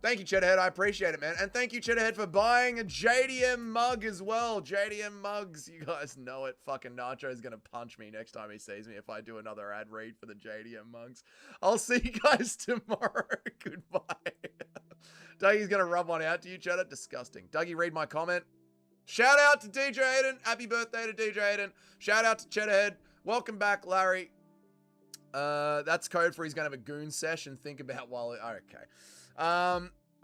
Thank you, Cheddarhead. I appreciate it, man. And thank you, Cheddarhead, for buying a JDM mug as well. JDM mugs. You guys know it. Fucking Nacho's going to punch me next time he sees me if I do another ad read for the JDM mugs. I'll see you guys tomorrow. Goodbye. Dougie's going to rub one out to you, Cheddar. Disgusting. Dougie, read my comment. Shout out to DJ Aiden. Happy birthday to DJ Aiden. Shout out to Cheddarhead. Welcome back, Larry. That's code for he's going to have a goon session. Think about while... Okay.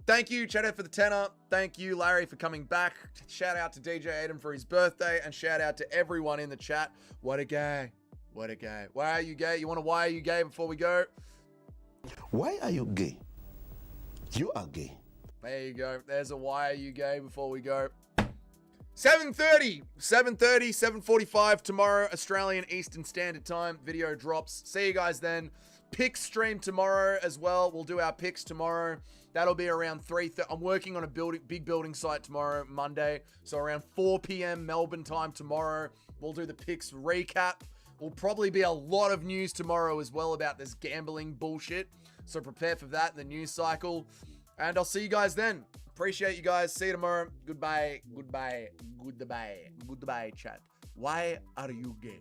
Thank you, Cheddar, for the tenner. Thank you, Larry, for coming back. Shout out to DJ Aiden for his birthday, and shout out to everyone in the chat. What a guy. What a guy. Why are you gay? You want to why are you gay before we go? Why are you gay? You are gay. There you go. There's a why are you gay before we go. 7:30, 7:45 tomorrow, Australian Eastern Standard Time. Video drops. See you guys then. Picks stream tomorrow as well. We'll do our picks tomorrow. That'll be around 3:30. I'm working on a big building site tomorrow, Monday. So around 4 p.m. Melbourne time tomorrow, we'll do the picks recap. Will probably be a lot of news tomorrow as well about this gambling bullshit. So prepare for that in the news cycle. And I'll see you guys then. Appreciate you guys. See you tomorrow. Goodbye. Goodbye. Goodbye. Goodbye, chat. Why are you gay?